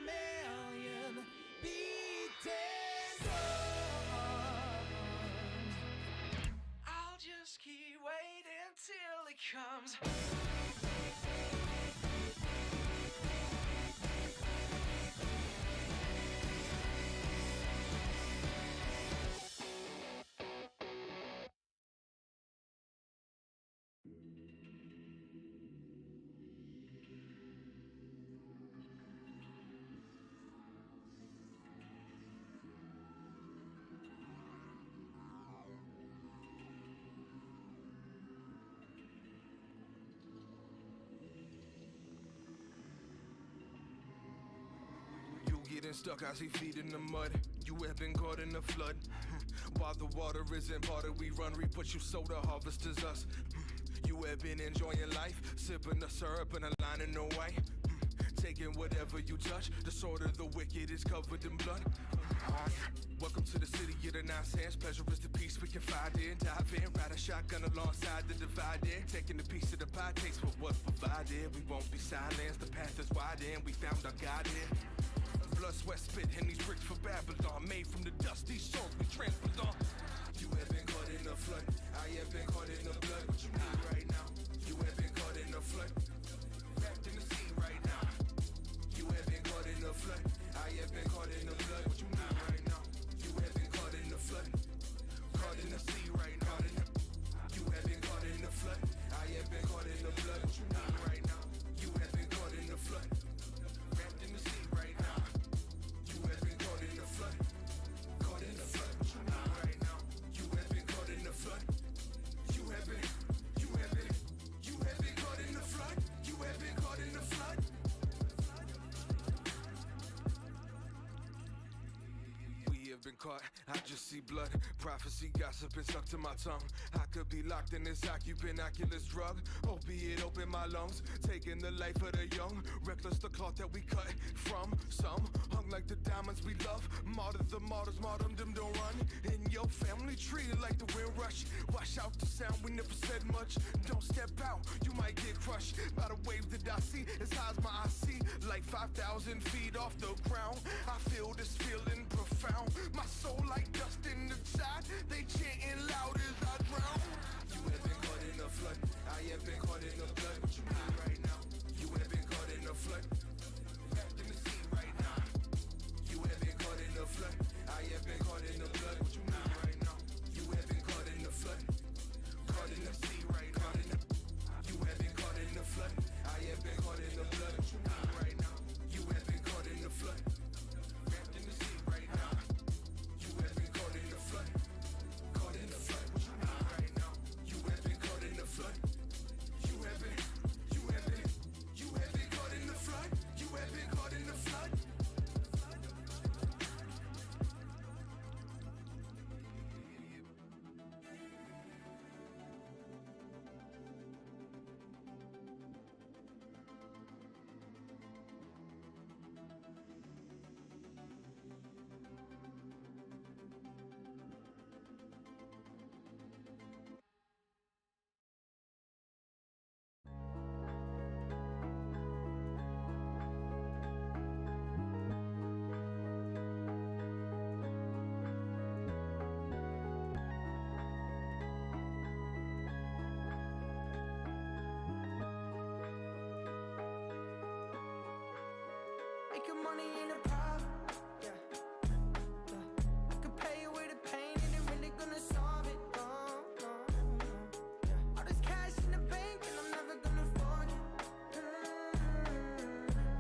million beaten drums. I'll just keep waiting till it comes. Getting stuck, I see feet in the mud. You have been caught in the flood. While the water isn't parted, we run, reap what you sow, the harvest is us. You have been enjoying life, sipping the syrup and a line in the white. Taking whatever you touch, the sword of the wicked is covered in blood. Welcome to the city of the nonsense. Pleasure is the peace we can find in. Dive in, ride a shotgun alongside the divided. Taking a piece of the pie, taste what was provided. We won't be silenced, the path is wide and we found our God in. Blood, sweat, spit, and these bricks for Babylon. Made from the dust, these souls we trampled on. You have been caught in the flood. I have been caught in the blood. What you need right now? You have been caught in the flood. Wrapped in the sea right now. You have been caught in the flood. I have been caught in the blood. What you need right now? You have been caught in the flood. Caught in the sea right now. You have been caught in the flood. I have been caught in the blood. What you need right now? You have been caught in the flood. Wrapped in the sea right now. You have been caught in the flood. Caught in the flood. What you need right now? You have been caught in the flood. You have been caught in the flood. You have been caught in the flood. We have been caught, I just see blood. Prophecy, gossip, and stuck to my tongue. I could be locked in this occupant, oculus drug. Opiate, open my lungs. Taking the life of the young. Reckless, the cloth that we cut from. Some hung like the diamonds we love. Martyrs, the martyrs, martyrdom don't run. In your family tree, like the wind rush. Wash out the sound, we never said much. Don't step out, you might get crushed by the wave that I see. As high as my eye see, like 5,000 feet off the ground. I feel this feeling profound. My soul like dust in the tide. They chanting loud as I drown. You have been caught in the flood. I have been caught in the blood. What you need right now? You have been caught in the flood. Wrapped in the sea right now. You have been caught in the flood. I have been caught in the blood. What you need right now? You have been caught in the flood. Caught in the sea right now. You have been caught in the flood. I have been caught in the blood. What you need right now? You have been caught in the flood. Wrapped in the sea right now. You have been caught in the flood. Caught in the flood. What you need right now? You have been caught in the flood. You have been caught in the flood. You have been caught in the flood. Making money in a profit, yeah. I could pay away the pain and it really gonna solve it. All this cash in the bank and I'm never gonna forget.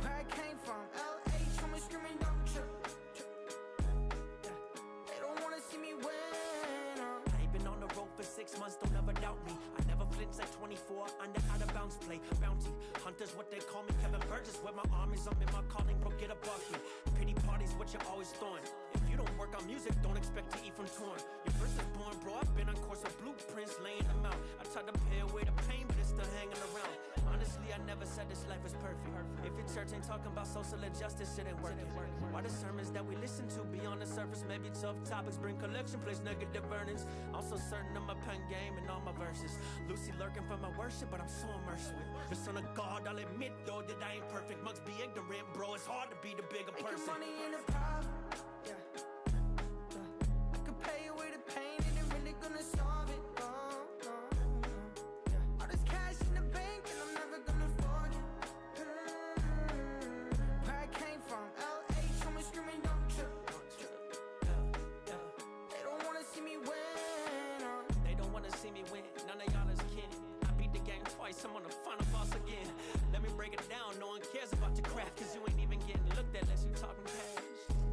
Where I came from, LA, show me screaming, don't trip. Yeah. They don't wanna see me win. I've been on the road for 6 months, don't ever doubt me. I never flinch at 24, under out of bounds play. Bounty, hunters what they call me, Kevin Burgess. With my armies, I'm in my calling, bro, get above me. Pity parties, what you're always throwing. If you don't work on music, don't expect to eat from torn. Your verse is born, bro, I've been on course of blueprints, laying them out. I tried to pay away the pain, but it's still hanging around. Honestly, I never never said this life is perfect. If your church ain't talking about social injustice, it ain't working. Why the sermons that we listen to be on the surface? Maybe tough topics bring collection, place negative earnings. I'm so certain of my pen game and all my verses. Lucy lurking for my worship, but I'm so immersed with the son of God. I'll admit though that I ain't perfect. Mugs be ignorant, bro. It's hard to be the bigger person. Making money in a problem. Yeah. I could pay away the pain and it really gonna solve it. Yeah. All this cash in the bank and I'm never gonna forget. Where I came from, LA, show me screaming, don't trip. They don't wanna see me win. They don't wanna see me win. None of y'all is kidding. I beat the game twice. I'm on the final boss again. Let me break it down. No one cares about your craft, cause you ain't even getting looked at unless you talking cash.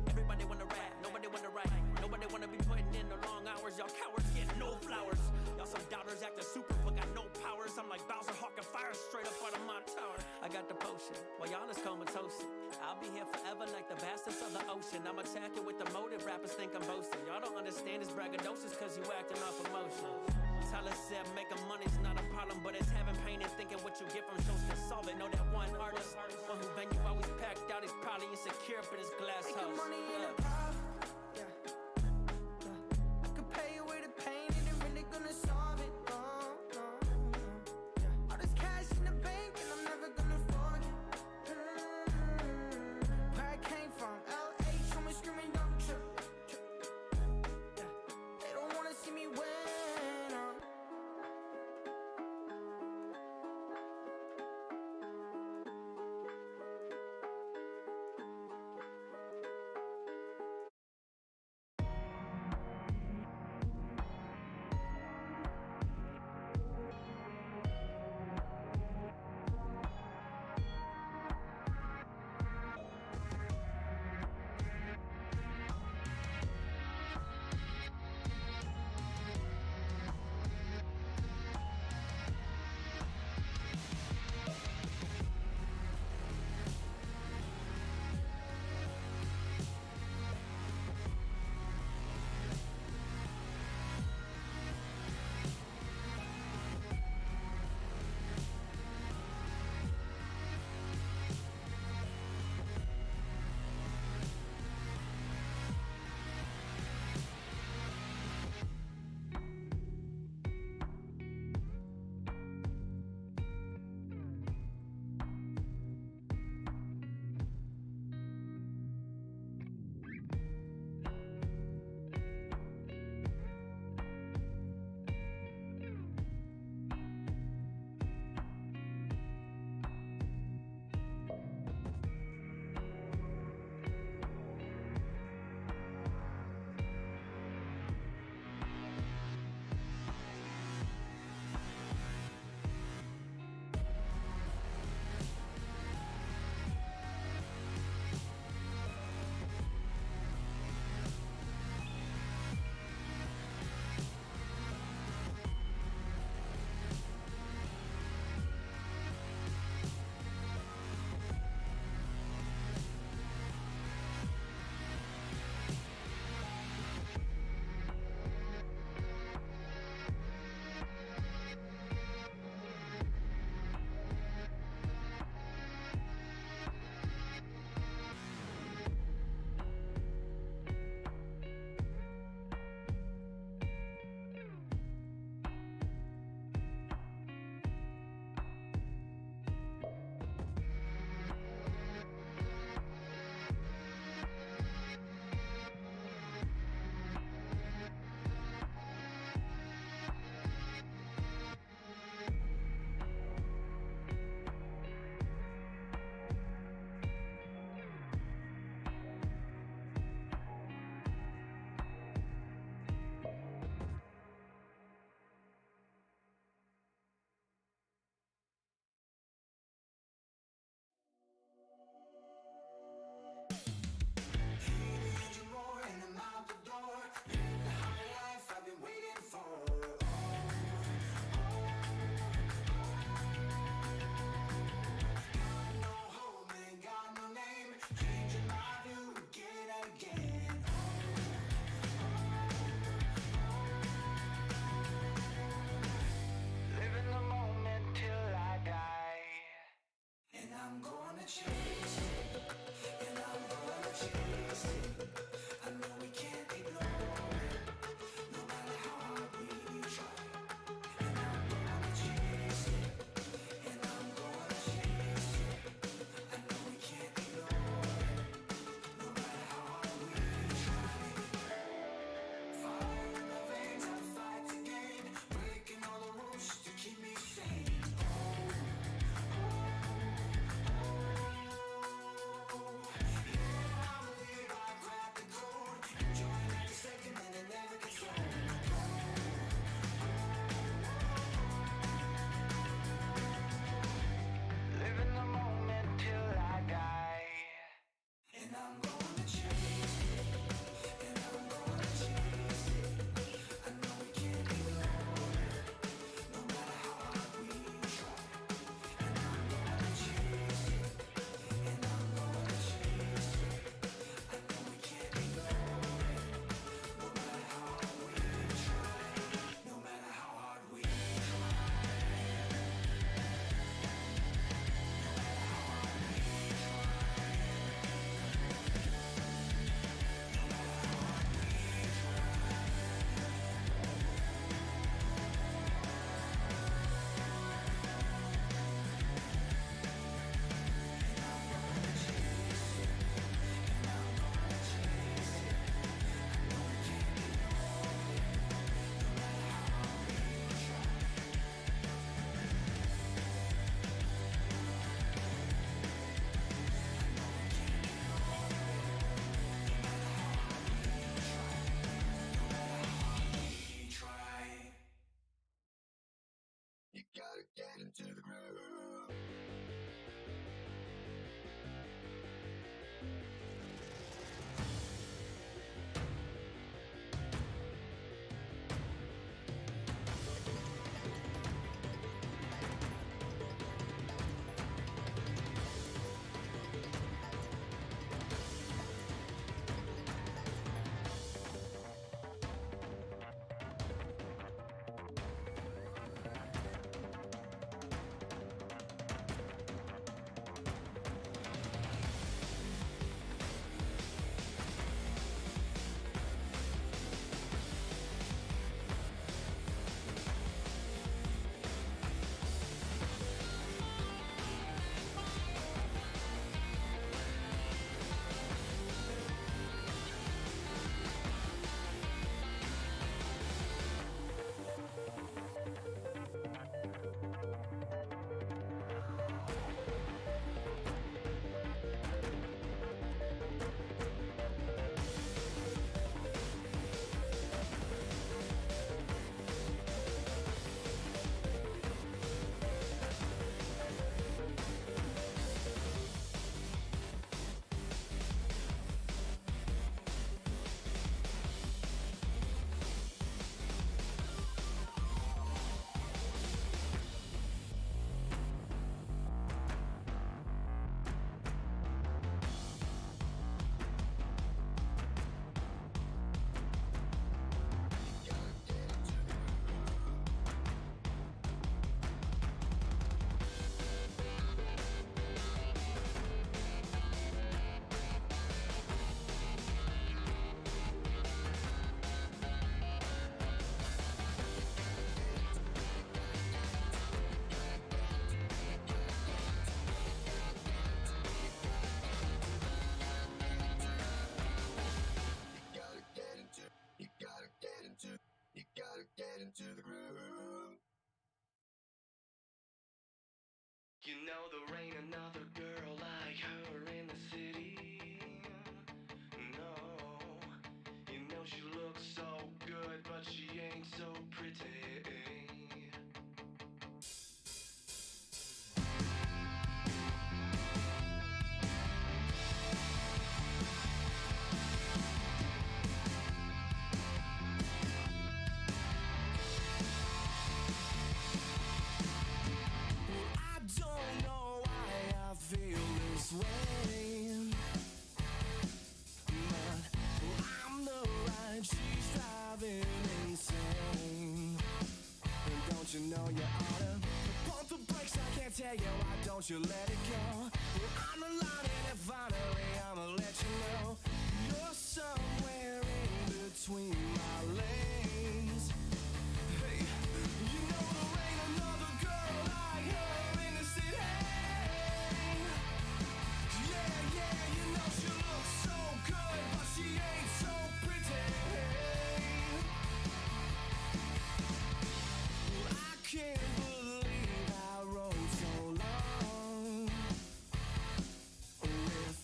Everybody wanna rap, nobody wanna write. Nobody wanna be putting in the long hours. Y'all cowards get no flowers. Y'all some doubters acting super but got no powers. I'm like Bowser hawking fire straight up out of my tower. I got the potion, while y'all is comatose. I'll be here forever like the vastness of the ocean. I'm attacking with the motive, rappers think I'm boasting. Y'all don't understand this braggadocious cause you acting off emotion. Tyler said making money's not a problem, but it's having pain and thinking what you get from shows can solve it. Know that one artist, one who venue always packed out, he's probably insecure for this glass house. Making money in a problem. Yeah. I could pay away the pain and it really gonna solve it. Yeah. All this cash in the bank and I'm never gonna forget. Where I came from, LA, show me screaming, don't trip. Yeah. They don't wanna see me win. gotta get into the groove. You gotta get into the groove. You know there ain't another girl like her in the city. No, you know she looks so good, but she ain't so pretty. I don't know why I feel this way, but I'm the ride, she's driving insane. And don't you know you oughta pump the brakes? I can't tell you why don't you let it go. I'm the line and if finally I'ma let you know you're somewhere in between my lanes. Hey, you know there ain't another girl like her in the city. Yeah, yeah, you know she looks so good, but she ain't so pretty. I can't believe I rode so long with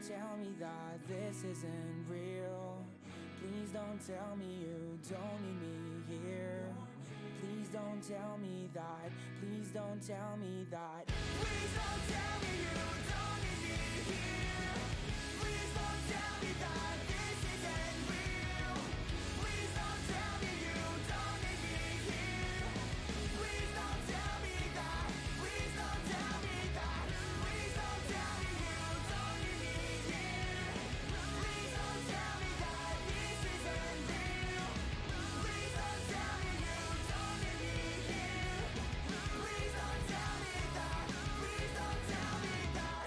don't tell me that this isn't real. Please don't tell me you don't need me here. Please don't tell me that. Please don't tell me that. Please don't tell me you don't need me here. Please don't tell me that this isn't real. Please don't tell me you don't need me here. Please don't tell me that. Please don't tell me that. Please don't tell me you don't need me here. Please don't tell me that this isn't real. Please don't tell me you don't need me here. Please don't tell me that. Please don't tell me that.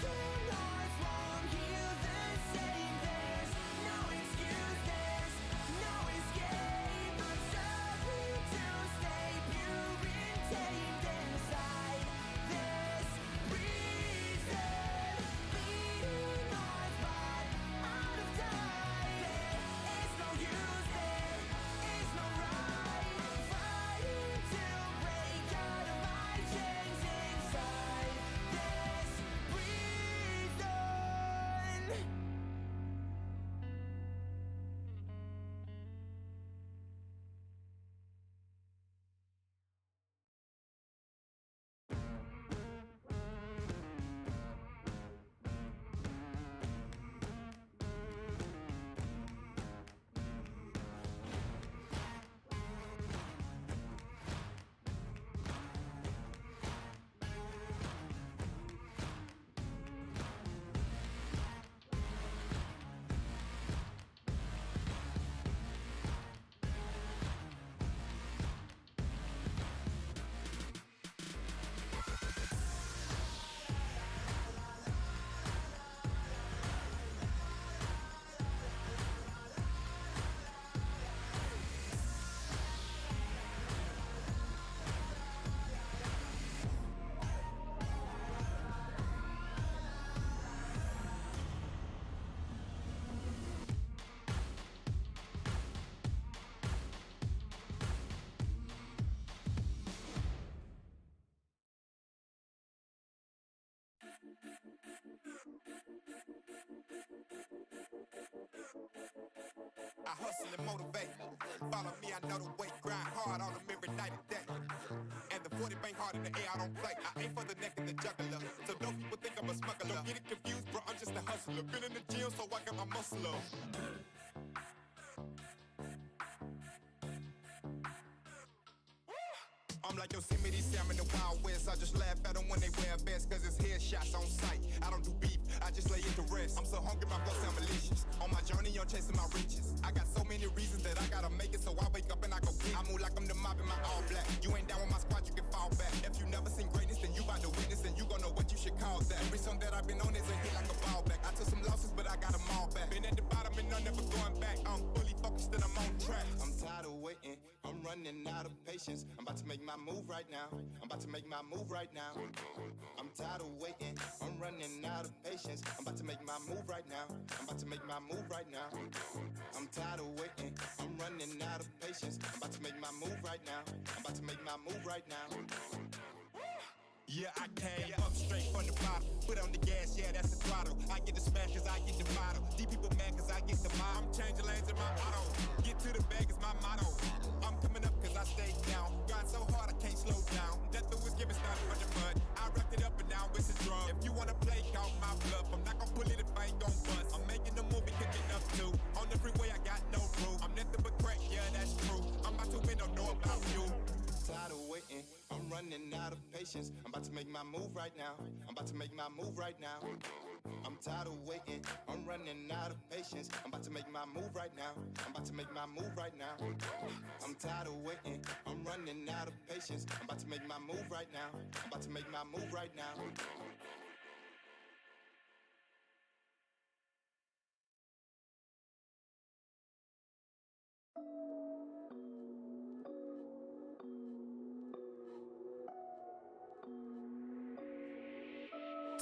Broken hearts won't heal the same. There's no excuse. There's no escape. I'm struggling to stay pure and tamed inside this prison. Bleeding hearts, but out of time. There is no use. There is no right. Fighting to break out of my chains inside this prison. I hustle and motivate. Follow me, I know the way. Grind hard on them every night and day. And the 40 bang hard in the air, I don't play. I aim for the neck and the juggler. So don't people think I'm a smuggler. Don't get it confused, bro, I'm just a hustler. Been in the gym, so I got my muscle up. I'm like Yosemite Sam in the Wild West. I just laugh at them when they wear vests, cause it's headshots on sight. I don't do beef, I just lay it to rest. I'm so hungry, my blood sound malicious. On my journey, I'm chasing my riches. I got so many reasons that I gotta make it, so I wake up and I go get it. I move like I'm the mob in my all black. You ain't down with my squad, you can fall back. If you never seen greatness, then you bout to witness, and you gon' know what you should call that. Every song that I've been on is a hit like a ball back. I took some losses, but I got them all back. Been at the bottom and I'm never going back. I'm fully focused and I'm on track. I'm tired of waiting, I'm running out of patience. I'm about to make my move right now. I'm about to make my move right now. I'm tired of waiting, I'm running out of patience. I'm about to make my move right now. I'm about to make my move right now. I'm tired of waiting, I'm running out of patience. I'm about to make my move right now. I'm about to make my move right now. Yeah, I came up straight from the bottom. Put on the gas, yeah, that's the throttle. I get the smash cause I get the model. These people mad cause I get the mile. I'm changing lanes in my auto. Get to the bag is my motto. I'm coming up cause I stay down. Grind so hard I can't slow down. Death was given started from the mud. I wrapped it up and now it's a drum. If you wanna play, count my bluff. I'm not gonna pull it if I ain't gon' bust. I'm making a movie cooking up too. On the freeway I got no proof. I'm nothing but crack, yeah, that's true. I'm about to win, don't know about you. Tired of waiting, I'm running out of patience. I'm about to make my move right now. I'm about to make my move right now. I'm tired of waiting, I'm running out of patience. I'm about to make my move right now. I'm about to make my move right now. I'm tired of waiting, I'm running out of patience. I'm about to make my move right now. I'm about to make my move right now.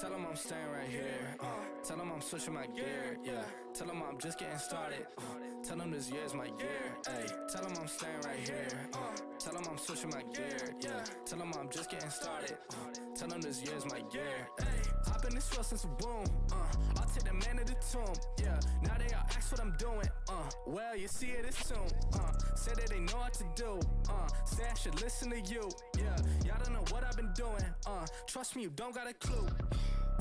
Tell them I'm staying right here. Tell them I'm switching my gear. Yeah. Tell them I'm just getting started. Tell them this year's my year. Ay. Tell them I'm staying right here. Tell them I'm switching my gear. Yeah. Tell them I'm just getting started. Tell them this year's my year. Ay. I've been this rough since the womb. I'll take take the man to the tomb. Yeah, now they all ask what I'm doing. Well, you see it, it's soon. Say that they know what to do. Say I should listen to you. Yeah, y'all don't know what I've been doing. Trust me, you don't got a clue.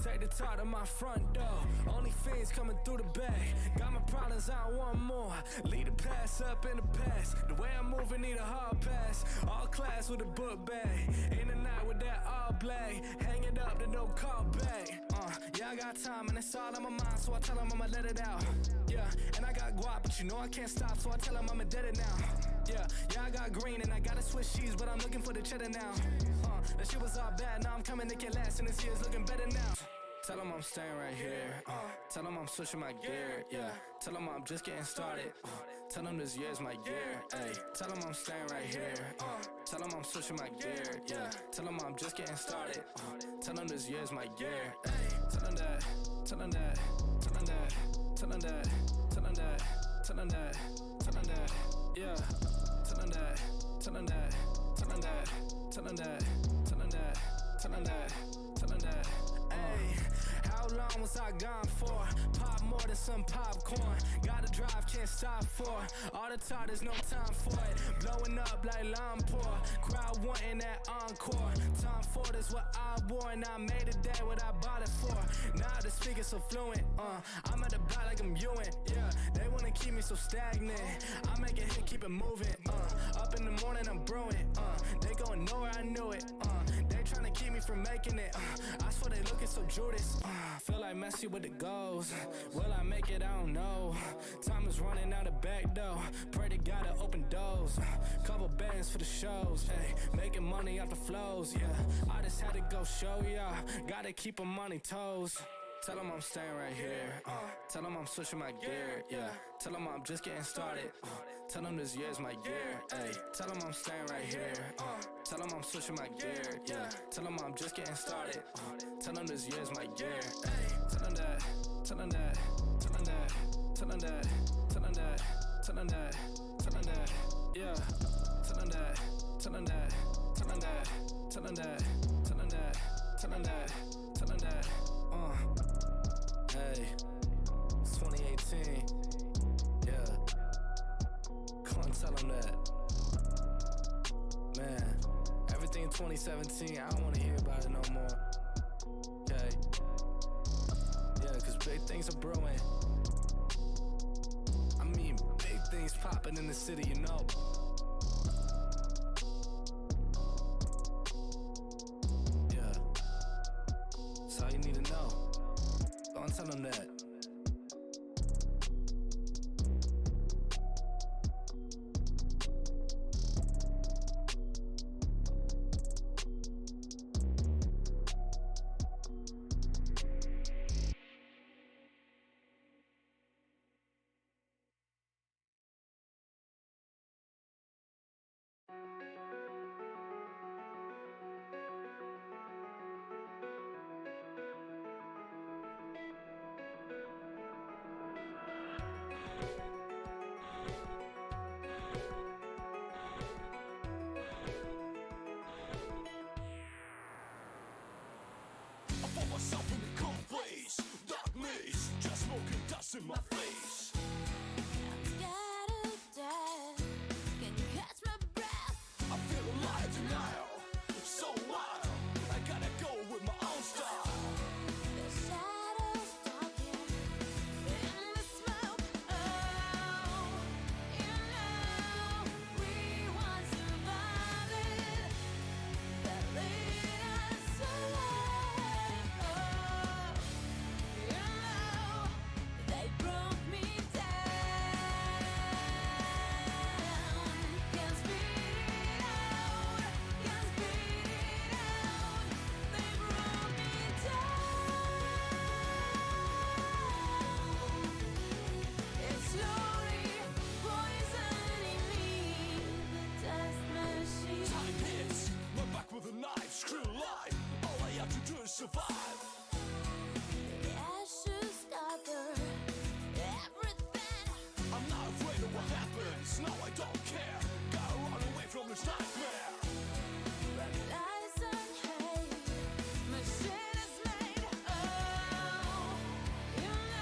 Take the top to my front door. Only fiends coming through the bag. Got my problems, I don't want more. Lead the past up in the past. The way I'm moving, need a hard pass. All class with a book bag. In the night with that all black. Hang it up, then don't call back. Yeah, I got time and it's all on my mind, so I tell them I'ma let it out. Yeah, and I got guap, but you know I can't stop, so I tell them I'ma dead it now. Yeah, I got green and I gotta switch cheese, but I'm looking for the cheddar now. That shit was all bad, now I'm coming to get last, and this year's looking better now. Tell them I'm staying right here. Tell them I'm switching my gear. Yeah, tell them I'm just getting started. Tell them this year's my year. Ay, tell them I'm staying right here. Tell them I'm switching my gear. Yeah, tell them I'm just getting started. Tell them this year's my year. Ay, tell them that. Tell them that. Tell them that. Tell them that. Tell them that. Tell them that. Tell them that. Yeah. Tell them that. Tell them that. Tell them that. Tell them that. Tell them that. Tell them that. Tell them that. Ay, how long was I gone for? Pop more than some popcorn. Gotta drive, can't stop for. All the talk, there's no time for it. Blowing up like Lampore. Crowd wanting that encore. Tom Ford is what I wore, and I made it there what I bought it for. Now the speaker's so fluent. I'm at the block like I'm Ewan. Yeah, they wanna keep me so stagnant. I make a hit, keep it moving. Up in the morning, I'm brewing. They gon' know where I knew it. They tryna keep me from making it. I swear they looking so Judas. Feel like Messi with the goals. Will I make it? I don't know. Time is running out the back door. Pray to God to open doors. Couple bands for the shows. Ay, making money off the flows. Yeah, I just had to go show y'all. Gotta keep them on their toes. Tell them I'm staying right here. Tell them I'm switching my gear. Yeah, tell them I'm just getting started. Tell them this year's my year. Ay, tell them I'm staying right here. Tell them I'm switching my gear. Yeah, tell them I'm just getting started. Tell them this year's my year. Ay, tell them that. Tell them that. Tell them that. Tell them that. Tell them that. Tell them that. Tell them that. Yeah. Tell them that. Tell them that. Tell them that. Tell them that. Tell them that. Tell them that. Tell them that. Hey, it's 2018. Yeah. Come on, tell them that. Man, everything 2017, I don't want to hear about it no more. Okay? Yeah, cause big things are brewing. I mean, big things popping in the city, you know. Yeah. That's all you need to know. Don't tell them that. Myself in the cold place, dark maze, just smoking dust in my face. I'm scared of death. Can you catch my breath? I feel a lie of denial, so wild. I gotta go with my own style. The shadows talking in the smoke. Oh, you know we once survived that lead us alive. Oh, you know they broke me down. Can't speak it out. Can't speak it out. They broke me down. It's slowly poisoning me. The death machine. Time hits, we're back with a knife, screw life. All I have to do is survive. The ashes cover everything. I'm not afraid of what happens, no I don't care. Gotta run away from this nightmare. Lies and hate. Machine is made. Oh, you know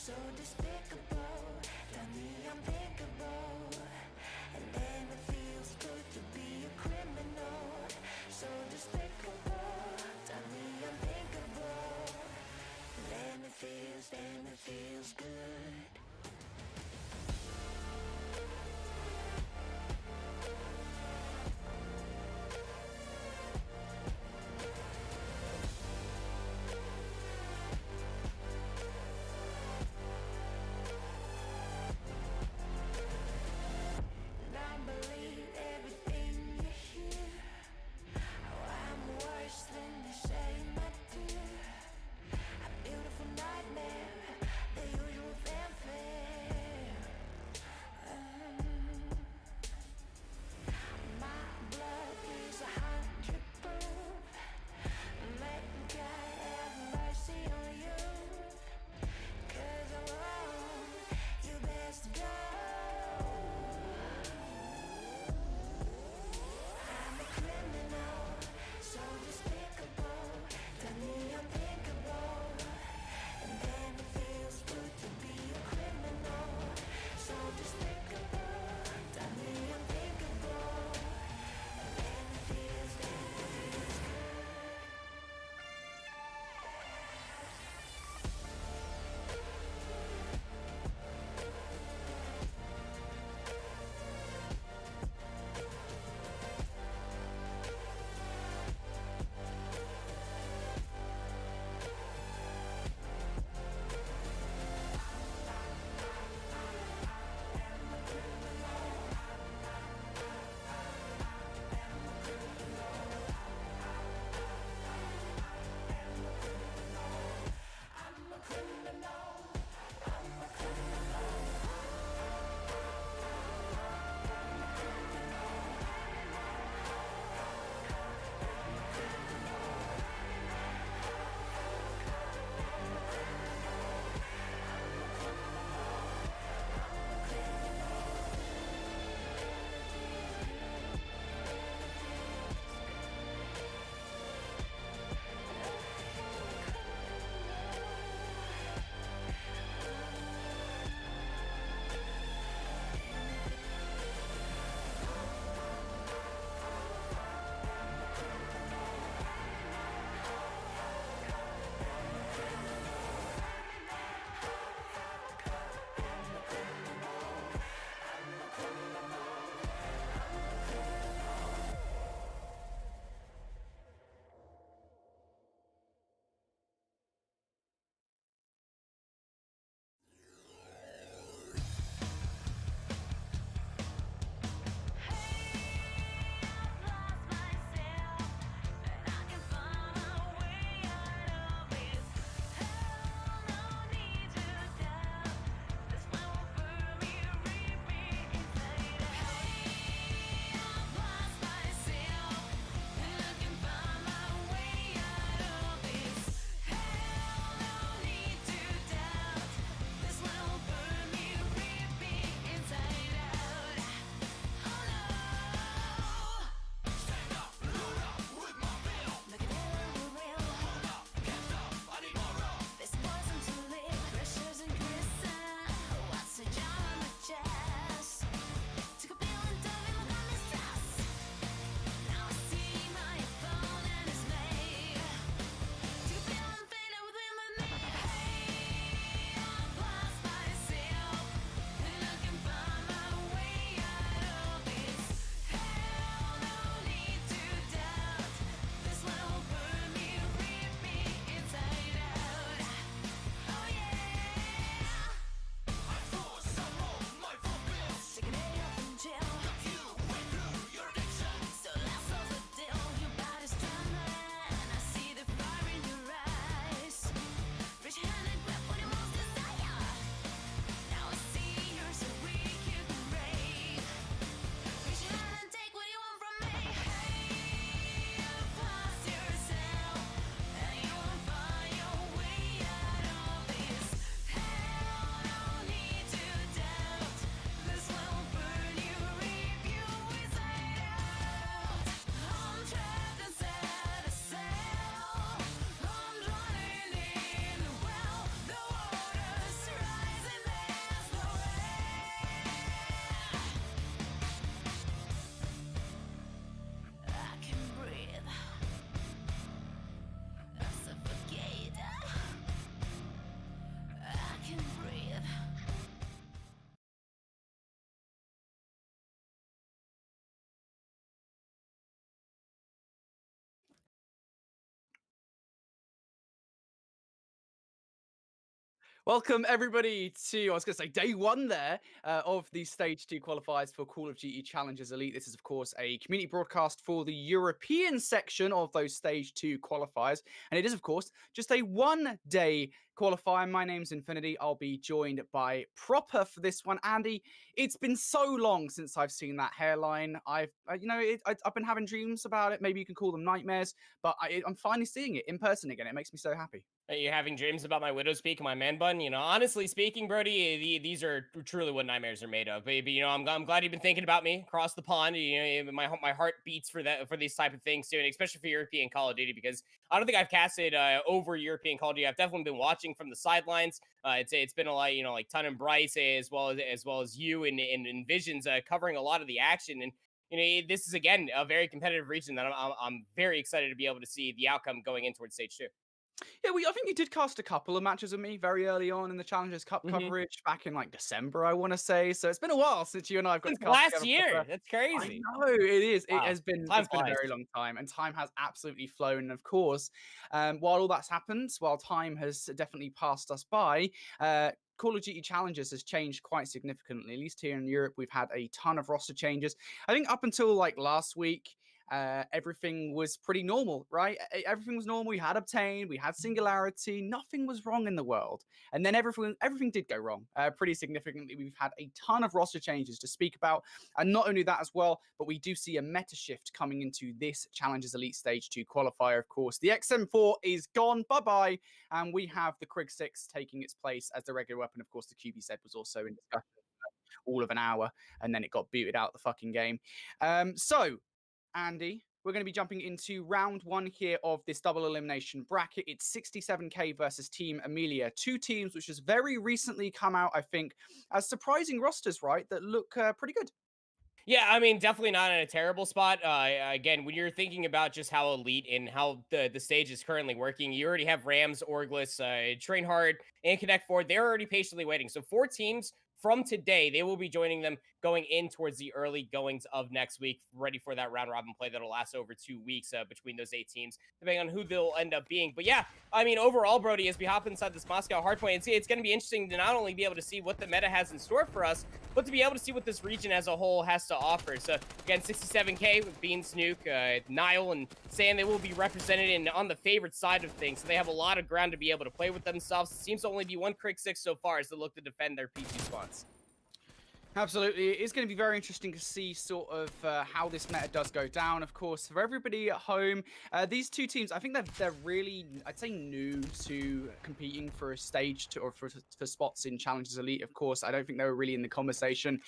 so despicable. Tell me I'm thinkable, and then it feels good to be a criminal. So despicable. Tell me I'm thinkable, and then it feels good. Welcome everybody to, I was going to say day one there of the stage 2 qualifiers for Call of Duty Challengers Elite. This is of course a community broadcast for the European section of those stage 2 qualifiers. And it is of course just a 1-day qualifier. My name's Infinity. I'll be joined by Proper for this one. Andy, it's been so long since I've seen that hairline. I've been having dreams about it. Maybe you can call them nightmares, but I'm finally seeing it in person again. It makes me so happy. Are you having dreams about my widow's peak and my man bun? Honestly speaking, Brody, these are truly what nightmares are made of. Baby, I'm glad you've been thinking about me across the pond. My heart beats for these type of things too, and especially for European Call of Duty, because I don't think I've casted over European Call of Duty. I've definitely been watching from the sidelines. It's been a lot, like Ton and Bryce, as well as you and Visions covering a lot of the action. And this is again a very competitive region that I'm very excited to be able to see the outcome going in towards stage 2. Yeah, I think you did cast a couple of matches with me very early on in the Challengers Cup coverage back in like December, I want to say. So it's been a while since you and I have got Since to cast last together year. proper. That's I crazy. know it is. Wow. It has been. Time It's been a flies. very long time, and time has absolutely flown. And of course, while all that's happened, while time has definitely passed us by, Call of Duty Challengers has changed quite significantly. At least here in Europe, we've had a ton of roster changes. I think up until like last week, everything was pretty normal, right? Everything was normal. We had Obtain, we had Singularity, nothing was wrong in the world. And then everything did go wrong pretty significantly. We've had a ton of roster changes to speak about. And not only that as well, but we do see a meta shift coming into this Challengers Elite Stage 2 qualifier, of course. The XM4 is gone, bye-bye. And we have the Krig 6 taking its place as the regular weapon. Of course, the QB was also in discussion all of an hour, and then it got booted out of the fucking game. So Andy, we're going to be jumping into round one here of this double elimination bracket. It's 67K versus Team Amelia. Two teams which has very recently come out, I think, as surprising rosters, right? That look pretty good. Yeah, I mean, definitely not in a terrible spot. Again, when you're thinking about just how elite and how the stage is currently working, you already have Rams, Orglis, Train Hard, and Connect Four. They're already patiently waiting. So 4 teams from today, they will be joining them going in towards the early goings of next week, ready for that round robin play that'll last over 2 weeks between those 8 teams, depending on who they'll end up being. But yeah, I mean, overall, Brody, as we hop inside this Moscow hardpoint, it's going to be interesting to not only be able to see what the meta has in store for us, but to be able to see what this region as a whole has to offer. So again, 67K with Beans, Nuke, Nile, and Sand, they will be represented on the favorite side of things. So they have a lot of ground to be able to play with themselves. It seems to only be one Krig 6 so far as they look to defend their P2 spots. Absolutely. It's going to be very interesting to see sort of how this meta does go down. Of course, for everybody at home, these two teams, I think they're really, I'd say, new to competing for a stage or for spots in Challengers Elite. Of course, I don't think they were really in the conversation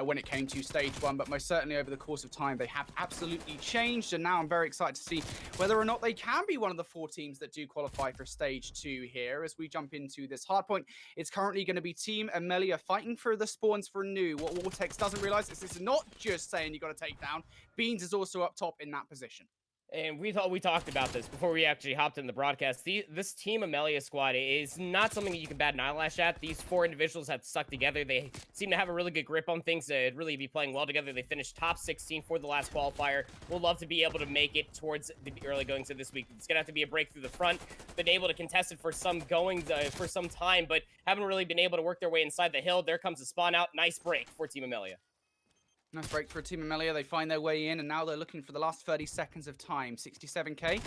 when it came to stage 1, but most certainly over the course of time, they have absolutely changed. And now I'm very excited to see whether or not they can be one of the 4 teams that do qualify for stage 2 here. As we jump into this hardpoint, it's currently going to be Team Amelia fighting for the spawns for new. What Vortex doesn't realize is this is not just saying you got to take down. Beans is also up top in that position. And we talked about this before we actually hopped in the broadcast. This Team Amelia squad is not something that you can bat an eyelash at. These 4 individuals have stuck together. They seem to have a really good grip on things, to really be playing well together. They finished top 16 for the last qualifier. We'll love to be able to make it towards the early goings of this week. It's going to have to be a break through the front. Been able to contest it for some for some time, but haven't really been able to work their way inside the hill. There comes the spawn out. Nice break for Team Amelia. Nice break for Team Amelia. They find their way in, and now they're looking for the last 30 seconds of time. 67K.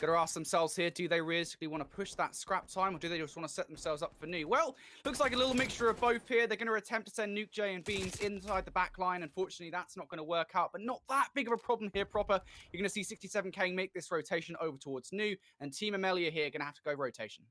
Got to ask themselves here, do they realistically want to push that scrap time, or do they just want to set themselves up for new? Well, looks like a little mixture of both here. They're going to attempt to send Nuke J and Beans inside the back line. Unfortunately, that's not going to work out, but not that big of a problem here, Proper. You're going to see 67K make this rotation over towards new, and Team Amelia here going to have to go rotation.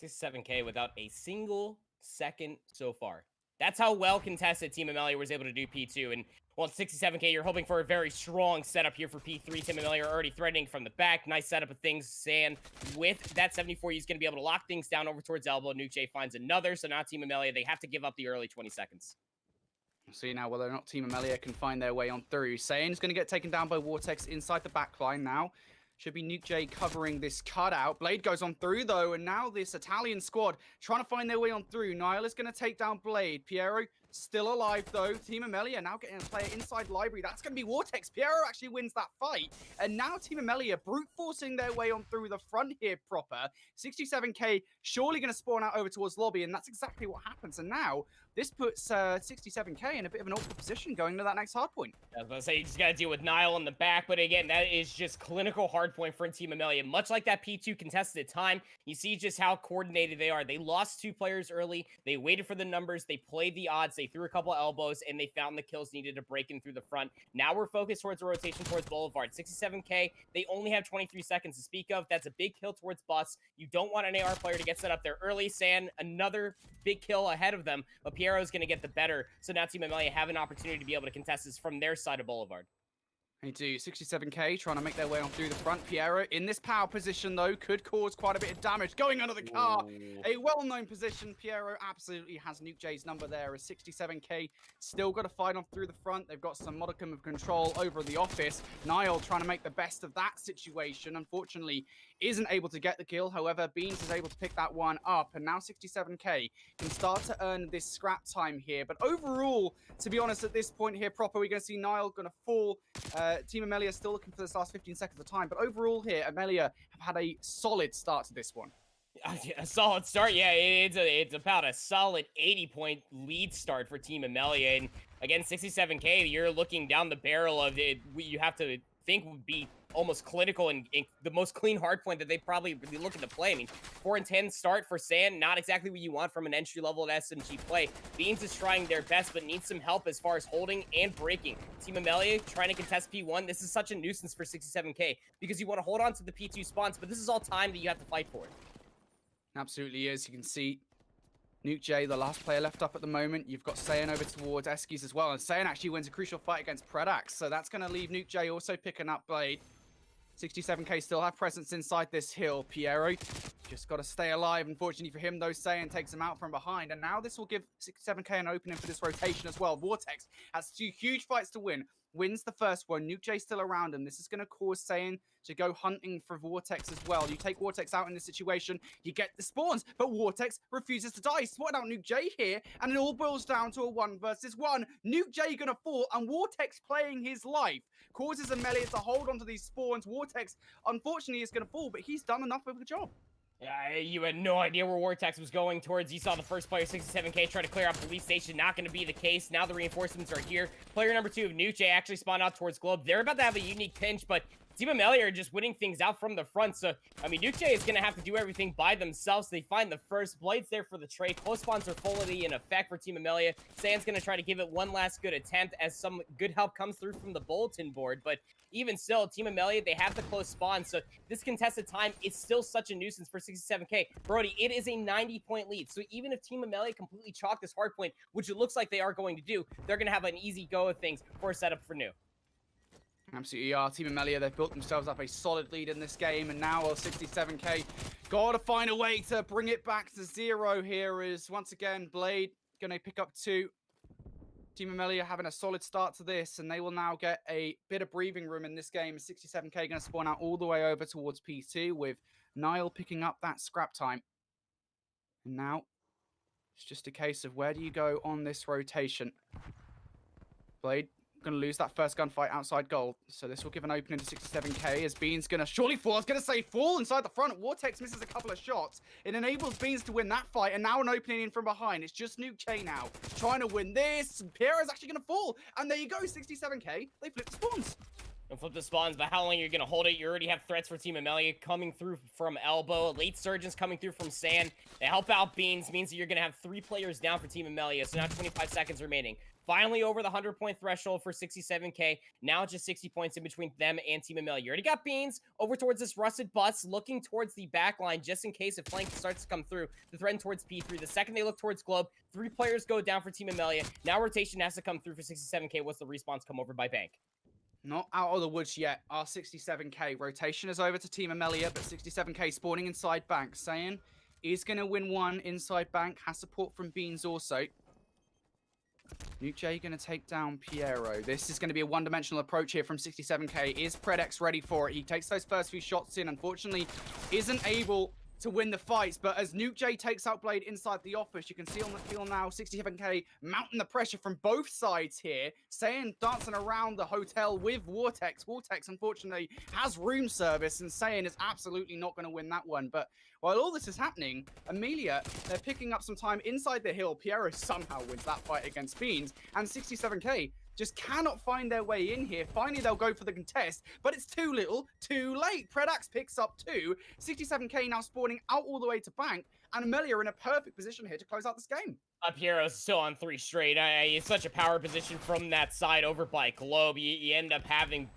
67K without a single second so far. That's how well contested Team Amelia was able to do P2. And while 67K, you're hoping for a very strong setup here for P3. Team Amelia are already threatening from the back. Nice setup of things. Sand with that 74, he's going to be able to lock things down over towards elbow. Nuke J finds another. So now Team Amelia, they have to give up the early 20 seconds. See now whether or not Team Amelia can find their way on through. Sane's going to get taken down by Vortex inside the back line now. Should be Nuke J covering this cutout. Blade goes on through, though, and now this Italian squad trying to find their way on through. Niall is going to take down Blade. Piero still alive though. Team Amelia now getting a player inside library. That's going to be Vortex. Piero actually wins that fight. And now Team Amelia brute forcing their way on through the front here proper. 67k surely going to spawn out over towards lobby, and that's exactly what happens. And now this puts 67k in a bit of an awkward position going to that next hard point. I was about to say, you just got to deal with Nile in the back, but again, that is just clinical hard point for Team Amelia. Much like that P2 contested time, you see just how coordinated they are. They lost 2 players early. They waited for the numbers. They played the odds. They threw a couple elbows, and they found the kills needed to break in through the front. Now we're focused towards a rotation towards Boulevard. 67k, they only have 23 seconds to speak of. That's a big kill towards Bus. You don't want an AR player to get set up there early. San, another big kill ahead of them, but Piero's going to get the better. So now Team Amelia have an opportunity to be able to contest this from their side of Boulevard. They do. 67k trying to make their way on through the front. Piero in this power position, though, could cause quite a bit of damage. Going under the car. Ooh. A well-known position. Piero absolutely has Nuke J's number there as 67k still got to fight on through the front. They've got some modicum of control over the office. Niall trying to make the best of that situation. Unfortunately, isn't able to get the kill. However, Beans is able to pick that one up. And now 67k can start to earn this scrap time here. But overall, to be honest, at this point here proper, we're going to see Niall going to fall. Team Amelia still looking for this last 15 seconds of time. But overall here, Amelia have had a solid start to this one. A solid start, yeah. It's about a solid 80-point lead start for Team Amelia. And again, 67k, you're looking down the barrel of it. You have to think would be almost clinical and the most clean hard point that they probably be looking to play. I mean, 4 and 10 start for San, not exactly what you want from an entry level at SMG play. Beans is trying their best, but needs some help as far as holding and breaking. Team Amelia trying to contest P1. This is such a nuisance for 67k because you want to hold on to the P2 spawns, but this is all time that you have to fight for it. Absolutely is. You can see Nuke J, the last player left up at the moment. You've got Saiyan over towards Eskies as well. And Saiyan actually wins a crucial fight against Predax. So that's going to leave Nuke J also picking up Blade. 67k still have presence inside this hill. Piero just got to stay alive. Unfortunately for him, though, Saiyan takes him out from behind. And now this will give 67k an opening for this rotation as well. Vortex has 2 huge fights to win. Wins the first one. Nuke J still around him. This is going to cause Saiyan to go hunting for Vortex as well. You take Vortex out in this situation, you get the spawns, but Vortex refuses to die. Spotted out Nuke J here, and it all boils down to a 1 versus 1. Nuke J gonna fall, and Vortex playing his life causes Amelia to hold onto these spawns. Vortex, unfortunately, is gonna fall, but he's done enough of a job. Yeah, you had no idea where Vortex was going towards. You saw the first player, 67k, try to clear out police station. Not going to be the case. Now the reinforcements are here. Player number 2 of Nuke actually spawned out towards Globe. They're about to have a unique pinch, but Team Amelia are just winning things out from the front. So, I mean, Nuke is going to have to do everything by themselves. They find the first. Blades there for the trade. Close spawns are fully in effect for Team Amelia. Sand's going to try to give it one last good attempt as some good help comes through from the bulletin board. But even still, Team Amelia, they have the close spawn. So this contested time is still such a nuisance for 67k. Brody, it is a 90-point lead. So even if Team Amelia completely chalk this hard point, which it looks like they are going to do, they're going to have an easy go of things for a setup for new. Absolutely are. Team Amelia, they've built themselves up a solid lead in this game, and now 67k gotta find a way to bring it back to 0 here. Is once again Blade gonna pick up 2. Team Amelia having a solid start to this, and they will now get a bit of breathing room in this game. 67k gonna spawn out all the way over towards P2 with Niall picking up that scrap time. And now it's just a case of where do you go on this rotation. Blade going to lose that first gunfight outside goal. So this will give an opening to 67k as Beans going to surely fall. I was going to say fall inside the front. Vortex misses a couple of shots. It enables Beans to win that fight. And now an opening in from behind. It's just Nuke J now trying to win this. Piero's actually going to fall. And there you go, 67k. They flip the spawns. And flip the spawns, but how long you're going to hold it? You already have threats for Team Amelia coming through from Elbow. Late Surgeons coming through from Sand. They help out Beans. Means that you're going to have 3 players down for Team Amelia. So now 25 seconds remaining. Finally over the 100-point threshold for 67k. Now just 60 points in between them and Team Amelia. You already got Beans over towards this rusted bus, looking towards the back line just in case if flank starts to come through. The threat towards P3. The second they look towards Globe, 3 players go down for Team Amelia. Now rotation has to come through for 67k. What's the response come over by Bank? Not out of the woods yet. Our 67k rotation is over to Team Amelia, but 67k spawning inside Bank. Saiyan is going to win 1 inside Bank. Has support from Beans also. Nuke J going to take down Piero. This is going to be a one-dimensional approach here from 67k. Is Predex ready for it? He takes those first few shots in. Unfortunately, isn't able to win the fights. But as Nuke J takes out Blade inside the office, you can see on the field now 67K mounting the pressure from both sides here. Saiyan dancing around the hotel with Vortex. Vortex, unfortunately, has room service, and Saiyan is absolutely not going to win that one. But while all this is happening, Amelia, they're picking up some time inside the hill. Piero somehow wins that fight against Beans, and 67K just cannot find their way in here. Finally, they'll go for the contest, but it's too little, too late. Predax picks up 2. 67K now spawning out all the way to Bank, and Amelia are in a perfect position here to close out this game. Piero's still on 3 straight. It's such a power position from that side over by Globe. You end up having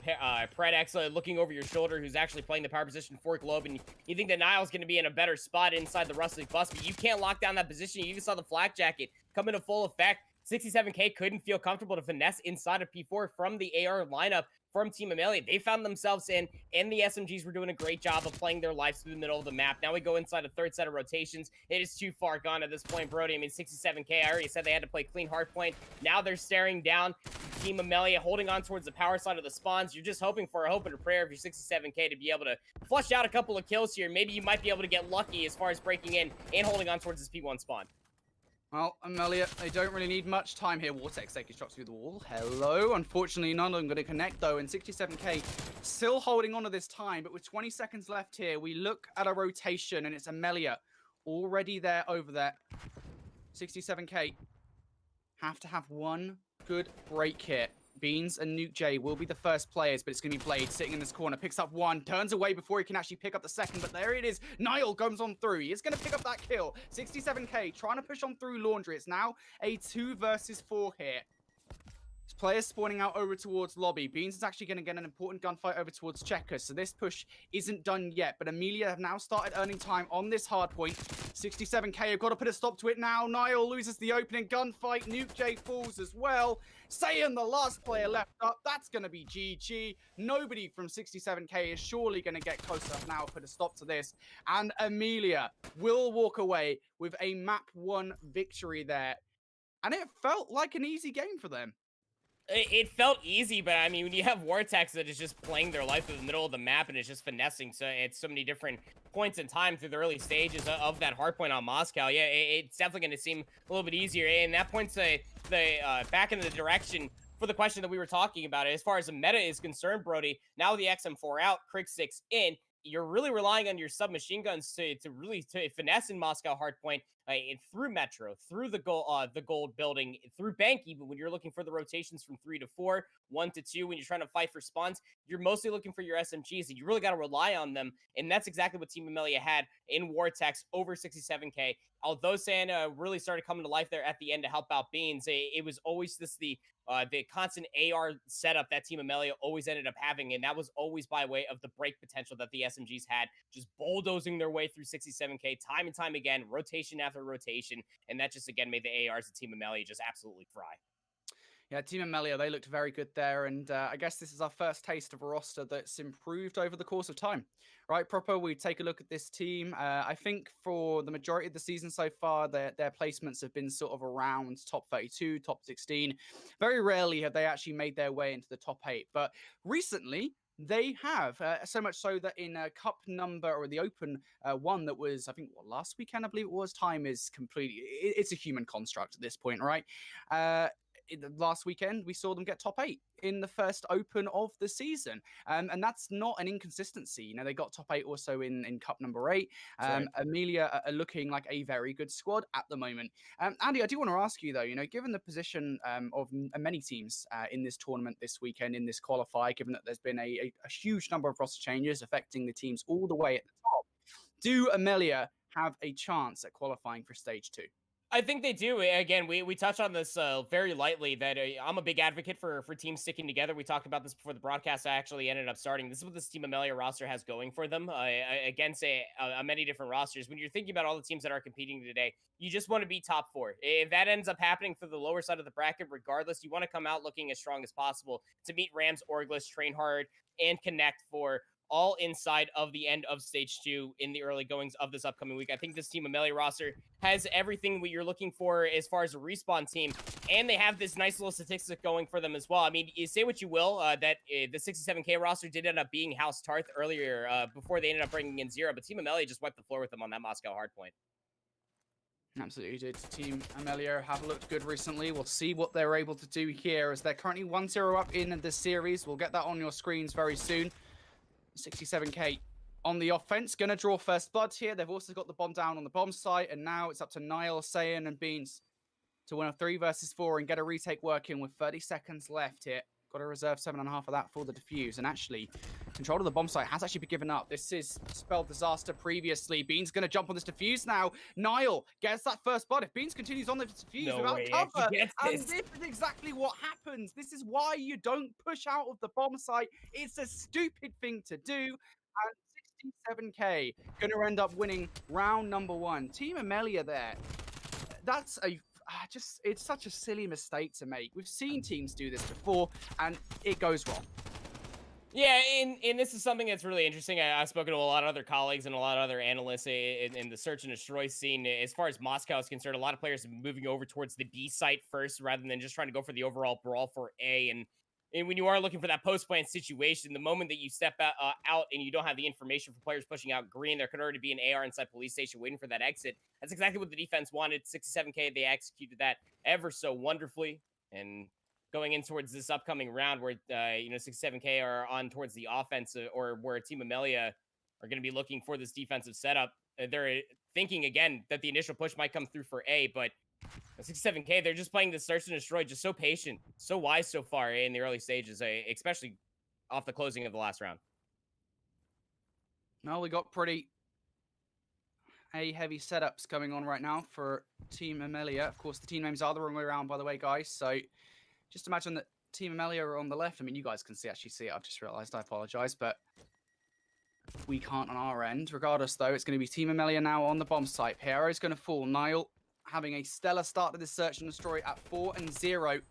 Predax looking over your shoulder, who's actually playing the power position for Globe, and you think that Niall's going to be in a better spot inside the Rustic Bus, but you can't lock down that position. You even saw the flak jacket come into full effect. 67K couldn't feel comfortable to finesse inside of P4 from the AR lineup from Team Amelia. They found themselves in, and the SMGs were doing a great job of playing their lives through the middle of the map. Now we go inside a third set of rotations. It is too far gone at this point, Brody. I mean, 67K, I already said they had to play clean hardpoint. Now they're staring down Team Amelia, holding on towards the power side of the spawns. You're just hoping for a hope and a prayer for your 67K to be able to flush out a couple of kills here. Maybe you might be able to get lucky as far as breaking in and holding on towards this P1 spawn. Well, Amelia, they don't really need much time here. Vortex taking shots through the wall. Hello. Unfortunately, none of them going to connect, though. And 67K still holding on to this time. But with 20 seconds left here, we look at a rotation, and it's Amelia already there over there. 67K have to have one good break here. Beans and Nuke J will be the first players, but it's going to be Blade sitting in this corner. Picks up 1, turns away before he can actually pick up the second, but there it is. Niall comes on through. He is going to pick up that kill. 67K trying to push on through Laundry. It's now a 2 versus 4 here. Players spawning out over towards lobby. Beans is actually going to get an important gunfight over towards Checkers, so this push isn't done yet, but Amelia have now started earning time on this hard point. 67K have got to put a stop to it now. Niall loses the opening gunfight. Nuke J falls as well. Saiyan, the last player left up. That's going to be GG. Nobody from 67K is surely going to get close enough now to put a stop to this. And Amelia will walk away with a map 1 victory there. And it felt like an easy game for them. It felt easy, but I mean, when you have Vortex that is just playing their life through the middle of the map and it's just finessing so at so many different points in time through the early stages of that hardpoint on Moscow, yeah, it's definitely going to seem a little bit easier. And that points the back in the direction for the question that we were talking about. As far as the meta is concerned, Brody, now with the XM4 out, Krieg 6 in, you're really relying on your submachine guns to really finesse in Moscow hardpoint through Metro, through the gold building, through Bank. Even when you're looking for the rotations from 3 to 4, 1 to 2, when you're trying to fight for spawns, you're mostly looking for your SMGs, and you really got to rely on them. And that's exactly what Team Amelia had in Vortex over 67K. Although Santa really started coming to life there at the end to help out Beans, it was always the constant AR setup that Team Amelia always ended up having, and that was always by way of the break potential that the SMGs had, just bulldozing their way through 67K time and time again, rotation after rotation, and that just again made the ARs of Team Amelia just absolutely fry. Yeah, Team Amelia, they looked very good there, and I guess this is our first taste of a roster that's improved over the course of time. Right, Proper, we take a look at this team. I think for the majority of the season so far, their placements have been sort of around top 32, top 16. Very rarely have they actually made their way into the top 8, but recently, they have, so much so that in cup number, or the open one that was, I think, last weekend, I believe it was, time is completely, it's a human construct at this point, right? Last weekend, we saw them get top 8 in the first open of the season. And that's not an inconsistency. You know, they got top 8 also in cup number 8. Right. Amelia are looking like a very good squad at the moment. Andy, I do want to ask you, though, you know, given the position of many teams in this tournament this weekend, in this qualifier, given that there's been a huge number of roster changes affecting the teams all the way at the top, do Amelia have a chance at qualifying for stage 2? I think they do. Again, we touched on this very lightly, that I'm a big advocate for teams sticking together. We talked about this before the broadcast. I actually ended up starting. This is what this Team Amelia roster has going for them against many different rosters. When you're thinking about all the teams that are competing today, you just want to be top 4. If that ends up happening for the lower side of the bracket, regardless, you want to come out looking as strong as possible to meet Rams, Orgless, Train Hard, and Connect for all inside of the end of stage 2 in the early goings of this upcoming week. I think this Team Amelia roster has everything what you're looking for as far as a respawn team, and they have this nice little statistic going for them as well. I mean, you say what you will, that the 67K roster did end up being House Tarth earlier before they ended up bringing in Zero, but Team Amelia just wiped the floor with them on that Moscow hardpoint. Absolutely did. Team Amelia have looked good recently. We'll see what they're able to do here as they're currently 1-0 up in this series. We'll get that on your screens very soon. 67K on the offense. Gonna draw first blood here. They've also got the bomb down on the bomb site, and now it's up to Niall, Saiyan, and Beans to win a 3 versus 4 and get a retake working with 30 seconds left here. Got to reserve 7.5 of that for the defuse. And actually, control of the bomb site has actually been given up. This is spelled disaster previously. Beans going to jump on this defuse now. Niall gets that first blood. If Beans continues on the defuse without cover, and this is exactly what happens. This is why you don't push out of the bomb site. It's a stupid thing to do. And 67K going to end up winning round number 1. Team Amelia there. That's a... it's such a silly mistake to make. We've seen teams do this before, and it goes wrong. Yeah, and this is something that's really interesting. I've spoken to a lot of other colleagues and a lot of other analysts in the search and destroy scene. As far as Moscow is concerned, a lot of players are moving over towards the B site first rather than just trying to go for the overall brawl for A. And when you are looking for that post-plant situation, the moment that you step out and you don't have the information for players pushing out green, there could already be an AR inside police station waiting for that exit. That's exactly what the defense wanted. 67K, they executed that ever so wonderfully. And going in towards this upcoming round where, 67K are on towards the offense or where Team Amelia are going to be looking for this defensive setup, they're thinking, again, that the initial push might come through for A, but 67K, they're just playing the search and destroy, just so patient, so wise so far in the early stages, especially off the closing of the last round. Well, we got pretty heavy setups going on right now for Team Amelia. Of course, the team names are the wrong way around, by the way, guys. So just imagine that Team Amelia are on the left. I mean, you guys can actually see it. I've just realized. I apologize, but we can't on our end. Regardless, though, it's going to be Team Amelia now on the bomb site. Piero's going to fall. Niall having a stellar start to this search and destroy at 4-0.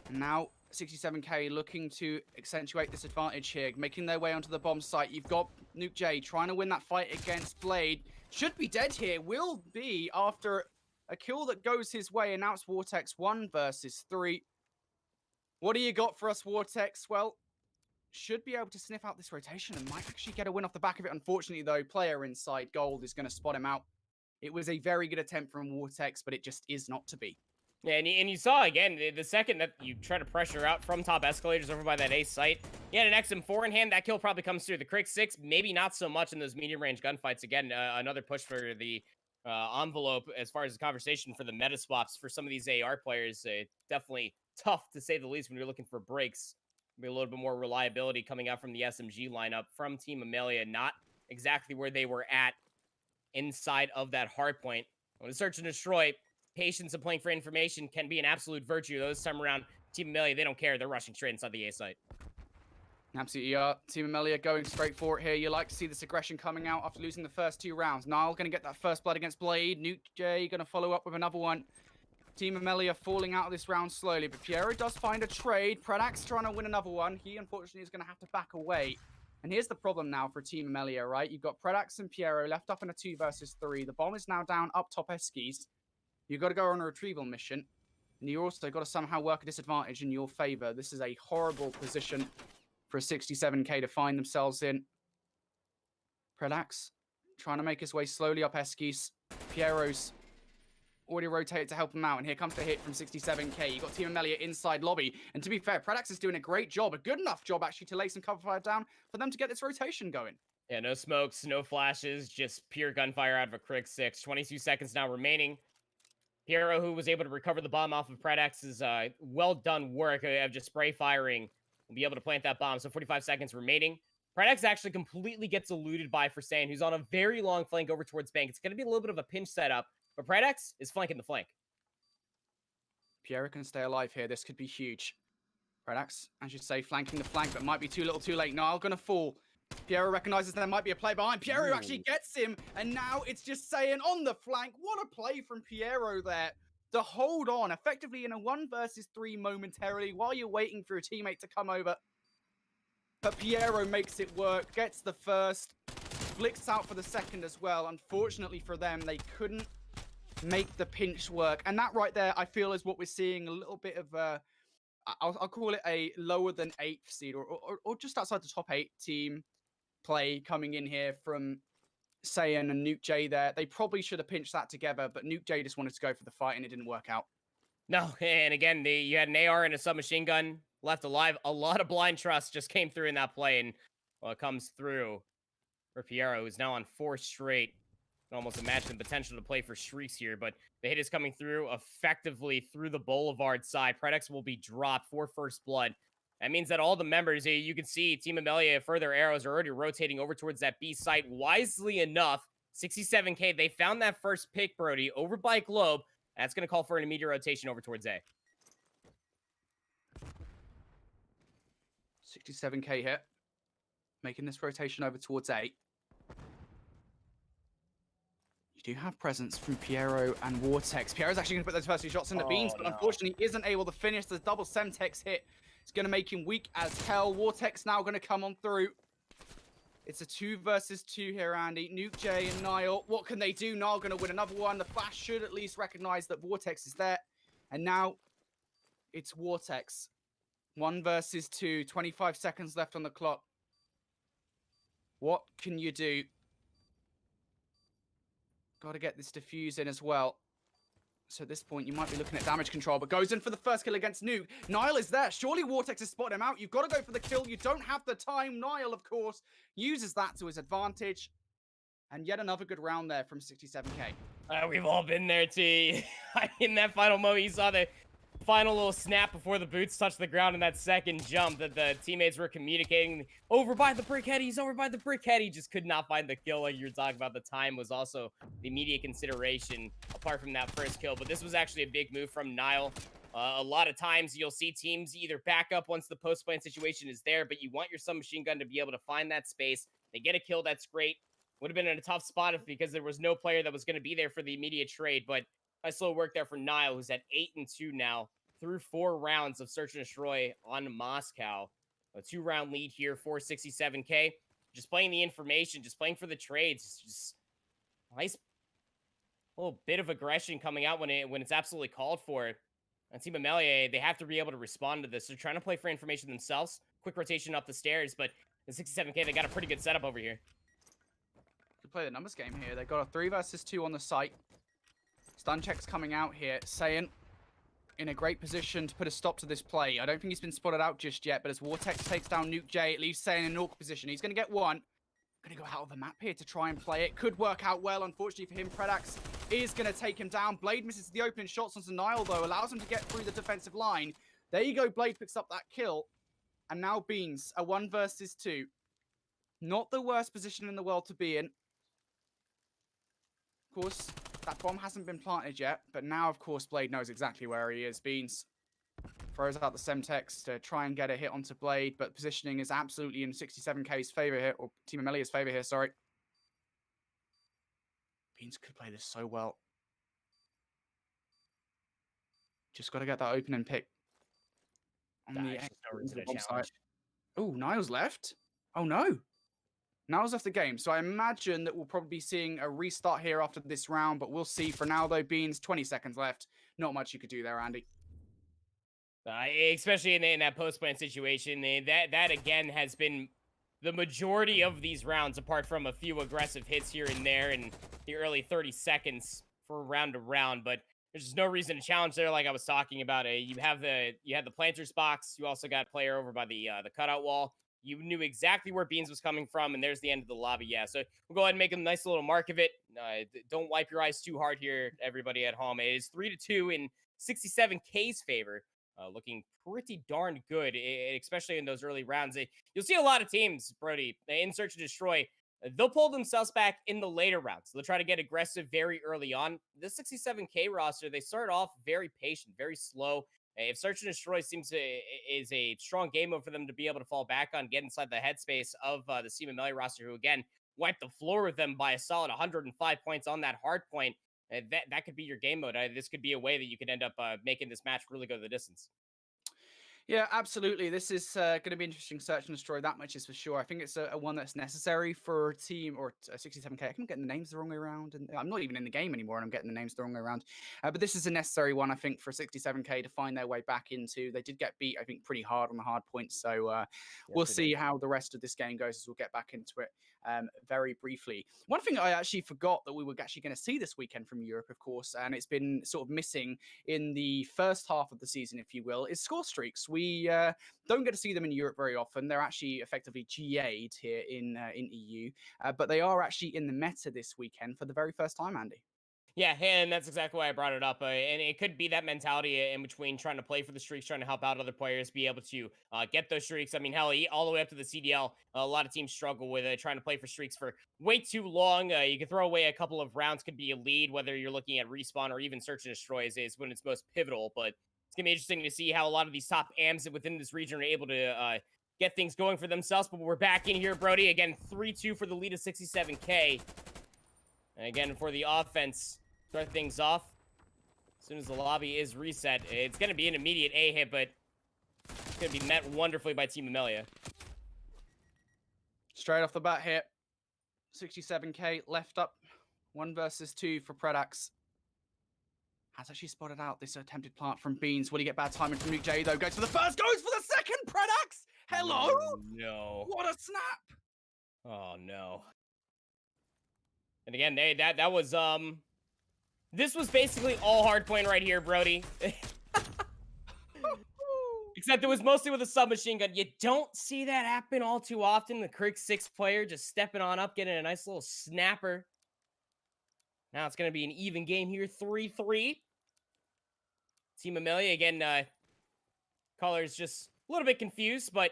Now 67K looking to accentuate this advantage here, making their way onto the bomb site. You've got Nuke J trying to win that fight against Blade. Should be dead here. Will be after a kill that goes his way. Announced Vortex 1 versus 3. What do you got for us, Vortex? Well, should be able to sniff out this rotation and might actually get a win off the back of it. Unfortunately, though, player inside gold is going to spot him out. It was a very good attempt from Vortex, but it just is not to be. Yeah, and you saw, again, the second that you try to pressure out from top escalators over by that A site, he had an XM4 in hand. That kill probably comes through. The Crick 6, maybe not so much in those medium-range gunfights. Again, another push for the envelope as far as the conversation for the meta swaps for some of these AR players. Definitely tough, to say the least, when you're looking for breaks. Maybe a little bit more reliability coming out from the SMG lineup from Team Amelia. Not exactly where they were at inside of that hard point. When search and destroy, patience and playing for information can be an absolute virtue. This time around, Team Amelia, they don't care. They're rushing straight inside the A site. Absolutely are. Team Amelia going straight for it here. You like to see this aggression coming out after losing the first 2 rounds. Niall going to get that first blood against Blade. Nuke J going to follow up with another one. Team Amelia falling out of this round slowly, but Piero does find a trade. Predax trying to win another one. He, unfortunately, is going to have to back away. And here's the problem now for Team Amelia, right? You've got Predax and Piero left up in a 2 versus 3. The bomb is now down up top Eskies. You've got to go on a retrieval mission. And you also got to somehow work a disadvantage in your favor. This is a horrible position for a 67K to find themselves in. Predax trying to make his way slowly up Eskies. Piero's already rotated to help him out. And here comes the hit from 67K. You've got Team Amelia inside lobby. And to be fair, Predax is doing a great job, a good enough job actually to lay some cover fire down for them to get this rotation going. Yeah, no smokes, no flashes, just pure gunfire out of a Crick 6. 22 seconds now remaining. Piero, who was able to recover the bomb off of Predax's well done work of just spray firing, will be able to plant that bomb. So 45 seconds remaining. Predax actually completely gets eluded by Forsan, who's on a very long flank over towards Bank. It's going to be a little bit of a pinch setup, but Predax is flanking the flank. Piero can stay alive here. This could be huge. Predax, I should say, flanking the flank, but might be too little too late. Niall going to fall. Piero recognizes there might be a play behind. Piero actually gets him, and now it's just saying on the flank. What a play from Piero there to hold on effectively in a 1 versus 3 momentarily while you're waiting for a teammate to come over. But Piero makes it work, gets the first, flicks out for the second as well. Unfortunately for them, they couldn't make the pinch work. And that right there, I feel, is what we're seeing, a little bit of I'll call it a lower than 8th seed or just outside the top 8 team play coming in here from Saiyan and Nuke J there. They probably should have pinched that together, but Nuke J just wanted to go for the fight and it didn't work out. No, and again, you had an AR and a submachine gun left alive. A lot of blind trust just came through in that play, and well, it comes through for Piero, who's now on 4 straight. I can almost imagine the potential to play for Shrieks here, but the hit is coming through effectively through the Boulevard side. Predex will be dropped for first blood. That means that all the members, you can see Team Amelia, further arrows are already rotating over towards that B site. Wisely enough, 67K, they found that first pick, Brody, over by Globe. That's going to call for an immediate rotation over towards A. 67K hit. Making this rotation over towards A. You do have presence from Piero and Vortex. Piero's actually going to put those first 2 shots into Beans, but unfortunately isn't able to finish. The double Semtex hit. It's going to make him weak as hell. Vortex now going to come on through. It's a 2 versus 2 here, Andy. Nuke J and Niall. What can they do? Niall going to win another one. The Flash should at least recognize that Vortex is there. And now it's Vortex. 1 versus 2. 25 seconds left on the clock. What can you do? Got to get this defuse in as well. So at this point, you might be looking at damage control, but goes in for the first kill against Nuke. Niall is there. Surely Vortex has spotted him out. You've got to go for the kill. You don't have the time. Niall, of course, uses that to his advantage. And yet another good round there from 67K. We've all been there, T. In that final moment, you saw the final little snap before the boots touched the ground in that second jump that the teammates were communicating. Over by the brickhead. He's over by the brickhead. He just could not find the kill like you were talking about. The time was also the immediate consideration apart from that first kill. But this was actually a big move from Niall. A lot of times you'll see teams either back up once the post-plant situation is there, but you want your submachine gun to be able to find that space. They get a kill. That's great. Would have been in a tough spot if because there was no player that was going to be there for the immediate trade. But nice little work there for Niall, who's at 8-2 now through 4 rounds of search and destroy on Moscow. A 2-round lead here for 67K. Just playing the information, just playing for the trades. It's just a nice little bit of aggression coming out when it's absolutely called for. And Team Amelia, they have to be able to respond to this. They're trying to play for information themselves. Quick rotation up the stairs, but the 67K, they got a pretty good setup over here. Could play the numbers game here. They got a 3 versus 2 on the site. Stun checks coming out here. Saiyan in a great position to put a stop to this play. I don't think he's been spotted out just yet, but as Vortex takes down Nuke J, it leaves Saiyan in an awkward position. He's going to get one. Going to go out of the map here to try and play it. Could work out well. Unfortunately for him, Predax is going to take him down. Blade misses the opening shots on Niall, though. Allows him to get through the defensive line. There you go. Blade picks up that kill. And now Beans, a 1 versus 2. Not the worst position in the world to be in. Of course, that bomb hasn't been planted yet, but now, of course, Blade knows exactly where he is. Beans throws out the Semtex to try and get a hit onto Blade, but positioning is absolutely in 67K's favor here, or Team Amelia's favor here, sorry. Beans could play this so well. Just got to get that opening pick. On the side. Oh, Niall's left. Oh, no. Niall's left the game, so I imagine that we'll probably be seeing a restart here after this round, but we'll see. For now, though, Beans, 20 seconds left. Not much you could do there, Andy. Especially in that post-plant situation, that again has been the majority of these rounds, apart from a few aggressive hits here and there in the early 30 seconds for round to round. But there's just no reason to challenge there, like I was talking about. You had the planters box. You also got a player over by the cutout wall. You knew exactly where Beans was coming from, and there's the end of the lobby. Yeah, so we'll go ahead and make a nice little mark of it. Don't wipe your eyes too hard here, everybody at home. It is 3-2 in 67K's favor. Looking pretty darn good, especially in those early rounds. You'll see a lot of teams, Brody, in Search and Destroy. They'll pull themselves back in the later rounds. They'll try to get aggressive very early on. The 67K roster, they start off very patient, very slow. If Search and Destroy is a strong game mode for them to be able to fall back on, get inside the headspace of the Team Amelia roster, who again wiped the floor with them by a solid 105 points on that hard point. That could be your game mode. This could be a way that you could end up making this match really go the distance. Yeah, absolutely. This is going to be interesting search and destroy. That much is for sure. I think it's a one that's necessary for a team or a 67k. I keep getting the names the wrong way around, and I'm not even in the game anymore, and I'm getting the names the wrong way around. But this is a necessary one, I think, for 67k to find their way back into. They did get beat, I think, pretty hard on the hard points. So we'll see how the rest of this game goes as we'll get back into it very briefly. One thing I actually forgot that we were actually going to see this weekend from Europe, of course, and it's been sort of missing in the first half of the season, if you will, is score streaks. We don't get to see them in Europe very often. They're actually effectively GA'd here in EU, but they are actually in the meta this weekend for the very first time, Andy. Yeah, and that's exactly why I brought it up. And it could be that mentality in between trying to play for the streaks, trying to help out other players, be able to get those streaks. I mean, hell, all the way up to the CDL, a lot of teams struggle with trying to play for streaks for way too long. You can throw away a couple of rounds, could be a lead, whether you're looking at respawn or even search and destroys is when it's most pivotal. But it's going to be interesting to see how a lot of these top AMs within this region are able to get things going for themselves. But we're back in here, Brody. Again, 3-2 for the lead of 67K. And again, for the offense, start things off. As soon as the lobby is reset, it's going to be an immediate A hit, but it's going to be met wonderfully by Team Amelia. Straight off the bat here, 67k left up, 1 versus 2 for Predax. Has actually spotted out this attempted plant from Beans. Will he get bad timing from Nuke J, though? Goes for the first, goes for the second, Predax! Hello? Oh, no. What a snap! Oh, no. And again, that was, this was basically all hardpoint right here, Brody. Except it was mostly with a submachine gun. You don't see that happen all too often. The Crick 6 player just stepping on up, getting a nice little snapper. Now it's going to be an even game here, 3-3. Team Amelia, again, Caller's just a little bit confused, but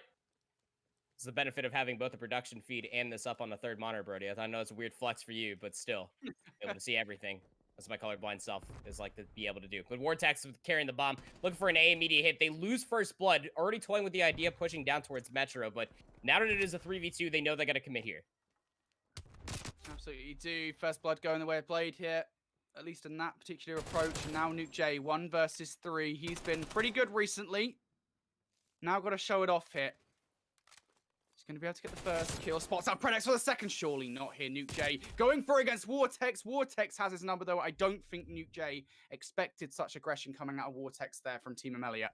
it's the benefit of having both the production feed and this up on the third monitor, Brody. I know it's a weird flex for you, but still, able to see everything. That's my colorblind self is like to be able to do. But Vortex carrying the bomb, looking for an A immediate hit. They lose first blood, already toying with the idea of pushing down towards Metro, but now that it is a 3v2, they know they got to commit here. Absolutely do. First blood going the way of Blade here, at least in that particular approach. And now Nuke J, 1 versus 3. He's been pretty good recently. Now got to show it off here. He's going to be able to get the first kill. Spots out Predax for the second. Surely not here. Nuke J going for it against Vortex. Vortex has his number, though. I don't think Nuke J expected such aggression coming out of Vortex there from Team Amelia.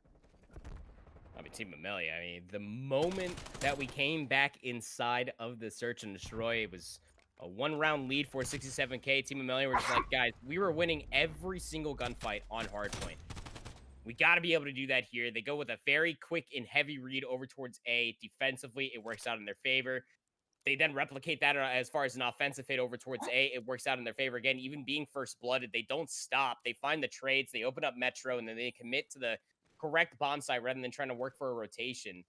I mean, Team Amelia, I mean, the moment that we came back inside of the search and destroy, it was a 1-round lead for 67K. Team Amelia were just like, guys, we were winning every single gunfight on hardpoint. We got to be able to do that here. They go with a very quick and heavy read over towards A. Defensively, it works out in their favor. They then replicate that as far as an offensive hit over towards A. It works out in their favor. Again, even being first-blooded, they don't stop. They find the trades. They open up Metro, and then they commit to the correct bomb site rather than trying to work for a rotation.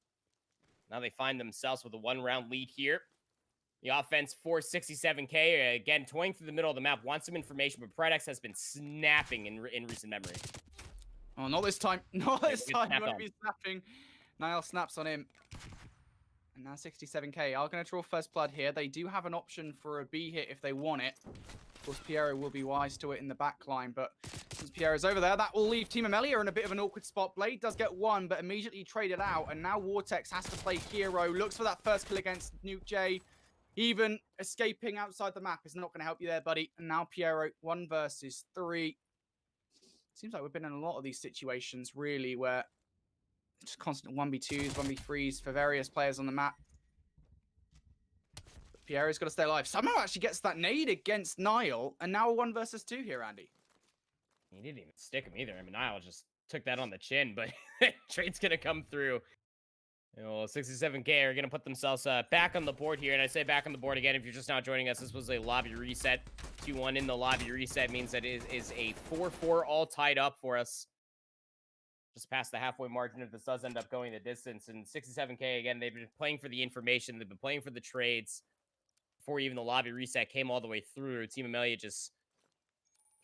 Now they find themselves with a 1-round lead here. The offense for 67K, again, toying through the middle of the map, wants some information, but Predax has been snapping in recent memory. Oh, not this time. Not this time. You want to be snapping. Niall snaps on him. And now 67K are going to draw first blood here. They do have an option for a B hit if they want it. Of course, Piero will be wise to it in the back line, but since Piero's over there, that will leave Team Amelia in a bit of an awkward spot. Blade does get 1, but immediately traded out, and now Vortex has to play hero. Looks for that first kill against Nuke J. Even escaping outside the map is not going to help you there, buddy. And now Piero, 1 versus 3. Seems like we've been in a lot of these situations, really, where just constant 1v2s, 1v3s for various players on the map. But Piero's got to stay alive. Somehow actually gets that nade against Niall, and now a 1 versus 2 here, Andy. He didn't even stick him either. I mean, Niall just took that on the chin, but trade's going to come through. You know, 67K are going to put themselves back on the board here. And I say back on the board again, if you're just now joining us, this was a lobby reset. 2-1 in the lobby reset means that it is a 4-4 all tied up for us. Just past the halfway margin if this does end up going the distance. And 67K, again, they've been playing for the information. They've been playing for the trades before even the lobby reset came all the way through. Team Amelia just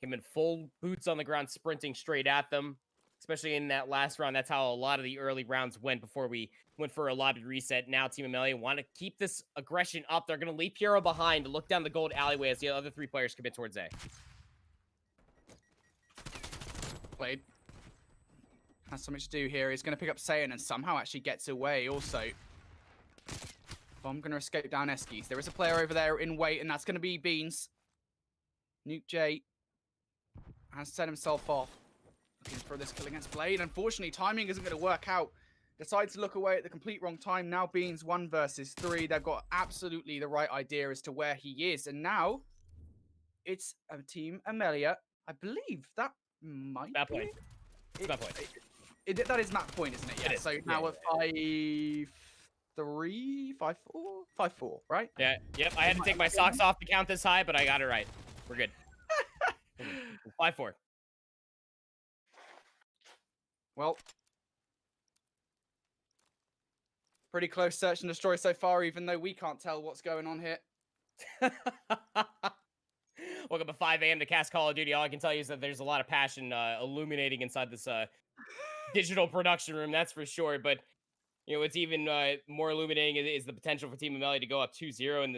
came in full boots on the ground, sprinting straight at them. Especially in that last round. That's how a lot of the early rounds went before we went for a lobby reset. Now Team Amelia want to keep this aggression up. They're going to leave Piero behind to look down the gold alleyway as the other 3 players commit towards A. Played. has something to do here. He's going to pick up Saiyan and somehow actually gets away also. I'm going to escape down Eskies. There is a player over there in wait, and that's going to be Beans. Nuke J has set himself off. Looking for this kill against Blade. Unfortunately, timing isn't going to work out. Decides to look away at the complete wrong time. Now Beans 1 versus 3. They've got absolutely the right idea as to where he is. And now it's a Team Amelia. I believe that might That be point. It's that point. That is map point, isn't it? Yeah. So now we're 5-3, 5-4, 5-4, right? Yeah. Yep. I had to take my socks off to count this high, but I got it right. We're good. 5-4. Well, pretty close search and destroy so far, even though we can't tell what's going on here. Woke up at 5 a.m. to cast Call of Duty. All I can tell you is that there's a lot of passion illuminating inside this digital production room, that's for sure. But what's even more illuminating is the potential for Team Amelia to go up 2-0 in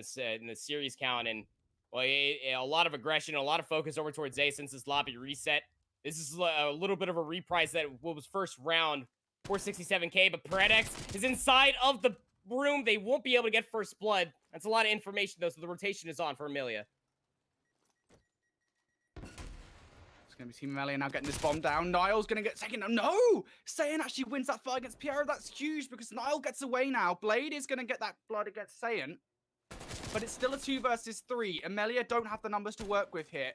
this series count, and well, a lot of aggression, a lot of focus over towards A since this lobby reset. This is a little bit of a reprise that what was first round for 67K, but Paredex is inside of the room. They won't be able to get first blood. That's a lot of information, though, so the rotation is on for Amelia. It's going to be Team Amelia now getting this bomb down. Niall's going to get second. No! Saiyan actually wins that fight against Piero. That's huge because Niall gets away now. Blade is going to get that blood against Saiyan. But it's still a 2 versus 3. Amelia don't have the numbers to work with here.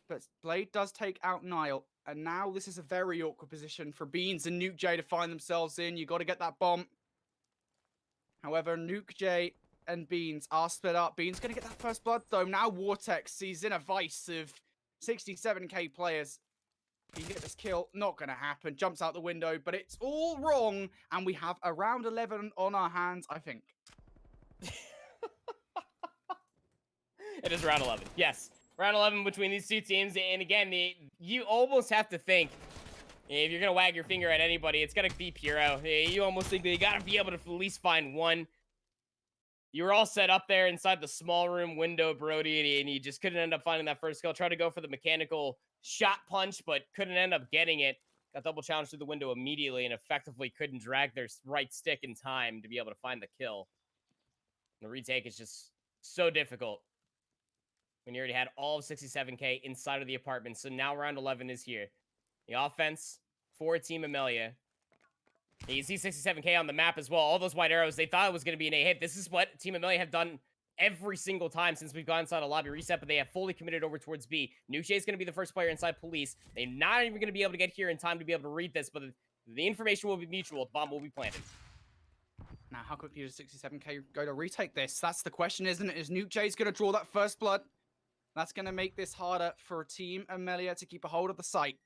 But Blade does take out Niall. And now this is a very awkward position for Beans and Nuke J to find themselves in. You got to get that bomb. However, Nuke J and Beans are split up. Beans going to get that first blood, though. Now Vortex sees in a vice of 67K players. He can get this kill. Not going to happen. Jumps out the window, but it's all wrong. And we have a round 11 on our hands, I think. It is round 11. Yes. Round 11 between these two teams. And again, you almost have to think, if you're going to wag your finger at anybody, it's going to be Piero. You almost think that you got to be able to at least find one. You were all set up there inside the small room window, Brody, and you just couldn't end up finding that first kill. Tried to go for the mechanical shot punch, but couldn't end up getting it. Got double challenged through the window immediately and effectively couldn't drag their right stick in time to be able to find the kill. The retake is just so difficult when you already had all of 67K inside of the apartment. So now round 11 is here. The offense for Team Amelia. You see 67K on the map as well. All those white arrows, they thought it was going to be an A hit. This is what Team Amelia have done every single time since we've gone inside a lobby reset, but they have fully committed over towards B. Nuche is going to be the first player inside police. They're not even going to be able to get here in time to be able to read this, but the information will be mutual. The bomb will be planted. Now, how quickly does 67K go to retake this? That's the question, isn't it? Is Nuke J's going to draw that first blood? That's going to make this harder for Team Amelia to keep a hold of the site.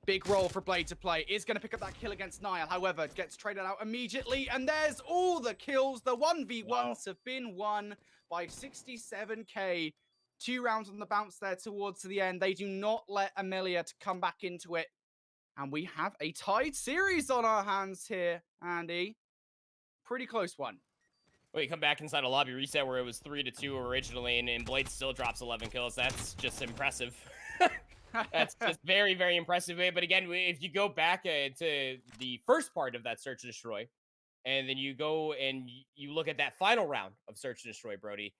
Big role for Blade to play. Is going to pick up that kill against Niall. However, gets traded out immediately. And there's all the kills. The 1v1s have been won by 67K. 2 rounds on the bounce there towards the end. They do not let Amelia to come back into it. And we have a tied series on our hands here, Andy. Pretty close one. Well, you come back inside a lobby reset where it was 3-2 originally, and Blade still drops 11 kills. That's just impressive. That's just very, very impressive. But again, if you go back to the first part of that Search and Destroy, and then you go and you look at that final round of Search and Destroy, Brody,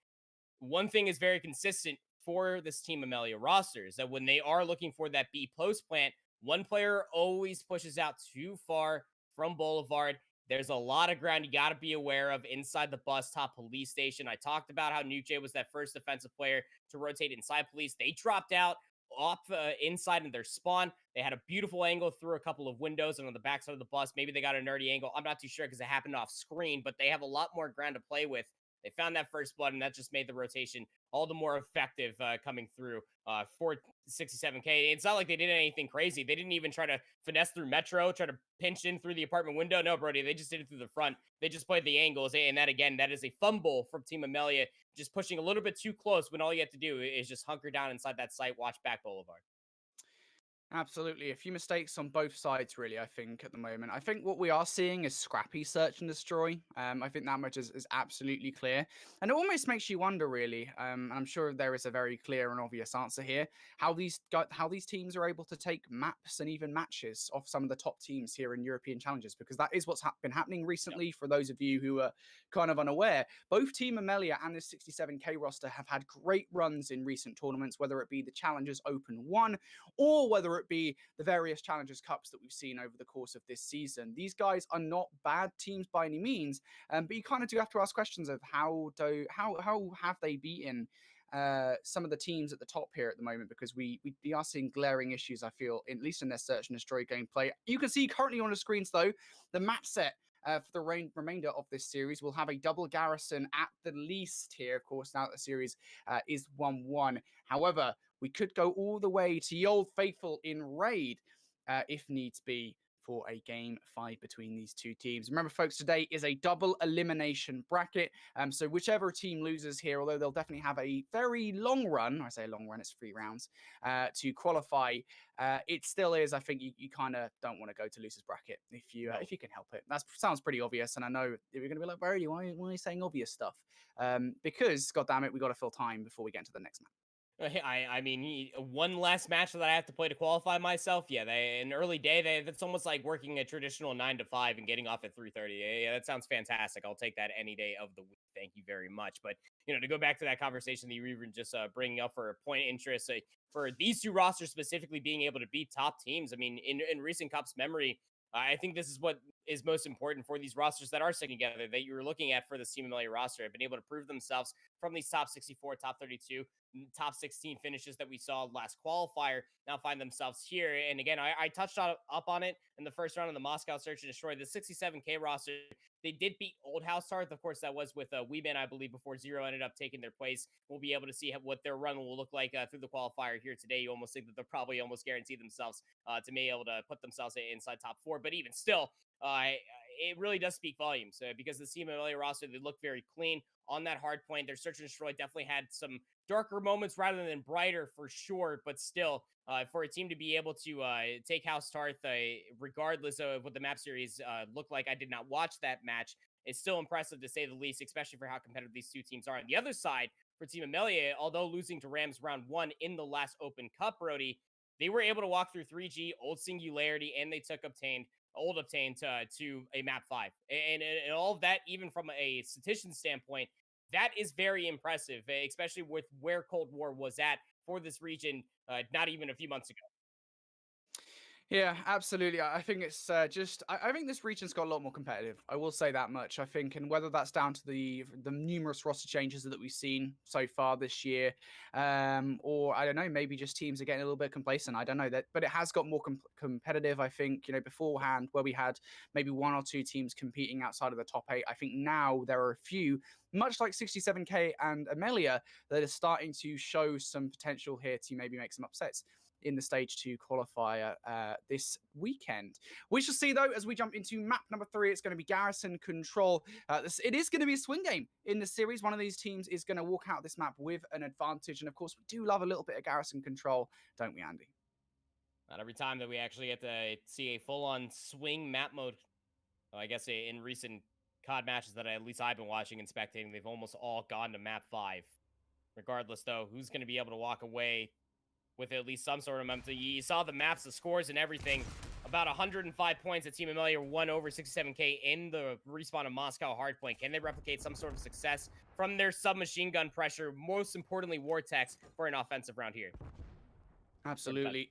one thing is very consistent for this Team Amelia roster is that when they are looking for that B post plant, one player always pushes out too far from Boulevard. There's a lot of ground you got to be aware of inside the bus top police station. I talked about how Nuke was that first defensive player to rotate inside police. They dropped out off inside in their spawn. They had a beautiful angle through a couple of windows and on the backside of the bus. Maybe they got a nerdy angle. I'm not too sure because it happened off screen, but they have a lot more ground to play with. They found that first blood, and that just made the rotation all the more effective coming through for 67K. It's not like they did anything crazy. They didn't even try to finesse through Metro, try to pinch in through the apartment window. No, Brody, they just did it through the front. They just played the angles, and that, again, that is a fumble from Team Amelia, just pushing a little bit too close when all you have to do is just hunker down inside that site, watch back Boulevard. Absolutely. A few mistakes on both sides, really, I think, at the moment. I think what we are seeing is scrappy search and destroy. I think that much is absolutely clear. And it almost makes you wonder, really, and I'm sure there is a very clear and obvious answer here, how these teams are able to take maps and even matches off some of the top teams here in European challenges, because that is what's been happening recently. For those of you who are kind of unaware, both Team Amelia and this 67K roster have had great runs in recent tournaments, whether it be the Challengers Open 1 or whether it be the various Challengers Cups that we've seen over the course of this season. These guys are not bad teams by any means, but you kind of do have to ask questions of how have they beaten some of the teams at the top here at the moment, because we are seeing glaring issues, I feel, at least in their search and destroy gameplay. You can see currently on the screens, though, the map set for the remainder of this series. We'll have a double garrison at the least here, of course, now that the series is 1-1. However, we could go all the way to the old faithful in raid if needs be for a game 5 between these two teams. Remember, folks, today is a double elimination bracket. So whichever team loses here, although they'll definitely have a very long run, I say long run, it's 3 rounds, to qualify, it still is, I think you kind of don't want to go to losers bracket if you can help it. That sounds pretty obvious, and I know you're going to be like, Brody, why are you saying obvious stuff? Because, goddammit, we got to fill time before we get into the next map. I mean, one last match that I have to play to qualify myself. Yeah, an early day. That's almost like working a traditional 9 to 5 and getting off at 3:30. Yeah, that sounds fantastic. I'll take that any day of the week. Thank you very much. But to go back to that conversation that you were even just bringing up for a point of interest, for these two rosters specifically being able to beat top teams. I mean, in recent Cups memory, I think this is what is most important for these rosters that are sticking together, that you're looking at for the Team Amelia roster, have been able to prove themselves from these top 64, top 32, top 16 finishes that we saw last qualifier, now find themselves here. And again, I touched up on it in the first round of the Moscow Search and Destroy. The 67K roster, they did beat Old House Tarth. Of course, that was with Weeman, I believe, before Zero ended up taking their place. We'll be able to see what their run will look like through the qualifier here today. You almost think that they'll probably almost guarantee themselves to be able to put themselves inside top 4. But even still, it really does speak volumes because the Team Amelia roster, they look very clean on that hard point. Their Search and Destroy definitely had some darker moments rather than brighter for sure, but still, for a team to be able to take House Tarth, regardless of what the map series looked like, I did not watch that match. It's still impressive to say the least, especially for how competitive these two teams are. On the other side, for Team Amelia, although losing to Rams round 1 in the last Open Cup, Brody, they were able to walk through 3G, Old Singularity, and they took Old Obtained to a map 5. And all of that, even from a statistician standpoint, that is very impressive, especially with where Cold War was at for this region not even a few months ago. Yeah, absolutely. I think it's I think this region's got a lot more competitive. I will say that much. I think, and whether that's down to the numerous roster changes that we've seen so far this year, or I don't know, maybe just teams are getting a little bit complacent. I don't know that, but it has got more competitive. I think beforehand, where we had maybe 1 or 2 teams competing outside of the top 8, I think now there are a few, much like 67K and Amelia, that are starting to show some potential here to maybe make some upsets in the stage 2 qualifier this weekend. We shall see, though, as we jump into map number 3. It's going to be Garrison Control. It is going to be a swing game in the series. One of these teams is going to walk out of this map with an advantage. And, of course, we do love a little bit of Garrison Control, don't we, Andy? Not every time that we actually get to see a full-on swing map mode. I guess in recent COD matches that at least I've been watching and spectating, they've almost all gone to map 5. Regardless, though, who's going to be able to walk away with at least some sort of momentum? You saw the maps, the scores, and everything. About 105 points that Team Amelia won over 67K in the respawn of Moscow Hardpoint. Can they replicate some sort of success from their submachine gun pressure? Most importantly, Vortex for an offensive round here. Absolutely.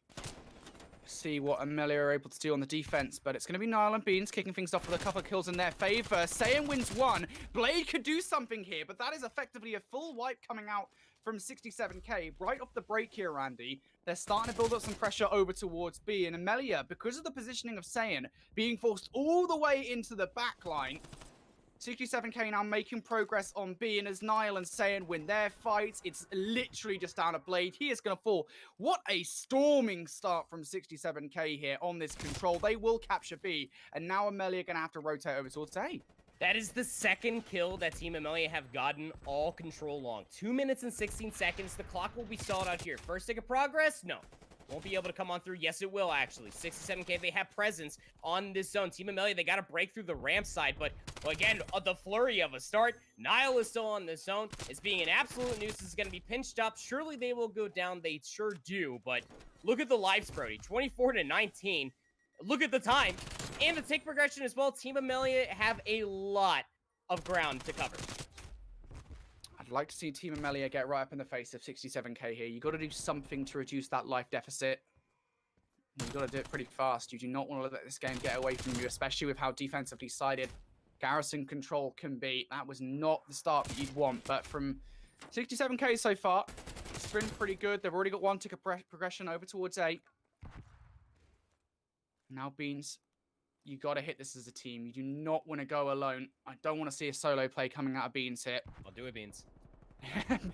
See what Amelia are able to do on the defense, but it's going to be Nile and Beans kicking things off with a couple of kills in their favor. Saiyan wins 1. Blade could do something here, but that is effectively a full wipe coming out from 67K. Right off the break here, Randy, they're starting to build up some pressure over towards B. And Amelia, because of the positioning of Saiyan, being forced all the way into the back line, 67K now making progress on B, and as Niall and Saiyan win their fights, it's literally just down a Blade. He is going to fall. What a storming start from 67K here on this control. They will capture B, and now Amelia are going to have to rotate over towards A. That is the second kill that Team Amelia have gotten all control long. 2 minutes and 16 seconds. The clock will be stalled out here. First tick of progress? No. Won't be able to come on through. Yes, it will, actually. 67K, they have presence on this zone. Team Amelia, they got to break through the ramp side, but again, the flurry of a start. Nile is still on this zone. It's being an absolute nuisance. It's going to be pinched up. Surely they will go down. They sure do, but look at the lives, Brody. 24-19. Look at the time. And the tick progression as well. Team Amelia have a lot of ground to cover. I'd like to see Team Amelia get right up in the face of 67K here. You got to do something to reduce that life deficit. You've got to do it pretty fast. You do not want to let this game get away from you, especially with how defensively sided Garrison Control can be. That was not the start that you'd want, but from 67K so far, it's been pretty good. They've already got one tick of progression over towards 8. Now, Beans, you got to hit this as a team. You do not want to go alone. I don't want to see a solo play coming out of Beans here. I'll do it, Beans.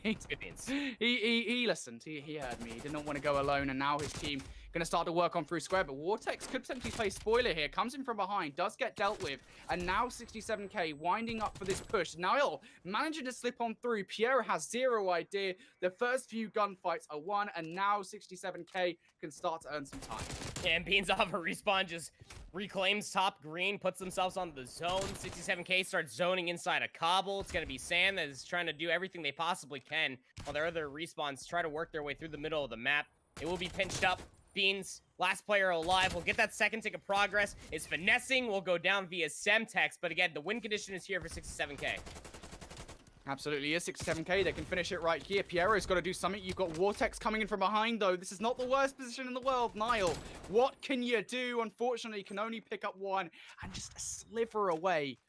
Beans. Good Beans. He listened. He heard me. He did not want to go alone, and now his team going to start to work on through square. But Vortex could potentially play spoiler here. Comes in from behind, does get dealt with, and now 67K winding up for this push. Niall managing to slip on through. Pierre has zero idea. The first few gunfights are won, and now 67K can start to earn some time. And Beans off a respawn just reclaims top green, puts themselves on the zone. 67K starts zoning inside a cobble. It's going to be Sand that is trying to do everything they possibly can while their other respawns try to work their way through the middle of the map. It will be pinched up. Beans, last player alive, will get that second tick of progress. Is finessing, will go down via Semtex, but again, the win condition is here for 67K. Absolutely is 67K. They can finish it right here. Piero's got to do something. You've got Vortex coming in from behind, though. This is not the worst position in the world. Niall, what can you do? Unfortunately, you can only pick up one and just a sliver away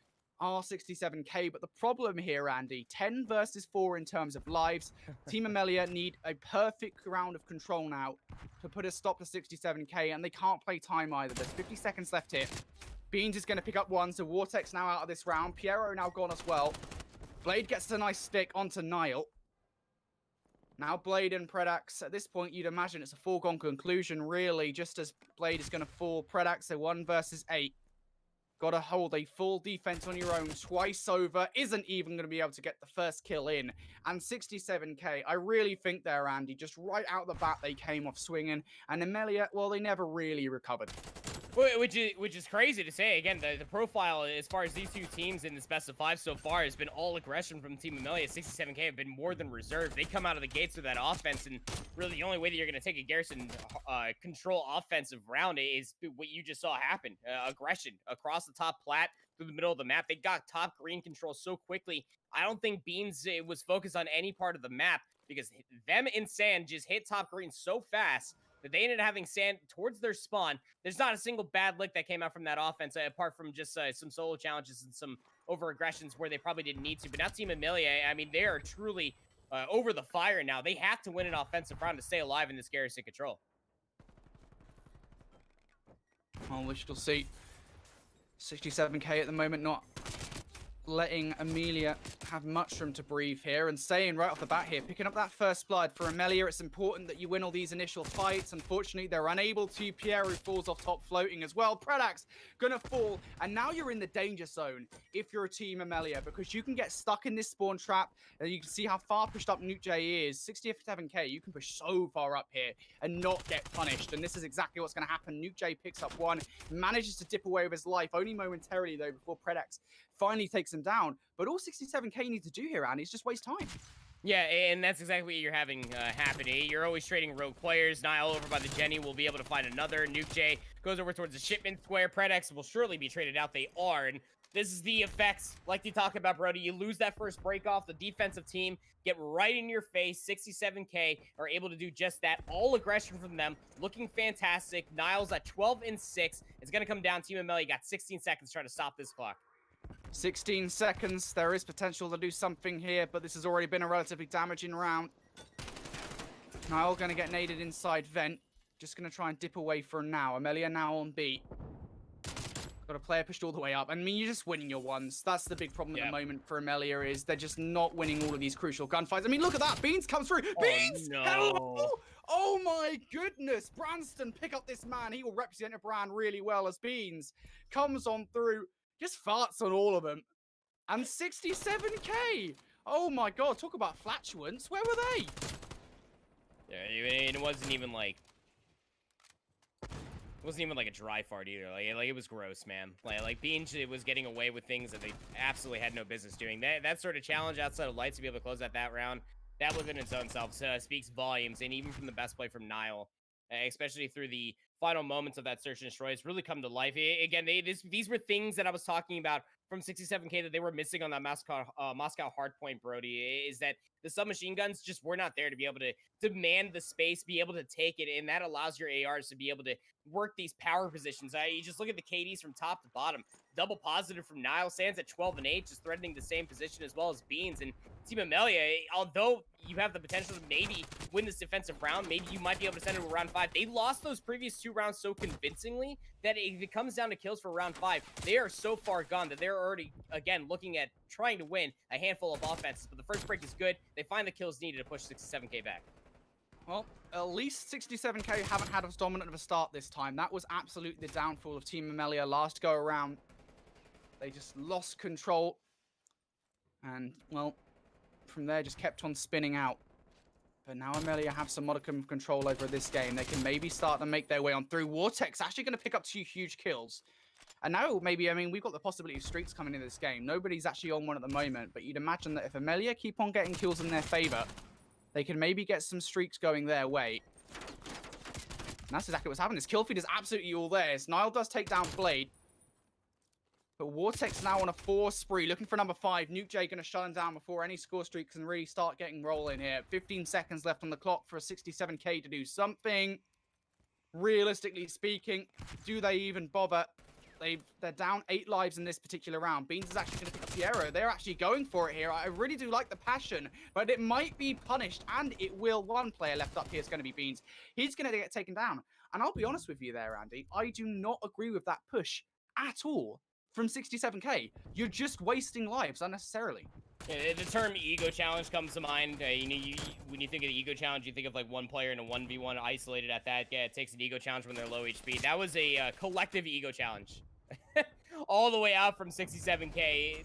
are 67K. But the problem here, Andy, 10 versus 4 in terms of lives. Team Amelia need a perfect round of control now to put a stop to 67K, and they can't play time either. There's 50 seconds left here. Beans is going to pick up one, so Vortex now out of this round. Piero now gone as well. Blade gets a nice stick onto Niall. Now Blade and Predax, at this point, you'd imagine it's a foregone conclusion, really, just as Blade is going to fall. Predax, a 1 versus 8. Got to hold a full defense on your own twice over. Isn't even going to be able to get the first kill in. And 67K, I really think there, Andy, just right out the bat, they came off swinging. And Amelia, well, they never really recovered. Which is crazy to say. Again, the profile as far as these two teams in this best of 5 so far has been all aggression from Team Amelia. 67K have been more than reserved. They come out of the gates with that offense, and really the only way that you're going to take a Garrison control offensive round is what you just saw happen. Aggression across the top plat through the middle of the map. They got top green control so quickly. I don't think Beans was focused on any part of the map because them and Sand just hit top green so fast that they ended up having Sand towards their spawn. There's not a single bad lick that came out from that offense, apart from just some solo challenges and some over-aggressions where they probably didn't need to. But now Team Amelia, I mean, they are truly over the fire now. They have to win an offensive round to stay alive in this Garrison control. Well, we shall see. 67K at the moment, not letting Amelia have much room to breathe here, and saying right off the bat here, picking up that first blood for Amelia. It's important that you win all these initial fights. Unfortunately, they're unable to. Piero falls off top floating as well. Predax gonna fall, and now you're in the danger zone if you're a Team Amelia, because you can get stuck in this spawn trap, and you can see how far pushed up Nuke J is. 67K, you can push so far up here and not get punished, and this is exactly what's gonna happen. Nuke J picks up one, manages to dip away with his life, only momentarily though, before Predax finally takes him down. But all 67K needs to do here, Andy, is just waste time. Yeah, and that's exactly what you're having happen. You're always trading rogue players. Niall over by the Jenny will be able to find another. Nuke J goes over towards the shipment square. Predax will surely be traded out. They are, and this is the effects, like you talk about, Brody. You lose that first break off. The defensive team get right in your face. 67K are able to do just that. All aggression from them, looking fantastic. Niall's at 12 and 6. It's going to come down. Team Amelia got 16 seconds trying to stop this clock. 16 seconds. There is potential to do something here, but this has already been a relatively damaging round. Niall going to get naded inside vent. Just going to try and dip away for now. Amelia now on beat. Got a player pushed all the way up. I mean, you're just winning your ones. That's the big problem at the moment for Amelia, is they're just not winning all of these crucial gunfights. I mean, look at that. Beans comes through. Beans! No. Hello! Oh my goodness. Branston, pick up this man. He will represent a brand really well as Beans comes on through. Just farts on all of them. And 67K. Oh my god, talk about flatulence. Where were they? Yeah, it wasn't even like It wasn't even like a dry fart either. Like it was gross, man. Like Beans was getting away with things that they absolutely had no business doing. That sort of challenge outside of Lights to be able to close out that round, that within its own self speaks volumes. And even from the best play from Nile, especially through the final moments of that search and destroy, it's really come to life. Again, these were things that I was talking about from 67K that they were missing on that Moscow hardpoint, Brody, is that the submachine guns just were not there to be able to demand the space, be able to take it, and that allows your ARs to be able to work these power positions. You just look at the KDs from top to bottom. Double positive from Nile, Sands at 12 and 8, just threatening the same position as well as Beans. And Team Amelia, although you have the potential to maybe win this defensive round, maybe you might be able to send it to round 5. They lost those previous 2 rounds so convincingly that if it comes down to kills for round 5, they are so far gone that they're already, again, looking at trying to win a handful of offenses. But the first break is good. They find the kills needed to push 67K back. Well, at least 67K haven't had as dominant of a start this time. That was absolutely the downfall of Team Amelia last go around. They just lost control. And, well, from there just kept on spinning out. But now Amelia have some modicum of control over this game. They can maybe start to make their way on through. Vortex actually going to pick up 2 huge kills. And now maybe, I mean, we've got the possibility of streaks coming into this game. Nobody's actually on one at the moment. But you'd imagine that if Amelia keep on getting kills in their favor, they can maybe get some streaks going their way. And that's exactly what's happening. This kill feed is absolutely all theirs. Nile does take down Blade. But Vortex now on a 4 spree, looking for number 5. Nuke J going to shut him down before any score streak can really start getting rolling here. 15 seconds left on the clock for a 67K to do something. Realistically speaking, do they even bother? They're down 8 lives in this particular round. Beans is actually going to pick up Piero. They're actually going for it here. I really do like the passion, but it might be punished, and it will. One player left up here is going to be Beans. He's going to get taken down. And I'll be honest with you there, Andy. I do not agree with that push at all from 67K. You're just wasting lives unnecessarily. Yeah, the term ego challenge comes to mind. When you think of the ego challenge, you think of like one player in a 1v1 isolated at that. Yeah, it takes an ego challenge when they're low HP. That was a collective ego challenge. All the way out from 67K.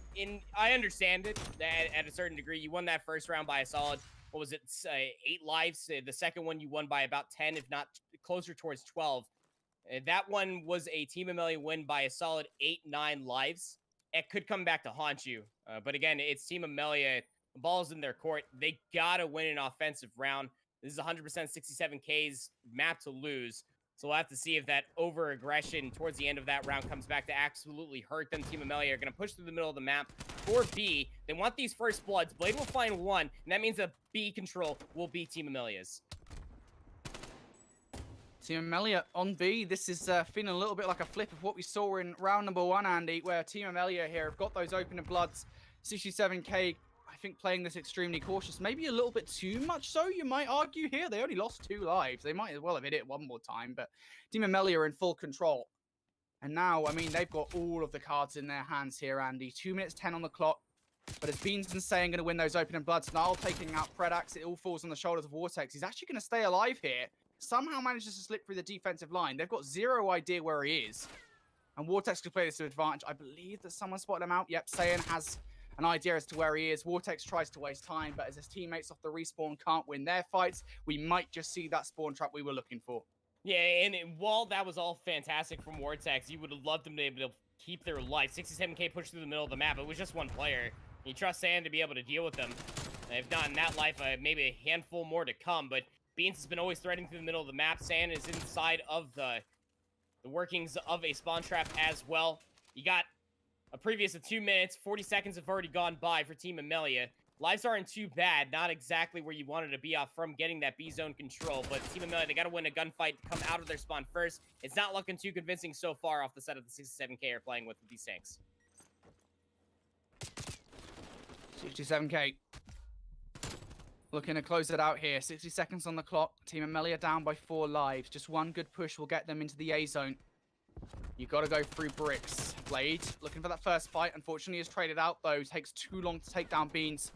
I understand it at a certain degree. You won that first round by a solid, what was it, 8 lives. The second one you won by about 10, if not closer towards 12. That one was a Team Amelia win by a solid 8-9 lives. It could come back to haunt you. But again, it's Team Amelia. The ball's in their court. They gotta win an offensive round. This is 100% 67K's map to lose. So we'll have to see if that over-aggression towards the end of that round comes back to absolutely hurt them. Team Amelia are going to push through the middle of the map for B. They want these first bloods. Blade will find 1, and that means that B control will be Team Amelia's. Team Amelia on B. This is feeling a little bit like a flip of what we saw in round number 1, Andy, where Team Amelia here have got those opening bloods. 67K, I think, playing this extremely cautious. Maybe a little bit too much so, you might argue here. They only lost 2 lives. They might as well have hit it one more time, but Team Amelia are in full control. And now, I mean, they've got all of the cards in their hands here, Andy. 2 minutes 10 on the clock. But as Beans and saying going to win those opening bloods, Nile taking out Predax, it all falls on the shoulders of Vortex. He's actually going to stay alive here. Somehow manages to slip through the defensive line. They've got 0 idea where he is. And Vortex could play this to advantage. I believe that someone spotted him out. Yep, Saiyan has an idea as to where he is. Vortex tries to waste time, but as his teammates off the respawn can't win their fights, we might just see that spawn trap we were looking for. Yeah, and while that was all fantastic from Vortex, you would have loved them to be able to keep their life. 67K pushed through the middle of the map. It was just one player. You trust Sand to be able to deal with them. If not in that life, maybe a handful more to come, but Beans has been always threading through the middle of the map. Sand is inside of the workings of a spawn trap as well. You got a previous of 2 minutes. 40 seconds have already gone by for Team Amelia. Lives aren't too bad. Not exactly where you wanted to be off from getting that B zone control. But Team Amelia, they got to win a gunfight to come out of their spawn first. It's not looking too convincing so far off the set of the 67K are playing with these tanks. 67K. Looking to close it out here. 60 seconds on the clock. Team Amelia down by 4 lives. Just one good push will get them into the A zone. You got to go through bricks. Blade looking for that first fight. Unfortunately, is traded out though. Takes too long to take down Beans.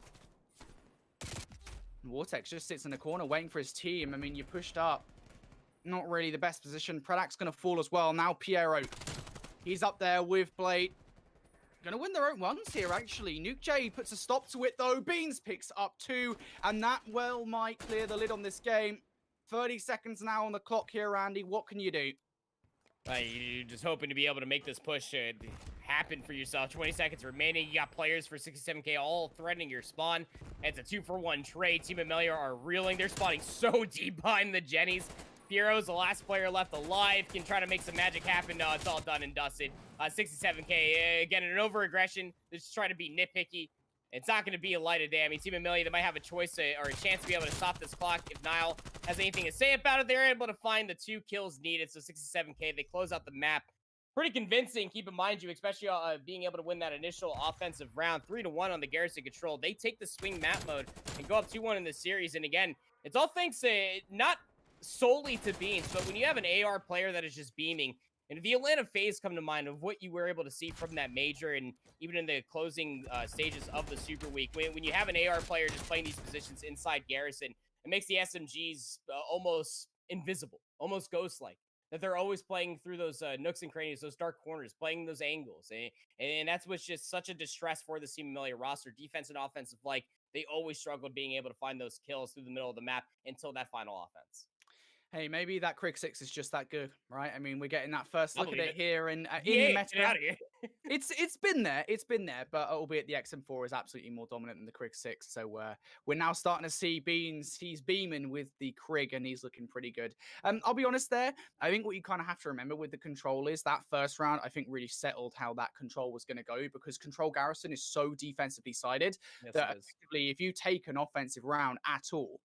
Vortex just sits in the corner waiting for his team. I mean, you pushed up. Not really the best position. Predak's going to fall as well. Now Piero. He's up there with Blade. Going to win their own ones here, actually. Nuke J puts a stop to it, though. Beans picks up 2, and that well might clear the lid on this game. 30 seconds now on the clock here, Andy. What can you do? You're just hoping to be able to make this push happen for yourself. 20 seconds remaining. You got players for 67K all threatening your spawn. It's a 2-for-1 trade. Team Amelia are reeling. They're spawning so deep behind the Jennies. Piero's the last player left alive. Can try to make some magic happen. No, it's all done and dusted. 67K, again, an over-aggression. They're just trying to be nitpicky. It's not going to be a light of day. I mean, Team Amelia, they might have a choice or a chance to be able to stop this clock. If Nile has anything to say about it, they're able to find the 2 kills needed. So 67K, they close out the map. Pretty convincing, keep in mind you, especially being able to win that initial offensive round. 3-1 on the Garrison control. They take the swing map mode and go up 2-1 in this series. And again, it's all thanks not solely to Beans, but when you have an AR player that is just beaming, and the Atlanta phase come to mind of what you were able to see from that major and even in the closing stages of the Super Week. When you have an AR player just playing these positions inside Garrison, it makes the SMGs almost invisible, almost ghost-like. That they're always playing through those nooks and crannies, those dark corners, playing those angles. And that's what's just such a distress for the Team Amelia roster. Defense and offensive, like, they always struggled being able to find those kills through the middle of the map until that final offense. Hey, maybe that Crig 6 is just that good, right? I mean, we're getting that first look at it here in the Get meta. out of here. It's been there, but albeit the XM4 is absolutely more dominant than the Crig 6. So we're now starting to see Beans. He's beaming with the Crig, and he's looking pretty good. I'll be honest there. I think what you kind of have to remember with the control is that first round, I think, really settled how that control was going to go, because control Garrison is so defensively sided that effectively, if you take an offensive round at all,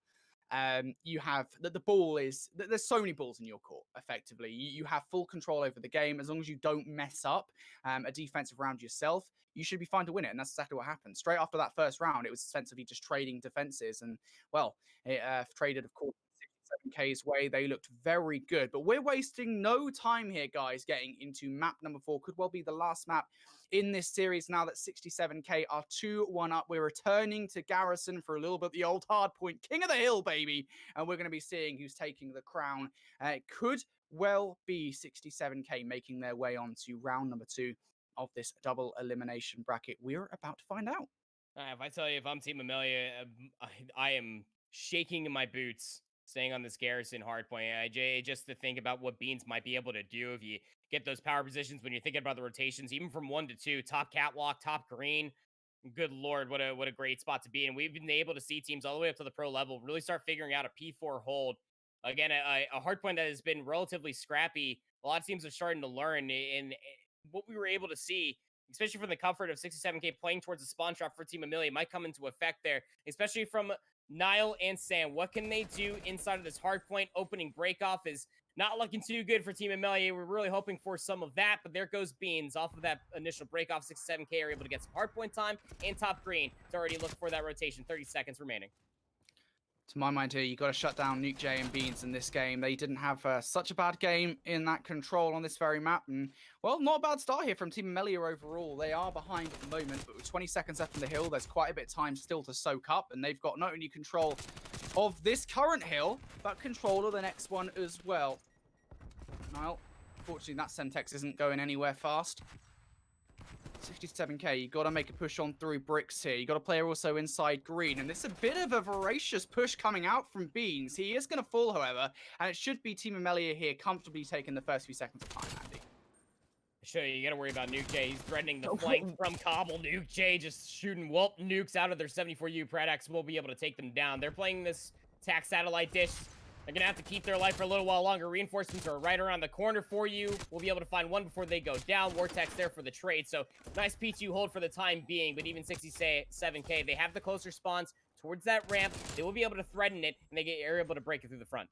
you have that the ball is there's so many balls in your court. Effectively, you have full control over the game. As long as you don't mess up a defensive round yourself, you should be fine to win it. And that's exactly what happened. Straight after that first round, it was essentially just trading defenses, and well, it traded, of course, 67K's way. They looked very good, but we're wasting no time here, guys. Getting into map number 4 could well be the last map in this series now that 67K are 2-1 up. We're returning to Garrison for a little bit the old hard point. King of the hill, baby. And we're going to be seeing who's taking the crown. It could well be 67K making their way on to round number 2 of this double elimination bracket. We're about to find out. If I tell you, if I'm Team Amelia, I am shaking in my boots staying on this Garrison hardpoint. Just to think about what Beans might be able to do if you get those power positions when you're thinking about the rotations, even from 1 to 2, top catwalk, top green. Good Lord, what a great spot to be in. We've been able to see teams all the way up to the pro level really start figuring out a P4 hold. Again, a hardpoint that has been relatively scrappy. A lot of teams are starting to learn, and what we were able to see, especially from the comfort of 67K playing towards the spawn trap for Team Amelia, might come into effect there, especially from Nile and Sam. What can they do inside of this hardpoint? Opening breakoff is not looking too good for Team Amelia. We're really hoping for some of that, but there goes Beans off of that initial breakoff. 67K are able to get some hardpoint time and top green to already look for that rotation. 30 seconds remaining. To my mind here, you got to shut down Nuke J and Beans in this game. They didn't have such a bad game in that control on this very map. And, well, not a bad start here from Team Amelia overall. They are behind at the moment, but with 20 seconds left on the hill, there's quite a bit of time still to soak up. And they've got not only control of this current hill, but control of the next one as well. Well, unfortunately, that Semtex isn't going anywhere fast. 67K, you got to make a push on through bricks here. You got a player also inside green, and it's a bit of a voracious push coming out from Beans. He is going to fall, however, and it should be Team Amelia here comfortably taking the first few seconds of time, Andy. Sure, you got to worry about Nuke J. He's threatening the flank from Cobble. Nuke J just shooting whoop nukes out of their 74U. Predax will be able to take them down. They're playing this tac satellite dish. They're going to have to keep their life for a little while longer. Reinforcements are right around the corner for you. We'll be able to find one before they go down. Vortex there for the trade. So nice P2 hold for the time being, but even 67K, they have the closer spawns towards that ramp. They will be able to threaten it, and are able to break it through the front.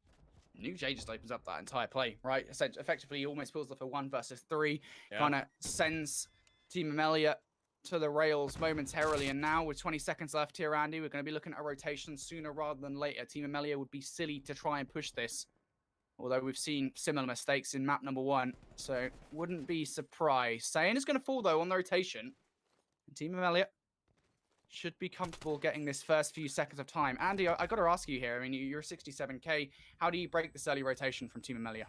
Nuke J just opens up that entire play, right? Effectively, he almost pulls off a 1 versus 3. Yeah. Kind of sends Team Amelia to the rails momentarily. And now with 20 seconds left here, Andy, we're going to be looking at a rotation sooner rather than later. Team Amelia would be silly to try and push this, although we've seen similar mistakes in map number 1, so wouldn't be surprised. Saiyan is going to fall, though, on the rotation. And Team Amelia should be comfortable getting this first few seconds of time. Andy, I got to ask you here. I mean, you're 67K. How do you break this early rotation from Team Amelia?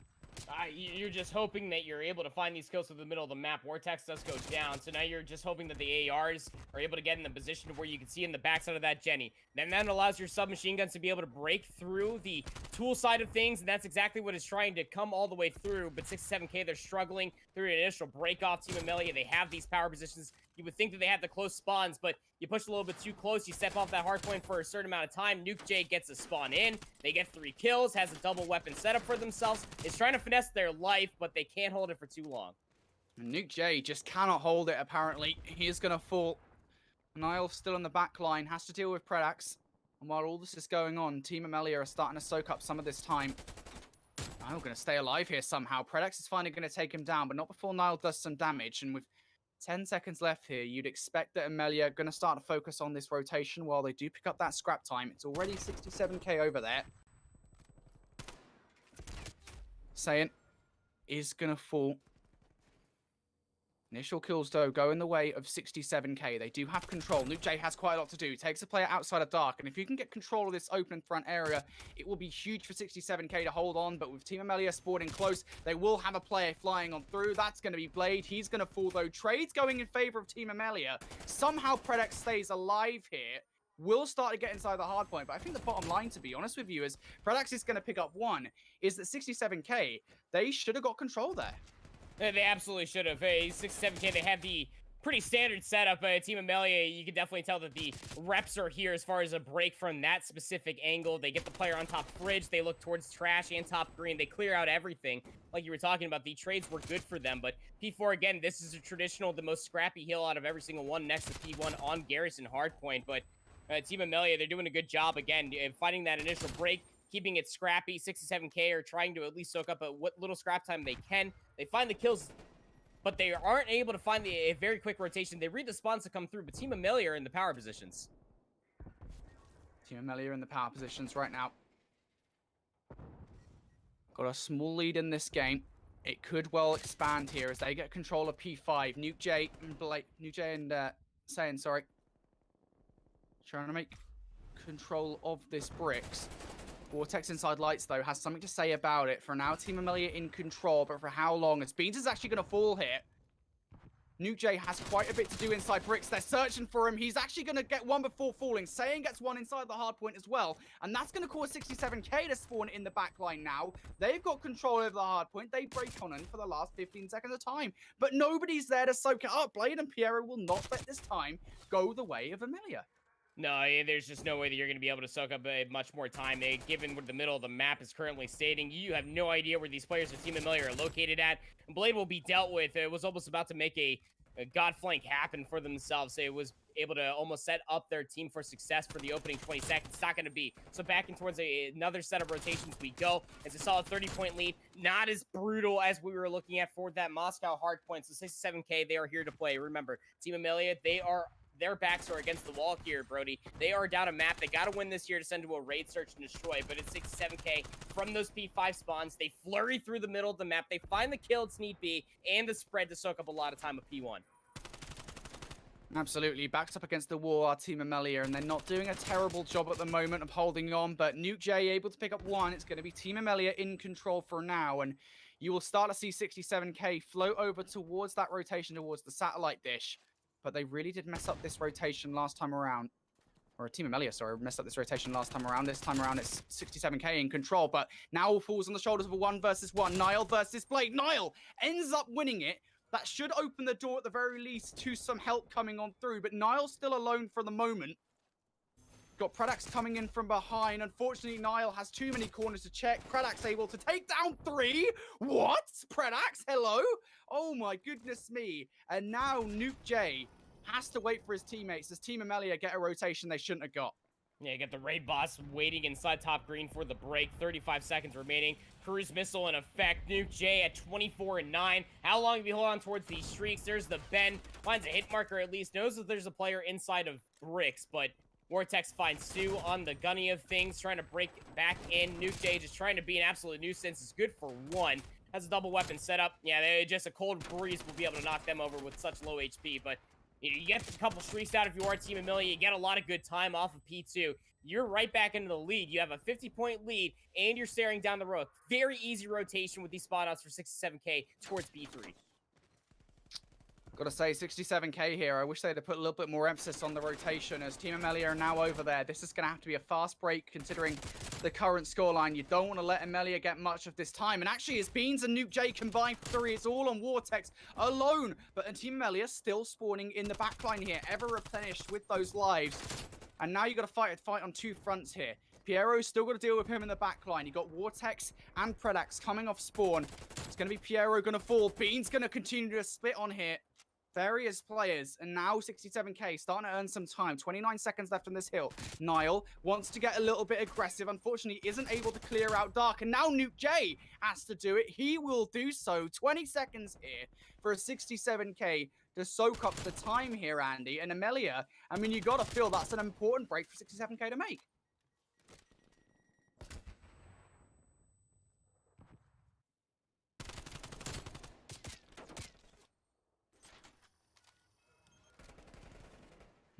You're just hoping that you're able to find these kills through the middle of the map. Vortex does go down, so now you're just hoping that the ARs are able to get in the position of where you can see in the backside of that Jenny. Then that allows your submachine guns to be able to break through the tool side of things, and that's exactly what is trying to come all the way through. But 67K, they're struggling through an initial break-off. Team Amelia, they have these power positions. You would think that they have the close spawns, but you push a little bit too close. You step off that hard point for a certain amount of time. Nuke J gets a spawn in. They get 3 kills, has a double weapon setup for themselves. Is trying to finesse their life, but they can't hold it for too long. Nuke J just cannot hold it, apparently. He is going to fall. Niall still in the back line, has to deal with Predax. And while all this is going on, Team Amelia are starting to soak up some of this time. Niall going to stay alive here somehow. Predax is finally going to take him down, but not before Niall does some damage. And with 10 seconds left here, you'd expect that Amelia are going to start to focus on this rotation while they do pick up that scrap time. It's already 67K over there. Saying is going to fall. Initial kills, though, go in the way of 67K. They do have control. Nuke J has quite a lot to do. Takes a player outside of Dark. And if you can get control of this open front area, it will be huge for 67K to hold on. But with Team Amelia spawning close, they will have a player flying on through. That's going to be Blade. He's going to fall, though. Trades going in favor of Team Amelia. Somehow Predax stays alive here. Will start to get inside the hard point. But I think the bottom line, to be honest with you, is Predax is going to pick up one, is that 67K, they should have got control there. They absolutely should have. 67K, they have the pretty standard setup. Team Amelia, you can definitely tell that the reps are here as far as a break from that specific angle. They get the player on top fridge. They look towards trash and top green. They clear out everything. Like you were talking about, the trades were good for them. But P4, again, this is a traditional, the most scrappy hill out of every single one next to P1 on Garrison Hardpoint. But Team Amelia, they're doing a good job, again, finding that initial break, keeping it scrappy. 67K are trying to at least soak up what little scrap time they can. They find the kills, but they aren't able to find a very quick rotation. They read the spawns to come through, but Team Amelia are in the power positions. Team Amelia in the power positions right now. Got a small lead in this game. It could well expand here as they get control of P5. Nuke J and Saiyan, sorry. Trying to make control of this bricks. Vortex inside lights, though, has something to say about it. For now, Team Amelia in control, but for how long? As Beans is actually going to fall here. Nuke J has quite a bit to do inside bricks. They're searching for him. He's actually going to get one before falling. Saiyan gets one inside the hard point as well. And that's going to cause 67K to spawn in the back line now. They've got control over the hard point. They break on him for the last 15 seconds of time. But nobody's there to soak it up. Blade and Piero will not let this time go the way of Amelia. No, there's just no way that you're going to be able to soak up much more time. Given where the middle of the map is currently stating, you have no idea where these players of Team Amelia are located at. And Blade will be dealt with. It was almost about to make a god flank happen for themselves. It was able to almost set up their team for success for the opening 20 seconds. It's not going to be. So back in towards another set of rotations we go. It's a solid 30-point lead. Not as brutal as we were looking at for that Moscow hard point. So 67K, they are here to play. Remember, Team Amelia, their backs are against the wall here, Brody. They are down a map. They got to win this year to send to a raid search and destroy. But it's 67K from those P5 spawns. They flurry through the middle of the map. They find the kill it's need be and the spread to soak up a lot of time with P1. Absolutely. Backed up against the wall are Team Amelia, and they're not doing a terrible job at the moment of holding on. But Nuke J able to pick up one. It's going to be Team Amelia in control for now. And you will start to see 67K float over towards that rotation towards the satellite dish. But they really did mess up this rotation last time around. Or Team Amelia, sorry, messed up this rotation last time around. This time around, it's 67K in control. But now all falls on the shoulders of a 1 versus 1. Niall versus Blade. Niall ends up winning it. That should open the door at the very least to some help coming on through. But Niall's still alone for the moment. Got Predax coming in from behind. Unfortunately, Niall has too many corners to check. Predax able to take down 3. What? Predax, hello? Oh my goodness me. And now Nuke J has to wait for his teammates as Team Amelia get a rotation they shouldn't have got. Yeah, you got the raid boss waiting inside top green for the break. 35 seconds remaining. Cruise missile in effect. Nuke J at 24-9. How long do we hold on towards these streaks? There's the bend. Finds a hit marker at least. Knows that there's a player inside of bricks, but Vortex finds Sue on the gunny of things, trying to break back in. Nuke J just trying to be an absolute nuisance. It's good for 1. Has a double weapon set up. Yeah, just a cold breeze will be able to knock them over with such low HP, but You get a couple streaks out if you are Team Amelia. You get a lot of good time off of P2. You're right back into the lead. You have a 50-point lead, and you're staring down the road. Very easy rotation with these spot outs for 67K towards B3. Gotta say, 67K here. I wish they'd have put a little bit more emphasis on the rotation as Team Amelia are now over there. This is gonna have to be a fast break considering the current scoreline. You don't want to let Amelia get much of this time. And actually, it's Beans and Nuke J combined for 3. It's all on Vortex alone. But Team Amelia still spawning in the backline here, ever replenished with those lives. And now you got to fight on 2 fronts here. Piero's still got to deal with him in the backline. You got Vortex and Predax coming off spawn. It's going to be Piero going to fall. Bean's going to continue to split on here. Various players, and now 67K starting to earn some time. 29 seconds left on this hill. Niall wants to get a little bit aggressive. Unfortunately, isn't able to clear out Dark, and now Nuke J has to do it. He will do so. 20 seconds here for a 67K to soak up the time here, Andy. And Amelia, I mean, you got to feel that's an important break for 67K to make.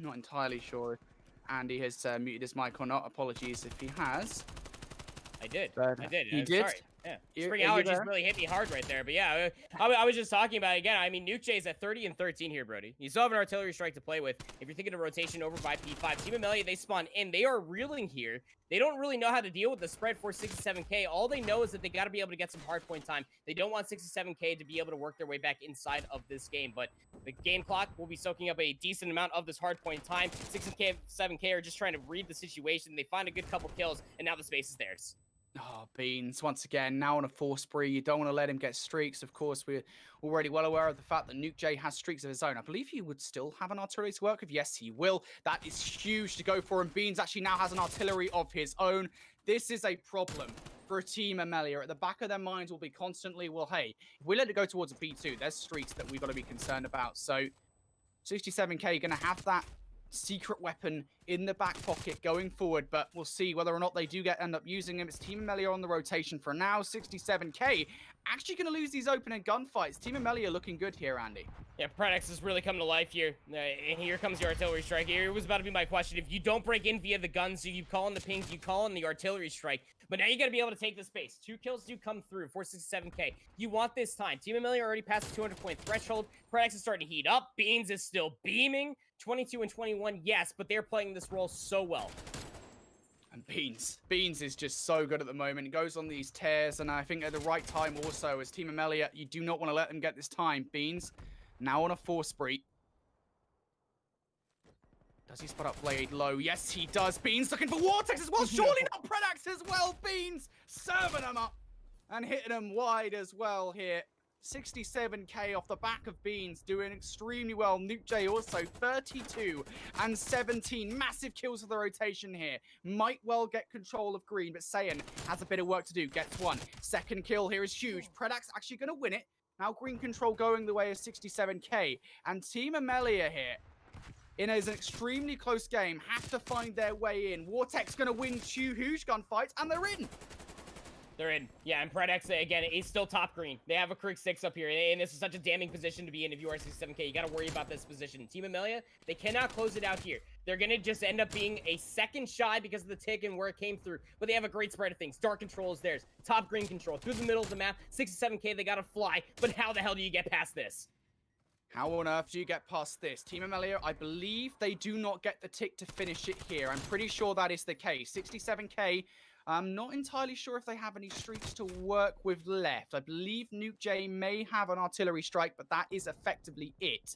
Not entirely sure if Andy has muted his mic or not. Apologies if he has. I did. But I did. you did? Sorry. Yeah. You- Spring are you allergies there? really hit me hard right there. But yeah, I was just talking about it again. I mean, Nuke J is at 30 and 13 here, Brody. You still have an artillery strike to play with. If you're thinking of rotation over by P5, Team Amelia, they spawn in. They are reeling here. They don't really know how to deal with the spread for 67K. All they know is that they got to be able to get some hardpoint time. They don't want 67K to be able to work their way back inside of this game. But the game clock will be soaking up a decent amount of this hardpoint time. 67K are just trying to read the situation. They find a good couple kills, and now the space is theirs. Oh, Beans, once again, now on a 4 spree. You don't want to let him get streaks. Of course, we're already well aware of the fact that Nuke J has streaks of his own. I believe he would still have an artillery to work with. Yes, he will. That is huge to go for. And Beans actually now has an artillery of his own. This is a problem for Team Amelia. At the back of their minds will be constantly, well, hey, if we let it go towards a P2, there's streaks that we've got to be concerned about. So 67K going to have that secret weapon in the back pocket going forward, but we'll see whether or not they do end up using him. It's Team Amelia on the rotation for now. 67K actually going to lose these opening gunfights. Team Amelia looking good here, Andy. Yeah, Predax is really coming to life here. And here comes your artillery strike. Here it was about to be my question. If you don't break in via the guns, so you call in the pings, you call in the artillery strike. But now you got to be able to take the space. 2 kills do come through for 67K. You want this time. Team Amelia already passed the 200-point threshold. Predax is starting to heat up. Beans is still beaming. 22 and 21, yes, but they're playing this role so well. And Beans is just so good at the moment. He goes on these tears, and I think at the right time also, as Team Amelia, you do not want to let them get this time. Beans, now on a 4 spree. Does he spot up Blade low? Yes, he does. Beans looking for Vortex as well. Surely not Predax as well. Beans serving him up and hitting him wide as well here. 67K off the back of Beans, doing extremely well. Nuke J also 32 and 17. Massive kills for the rotation here. Might well get control of green, but Saiyan has a bit of work to do. Gets one. Second kill here is huge. Predax actually going to win it. Now green control going the way of 67K. And Team Amelia here, in an extremely close game, have to find their way in. Vortex going to win 2 huge gunfights, and they're in. They're in. Yeah, and Predax, again, is still top green. They have a Krieg 6 up here, and this is such a damning position to be in if you are 67K. You got to worry about this position. Team Amelia, they cannot close it out here. They're going to just end up being a second shy because of the tick and where it came through. But they have a great spread of things. Dark control is theirs. Top green control. Through the middle of the map. 67K, they got to fly. But how the hell do you get past this? How on earth do you get past this? Team Amelia, I believe they do not get the tick to finish it here. I'm pretty sure that is the case. 67K, I'm not entirely sure if they have any streaks to work with left. I believe Nuke J may have an artillery strike, but that is effectively it.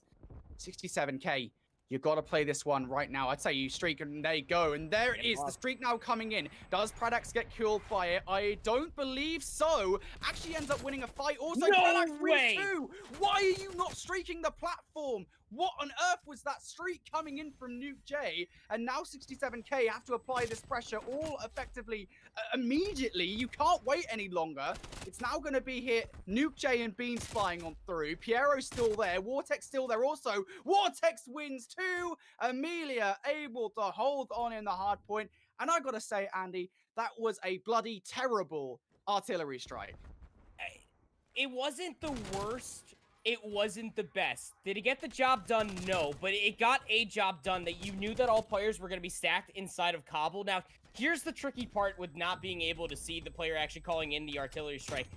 67K, you got to play this one right now. I'd say you streak, and there you go. And there it is, the streak now coming in. Does Predax get killed by it? I don't believe so. Actually ends up winning a fight. Also, No Predax way! wins too. Why are you not streaking the platform? What on earth was that streak coming in from Nuke J? And now 67K have to apply this pressure all effectively immediately. You can't wait any longer. It's now going to be hit. Nuke J and Beans flying on through. Piero's still there. Vortex still there also. Vortex wins too. Amelia able to hold on in the hard point. And I got to say, Andy, that was a bloody terrible artillery strike. It wasn't the worst It wasn't the best. Did it get the job done? No, but it got a job done that you knew that all players were going to be stacked inside of Kabul. Now, here's the tricky part with not being able to see the player actually calling in the artillery strike.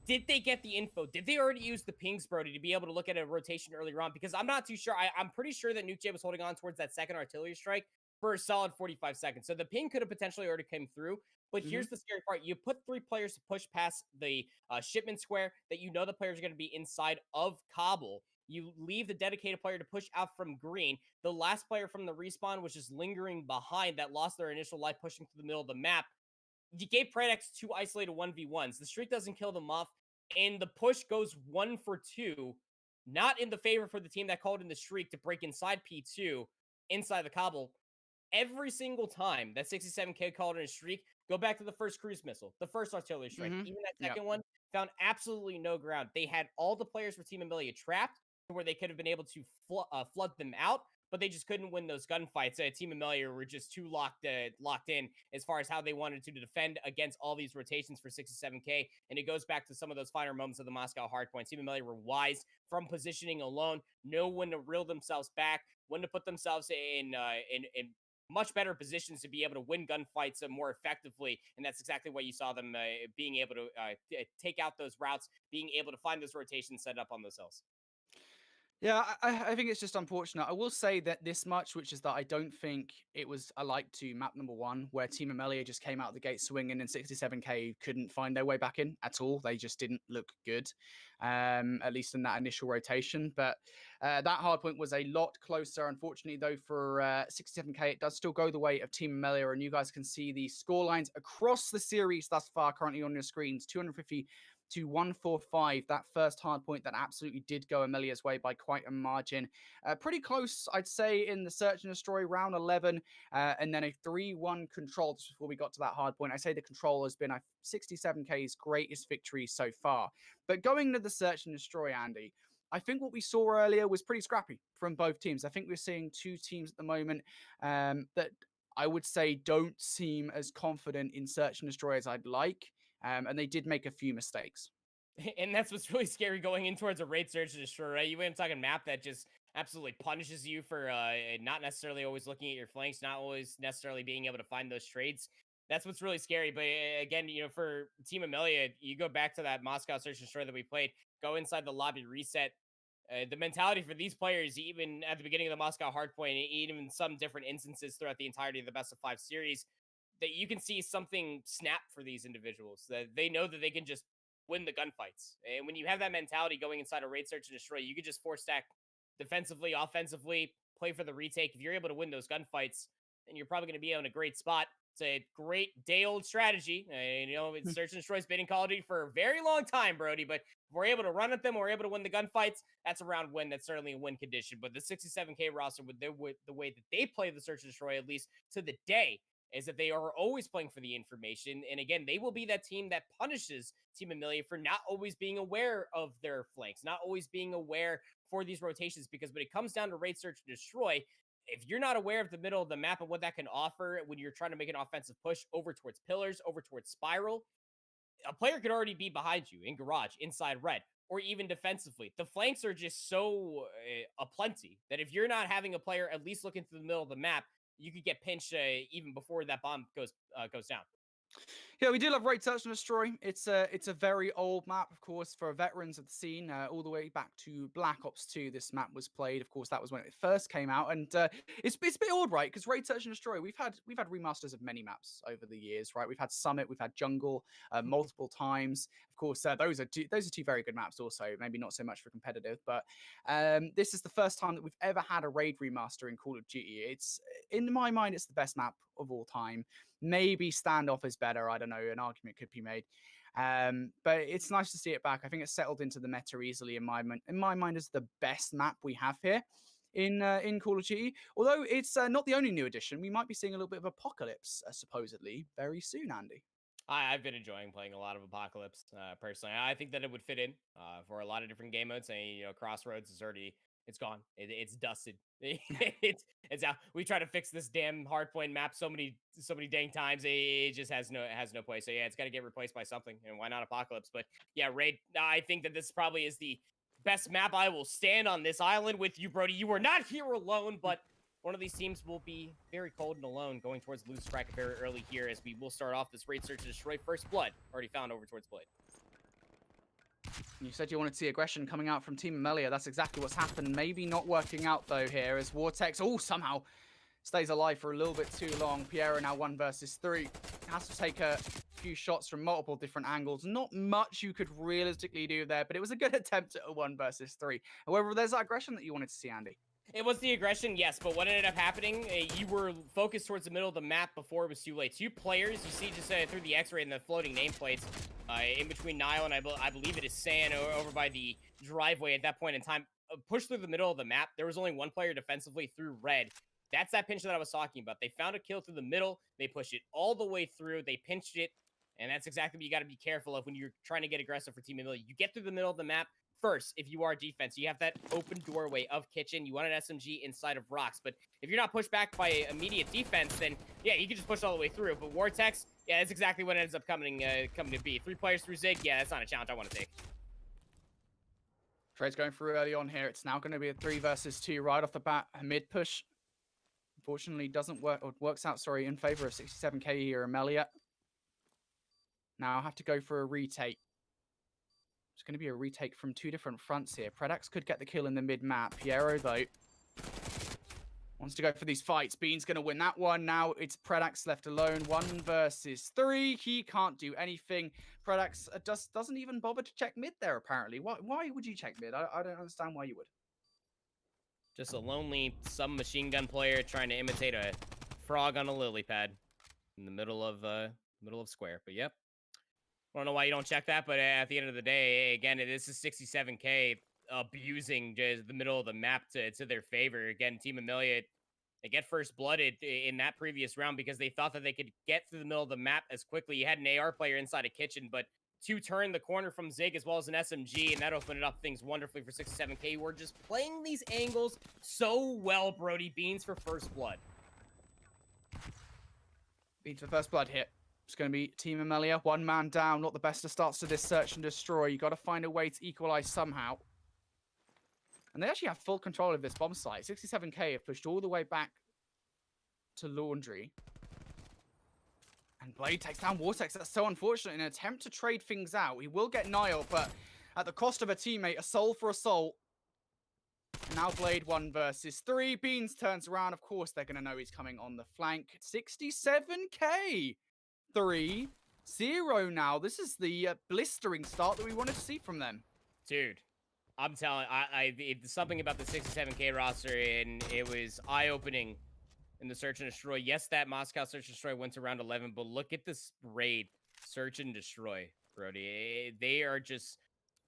Did they get the info? Did they already use the pings, Brody, to be able to look at a rotation earlier on? Because I'm not too sure. I'm pretty sure that Nuke J was holding on towards that second artillery strike for a solid 45 seconds. So the ping could have potentially already come through. But here's the scary part. You put 3 players to push past the shipment square that you know the players are going to be inside of Kabul. You leave the dedicated player to push out from green. The last player from the respawn was just lingering behind that lost their initial life pushing through the middle of the map. You gave Predex 2 isolated 1v1s. The streak doesn't kill them off, and the push goes 1 for 2. Not in the favor for the team that called in the streak to break inside P2, inside the Kabul. Every single time that 67K called in a streak, go back to the first cruise missile, the first artillery strike, even that second one, found absolutely no ground. They had all the players for Team Amelia trapped to where they could have been able to flood them out, but they just couldn't win those gunfights. Team Amelia were just too locked in as far as how they wanted to defend against all these rotations for 67K. And it goes back to some of those finer moments of the Moscow hardpoint. Team Amelia were wise from positioning alone, know when to reel themselves back, when to put themselves in much better positions to be able to win gunfights more effectively. And that's exactly what you saw them being able to take out those routes, being able to find those rotations set up on those hills. Yeah, I think it's just unfortunate. I will say that this much, which is that I don't think it was alike to map number 1, where Team Amelia just came out of the gate swinging and 67K couldn't find their way back in at all. They just didn't look good, at least in that initial rotation. But that hardpoint was a lot closer. Unfortunately, though, for 67K, it does still go the way of Team Amelia. And you guys can see the score lines across the series thus far currently on your screens. 250 to 145, that first hard point that absolutely did go Amelia's way by quite a margin. Pretty close, I'd say, in the search and destroy round 11, and then a 3-1 control just before we got to that hard point. I say the control has been 67K's greatest victory so far. But going to the search and destroy, Andy, I think what we saw earlier was pretty scrappy from both teams. I think we're seeing 2 teams at the moment that I would say don't seem as confident in search and destroy as I'd like. And they did make a few mistakes. And that's what's really scary going in towards a raid search and destroy, right? You end up talking map that just absolutely punishes you for not necessarily always looking at your flanks, not always necessarily being able to find those trades. That's what's really scary. But again, for Team Amelia, you go back to that Moscow search and destroy that we played, go inside the lobby, reset. The mentality for these players, even at the beginning of the Moscow hardpoint, even in some different instances throughout the entirety of the best of 5 series, that you can see something snap for these individuals, that they know that they can just win the gunfights. And when you have that mentality going inside a raid search and destroy, you could just force stack defensively, offensively, play for the retake. If you're able to win those gunfights, then you're probably going to be in a great spot. It's a great day-old strategy. It's search and destroy's been in Call of Duty for a very long time, Brody, but if we're able to run at them, we're able to win the gunfights, that's a round win. That's certainly a win condition. But the 67K roster, with the way that they play the search and destroy, at least to the day, is that they are always playing for the information. And again, they will be that team that punishes Team Amelia for not always being aware of their flanks, not always being aware for these rotations. Because when it comes down to raid, search, and destroy, if you're not aware of the middle of the map and what that can offer when you're trying to make an offensive push over towards pillars, over towards spiral, a player could already be behind you in garage, inside red, or even defensively. The flanks are just so aplenty that if you're not having a player at least looking through the middle of the map, you could get pinched even before that bomb goes down. Yeah, we do love Raid Search and Destroy. It's a very old map, of course, for veterans of the scene, all the way back to Black Ops 2. This map was played. Of course, that was when it first came out, and it's a bit odd, right? Because Raid Search and Destroy, we've had remasters of many maps over the years, right? We've had Summit, we've had Jungle, multiple times. Of course, those are two very good maps. Also, maybe not so much for competitive, but this is the first time that we've ever had a Raid remaster in Call of Duty. It's, in my mind, it's the best map of all time. Maybe Standoff is better. I don't know. An argument could be made. But it's nice to see it back. I think it's settled into the meta easily in my mind is the best map we have here in Call of Duty. Although it's not the only new addition. We might be seeing a little bit of Apocalypse, supposedly, very soon, Andy. I've been enjoying playing a lot of Apocalypse, personally. I think that it would fit in for a lot of different game modes. And, Crossroads is already... It's gone. It's dusted. It's out. We try to fix this damn hardpoint map so many dang times. It just has no place. So yeah, it's got to get replaced by something. And why not Apocalypse? But yeah, Raid. I think that this probably is the best map. I will stand on this island with you, Brody. You are not here alone, but one of these teams will be very cold and alone going towards the loose bracket very early here as we will start off this raid search to destroy. First blood already found over towards Blade. You said you wanted to see aggression coming out from Team Amelia. That's exactly what's happened. Maybe not working out, though, here as Vortex, somehow stays alive for a little bit too long. Piero now 1 versus 3. Has to take a few shots from multiple different angles. Not much you could realistically do there, but it was a good attempt at a 1 versus 3. However, there's that aggression that you wanted to see, Andy. It was the aggression, yes, but what ended up happening, you were focused towards the middle of the map before it was too late. 2 players, you see just through the X-ray and the floating nameplates, in between Nile and I believe it is San over by the driveway at that point in time, pushed through the middle of the map. There was only 1 player defensively through red. That's that pinch that I was talking about. They found a kill through the middle. They pushed it all the way through. They pinched it, and that's exactly what you got to be careful of when you're trying to get aggressive for Team Amelia. You get through the middle of the map first if you are defense. You have that open doorway of kitchen. You want an SMG inside of rocks, but if you're not pushed back by immediate defense, then yeah, you can just push all the way through. But Vortex, yeah, that's exactly what ends up coming to be. 3 players through Zig, yeah, that's not a challenge I want to take. Trade's going through early on here. It's now going to be a 3 versus 2 right off the bat. A mid push, unfortunately, doesn't work, or works out, sorry, in favor of 67k here, Amelia. Now I'll have to go for a retake. It's going to be a retake from 2 different fronts here. Predax could get the kill in the mid-map. Piero, though, wants to go for these fights. Bean's going to win that one. Now it's Predax left alone. 1 versus 3. He can't do anything. Predax doesn't even bother to check mid there, apparently. Why would you check mid? I don't understand why you would. Just a lonely submachine gun player trying to imitate a frog on a lily pad in the middle of square. But yep. I don't know why you don't check that, but at the end of the day, again, this is 67k abusing just the middle of the map to their favor. Again, Team Amelia, they get first blooded in that previous round because they thought that they could get through the middle of the map as quickly. You had an AR player inside a kitchen, but 2 turned the corner from Zig as well as an SMG, and that opened up things wonderfully for 67k. We're just playing these angles so well, Brody. Beans for first blood. Beans for first blood hit. It's going to be Team Amelia. 1 man down. Not the best of starts to this search and destroy. You got to find a way to equalize somehow. And they actually have full control of this bomb site. 67k have pushed all the way back to Laundry. And Blade takes down Vortex. That's so unfortunate. In an attempt to trade things out, he will get Nile, but at the cost of a teammate, a soul for a soul. And now Blade 1 versus 3. Beans turns around. Of course, they're going to know he's coming on the flank. 67k. 3-0 now. This is the blistering start that we wanted to see from them. Dude, I'm telling it's something about the 67k roster, and it was eye-opening in the search and destroy. Yes, that Moscow search and destroy went to round 11, but look at this raid search and destroy, Brody. They are just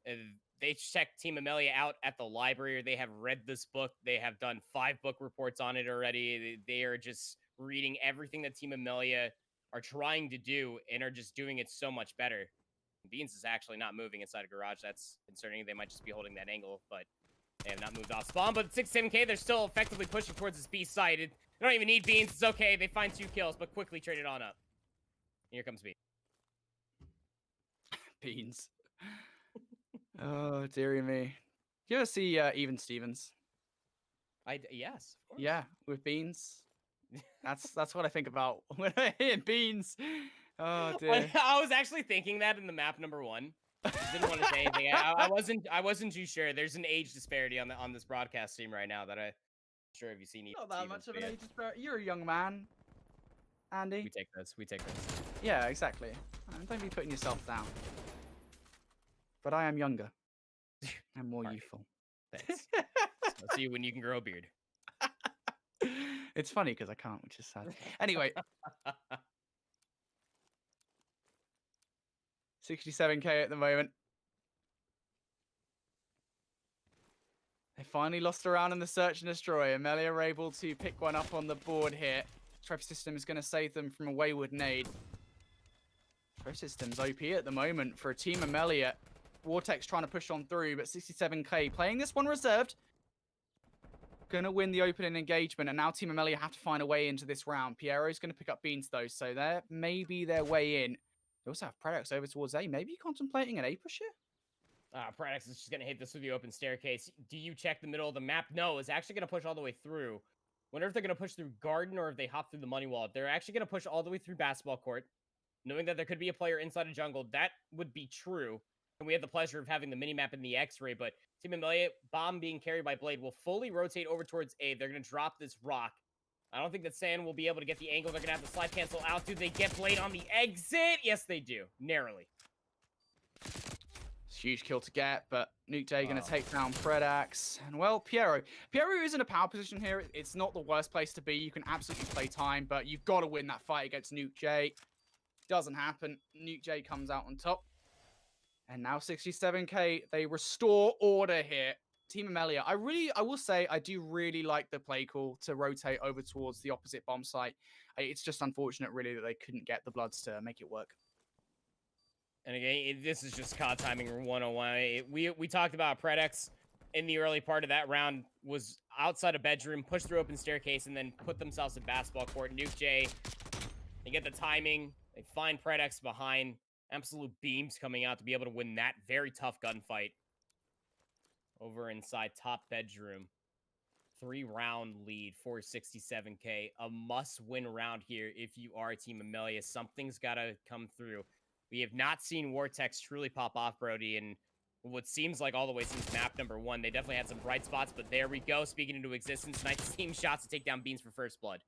they checked Team Amelia out at the library. They have read this book. They have done 5 book reports on it already. They are just reading everything that Team Amelia are trying to do and are just doing it so much better. Beans is actually not moving inside a garage. That's concerning. They might just be holding that angle, but they have not moved off spawn. But 67k, they're still effectively pushing towards this B side. They don't even need Beans. It's okay. They find 2 kills, but quickly trade it on up. Here comes Beans. Beans. Oh, dearie me. You ever see Even Stevens? Yes, of course. Yeah, with Beans. That's what I think about when I hear Beans. Oh dear. I was actually thinking that in the map number 1. Didn't want to say anything. I wasn't too sure. There's an age disparity on this broadcast team right now that I'm sure if you see. Not that much of an age disparity. You're a young man, Andy. We take this. Yeah, exactly. Don't be putting yourself down. But I am younger. I'm more youthful. Thanks. I'll see you when you can grow a beard. It's funny because I can't, which is sad. Anyway. 67k at the moment. They finally lost a round in the search and destroy. Amelia are able to pick one up on the board here. Trev System is going to save them from a wayward nade. Trev System's OP at the moment for a Team Amelia. Vortex trying to push on through, but 67k playing this one reserved. Gonna win the opening engagement, and now Team Amelia have to find a way into this round. Piero's gonna pick up Beans though, so there may be their way in. They also have Predax over towards A. Maybe contemplating an A push here? Predax is just going to hit this with the open staircase. Do you check the middle of the map? No, it's actually going to push all the way through. Wonder if they're going to push through Garden or if they hop through the money wall. They're actually going to push all the way through Basketball Court, knowing that there could be a player inside a jungle. That would be true. And we have the pleasure of having the minimap in the X-ray, but Team Amelia, bomb being carried by Blade, will fully rotate over towards A. They're going to drop this rock. I don't think that Sand will be able to get the angle. They're going to have to slide cancel out. Do they get Blade on the exit? Yes, they do. Narrowly. It's a huge kill to get, but Nuke J going to take down Predax. And, well, Piero is in a power position here. It's not the worst place to be. You can absolutely play time, but you've got to win that fight against Nuke J. Doesn't happen. Nuke J comes out on top. And now 67k, they restore order here. Team Amelia, I will say, I do really like the play call to rotate over towards the opposite bomb site. It's just unfortunate, really, that they couldn't get the Bloods to make it work. And again, this is just COD timing 101. We talked about Predax in the early part of that round was outside a bedroom, pushed through open staircase, and then put themselves in Basketball Court. Nuke J, they get the timing. They find Predax behind. Absolute beams coming out to be able to win that very tough gunfight. Over inside top bedroom. 3-round lead for 67k. A must-win round here if you are Team Amelia. Something's got to come through. We have not seen Vortex truly pop off, Brody, and what seems like all the way since map number 1. They definitely had some bright spots, but there we go. Speaking into existence, nice team shots to take down Beans for first blood.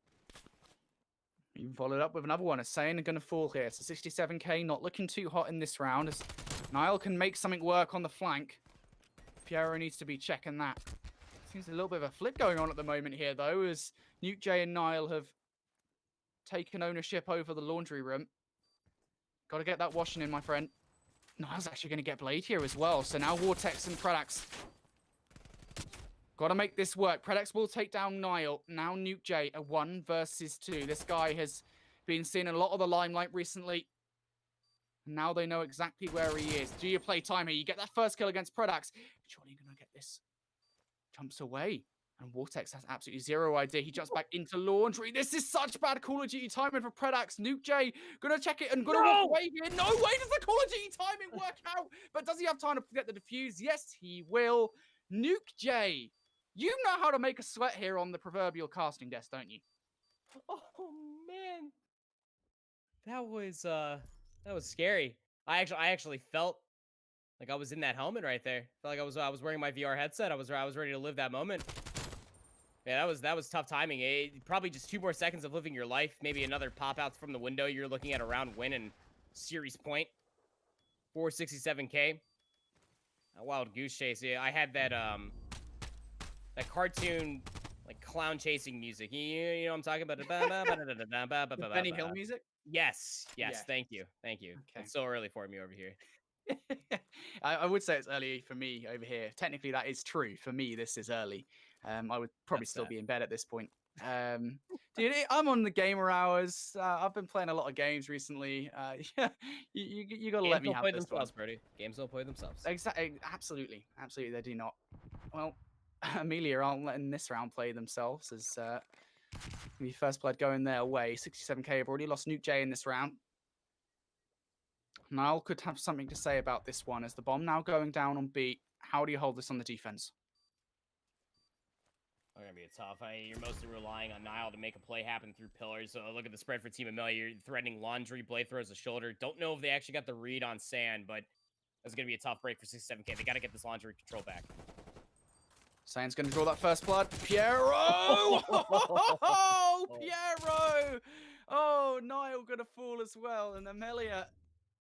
Even followed up with another one. Sane are going to fall here. So 67k not looking too hot in this round. As Nile can make something work on the flank. Piero needs to be checking that. Seems a little bit of a flip going on at the moment here, though, as Nuke J and Nile have taken ownership over the laundry room. Got to get that washing in, my friend. Nile's actually going to get Blade here as well. So now Vortex and Predax. Got to make this work. Predax will take down Nile. Now Nuke J, a 1 versus 2. This guy has been seen in a lot of the limelight recently. Now they know exactly where he is. Do you play time here? You get that first kill against Predax. Surely you're going to get this. Jumps away. And Vortex has absolutely zero idea. He jumps back into laundry. This is such bad Call of Duty timing for Predax. Nuke J gonna check it and gonna walk away here. No way does the Call of Duty timing work out. But does he have time to get the defuse? Yes, he will. Nuke J, you know how to make a sweat here on the proverbial casting desk, don't you? Oh man, that was scary. I actually felt like I was in that helmet right there. Felt like I was wearing my VR headset. I was ready to live that moment. Yeah, that was tough timing. Probably just 2 more seconds of living your life. Maybe another pop out from the window. You're looking at a round win and series point. 467k. A wild goose chase. Yeah, I had that that cartoon like clown chasing music. You know what I'm talking about? The Benny Hill music? Yes. Yeah. Thank you. Okay. It's so early for me over here. I would say it's early for me over here. Technically, that is true. For me, this is early. I would probably still be in bed at this point. Dude, I'm on the gamer hours. I've been playing a lot of games recently. Yeah, you got to let me have this one. Brody. Games don't play themselves. Exactly. Absolutely. They do not. Well, Amelia aren't letting this round play themselves as the first blood going their way. 67k have already lost Nuke J in this round. Niall could have something to say about this one as the bomb now going down on B. How do you hold this on the defense? Going to be tough. You're mostly relying on Nile to make a play happen through pillars. So look at the spread for Team Amelia. You're threatening laundry. Blade throws a shoulder. Don't know if they actually got the read on Sand, but that's going to be a tough break for 67k. They got to get this laundry control back. Sand's going to draw that first blood. Piero! Oh, Piero! Oh, Niall going to fall as well. And Amelia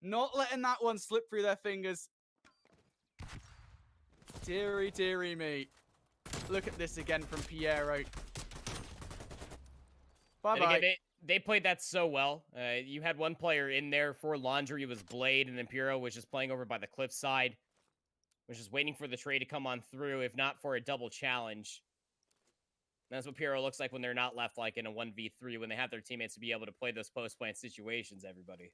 not letting that one slip through their fingers. Deary, deary me. Look at this again from Piero. Bye-bye. Again, they played that so well. You had one player in there for laundry. It was Blade, and then Piero was just playing over by the cliff side. Was just waiting for the trade to come on through, if not for a double challenge. And that's what Piero looks like when they're not left like in a 1v3, when they have their teammates to be able to play those post-plant situations, everybody.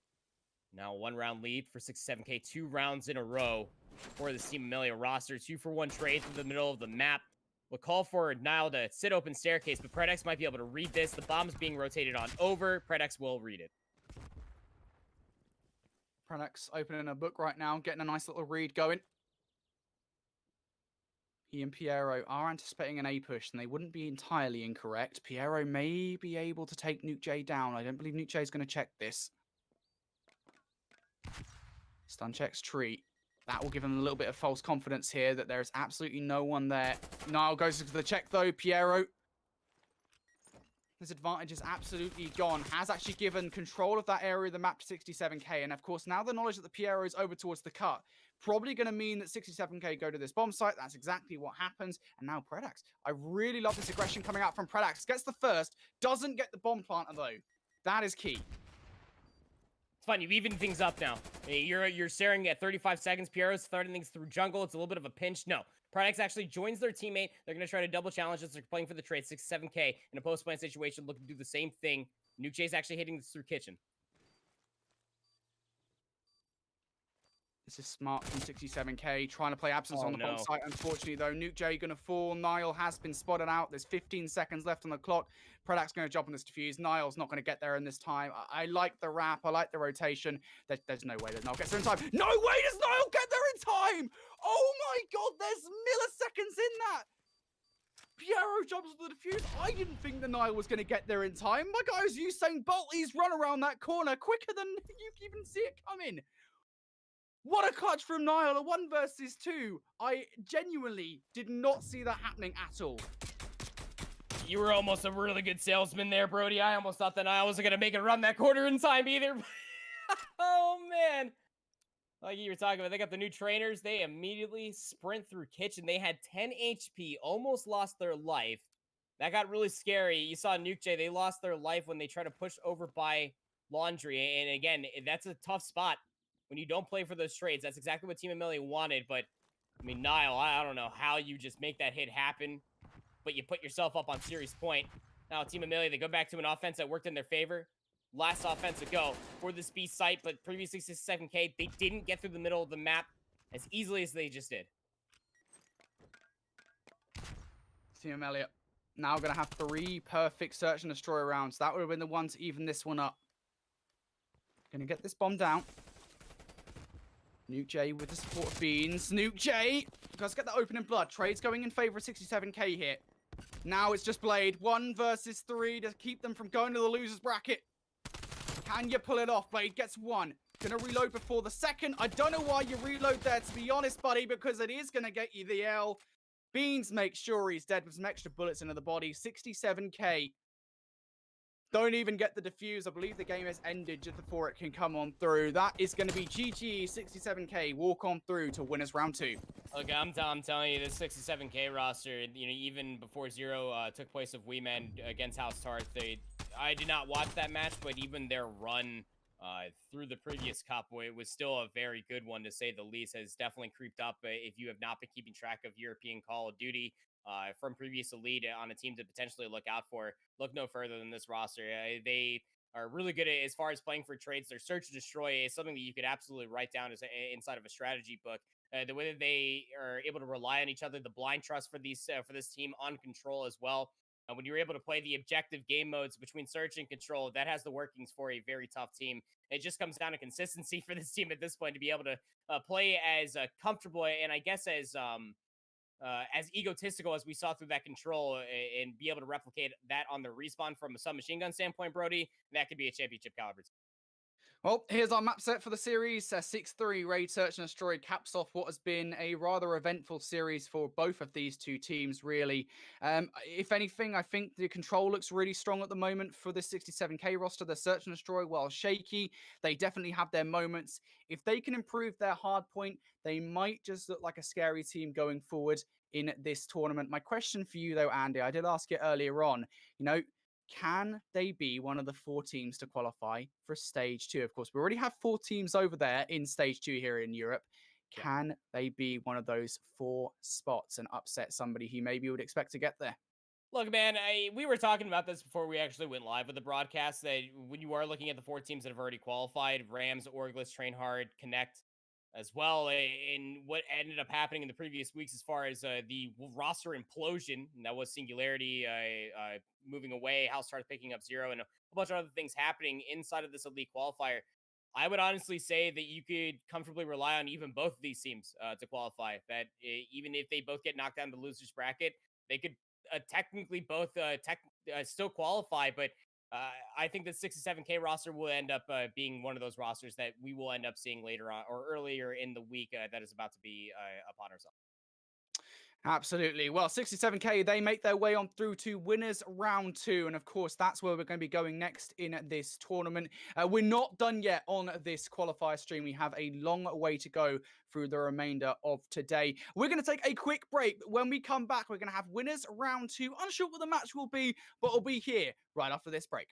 Now 1-round lead for 67k, 2 rounds in a row for this Team Amelia roster. 2-for-1 trade through the middle of the map. We'll call for Nile to sit open staircase, but Predax might be able to read this. The bomb's being rotated on over. Predax will read it. Predax opening a book right now, getting a nice little read going. He and Piero are anticipating an A push, and they wouldn't be entirely incorrect. Piero may be able to take Nuke J down. I don't believe Nuke J is going to check this. Stun checks tree. That will give him a little bit of false confidence here that there is absolutely no one there. Niall goes to the check, though. Piero, his advantage is absolutely gone. Has actually given control of that area of the map to 67k. And of course, now the knowledge that the Piero is over towards the cut, probably going to mean that 67k go to this bomb site. That's exactly what happens. And now Predax. I really love this aggression coming out from Predax. Gets the first, doesn't get the bomb planter though. That is key. It's fine. You've evened things up now. You're staring at 35 seconds. Piero's starting things through jungle. It's a little bit of a pinch. No. Predax actually joins their teammate. They're going to try to double challenge this. They're playing for the trade. 67k in a post-plant situation, looking to do the same thing. Nuke J's actually hitting this through kitchen. This is smart from 67k, trying to play absence on the bomb site. Unfortunately, though, Nuke J going to fall. Niall has been spotted out. There's 15 seconds left on the clock. Predax going to jump on this defuse. Niall's not going to get there in this time. I like the wrap. I like the rotation. There's no way that Niall gets there in time. No way does Niall get there in time! Oh my god, there's milliseconds in that! Piero jumps on the defuse. I didn't think the Niall was going to get there in time. My guy was Usain Bolt. He's run around that corner quicker than you can even see it coming. What a clutch from Niall, a 1 versus 2. I genuinely did not see that happening at all. You were almost a really good salesman there, Brody. I almost thought that Niall wasn't going to make it run that corner in time either. Oh, man. Like you were talking about, they got the new trainers. They immediately sprint through kitchen. They had 10 HP, almost lost their life. That got really scary. You saw Nuke J, they lost their life when they tried to push over by Laundry. And again, that's a tough spot. When you don't play for those trades, that's exactly what Team Amelia wanted. But, I mean, Niall, I don't know how you just make that hit happen, but you put yourself up on series point. Now, Team Amelia, they go back to an offense that worked in their favor. Last offense to go for this B site, but previously 67k, they didn't get through the middle of the map as easily as they just did. Team Amelia now going to have 3 perfect search and destroy rounds. That would have been the one to even this one up. Going to get this bomb down. Nuke J with the support of Beans. Nuke J! Let's get that opening blood. Trade's going in favor of 67k here. Now it's just Blade. 1 versus 3 to keep them from going to the loser's bracket. Can you pull it off? Blade gets 1. Gonna reload before the second. I don't know why you reload there, to be honest, buddy, because it is gonna get you the L. Beans makes sure he's dead with some extra bullets into the body. 67k. Don't even get the defuse. I believe the game has ended just before it can come on through. That is going to be GG 67k. Walk on through to winners round 2. Look, I'm telling you, this 67k roster, you know, even before Zero took place of Weeman against House Tarth, I did not watch that match, but even their run through the previous cup, it was still a very good one, to say the least. Has definitely creeped up. If you have not been keeping track of European Call of Duty from previous Elite on a team to potentially look out for, look no further than this roster. They are really good as far as playing for trades. Their search and destroy is something that you could absolutely write down as inside of a strategy book. The way that they are able to rely on each other, the blind trust for these for this team on control as well. When you're able to play the objective game modes between search and control, that has the workings for a very tough team. It just comes down to consistency for this team at this point to be able to play as comfortable and I guess as egotistical as we saw through that control and be able to replicate that on the respawn from a submachine gun standpoint, Brody. That could be a championship caliber team. Well, here's our map set for the series. 6-3 Raid Search and Destroy caps off what has been a rather eventful series for both of these two teams, really. If anything, I think the control looks really strong at the moment for this 67k roster. The Search and Destroy, while shaky, they definitely have their moments. If they can improve their hard point, they might just look like a scary team going forward in this tournament. My question for you, though, Andy, I did ask it earlier on, you know, can they be one of the 4 teams to qualify for stage 2? Of course, we already have 4 teams over there in stage 2 here in Europe. Can they be one of those 4 spots and upset somebody who maybe would expect to get there? Look, man, we were talking about this before we actually went live with the broadcast, that when you are looking at the 4 teams that have already qualified, Rams, Orglis, Train Hard, Connect as well, and what ended up happening in the previous weeks as far as the roster implosion, and that was Singularity moving away, House started picking up Zero, and a bunch of other things happening inside of this Elite qualifier. I would honestly say that you could comfortably rely on even both of these teams to qualify. That even if they both get knocked down the losers bracket, they could technically both still qualify. But I think the 67K roster will end up being one of those rosters that we will end up seeing later on or earlier in the week that is about to be upon ourselves. Absolutely. Well, 67K, they make their way on through to winners round 2. And of course, that's where we're going to be going next in this tournament. We're not done yet on this qualifier stream. We have a long way to go through the remainder of today. We're going to take a quick break. When we come back, we're going to have winners round 2. Unsure what the match will be, but it'll be here right after this break.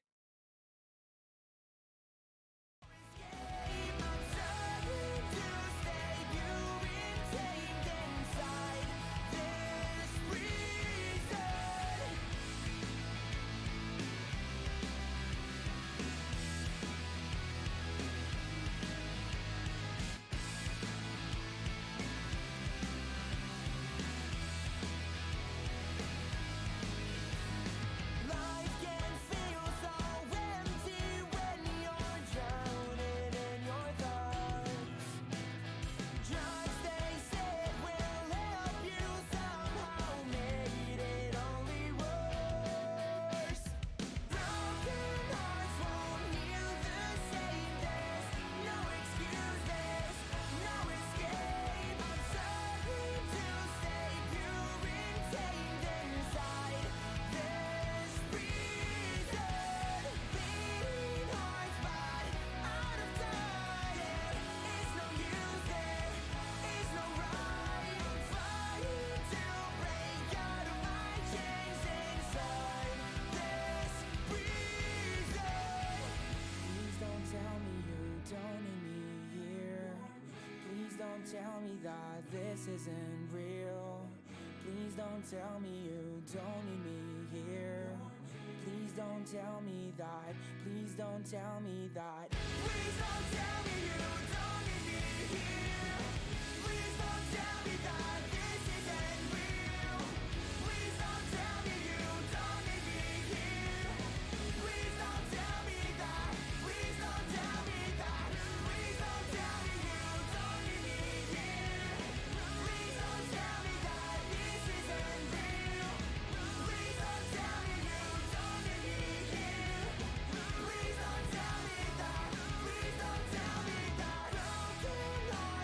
Tell me that this isn't real. Please don't tell me you don't need me here. Please don't tell me that. Please don't tell me that. Please don't tell me you don't need me here. Please don't tell me that this isn't real. Please don't tell me you don't need me here. Please don't tell me that. Please don't tell me that. Please don't tell me you don't need me here. Please don't tell me that this isn't real. Please don't tell me you don't need me here. Please don't tell me that. Please don't tell me that. Broken hearts.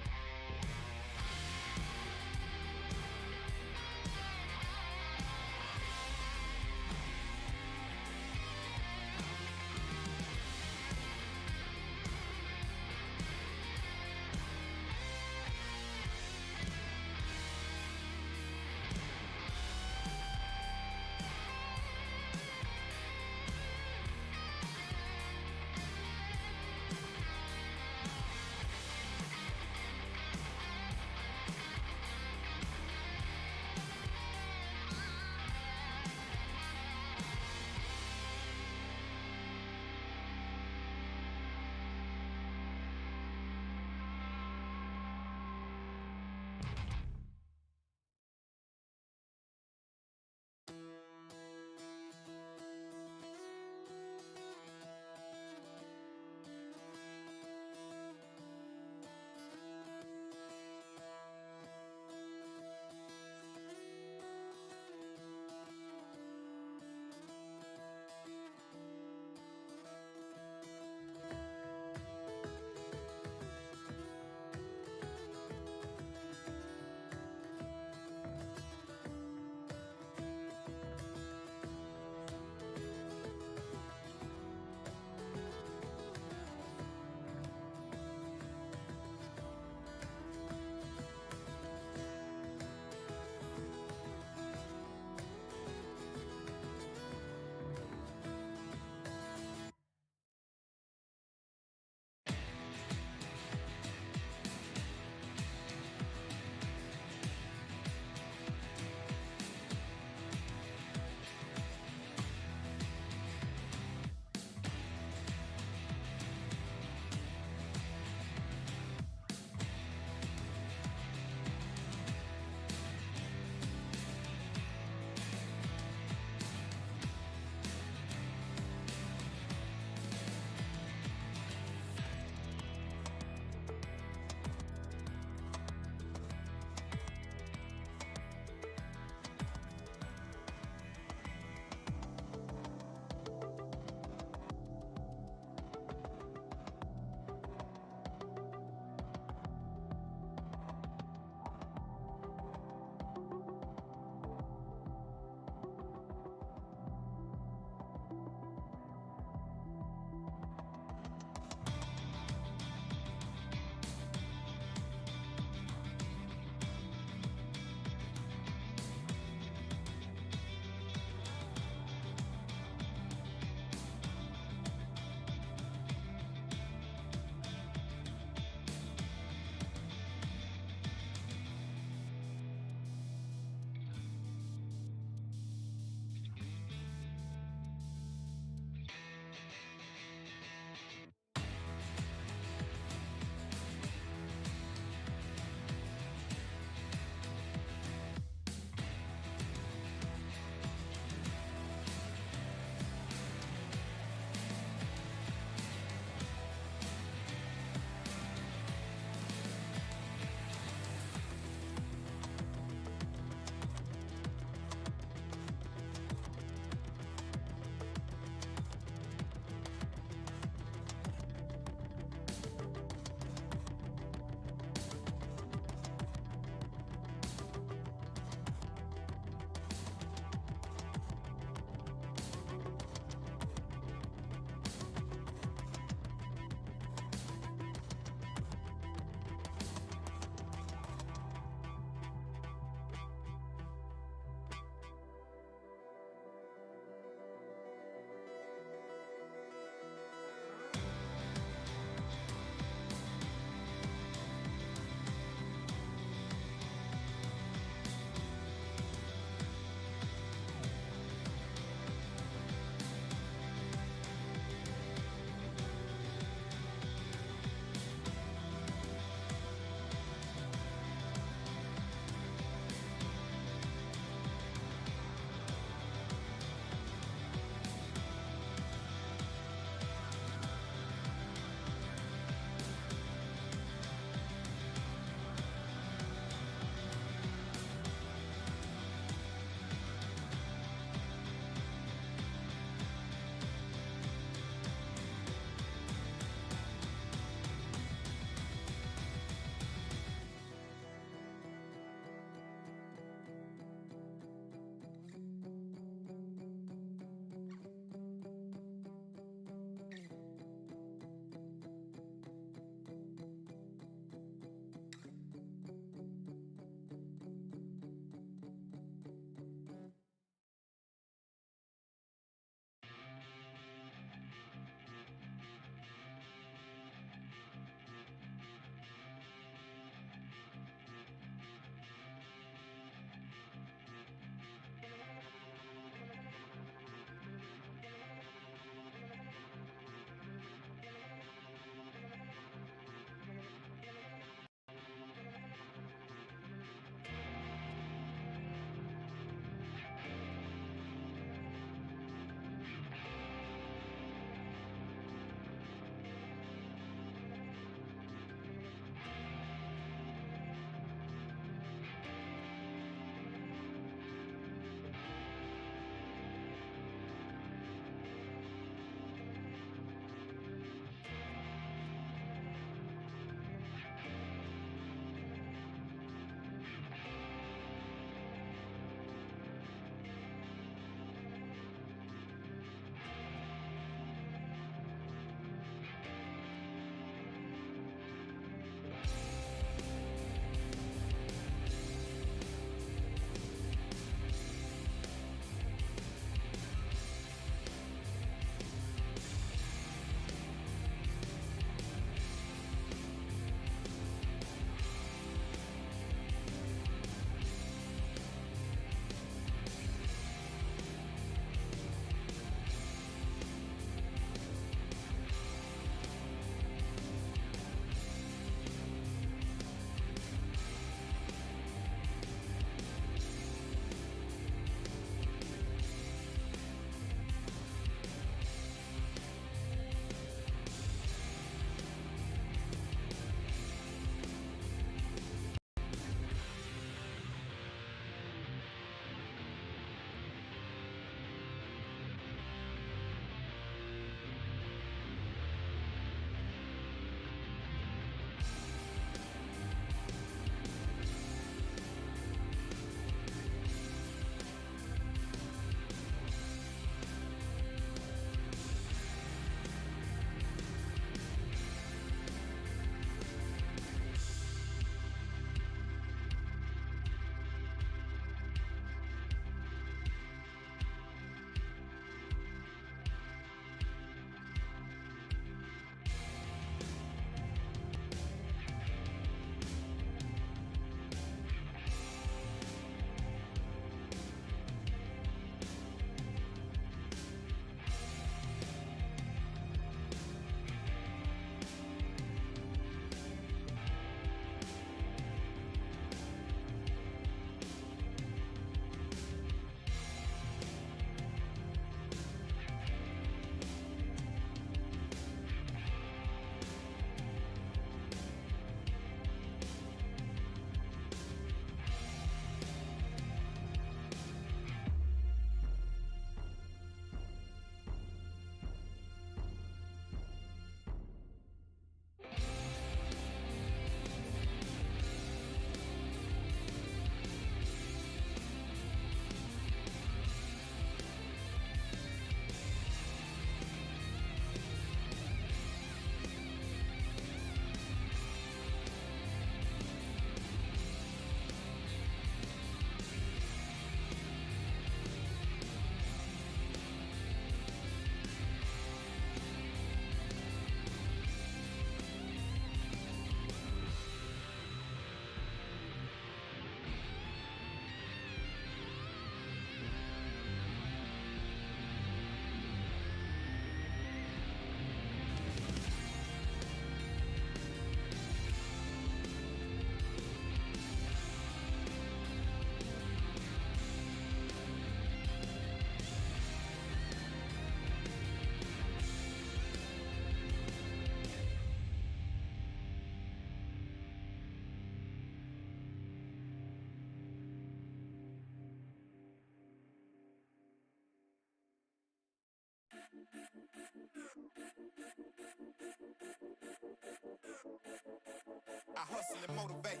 hustle and motivate.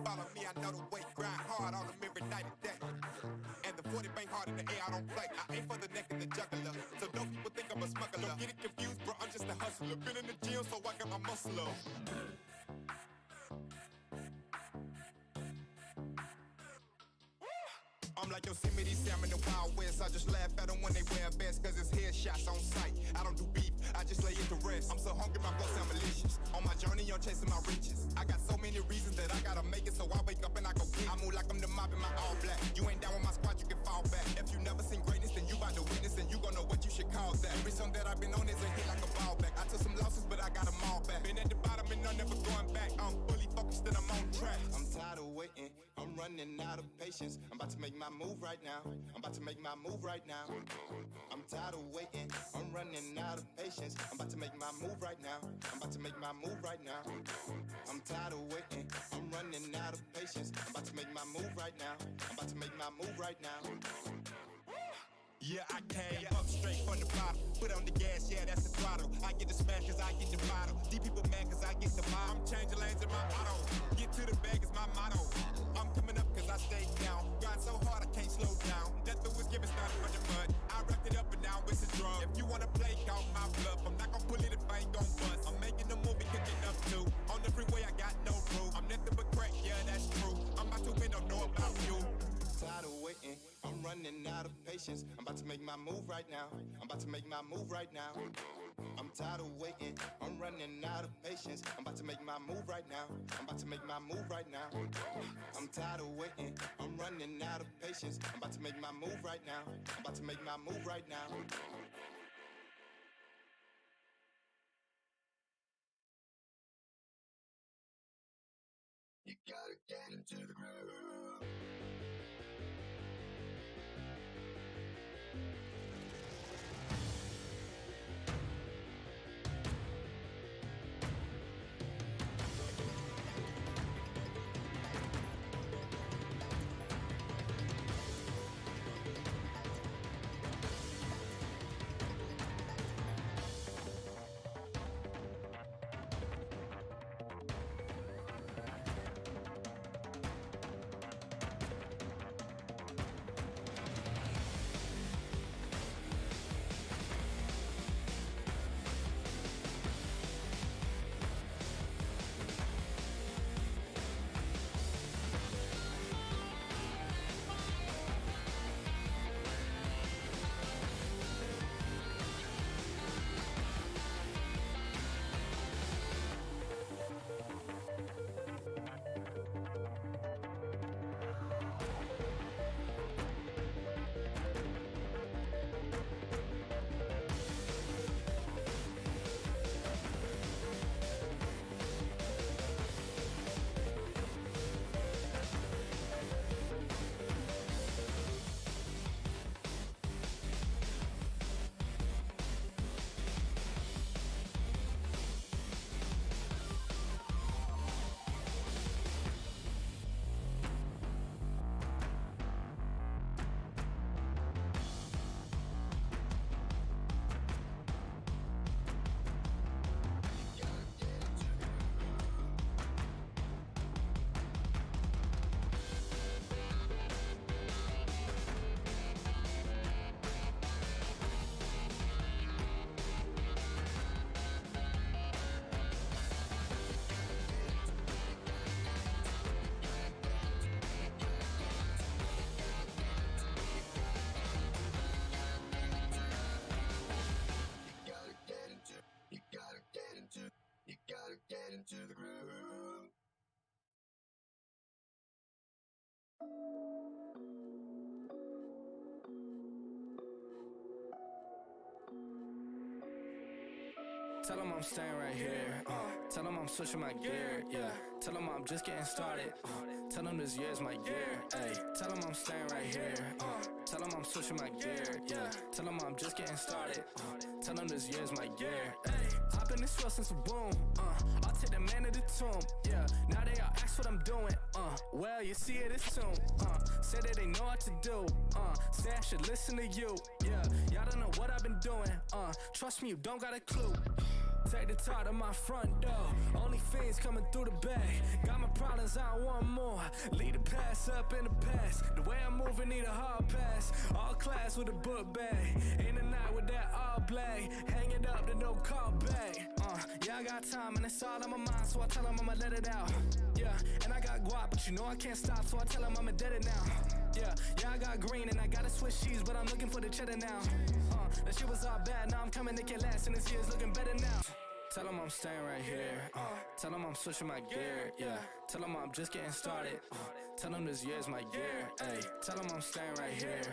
Follow me, I know the way. Grind hard on them every night and day. And the 40 bang hard in the air, I don't play. I aim for the neck and the juggler. So don't people think I'm a smuggler. Don't get it confused, bro, I'm just a hustler. Been in the gym, so I got my muscle up. I'm like Yosemite Sam in the Wild West. I just laugh at them when they wear vests, cause it's headshots on sight. I don't do beef, I just lay it to rest. I'm so hungry, my blood sound malicious. On my journey, I'm chasing my riches. I got so many reasons that I gotta make it, so I wake up and I go get it. I move like I'm the mob in my all black. You ain't down with my squad, you can fall back. If you never seen greatness, then you bout to witness, and you gon' know what you should call that. Every song that I've been on is a hit like a ball back. I took some losses, but I got them all back. Been at the bottom and I'm never going back. I'm fully focused and I'm on track. I'm tired of waiting, I'm running out of patience. I'm about to make my move right now. I'm about to make my move right now. I'm tired of waiting, I'm running out of patience. I'm about to make my move right now. I'm about to make my move right now. I'm tired of waiting, I'm running out of patience. I'm about to make my move right now. I'm about to make my move right now. Yeah, I came up straight from the bottom. Put on the gas, yeah, that's the throttle. I get the smash cause I get the bottle. These people mad cause I get the mile. I'm changing lanes in my auto. Get to the bag is my motto. I'm coming up cause I stay down. Grind so hard I can't slow down. Nothing was given, started from the mud. I wrapped it up and now it's a drug. If you wanna play, call my bluff. I'm not gonna pull it if I ain't gon' bust. I'm making a movie, cooking up too. On the freeway, I got no proof. I'm nothing but crack, yeah, that's true. I'm about to win, don't know about you. Tired of waiting, I'm running out of patience. I'm about to make my move right now. I'm about to make my move right now. I'm tired of waiting, I'm running out of patience. I'm about to make my move right now. I'm about to make my move right now. I'm tired of waiting, I'm running out of patience. I'm about to make my move right now. I'm about to make my move right now. You gotta get into the groove. You gotta get into the groove. Tell them I'm staying right here. Tell them I'm switching my gear. Yeah. Tell them I'm just getting started. Tell them this year's my year. Ay. Tell them I'm staying right here. Tell them I'm switching my gear. Yeah. Tell them I'm just getting started. Tell them this year's my year. Ay. Hop in this flow since a boom. I'll take the man to the tomb. Yeah. Now they all ask what I'm doing. Well, you see it, it's soon. Say that they know what to do. Say I should listen to you. Yeah. Y'all don't know what I've been doing. Trust me, you don't got a clue. Take the top to my front door. Only fiends coming through the bay. Got my problems, I want more. Lead the pass up in the past. The way I'm moving, need a hard pass. All class with a book bag. In the night with that all black. Hang it up, then don't call back. Yeah, I got time and it's all on my mind, so I tell them I'ma let it out. Yeah, and I got guap, but you know I can't stop, so I tell them I'ma dead it now. Yeah, I got green and I gotta switch cheese, but I'm looking for the cheddar now. That shit was all bad, now I'm coming to get last, and this year's looking better now. Tell them I'm staying right here. Tell them I'm switching my gear. Yeah, tell them I'm just getting started. Tell them this year's my year. Ay, tell them I'm staying right here.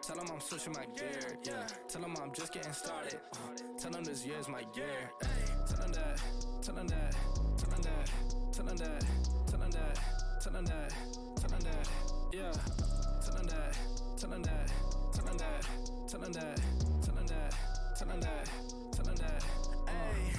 Tell them I'm switching my gear. Yeah, tell them I'm just getting started. Tell them this year's my year. Ay, tell them that. Tell them that. Tell them that. Tell them that. Tell them that. Tell them that. Tell them that. Yeah. Tell them that. Tell them that. Tell them that. Tell them that. Tell them that. Tell them that. Tell them that. Ay,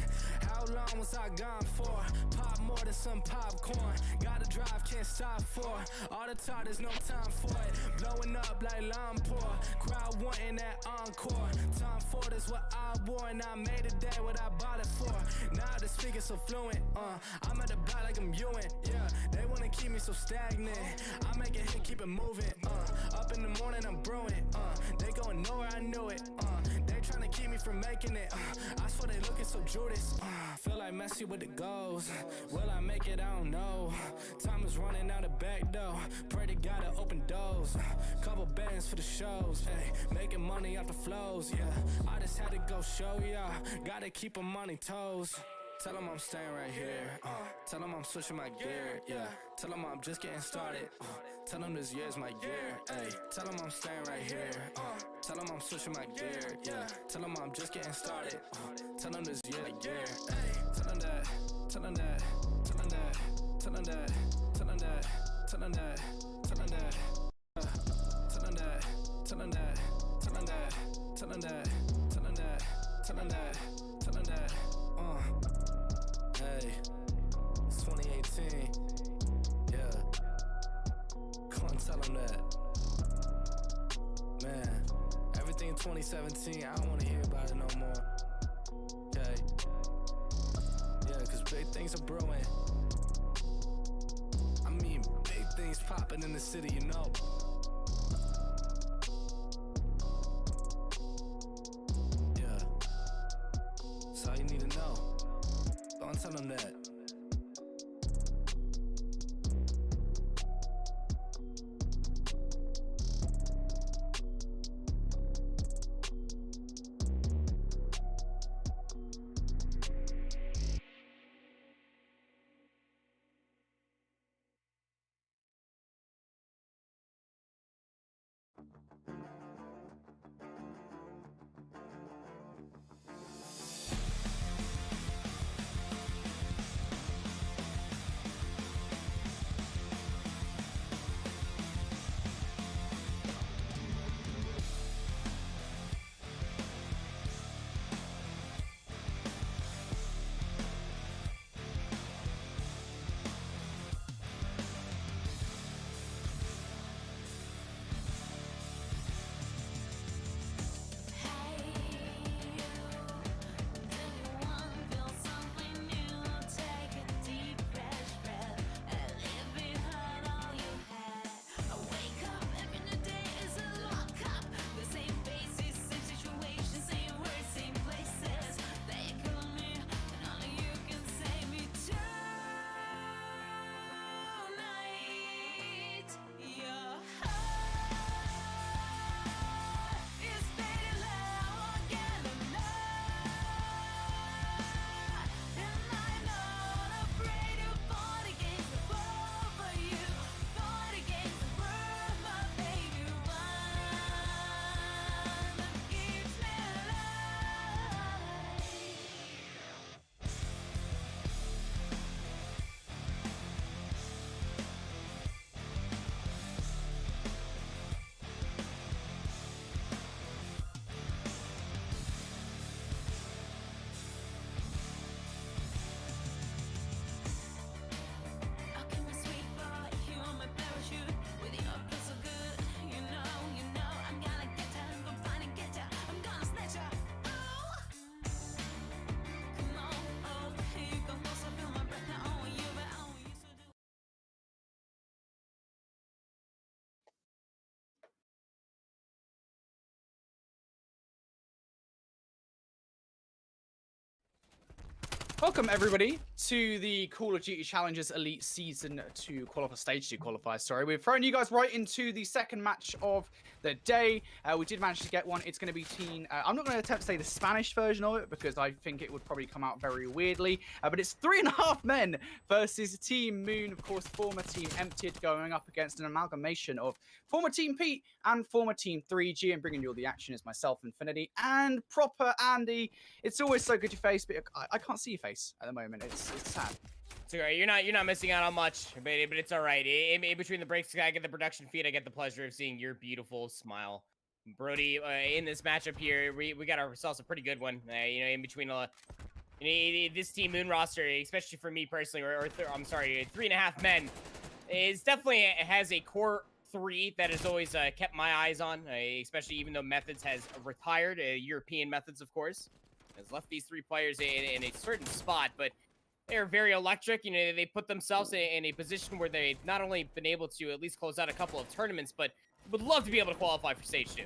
how long was I gone for? Pop more than some popcorn. Gotta drive, can't stop for. All the talk, there's no time for it. Blowing up like Lampor. Crowd wanting that encore. Tom Ford is what I wore, and I made a day what I bought it for. Now the speaker's so fluent. I'm at the back like I'm Ewan. Yeah, they wanna keep me so stagnant. I make a hit, keep it moving. Up in the morning, I'm brewing. They going nowhere, I knew it. They tryna keep me from making it. I swear they looking so Judas. Feel like Messi with the goals. Will I make it? I don't know. Time is running out the back door. Pray to God to open doors. Couple bands for the shows. Hey, making money off the flows. Yeah, I just had to go show y'all. Gotta keep 'em on their toes. Tell them I'm staying right here. Tell them I'm switching my gear. Yeah, tell them I'm just getting started. Tell them this year's my year. Ay, tell them I'm staying right here. Tell them I'm switching my gear. Yeah, tell them I'm just getting started. Tell them this year my year. Ay, tell them that. Tell them that. Tell them that. Tell them that. Tell them that. Tell them that. Tell them that. Tell them that. Tell them that. Tell them that. Tell them that. Tell them that. Tell them that. Tell them that. Hey, it's 2018. Yeah, come on, tell them that. Man, everything in 2017, I don't want to hear about it no more. Okay? Yeah, cause big things are brewing. I mean, big things popping in the city, you know. Yeah, that's all you need to know. Don't tell them that. Welcome, everybody, to the Call of Duty Challenges Elite Season 2 Stage 2 qualifiers. Sorry, we've thrown you guys right into the second match of the day. We did manage to get one. It's going to be team... I'm not going to attempt to say the Spanish version of it because I think it would probably come out very weirdly. But it's 3.5 men versus Team Moon, of course, former Team Emptied, going up against an amalgamation of former Team Pete and former Team 3G. And bringing you all the action is myself, Infinity, and Proper Andy. It's always so good to face, but I can't see your face at the moment. It's sad. It's alright. You're not missing out on much, but it's all right. In between the breaks, I get the production feed. I get the pleasure of seeing your beautiful smile, Brody. In this matchup here, we got ourselves a pretty good one. In between this Team Moon roster, especially for me personally, I'm sorry, 3.5 men, is definitely has a core 3 that has always kept my eyes on, especially even though Methods has retired, European Methods, of course, has left these 3 players in a certain spot, but they're very electric. They put themselves in a position where they've not only been able to at least close out a couple of tournaments, but would love to be able to qualify for Stage 2.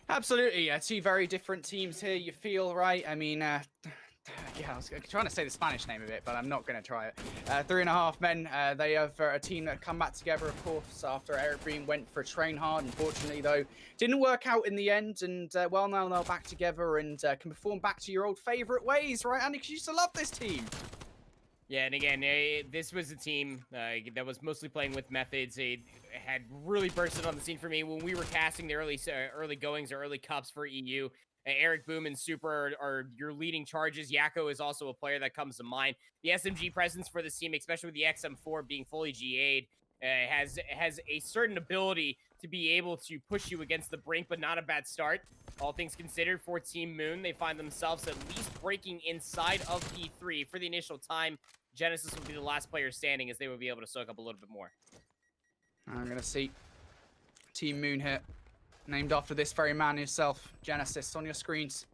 Absolutely. 2 very different teams here, you feel, right? I mean, yeah, I was trying to say the Spanish name of it, but I'm not going to try it. 3.5 men. They have a team that come back together, of course, after Eric Beam went for Train Hard. Unfortunately, though, didn't work out in the end. And, well, now they're back together and can perform back to your old favorite ways, right, Andy? Because you used to love this team. Yeah, and again, this was a team that was mostly playing with Methods. It had really bursted on the scene for me when we were casting the early goings or early cups for EU. Eric Boom and Super are your leading charges. Yakko is also a player that comes to mind. The SMG presence for this team, especially with the XM4 being fully GA'd, has a certain ability to be able to push you against the brink, but not a bad start. All things considered, for Team Moon, they find themselves at least breaking inside of P3 for the initial time. Genesis will be the last player standing as they will be able to soak up a little bit more. I'm going to see Team Moon here. Named after this very man himself, Genesis, on your screens.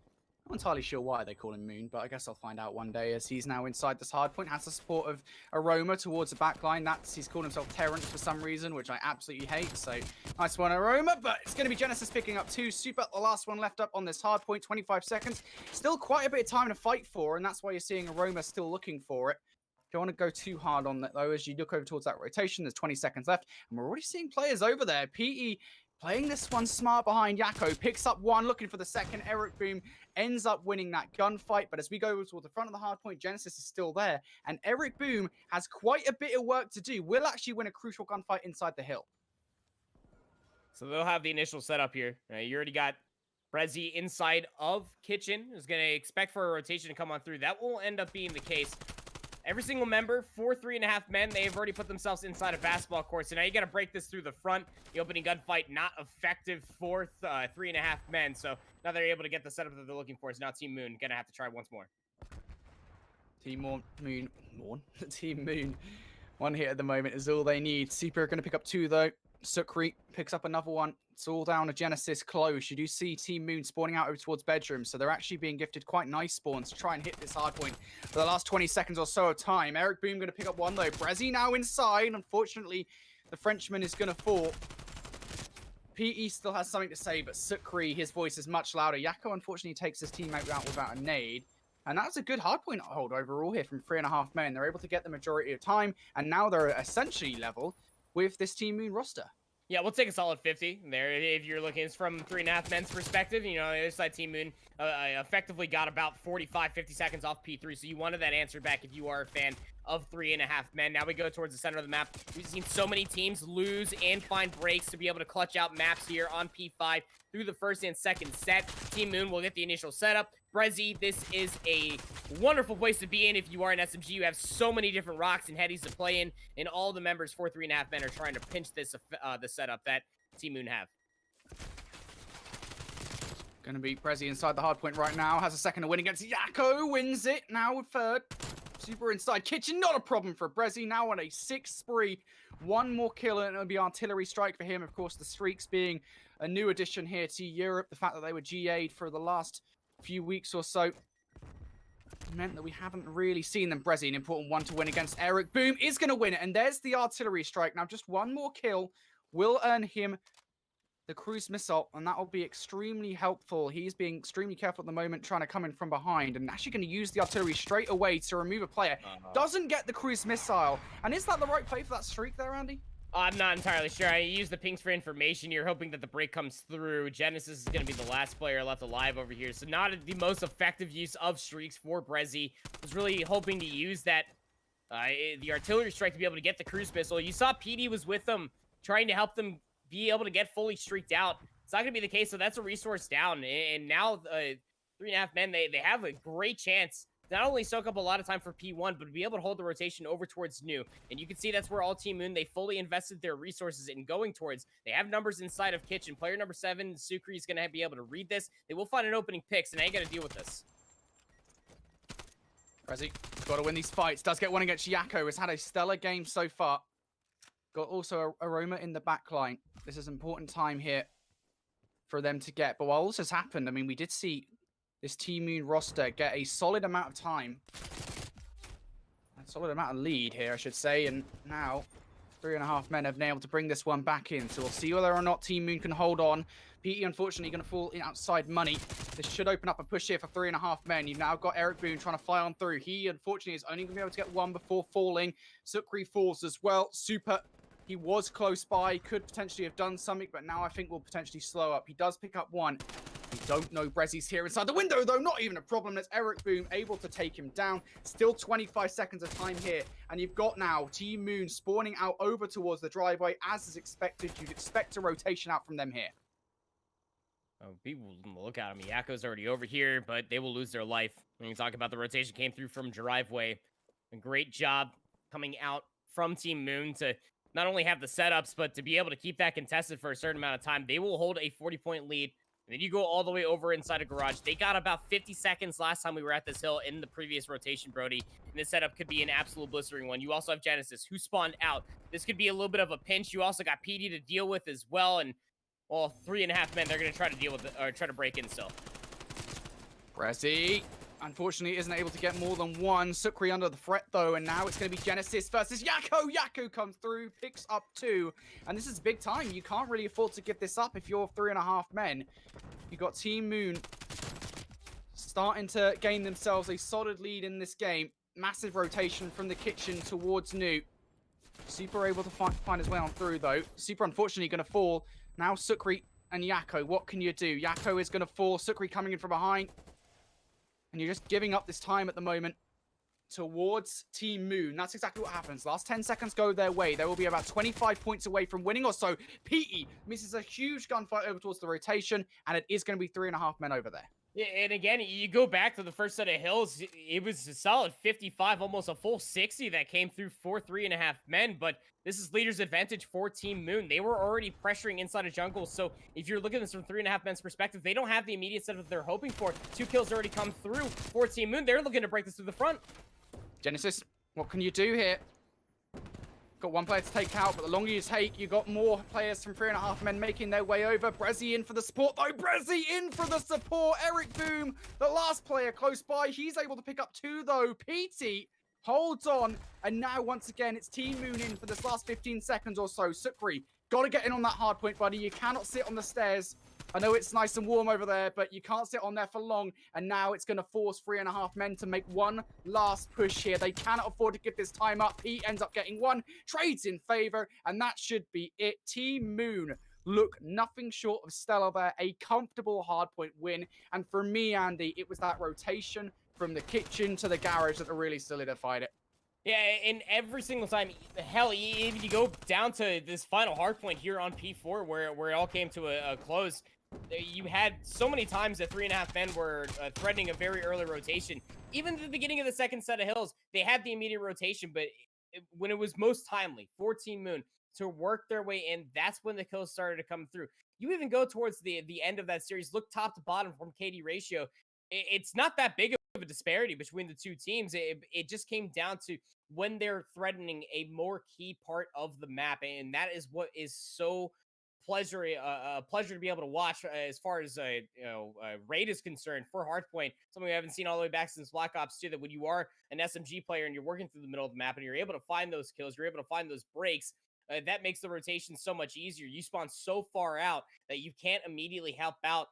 Not entirely sure why they call him Moon, but I guess I'll find out one day as he's now inside this hard point. Has the support of Aroma towards the back line. He's called himself Terrence for some reason, which I absolutely hate. So nice one, Aroma, but it's going to be Genesis picking up 2. Super, the last one left up on this hard point, 25 seconds. Still quite a bit of time to fight for, and that's why you're seeing Aroma still looking for it. Don't want to go too hard on that, though, as you look over towards that rotation. There's 20 seconds left, and we're already seeing players over there. PE playing this one smart behind Yakko, picks up 1, looking for the second. Eric Boom ends up winning that gunfight, but as we go towards the front of the hard point, Genesis is still there, and Eric Boom has quite a bit of work to do. Will actually win a crucial gunfight inside the hill. So they'll have the initial setup here. You already got Brezzy inside of Kitchen, who's going to expect for a rotation to come on through. That will end up being the case. Every single member, 4 3.5 men, they've already put themselves inside a basketball court. So now you got to break this through the front. The opening gunfight not effective for 3.5 men. So now they're able to get the setup that they're looking for. So now Team Moon going to have to try once more. Team Moon. Team Moon. 1 hit at the moment is all they need. Super going to pick up 2, though. Sukri picks up another 1. It's all down to Genesis close. You do see Team Moon spawning out over towards bedroom, so they're actually being gifted quite nice spawns to try and hit this hard point for the last 20 seconds or so of time. Eric Boom going to pick up 1, though. Brezzy now inside. Unfortunately, the Frenchman is going to fall. PE still has something to say, but Sukri, his voice is much louder. Yakko, unfortunately, takes his teammate out without a nade. And that was a good hardpoint hold overall here from 3.5 men. They're able to get the majority of time, and now they're essentially level with this Team Moon roster. Yeah, we'll take a solid 50 there. If you're looking, it's from 3.5 men's perspective. The other side, Team Moon effectively got about 45, 50 seconds off P3. So you wanted that answer back if you are a fan of 3.5 men. Now we go towards the center of the map. We've seen so many teams lose and find breaks to be able to clutch out maps here on P5 through the first and second set. Team Moon will get the initial setup. Brezzy, this is a wonderful place to be in if you are an SMG. You have so many different rocks and headies to play in, and all the members for 3.5 men are trying to pinch this the setup that Team Moon have. Gonna be Brezzy inside the hard point right now. Has a second to win against Yakko. Wins it now with 3rd. Super inside Kitchen. Not a problem for Brezzy. Now on a 6 spree. 1 more kill and it'll be artillery strike for him. Of course, the streaks being a new addition here to Europe. The fact that they were GA'd for the last few weeks or so meant that we haven't really seen them. Brezzy, an important 1 to win against Eric Boom, is going to win it. And there's the artillery strike. Now, just 1 more kill will earn him the cruise missile, and that will be extremely helpful. He's being extremely careful at the moment, trying to come in from behind, and actually going to use the artillery straight away to remove a player. Doesn't get the cruise missile. And is that the right play for that streak there, Andy? I'm not entirely sure. I used the pings for information. You're hoping that the break comes through. Genesis is going to be the last player left alive over here. So not the most effective use of streaks for Brezzy. Was really hoping to use that, the artillery strike to be able to get the cruise missile. You saw PD was with them, trying to help them be able to get fully streaked out. It's not going to be the case, so that's a resource down. And now, 3.5 men, they have a great chance to not only soak up a lot of time for P1, but to be able to hold the rotation over towards New. And you can see that's where all Team Moon, they fully invested their resources in going towards. They have numbers inside of Kitchen. Player number 7, Sukri, is going to be able to read this. They will find an opening picks, and they ain't going to deal with this. Brezzy, got to win these fights. Does get one against Yako. Has had a stellar game so far. Got also Aroma in the back line. This is important time here for them to get. But while all this has happened, I mean, we did see this Team Moon roster get a solid amount of time. A solid amount of lead here, I should say. And now, 3.5 men have been able to bring this one back in. So we'll see whether or not Team Moon can hold on. PT, unfortunately, going to fall in outside money. This should open up a push here for 3.5 men. You've now got Eric Boone trying to fly on through. He, unfortunately, is only going to be able to get one before falling. Sukri falls as well. Super. He was close by. Could potentially have done something, but now I think will potentially slow up. He does pick up one. We don't know Brezzy's here inside the window, though. Not even a problem. That's Eric Boom able to take him down. Still 25 seconds of time here. And you've got now Team Moon spawning out over towards the driveway. As is expected, you'd expect a rotation out from them here. Oh, people look at him. Yako's already over here, but they will lose their life. When you talk about the rotation came through from driveway. A great job coming out from Team Moon to not only have the setups, but to be able to keep that contested for a certain amount of time. They will hold a 40-point lead. And then you go all the way over inside a garage. They got about 50 seconds last time we were at this hill in the previous rotation, Brody. And this setup could be an absolute blistering one. You also have Genesis, who spawned out. This could be a little bit of a pinch. You also got PD to deal with as well. And, well, 3.5 men, they're going to try to deal with it, or try to break in still. Brezzy, unfortunately, isn't able to get more than one. Sukri under the threat, though, and now it's going to be Genesis versus Yako. Yako comes through, picks up 2, and this is big time. You can't really afford to give this up if you're 3.5 men. You got Team Moon starting to gain themselves a solid lead in this game. Massive rotation from the kitchen towards New. Super able to find his way on through, though. Super, unfortunately, going to fall. Now Sukri and Yako, what can you do? Yako is going to fall. Sukri coming in from behind. And you're just giving up this time at the moment towards Team Moon. That's exactly what happens. Last 10 seconds go their way. They will be about 25 points away from winning or so. PT misses a huge gunfight over towards the rotation, and it is going to be 3.5 men over there. Yeah, and again, you go back to the first set of hills, it was a solid 55, almost a full 60 that came through for 3.5 men, but this is leader's advantage for Team Moon. They were already pressuring inside of jungle, so if you're looking at this from 3.5 men's perspective, they don't have the immediate setup they're hoping for. 2 kills already come through for Team Moon. They're looking to break this through the front. Genesis, what can you do here? Got one player to take out, but the longer you take, you got more players from 3.5 men making their way over. Brezzy in for the support, though. Brezzy in for the support. Eric Boom, the last player close by. He's able to pick up 2, though. PT holds on, and now once again, it's Team Moon in for this last 15 seconds or so. Sukri, got to get in on that hard point, buddy. You cannot sit on the stairs. I know it's nice and warm over there, but you can't sit on there for long. And now it's going to force 3.5 men to make one last push here. They cannot afford to give this time up. He ends up getting one, trades in favor, and that should be it. Team Moon look nothing short of stellar there. A comfortable hardpoint win. And for me, Andy, it was that rotation from the kitchen to the garage that really solidified it. Yeah, and every single time, hell, even you go down to this final hardpoint here on P4 where it all came to a close, you had so many times that 3.5 men were threatening a very early rotation. Even at the beginning of the second set of hills, they had the immediate rotation, but when it was most timely for Team Moon to work their way in, that's when the kills started to come through. You even go towards the end of that series, look top to bottom from KD ratio. It's not that big of a disparity between the two teams. It just came down to when they're threatening a more key part of the map, and that is what is so pleasure to be able to watch as far as raid is concerned for Hardpoint. Something we haven't seen all the way back since Black Ops 2, that when you are an SMG player and you're working through the middle of the map and you're able to find those kills, you're able to find those breaks, that makes the rotation so much easier. You spawn so far out that you can't immediately help out.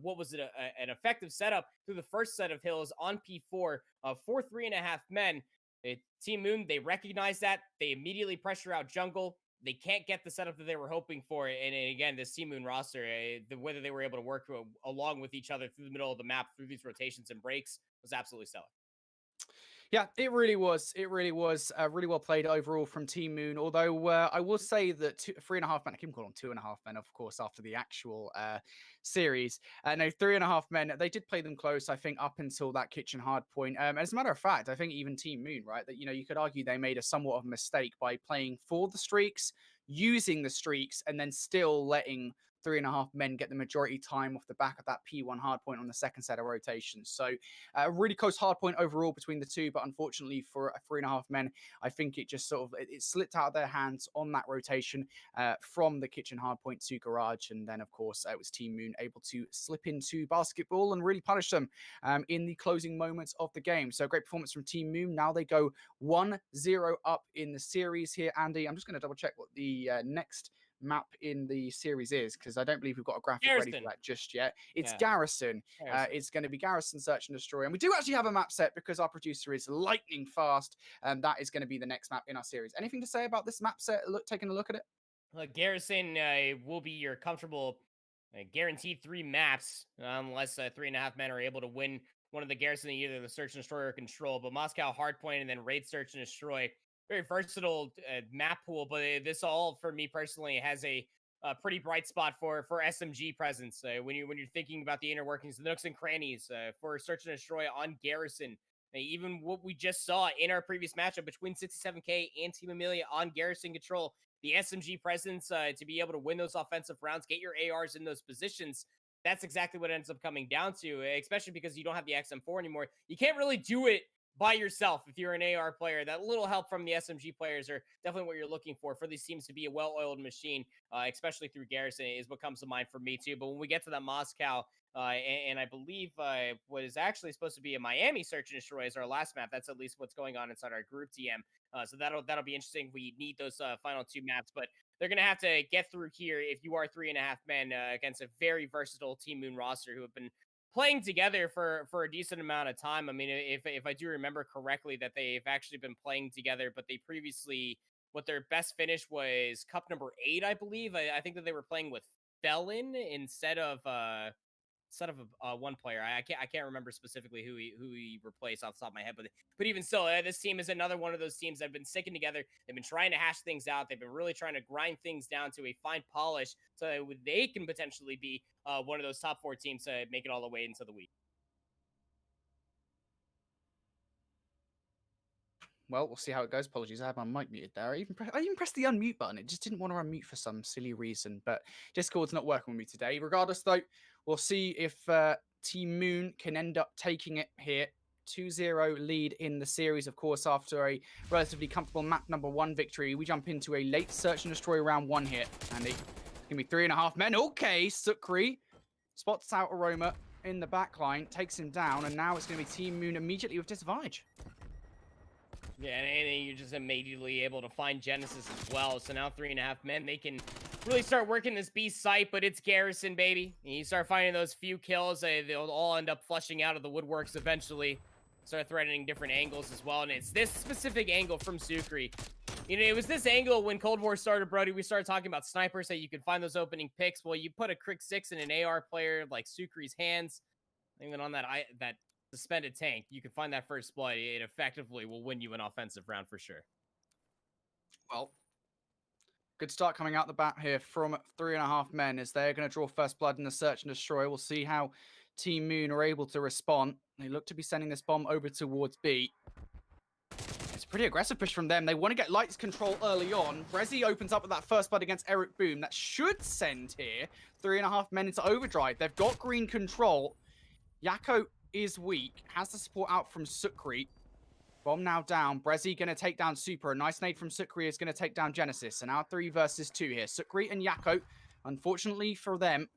What was it? An effective setup through the first set of hills on P4 for 3.5 men. Team Moon, they recognize that. They immediately pressure out jungle. They can't get the setup that they were hoping for. And again, this Team Moon roster, whether they were able to work along with each other through the middle of the map, through these rotations and breaks, was absolutely stellar. Yeah, it really was. It really was really well played overall from Team Moon. Although I will say that 3.5 men, I can call them 2.5 men, of course, after the actual series. No, 3.5 men, they did play them close, I think, up until that kitchen hard point. As a matter of fact, I think even Team Moon, right, that, you could argue they made a somewhat of a mistake by playing for the streaks, using the streaks, and then still letting 3.5 men get the majority time off the back of that P1 hardpoint on the second set of rotations. So a really close hardpoint overall between the two, but unfortunately for 3.5 men, I think it just sort of it slipped out of their hands on that rotation from the kitchen hardpoint to garage, and then of course it was Team Moon able to slip into basketball and really punish them in the closing moments of the game. So great performance from Team Moon. Now they go 1-0 up in the series here. Andy, I'm just going to double check what the next map in the series is, because I don't believe we've got a graphic ready for that just yet. It's Garrison. It's going to be Garrison Search and Destroy, and we do actually have a map set because our producer is lightning fast, and that is going to be the next map in our series. Anything to say about this map set? Taking a look at it. Garrison will be your comfortable guaranteed 3 maps, unless 3.5 men are able to win one of the Garrison, either the Search and Destroy or Control. But Moscow Hardpoint and then Raid, Search and Destroy, very versatile map pool. But this all, for me personally, has a pretty bright spot for SMG presence. When you're thinking about the inner workings, the nooks and crannies for Search and Destroy on Garrison. Even what we just saw in our previous matchup between 67K and Team Amelia on Garrison Control, the SMG presence to be able to win those offensive rounds, get your ARs in those positions. That's exactly what it ends up coming down to, especially because you don't have the XM4 anymore. You can't really do it by yourself if you're an AR player. That little help from the SMG players are definitely what you're looking for these teams to be a well-oiled machine, especially through Garrison, is what comes to mind for me too. But when we get to that Moscow, and I believe what is actually supposed to be a Miami Search and Destroy is our last map. That's at least what's going on inside our group TM. So that'll be interesting. We need those final 2 maps, but they're going to have to get through here if you are 3.5 men against a very versatile Team Moon roster who have been playing together for a decent amount of time. I mean, if I do remember correctly, that they've actually been playing together, but they previously, what their best finish was Cup number 8, I believe. I think that they were playing with Felon instead of one player. I can't remember specifically who he replaced off the top of my head, but even still, this team is another one of those teams that have been sticking together. They've been trying to hash things out. They've been really trying to grind things down to a fine polish so that they can potentially be one of those top 4 teams to make it all the way into the week. Well, we'll see how it goes. Apologies, I had my mic muted there. I even pressed the unmute button. It just didn't want to unmute for some silly reason. But Discord's not working with me today. Regardless, though, we'll see if Team Moon can end up taking it here. 2-0 lead in the series, of course, after a relatively comfortable map number 1 victory. We jump into a late Search and Destroy round 1 here. And it's going to be 3.5 men. Okay, Sukri spots out Aroma in the back line, takes him down, and now it's going to be Team Moon immediately with disadvantage. Yeah, and you're just immediately able to find Genesis as well. So now 3.5 men, they can really start working this B site, but it's Garrison, baby. And you start finding those few kills, they'll all end up flushing out of the woodworks eventually. Start threatening different angles as well, and it's this specific angle from Sukri. It was this angle when Cold War started, Brody. We started talking about snipers, that you could find those opening picks. Well, you put a Crick 6 in an AR player like Sukri's hands, even on that suspended tank, you can find that first blood. It effectively will win you an offensive round for sure. Well, good start coming out the bat here from 3.5 men as they're going to draw first blood in the Search and Destroy. We'll see how Team Moon are able to respond. They look to be sending this bomb over towards B. It's a pretty aggressive push from them. They want to get lights control early on. Brezzy opens up with that first blood against Eric Boom. That should send here 3.5 men into overdrive. They've got green control. Yako is weak, has the support out from Sukri. Bomb now down. Brezzy going to take down Super. A nice nade from Sukri is going to take down Genesis. And now 3 versus 2 here. Sukri and Yako. Unfortunately for them,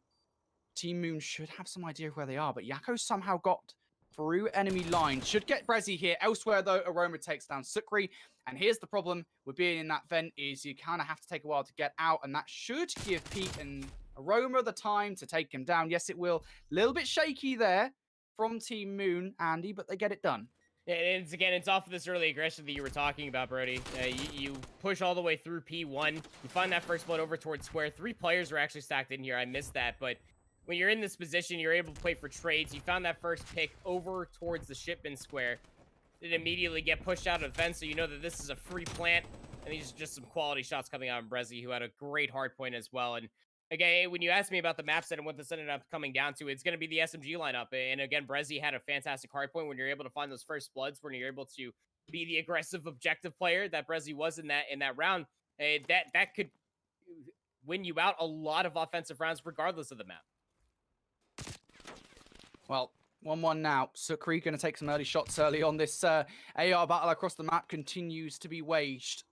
Team Moon should have some idea of where they are, but Yako somehow got through enemy line. Should get Brezzy here. Elsewhere, though, Aroma takes down Sukri. And here's the problem with being in that vent is you kind of have to take a while to get out. And that should give Pete and Aroma the time to take him down. Yes, it will. A little bit shaky there from Team Moon, Andy, but they get it done. Yeah, it's off of this early aggression that you were talking about, Brody. You push all the way through P1. You find that first blood over towards square. 3 players were actually stacked in here. I missed that, but when you're in this position, you're able to play for trades. You found that first pick over towards the shipment square. It immediately get pushed out of the fence, so you know that this is a free plant. And these are just some quality shots coming out of Brezzy, who had a great hard point as well. And again, when you asked me about the map set and what this ended up coming down to, it's going to be the SMG lineup. And again, Brezzy had a fantastic hard point when you're able to find those first bloods, when you're able to be the aggressive objective player that Brezzy was in that round. That could win you out a lot of offensive rounds regardless of the map. Well, 1-1 now. Sukri going to take some early shots early on. This AR battle across the map continues to be waged.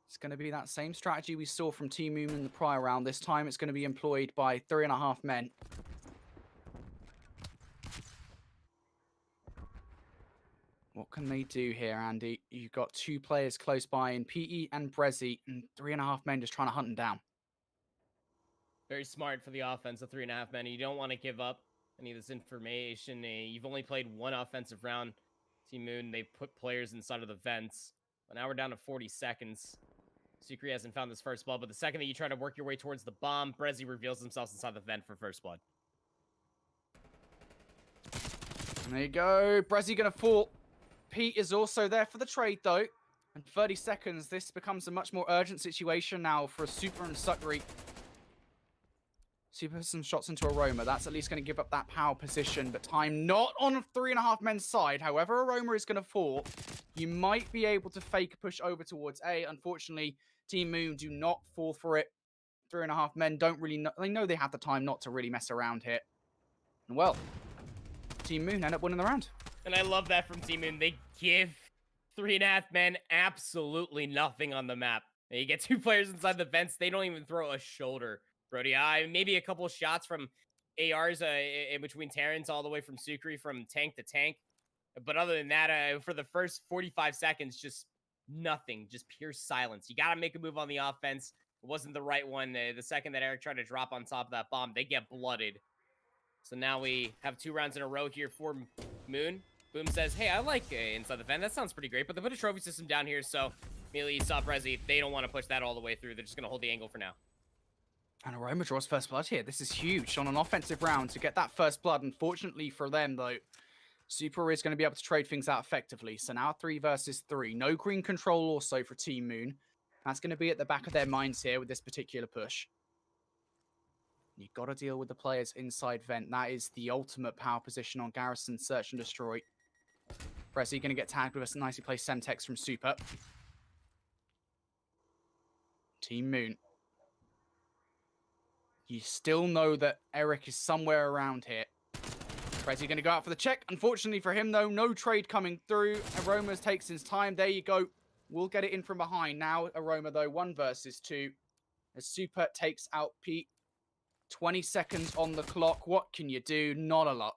It's going to be that same strategy we saw from Team Moon in the prior round. This time it's going to be employed by 3.5 men. What can they do here, Andy? You've got 2 players close by in PE and Brezzy, and 3.5 men just trying to hunt them down. Very smart for the offense, the 3.5 men. You don't want to give up any of this information. You've only played 1 offensive round. Team Moon, they put players inside of the vents. But now we're down to 40 seconds. Sukri hasn't found this first blood, but the second that you try to work your way towards the bomb, Brezzy reveals themselves inside the vent for first blood. And there you go. Brezzy going to fall. Pete is also there for the trade, though. In 30 seconds, this becomes a much more urgent situation now for Super and Sukri. Super some shots into Aroma. That's at least going to give up that power position, but time not on 3.5 men's side. However, Aroma is going to fall. You might be able to fake a push over towards A. Unfortunately, Team Moon do not fall for it. 3.5 men don't really know. They know they have the time not to really mess around here. And well, Team Moon end up winning the round. And I love that from Team Moon. They give 3.5 men absolutely nothing on the map. You get 2 players inside the vents. They don't even throw a shoulder. Brody, maybe a couple of shots from ARs in between Terrans all the way from Sukri from tank to tank. But other than that, for the first 45 seconds, just nothing, just pure silence. You got to make a move on the offense. It wasn't the right one. The second that Eric tried to drop on top of that bomb, they get blooded. So now we have 2 rounds in a row here for Moon. Boom says, hey, I like inside the vent. That sounds pretty great. But they put a trophy system down here, so immediately you saw Brezzy. They don't want to push that all the way through. They're just going to hold the angle for now. And Aroma draws first blood here. This is huge on an offensive round to get that first blood. Unfortunately for them, though, Super is going to be able to trade things out effectively. So now 3 versus 3. No green control also for Team Moon. That's going to be at the back of their minds here with this particular push. You've got to deal with the players inside vent. That is the ultimate power position on Garrison Search and Destroy. Brezzy going to get tagged with a nicely placed Semtex from Super. Team Moon. You still know that Eric is somewhere around here. Brezzy going to go out for the check. Unfortunately for him, though, no trade coming through. Aroma takes his time. There you go. We'll get it in from behind. Now Aroma, though, 1 versus 2. As Super takes out Pete. 20 seconds on the clock. What can you do? Not a lot.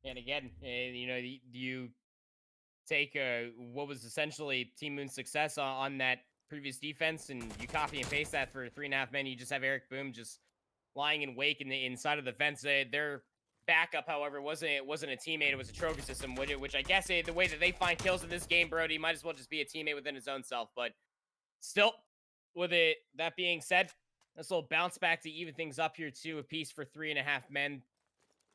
And again, you know, you take what was essentially Team Moon's success on that previous defense, and you copy and paste that for 3.5 men. You just have Eric Boom just lying in wake inside of the fence. Their backup, however, wasn't a teammate. It was a trophy system, which I guess the way that they find kills in this game, Brody, might as well just be a teammate within his own self. But still, with it that being said, this little bounce back to even things up here too. A piece for 3.5 men.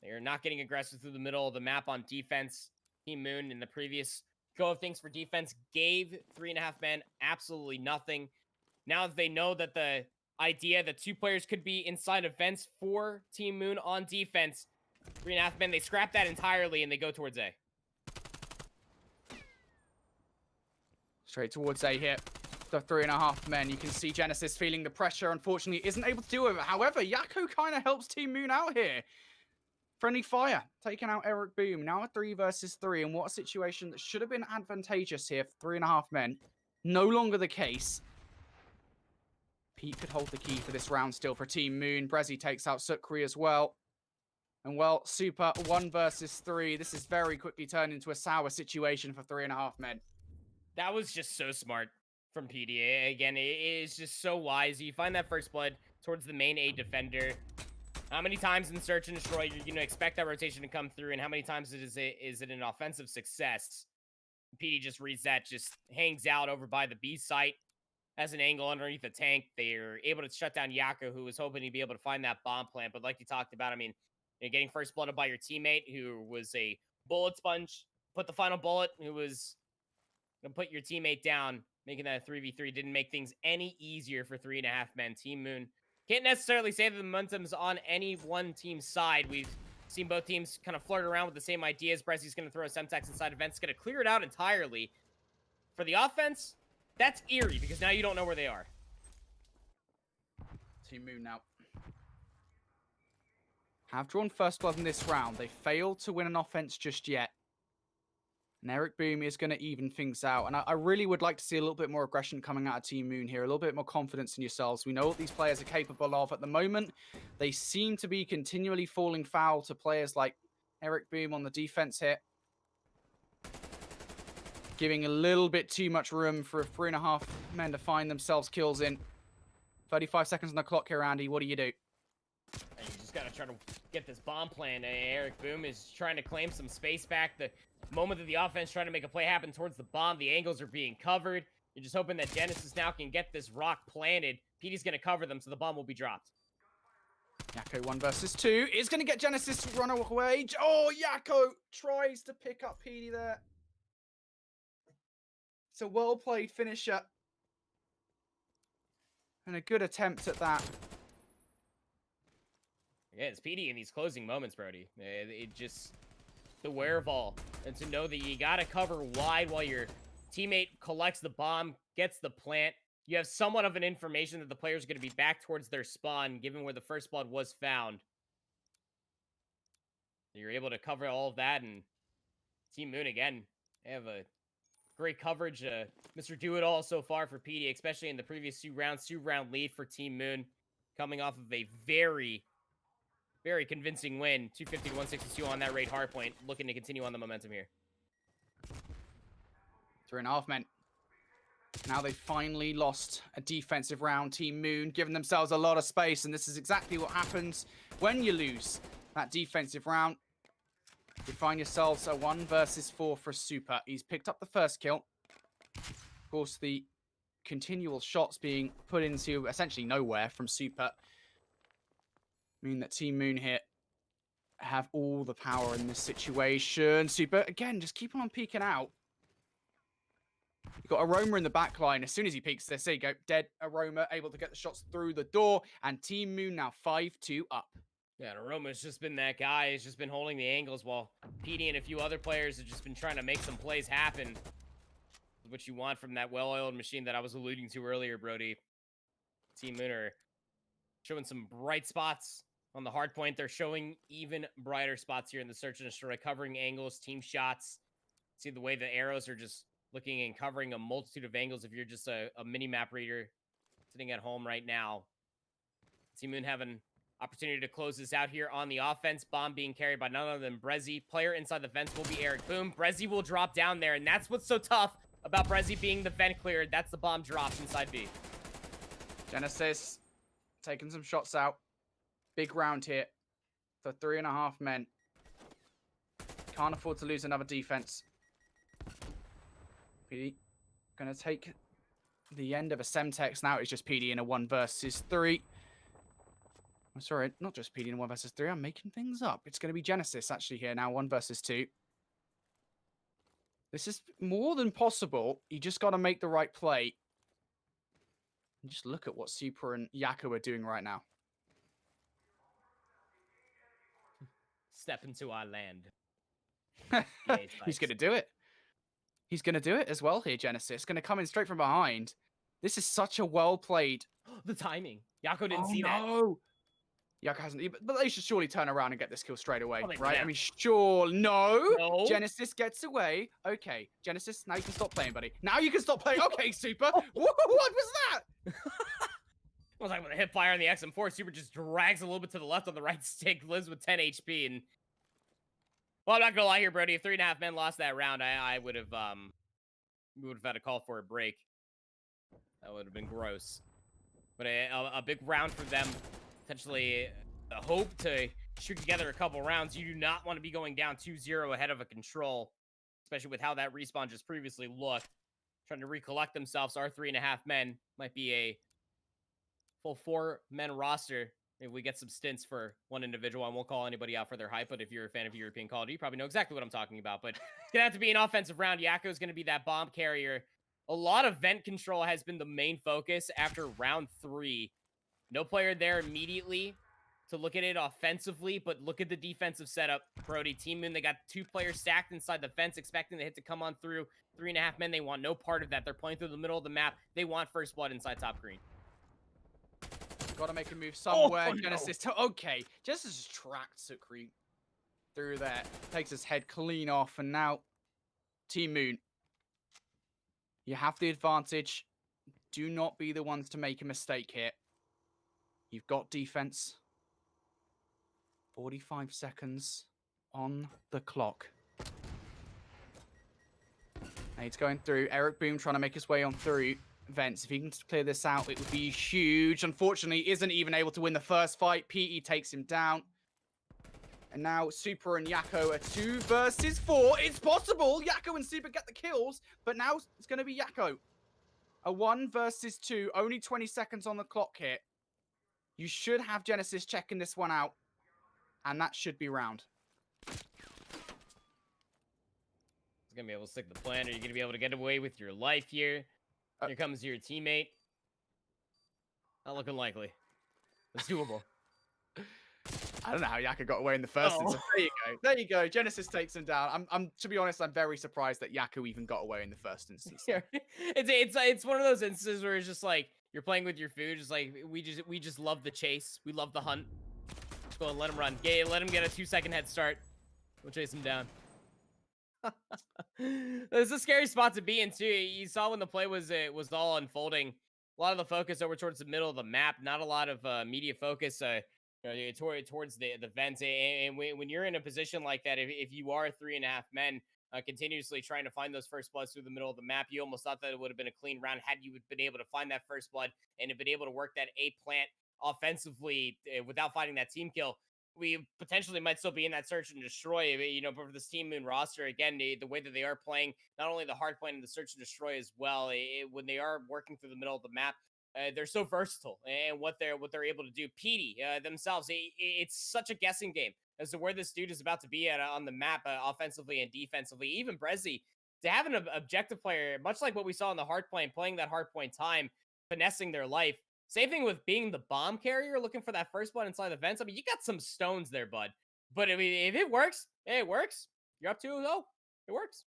They are not getting aggressive through the middle of the map on defense. Team Moon in the previous go of things for defense gave 3.5 men absolutely nothing. Now that they know that the idea that 2 players could be inside of vents for Team Moon on defense, 3.5 men, they scrap that entirely and they go towards A. Straight towards A here. The 3.5 men. You can see Genesis feeling the pressure. Unfortunately, isn't able to deal with it. However, Yako kind of helps Team Moon out here. Friendly fire, taking out Eric Boom. Now a 3 versus 3, and what a situation that should have been advantageous here for 3.5 men. No longer the case. Pete could hold the key for this round still for Team Moon. Brezzy takes out Sukri as well. And well, Super 1 versus 3. This is very quickly turned into a sour situation for 3.5 men. That was just so smart from PD. Again, it is just so wise. You find that first blood towards the main A defender. How many times in Search and Destroy you're going to expect that rotation to come through, and how many times is it an offensive success? PD just reads that, just hangs out over by the B site, has an angle underneath the tank. They're able to shut down Yako, who was hoping to be able to find that bomb plant. But like you talked about, I mean, you're getting first blooded by your teammate, who was a bullet sponge, put the final bullet, who was going to put your teammate down, making that a 3v3. Didn't make things any easier for 3.5 men. Team Moon can't necessarily say that the momentum's on any one team's side. We've seen both teams kind of flirt around with the same ideas. Brezi's going to throw a Semtex inside events, going to clear it out entirely. For the offense, that's eerie because now you don't know where they are. Team Moon now have drawn first blood in this round. They failed to win an offense just yet. And Eric Boom is going to even things out. And I really would like to see a little bit more aggression coming out of Team Moon here. A little bit more confidence in yourselves. We know what these players are capable of at the moment. They seem to be continually falling foul to players like Eric Boom on the defense here. Giving a little bit too much room for 3.5 men to find themselves kills in. 35 seconds on the clock here, Andy. What do you do? And you just got to try to get this bomb plan. Eric Boom is trying to claim some space back. The moment that the offense trying to make a play happen towards the bomb, the angles are being covered. You're just hoping that Genesis now can get this rock planted. PD's going to cover them, so the bomb will be dropped. Yako 1 versus 2 is going to get Genesis to run away. Oh, Yako tries to pick up PD there. It's a well-played finisher. And a good attempt at that. Yeah, it's PD in these closing moments, Brody. It just... the wherewithal, and to know that you got to cover wide while your teammate collects the bomb, gets the plant. You have somewhat of an information that the player's going to be back towards their spawn, given where the first blood was found. You're able to cover all of that, and Team Moon, again, they have a great coverage. Mr. Do-It-All so far for PD, especially in the previous two-round lead for Team Moon, coming off of a very convincing win, 250 to 162 on that raid hardpoint, looking to continue on the momentum here. 3.5 men. Now they finally lost a defensive round. Team Moon giving themselves a lot of space, and this is exactly what happens when you lose that defensive round. You find yourselves a 1 versus 4 for Super. He's picked up the first kill. Of course, the continual shots being put into essentially nowhere from Super mean that Team Moon here have all the power in this situation. Super, again, just keep on peeking out. You've got Aroma in the back line. As soon as he peeks this, there you go. Dead Aroma, able to get the shots through the door. And Team Moon now 5-2 up. Yeah, and Aroma's just been that guy. He's just been holding the angles while PD and a few other players have just been trying to make some plays happen. What you want from that well-oiled machine that I was alluding to earlier, Brody. Team Moon are showing some bright spots on the hard point. They're showing even brighter spots here in the Search and Destroy, covering angles, team shots. See the way the arrows are just looking and covering a multitude of angles if you're just a mini-map reader sitting at home right now. Team Moon having opportunity to close this out here on the offense. Bomb being carried by none other than Brezi. Player inside the fence will be Eric Boom. Brezi will drop down there, and that's what's so tough about Brezi being the vent cleared. That's the bomb drops inside B. Genesis taking some shots out. Big round here for 3.5 men. Can't afford to lose another defense. PD gonna take the end of a Semtex. Now it's just PD in a 1 versus 3. I'm sorry, not just PD in a 1 versus 3. I'm making things up. It's gonna be Genesis actually here now, 1 versus 2. This is more than possible. You just gotta make the right play. And just look at what Super and Yako are doing right now. Step into our land. He's going to do it. He's going to do it as well here, Genesis. Going to come in straight from behind. This is such a well-played... The timing. Yako didn't see that. Yako hasn't... But they should surely turn around and get this kill straight away, Oh, right? yeah. I mean, sure. No. No. Genesis gets away. Okay. Genesis, now you can stop playing, buddy. Now you can stop playing. Okay, Super. What was that? I was like, with a hip fire on the XM4, Super just drags a little bit to the left on the right stick, lives with 10 HP, and well, I'm not gonna lie here, Brody. If 3.5 men lost that round, I would have we would have had a call for a break. That would have been gross. But a big round for them, potentially a hope to shoot together a couple rounds. You do not want to be going down 2-0 ahead of a control, especially with how that respawn just previously looked. Trying to recollect themselves, our 3.5 men might be a full 4-men roster. Maybe we get some stints for one individual. I won't call anybody out for their hype, but if you're a fan of European Call of Duty, you probably know exactly what I'm talking about. But it's going to have to be an offensive round. Yakko is going to be that bomb carrier. A lot of vent control has been the main focus after round 3. No player there immediately to look at it offensively, but look at the defensive setup. Brody, Team Moon, they got 2 players stacked inside the fence, expecting the hit to come on through. 3.5 men, they want no part of that. They're playing through the middle of the map. They want first blood inside top green. Got to make a move somewhere. Oh, no. Genesis. Okay. Genesis just tracked Sukri through there. Takes his head clean off. And now, Team Moon. You have the advantage. Do not be the ones to make a mistake here. You've got defense. 45 seconds on the clock. And he's going through. Eric Boom trying to make his way on through vents. If he can clear this out, it would be huge. Unfortunately, isn't even able to win the first fight. PE takes him down. And now Super and Yakko are 2 versus 4. It's possible. Yakko and Super get the kills, but now it's going to be Yakko. A 1 versus 2. Only 20 seconds on the clock here. You should have Genesis checking this one out, and that should be round. He's going to be able to stick the plan. Are you going to be able to get away with your life here? Here comes your teammate. Not looking likely. It's doable. I don't know how Yakko got away in the first instance. There you go. There you go. Genesis takes him down. I'm to be honest, I'm very surprised that Yakko even got away in the first instance. Yeah. It's one of those instances where it's just like you're playing with your food. Just like we just love the chase. We love the hunt. Just go and let him run. Yeah, let him get a 2-second head start. We'll chase him down. This is a scary spot to be in too. You saw when the play was all unfolding. A lot of the focus over towards the middle of the map. Not a lot of media focus. Towards the vents. And when you're in a position like that, if you are 3.5 men continuously trying to find those first bloods through the middle of the map, you almost thought that it would have been a clean round had you been able to find that first blood and have been able to work that A plant offensively without finding that team kill. We potentially might still be in that search and destroy, but for this Team Moon roster, again, the way that they are playing, not only the hard plane and the search and destroy as well, when they are working through the middle of the map, they're so versatile and what they're able to do. Petey themselves, it's such a guessing game as to where this dude is about to be at on the map, offensively and defensively. Even Brezzy, to have an objective player, much like what we saw in the hard plane, playing that hard point time, finessing their life. Same thing with being the bomb carrier, looking for that first blood inside the vents. I mean, you got some stones there, bud. But I mean, if it works, it works. You're up 2-0. It works.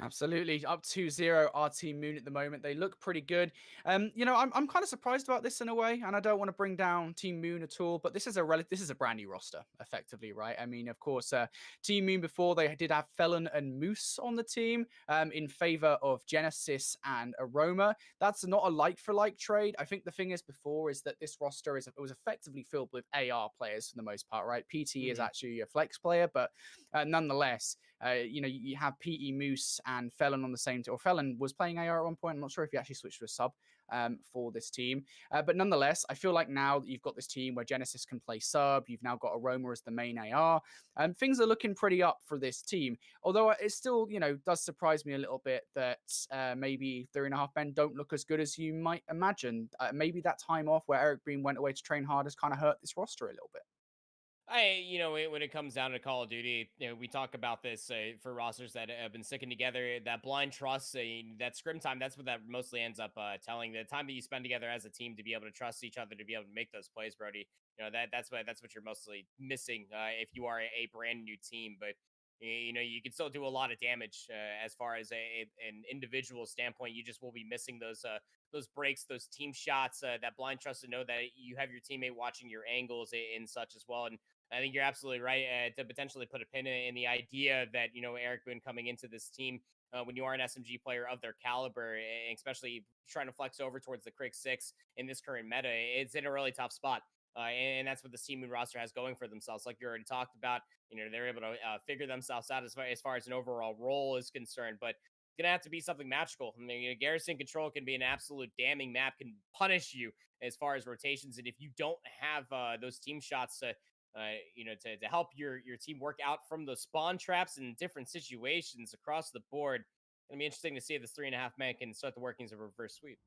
Absolutely. Up 2-0, our Team Moon at the moment. They look pretty good. I'm kind of surprised about this in a way, and I don't want to bring down Team Moon at all, but this is a brand new roster, effectively, right? I mean, of course, Team Moon before, they did have Felon and Moose on the team in favor of Genesis and Aroma. That's not a like-for-like trade. I think the thing is before is that this roster was effectively filled with AR players for the most part, right? PT is actually a flex player, but nonetheless, you have PE Moose and Felon on the same team. Or Felon was playing AR at one point. I'm not sure if he actually switched to a sub for this team. But nonetheless, I feel like now that you've got this team where Genesis can play sub, you've now got Aroma as the main AR. Things are looking pretty up for this team. Although it still, does surprise me a little bit that maybe 3.5 men don't look as good as you might imagine. Maybe that time off where Eric Green went away to train hard has kind of hurt this roster a little bit. When it comes down to Call of Duty, we talk about this for rosters that have been sticking together, that blind trust, that scrim time, that's what that mostly ends up telling. The time that you spend together as a team to be able to trust each other, to be able to make those plays, Brody, that's what you're mostly missing if you are a brand new team. But you can still do a lot of damage as far as an individual standpoint. You just will be missing those breaks, those team shots, that blind trust to know that you have your teammate watching your angles and such as well. And I think you're absolutely right to potentially put a pin in the idea that, Eric Boone coming into this team, when you are an SMG player of their caliber, especially trying to flex over towards the Crig 6 in this current meta, it's in a really tough spot. And that's what the Team Moon roster has going for themselves. Like you already talked about, they're able to figure themselves out as far as an overall role is concerned. But it's going to have to be something magical. I mean, Garrison Control can be an absolute damning map, can punish you as far as rotations. And if you don't have those team shots to help your team work out from the spawn traps in different situations across the board. It's gonna be interesting to see if this 3.5 man can start the workings of a reverse sweep.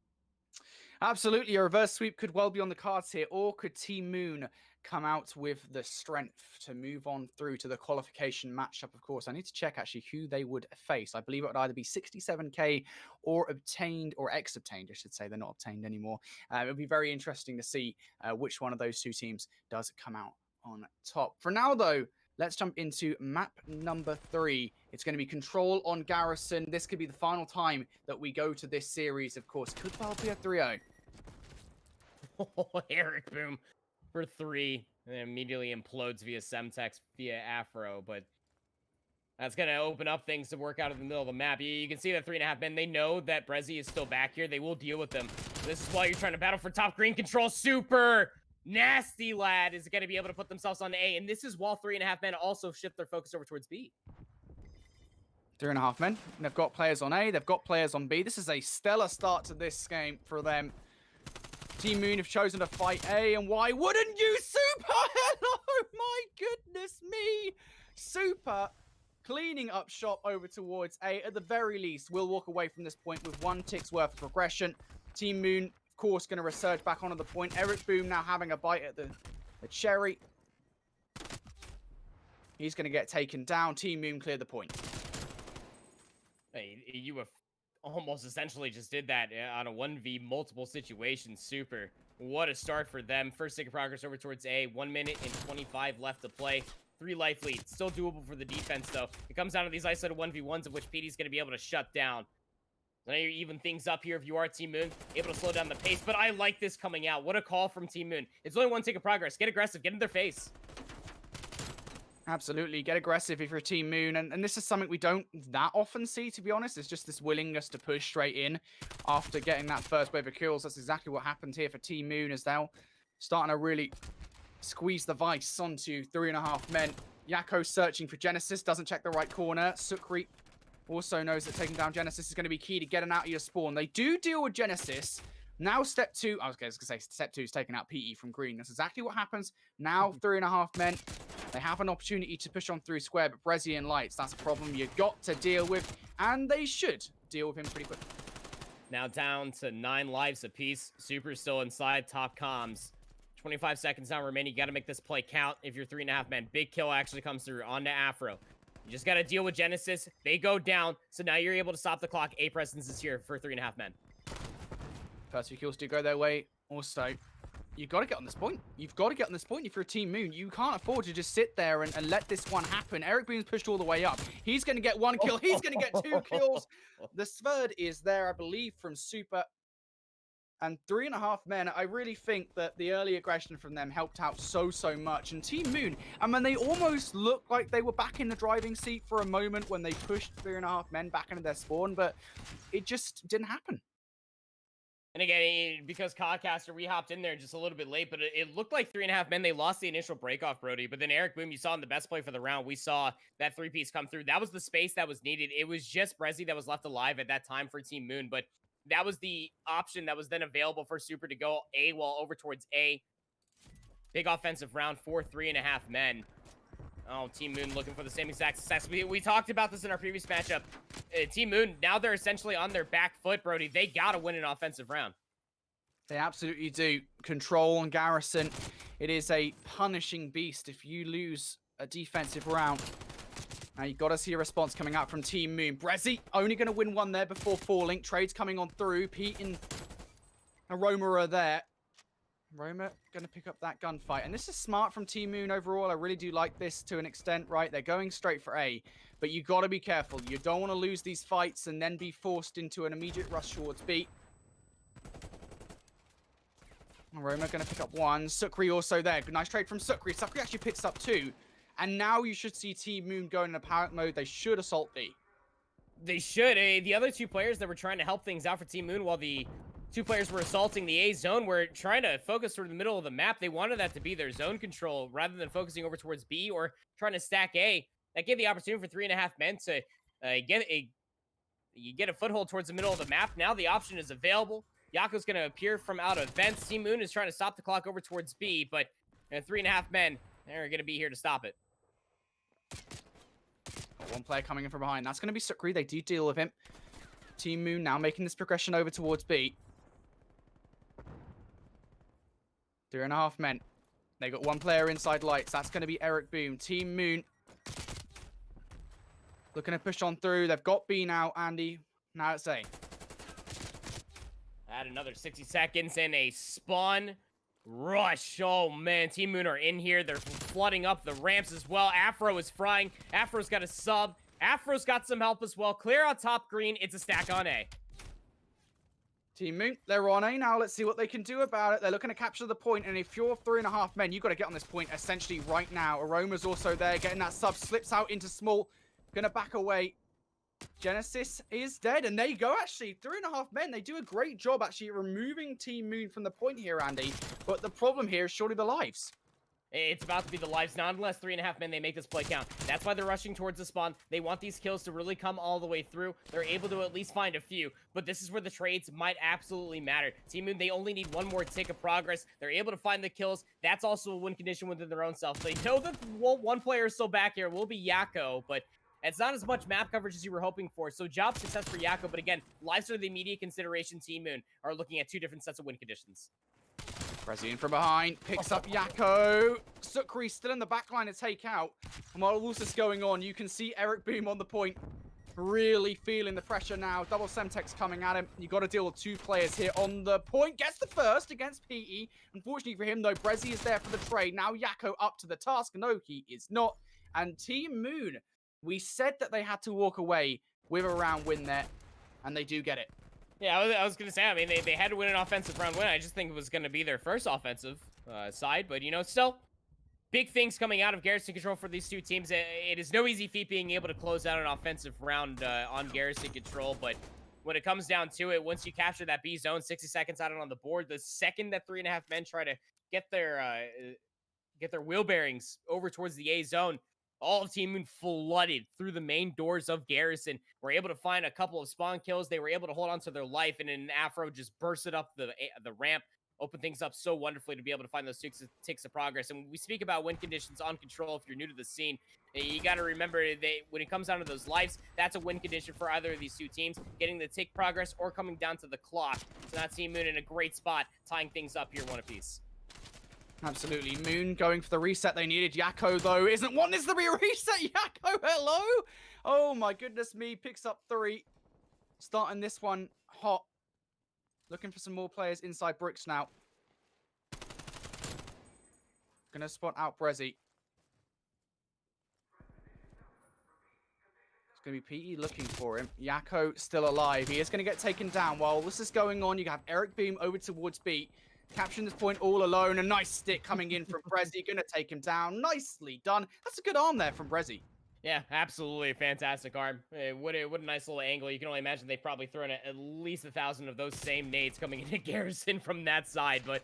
Absolutely, a reverse sweep could well be on the cards here, or could Team Moon come out with the strength to move on through to the qualification matchup? Of course, I need to check actually who they would face. I believe it would either be 67k or obtained, or ex-obtained, I should say. They're not obtained anymore. It would be very interesting to see which one of those two teams does come out on top. For now, though, let's jump into map number 3. It's going to be Control on Garrison. This could be the final time that we go to this series, of course. Could well be a 3-0. Eric Boom for 3. And then immediately implodes via Semtex, via Afro. But that's going to open up things to work out in the middle of the map. You can see that 3.5 men. They know that Brezzy is still back here. They will deal with them. This is why you're trying to battle for top green control. Super nasty lad is going to be able to put themselves on A. And this is while 3.5 men also shift their focus over towards B. 3.5 men. They've got players on A. They've got players on B. This is a stellar start to this game for them. Team Moon have chosen to fight A, and why wouldn't you? Super! Hello! My goodness me! Super cleaning up shop over towards A. At the very least, we'll walk away from this point with 1 tick's worth of progression. Team Moon, of course, going to resurge back onto the point. Eric Boom now having a bite at the cherry. He's going to get taken down. Team Moon clear the point. Hey, you have almost essentially just did that on a 1v multiple situations. Super. What a start for them. First tick of progress over towards A. 1 minute and 25 left to play. 3 life lead. Still doable for the defense, though. It comes down to these isolated 1v1s of which PD's going to be able to shut down. So now you're even things up here if you are Team Moon, able to slow down the pace. But I like this coming out. What a call from Team Moon. It's only 1 tick of progress. Get aggressive. Get in their face. Absolutely. Get aggressive if you're Team Moon. And this is something we don't that often see, to be honest. It's just this willingness to push straight in after getting that first wave of kills. That's exactly what happened here for Team Moon, as they're starting to really squeeze the vice onto 3.5 men. Yakko searching for Genesis. Doesn't check the right corner. Sukri also knows that taking down Genesis is going to be key to getting out of your spawn. They do deal with Genesis. Now step 2, I was going to say step 2 is taking out PE from green. That's exactly what happens. Now 3.5 men. They have an opportunity to push on through square, but Brezzy and Lights, that's a problem you've got to deal with, and they should deal with him pretty quick. Now down to 9 lives apiece. Super still inside top comms. 25 seconds now remaining. You got to make this play count if you're 3.5 men. Big kill actually comes through onto Afro. You just got to deal with Genesis. They go down, so now you're able to stop the clock. A presence is here for 3.5 men. First few kills do go their way. Also, you've got to get on this point. You've got to get on this point if you're a Team Moon. You can't afford to just sit there and let this one happen. Eric Boone's pushed all the way up. He's going to get 1 kill. He's going to get 2 kills. The third is there, I believe, from Super. And 3.5 men, I really think that the early aggression from them helped out so much. And Team Moon, I mean, they almost looked like they were back in the driving seat for a moment when they pushed 3.5 men back into their spawn, but it just didn't happen. And again, because Codcaster, we hopped in there just a little bit late, but it looked like 3.5 men. They lost the initial breakoff, Brody. But then Eric Boom, you saw in the best play for the round, we saw that 3-piece come through. That was the space that was needed. It was just Brezzy that was left alive at that time for Team Moon. But that was the option that was then available for Super to go AWOL over towards A. Big offensive round for 3.5 men. Oh, Team Moon looking for the same exact success. We talked about this in our previous matchup. Team Moon, now they're essentially on their back foot, Brody. They got to win an offensive round. They absolutely do. Control on Garrison. It is a punishing beast if you lose a defensive round. Now, you've got to see a response coming out from Team Moon. Brezzy only going to win 1 there before falling. Trades coming on through. Pete and Aroma are there. Roma going to pick up that gunfight. And this is smart from Team Moon overall. I really do like this to an extent, right? They're going straight for A. But you got to be careful. You don't want to lose these fights and then be forced into an immediate rush towards B. Aroma going to pick up one. Sukri also there. Nice trade from Sukri. Sukri actually picks up two. And now you should see Team Moon go in apparent mode. They should assault B. They should. The other two players that were trying to help things out for Team Moon while the two players were assaulting the A zone were trying to focus toward the middle of the map. They wanted that to be their zone control rather than focusing over towards B or trying to stack A. That gave the opportunity for 3.5 men to get a foothold towards the middle of the map. Now the option is available. Yako's going to appear from out of vents. Team Moon is trying to stop the clock over towards B, but 3.5 men, they're going to be here to stop it. One player coming in from behind. That's going to be Sukri. They do deal with him. Team Moon now making this progression over towards B. 3.5 men. They got one player inside lights. That's going to be Eric Boom. Team Moon looking to push on through. They've got B now, Andy. Now it's A. Add another 60 seconds and a spawn rush. Oh, man. Team Moon are in here. They're flooding up the ramps as well. Afro is frying. Afro's got a sub. Afro's got some help as well. Clear on top green. It's a stack on A. Team Moon, they're on A now. Let's see what they can do about it. They're looking to capture the point, and if you're 3.5 men, you've got to get on this point essentially right now. Aroma's also there, getting that sub. Slips out into small. Gonna back away. Genesis is dead, and there you go, actually. 3.5 men, they do a great job, actually, removing Team Moon from the point here, Andy. But the problem here is surely the lives. It's about to be the lives, not unless 3.5 men, they make this play count. That's why they're rushing towards the spawn. They want these kills to really come all the way through. They're able to at least find a few, but this is where the trades might absolutely matter. Team Moon, they only need one more tick of progress. They're able to find the kills. That's also a win condition within their own self. They know that one player is still back here. Will be Yako, but it's not as much map coverage as you were hoping for. So job success for Yako, but again, lives are the immediate consideration. Team Moon are looking at two different sets of win conditions. Prezi in from behind, picks up Yako. Sukri still in the backline to take out. And while all this is going on, you can see Eric Boom on the point. Really feeling the pressure now. Double Semtex coming at him. You got to deal with two players here on the point. Gets the first against PE. Unfortunately for him, though, Prezi is there for the trade. Now Yako up to the task. No, he is not. And Team Moon, we said that they had to walk away with a round win there. And they do get it. Yeah, I was going to say, I mean, they had to win an offensive round win. I just think it was going to be their first offensive side. But, you know, still, big things coming out of Garrison Control for these two teams. It is no easy feat being able to close out an offensive round on Garrison Control. But when it comes down to it, once you capture that B zone, 60 seconds out on the board, the second that 3.5 men try to get their wheel bearings over towards the A zone, all of Team Moon flooded through the main doors of Garrison. Were able to find a couple of spawn kills. They were able to hold on to their life, and an Afro just bursted up the ramp, opened things up so wonderfully to be able to find those ticks of progress. And when we speak about win conditions on Control, if you're new to the scene, you got to remember when it comes down to those lives, that's a win condition for either of these two teams, getting the tick progress or coming down to the clock. So now Team Moon in a great spot, tying things up here one apiece. Absolutely. Moon going for the reset they needed. Yako, though, isn't wanting this to be a reset. Yako, hello? Oh, my goodness me. Picks up 3. Starting this one hot. Looking for some more players inside bricks now. Gonna spot out Prezi. It's gonna be PE looking for him. Yako still alive. He is gonna get taken down. While this is going on, you have Eric Boom over towards B. Capturing this point all alone. A nice stick coming in from Prezi. Gonna take him down. Nicely done. That's a good arm there from Prezi. Yeah, absolutely a fantastic arm. What a nice little angle. You can only imagine they've probably thrown at least 1,000 of those same nades coming into Garrison from that side. But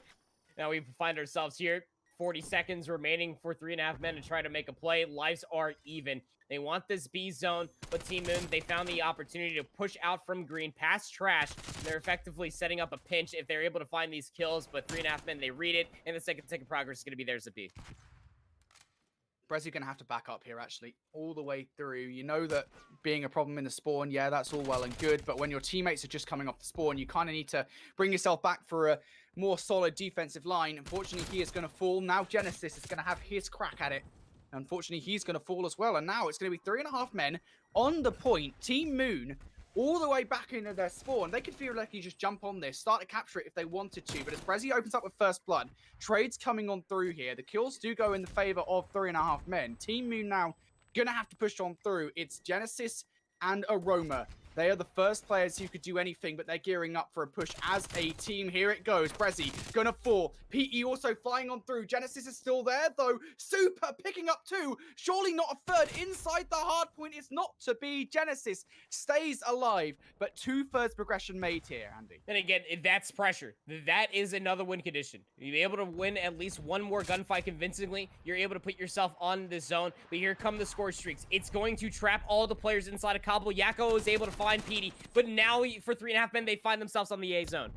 now we find ourselves here. 40 seconds remaining for 3.5 men to try to make a play. Lives are even. They want this B zone, but Team Moon, they found the opportunity to push out from green past trash. They're effectively setting up a pinch if they're able to find these kills, but 3.5 men, they read it, and the second tick of progress is going to be theirs to B. Prezi going to have to back up here, actually, all the way through. You know that being a problem in the spawn, yeah, that's all well and good, but when your teammates are just coming off the spawn, you kind of need to bring yourself back for a more solid defensive line. Unfortunately, he is going to fall. Now Genesis is going to have his crack at it. Unfortunately, he's going to fall as well, and now it's going to be 3.5 men on the point. Team Moon all the way back into their spawn. They could feel like you just jump on this, start to capture it if they wanted to, but as Prezi opens up with first blood, trades coming on through here. The kills do go in the favor of 3.5 men. Team Moon now gonna have to push on through. It's Genesis and Aroma. They are the first players who could do anything, but they're gearing up for a push as a team. Here it goes. Brezzy gonna fall. PE also flying on through. Genesis is still there, though. Super picking up 2. Surely not a third. Inside the hard point is not to be. Genesis stays alive, but 2/3 progression made here, Andy. And again, that's pressure. That is another win condition. You'll be able to win at least one more gunfight convincingly. You're able to put yourself on this zone, but here come the score streaks. It's going to trap all the players inside of Cobble. Yakko is able to find PD, but now for 3.5 men, they find themselves on the A zone.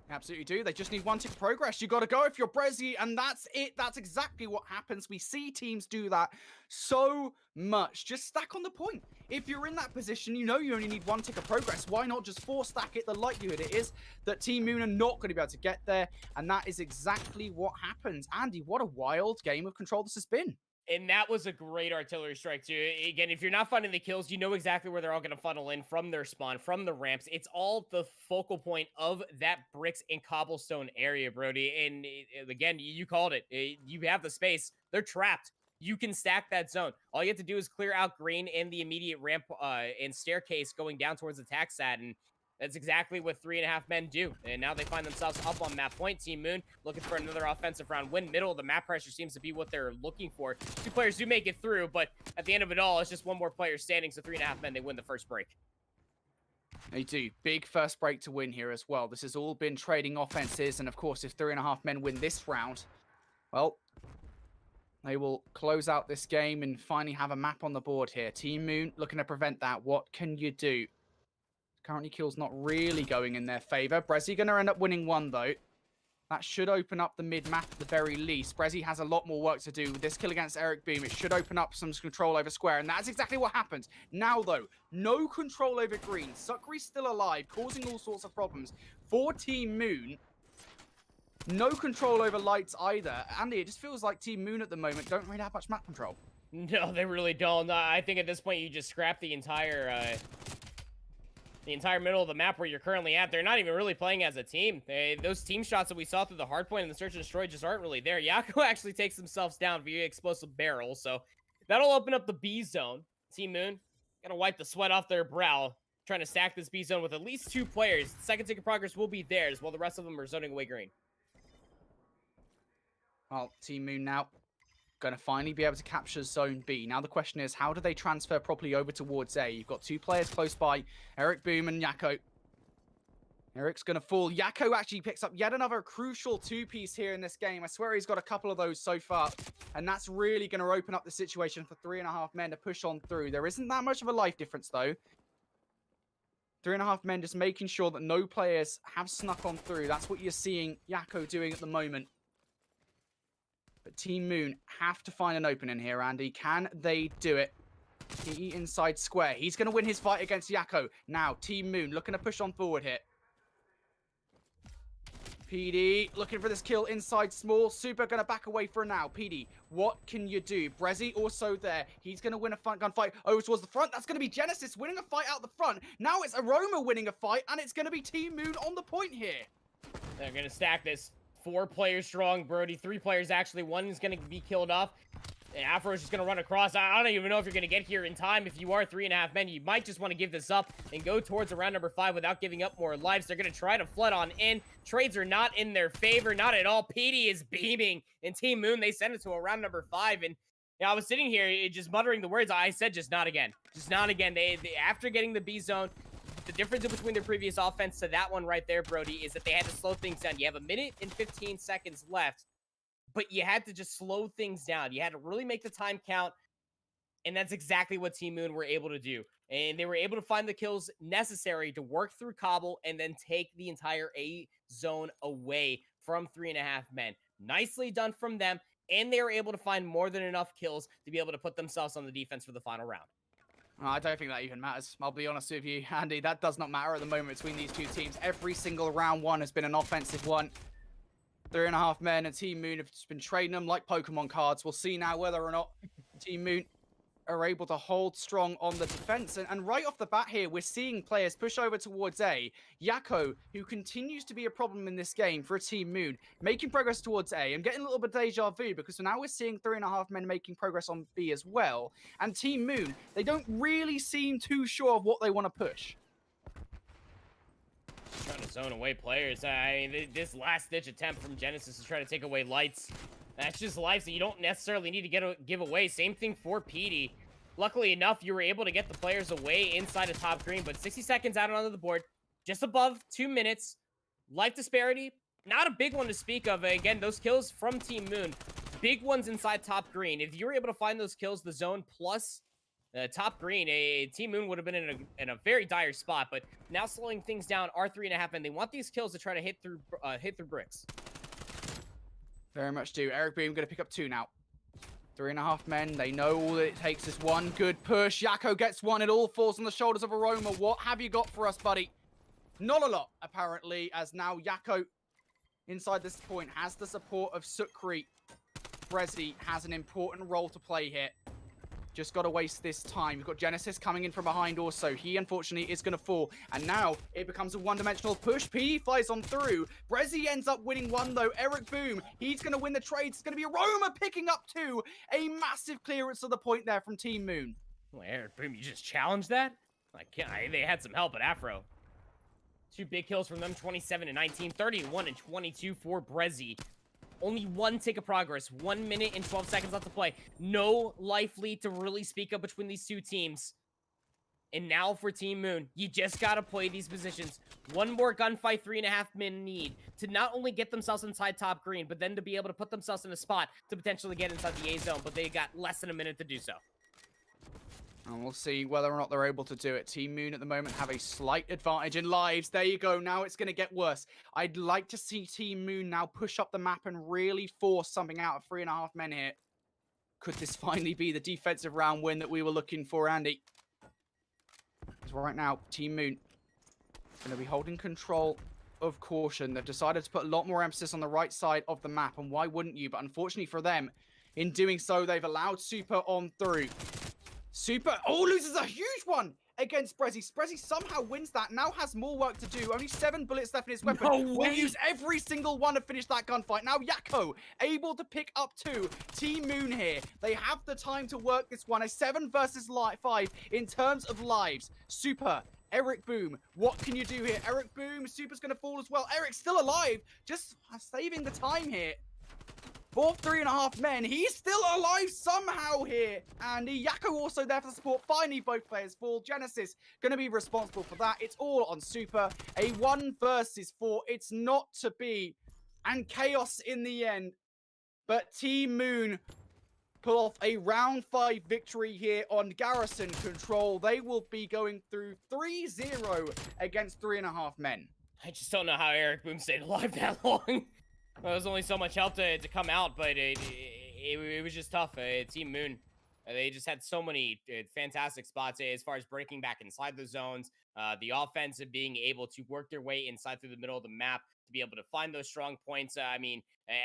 Absolutely do. They just need 1 tick progress. You got to go if you're Brezzy, and that's it. That's exactly what happens. We see teams do that so much. Just stack on the point. If you're in that position, you know you only need 1 tick of progress. Why not just 4 stack it? The likelihood it is that Team Moon are not going to be able to get there, and that is exactly what happens. Andy, what a wild game of Control this has been. And that was a great artillery strike, too. Again, if you're not finding the kills, you know exactly where they're all going to funnel in from their spawn, from the ramps. It's all the focal point of that bricks and cobblestone area, Brody. And again, you called it. You have the space. They're trapped. You can stack that zone. All you have to do is clear out green and the immediate ramp and staircase going down towards the tax sat, and that's exactly what 3.5 men do. And now they find themselves up on map point. Team Moon looking for another offensive round win. Middle of the map pressure seems to be what they're looking for. 2 players do make it through, but at the end of it all, it's just 1 more player standing. So 3.5 men, they win the first break. They do. Big first break to win here as well. This has all been trading offenses. And of course, if 3.5 men win this round, well, they will close out this game and finally have a map on the board here. Team Moon looking to prevent that. What can you do? Currently, kills not really going in their favor. Brezzy going to end up winning 1, though. That should open up the mid-map at the very least. Brezzy has a lot more work to do with this kill against Eric Boom. It should open up some control over square, and that's exactly what happens. Now, though, no control over green. Sukri's still alive, causing all sorts of problems. For Team Moon, no control over lights either. Andy, it just feels like Team Moon at the moment don't really have much map control. No, they really don't. I think at this point, you just scrap the entire middle of the map where you're currently at. They're not even really playing as a team. Those team shots that we saw through the hard point and the search and destroy just aren't really there. Yakko actually takes themselves down via explosive barrel, so that'll open up the B zone. Team Moon gotta wipe the sweat off their brow, trying to stack this B zone with at least 2 players. The second tick of progress will be theirs, while the rest of them are zoning away green. Well, Team Moon now going to finally be able to capture Zone B. Now the question is, how do they transfer properly over towards A? You've got 2 players close by, Eric Boom and Yakko. Eric's going to fall. Yakko actually picks up yet another crucial 2-piece here in this game. I swear he's got a couple of those so far. And that's really going to open up the situation for 3.5 men to push on through. There isn't that much of a life difference, though. 3.5 men just making sure that no players have snuck on through. That's what you're seeing Yakko doing at the moment. But Team Moon have to find an opening here, Andy. Can they do it? He inside square. He's going to win his fight against Yakko. Now, Team Moon looking to push on forward here. PD looking for this kill inside small. Super going to back away for now. PD, what can you do? Brezzy also there. He's going to win a gunfight over towards the front. That's going to be Genesis winning a fight out the front. Now it's Aroma winning a fight, and it's going to be Team Moon on the point here. They're going to stack this. 4 players strong, Brody. 3 players actually. 1 is going to be killed off. And Afro's just going to run across. I don't even know if you're going to get here in time. If you are 3.5 men, you might just want to give this up and go towards round number 5 without giving up more lives. They're going to try to flood on in. Trades are not in their favor. Not at all. PD is beaming. And Team Moon, they send it to a round number 5. And I was sitting here just muttering the words. I said just not again. Just not again. They after getting the B zone, the difference between their previous offense to that one right there, Brody, is that they had to slow things down. You have 1 minute and 15 seconds left, but you had to just slow things down. You had to really make the time count, and that's exactly what Team Moon were able to do. And they were able to find the kills necessary to work through Cobble and then take the entire A zone away from 3.5 men. Nicely done from them, and they were able to find more than enough kills to be able to put themselves on the defense for the final round. I don't think that even matters. I'll be honest with you, Andy. That does not matter at the moment between these 2 teams. Every single round 1 has been an offensive one. 3.5 men and Team Moon have just been trading them like Pokemon cards. We'll see now whether or not Team Moon are able to hold strong on the defense. And right off the bat here, we're seeing players push over towards A. Yako, who continues to be a problem in this game for a Team Moon, making progress towards A. I'm getting a little bit deja vu because now we're seeing 3.5 men making progress on B as well. And Team Moon, they don't really seem too sure of what they want to push. Trying to zone away players. I mean, this last-ditch attempt from Genesis to try to take away lights. That's just lives that you don't necessarily need to give away. Same thing for PD. Luckily enough, you were able to get the players away inside of top green, but 60 seconds out onto the board, just above 2 minutes. Life disparity, not a big one to speak of. Again, those kills from Team Moon, big ones inside top green. If you were able to find those kills, the zone plus top green, Team Moon would have been in a very dire spot, but now slowing things down, R3.5, and they want these kills to try to hit through bricks. Very much do. Eric Boom going to pick up 2 now. 3.5 men. They know all that it takes is one good push. Yako gets one. It all falls on the shoulders of Aroma. What have you got for us, buddy? Not a lot, apparently, as now Yako, inside this point, has the support of Sukri. Brezzy has an important role to play here. Just got to waste this time. We've got Genesis coming in from behind also. He, unfortunately, is going to fall. And now it becomes a one-dimensional push. P flies on through. Brezzy ends up winning one, though. Eric Boom, he's going to win the trade. It's going to be Aroma picking up 2. A massive clearance to the point there from Team Moon. Well, Eric Boom, you just challenged that? Like, they had some help at Afro. 2 big kills from them, 27 and 19, 31 and 22 for Brezzy. Only 1 tick of progress, 1 minute and 12 seconds left to play. No life lead to really speak of between these two teams. And now for Team Moon, you just gotta play these positions. One more gunfight, 3.5 men need to not only get themselves inside top green, but then to be able to put themselves in a spot to potentially get inside the A zone, but they got less than a minute to do so. And we'll see whether or not they're able to do it. Team Moon at the moment have a slight advantage in lives. There you go. Now it's going to get worse. I'd like to see Team Moon now push up the map and really force something out of 3.5 men here. Could this finally be the defensive round win that we were looking for, Andy? Because right now, Team Moon going to be holding control of caution. They've decided to put a lot more emphasis on the right side of the map. And why wouldn't you? But unfortunately for them, in doing so, they've allowed Super on through. Super, loses a huge one against Brezzy. Brezzy somehow wins that, now has more work to do. Only 7 bullets left in his weapon. Will use every single one to finish that gunfight. Now Yako, able to pick up 2. Team Moon here, they have the time to work this one. A 7 versus 5 in terms of lives. Super, Eric Boom, what can you do here? Eric Boom, Super's going to fall as well. Eric's still alive, just saving the time here. For 3.5 men, he's still alive somehow here. And Yako also there for support. Finally, both players fall. Genesis going to be responsible for that. It's all on Super. A 1 versus 4. It's not to be. And chaos in the end. But Team Moon pull off a round 5 victory here on Garrison Control. They will be going through 3-0 against 3.5 men. I just don't know how Eric Boom stayed alive that long. Well, there was only so much help to come out, but it was just tough. Team Moon, they just had so many fantastic spots as far as breaking back inside the zones, the offense of being able to work their way inside through the middle of the map to be able to find those strong points. I mean,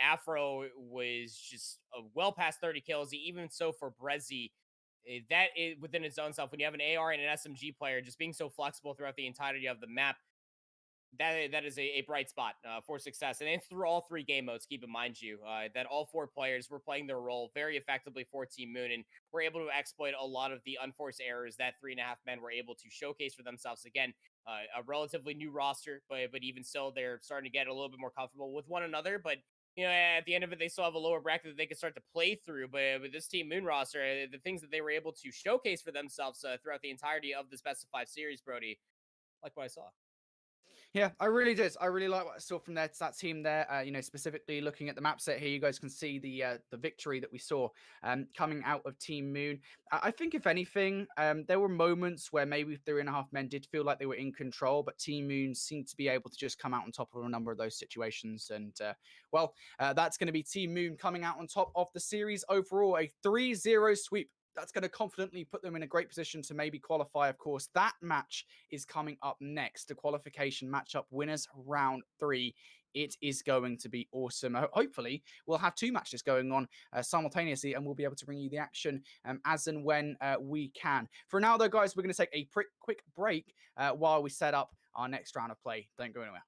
Afro was just well past 30 kills. Even so for Brezzy, that is within its own self. When you have an AR and an SMG player just being so flexible throughout the entirety of the map, that is a bright spot for success. And then through all 3 game modes, keep in mind that all 4 players were playing their role very effectively for Team Moon and were able to exploit a lot of the unforced errors that 3.5 men were able to showcase for themselves. Again, a relatively new roster, but even still, they're starting to get a little bit more comfortable with one another. But at the end of it, they still have a lower bracket that they can start to play through. But with this Team Moon roster, the things that they were able to showcase for themselves throughout the entirety of this best of 5 series, Brody, like what I saw. Yeah, I really did. I really like what I saw from that team there. Specifically looking at the map set here, you guys can see the victory that we saw coming out of Team Moon. I think if anything, there were moments where maybe 3.5 men did feel like they were in control, but Team Moon seemed to be able to just come out on top of a number of those situations. And that's going to be Team Moon coming out on top of the series overall, a 3-0 sweep that's going to confidently put them in a great position to maybe qualify. Of course, that match is coming up next, the qualification matchup, winners round 3. It is going to be awesome. Hopefully, we'll have 2 matches going on simultaneously, and we'll be able to bring you the action as and when we can. For now, though, guys, we're going to take a quick break while we set up our next round of play. Don't go anywhere.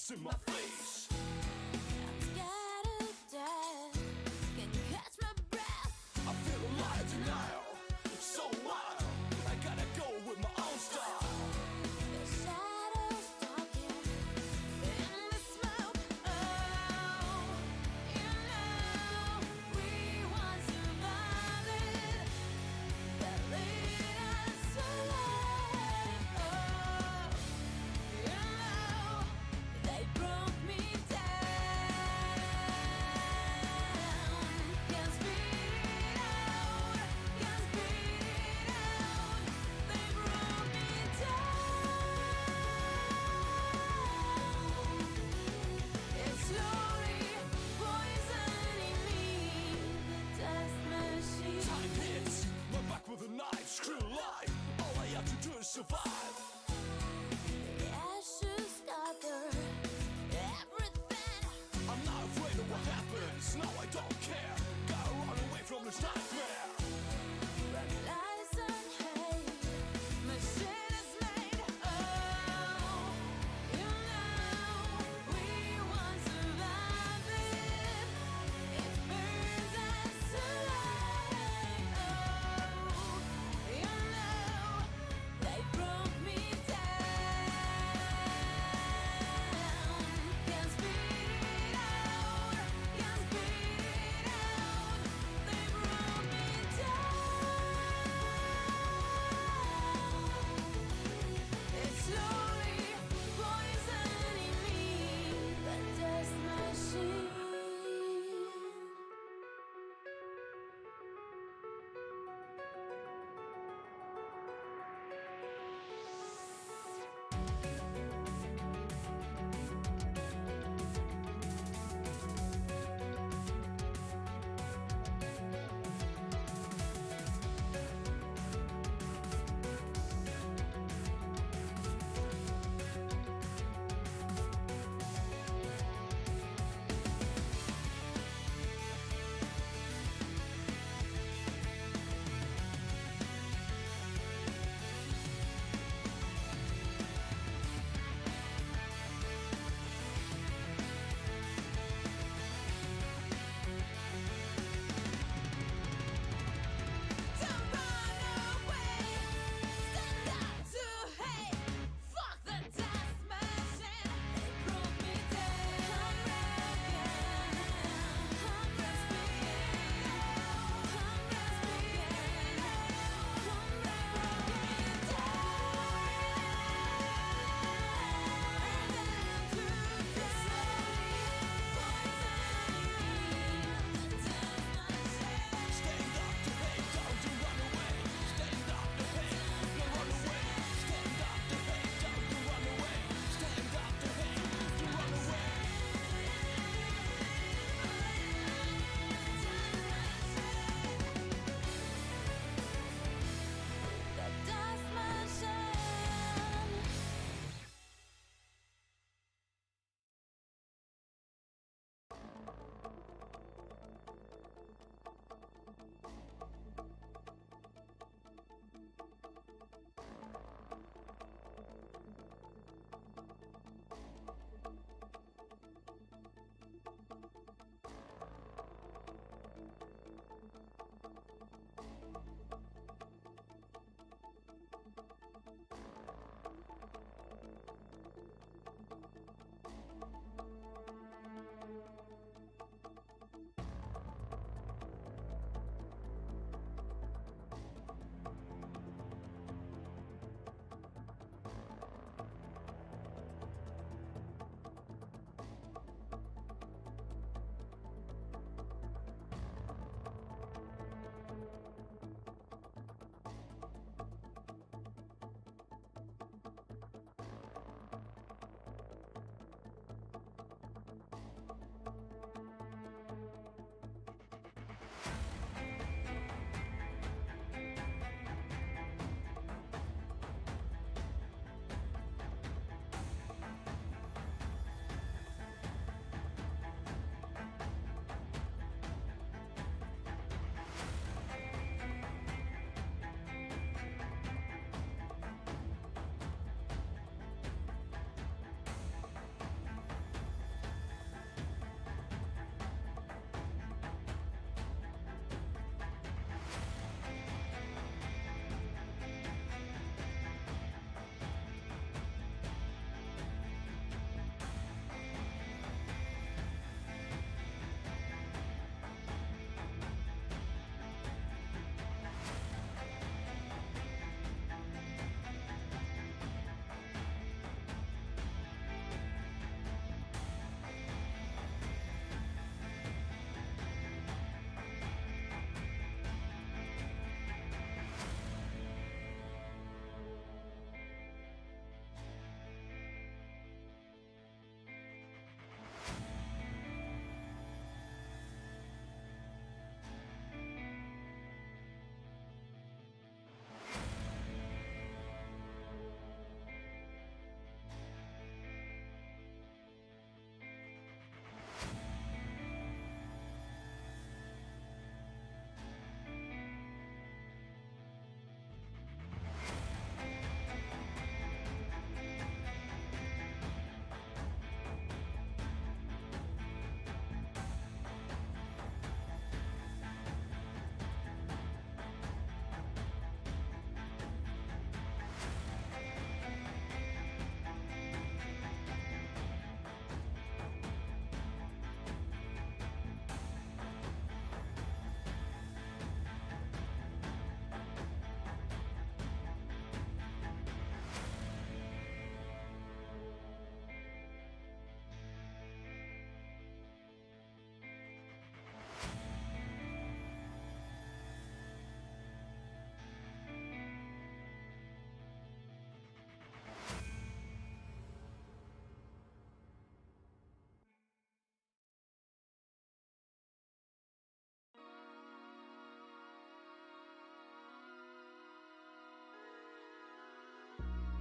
glass in my face. I'm scared of death. Can you catch my breath? I feel a lot of denial. It's so wild. I gotta go with my own style. The shadows talking in the smoke. Oh, you know we once survived, but lead us away. Oh, you know they broke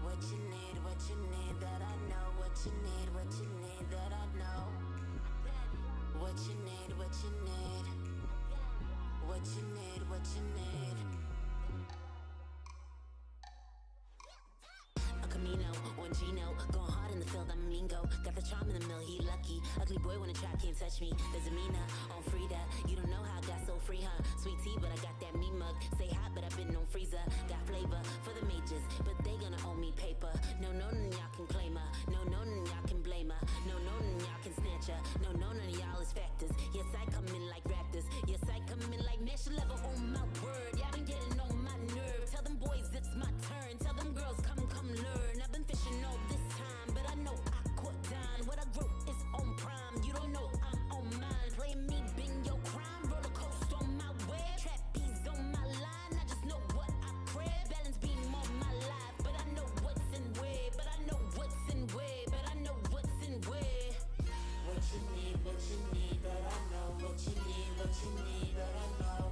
What you need that I know. What you need that I know. What you need, what you need. What you need, what you need. A Camino, one Gino, going hard in the field, I'm a lingo. Got the charm in the mill, he lucky. Ugly boy when a trap can't touch me. There's a Mina on Frida. You don't know how I got so free, huh? Sweet tea, but I got that me mug. Say hot, but I've been on freezer. Got flavor for the majors, but they gonna owe me paper. No, none of y'all can claim her. No, none of y'all can blame her. No, none of y'all can snatch her. No, none of y'all is factors. Yes, I come in like raptors. Yes, I come in like national level on my word. Y'all been getting on my nerve. Tell them boys it's my turn. Tell them girls come learn. I've been fishing all this time, but I know I caught down. What I wrote is on prime. You don't know I'm on mine. Playing me, bing your crime. Roller coaster on my way. Trapeze on my line. I just know what I crave. Balance beam on my life, but I know what's in way. But I know what's in way. But I know what's in way. What you need that I know. What you need that I know.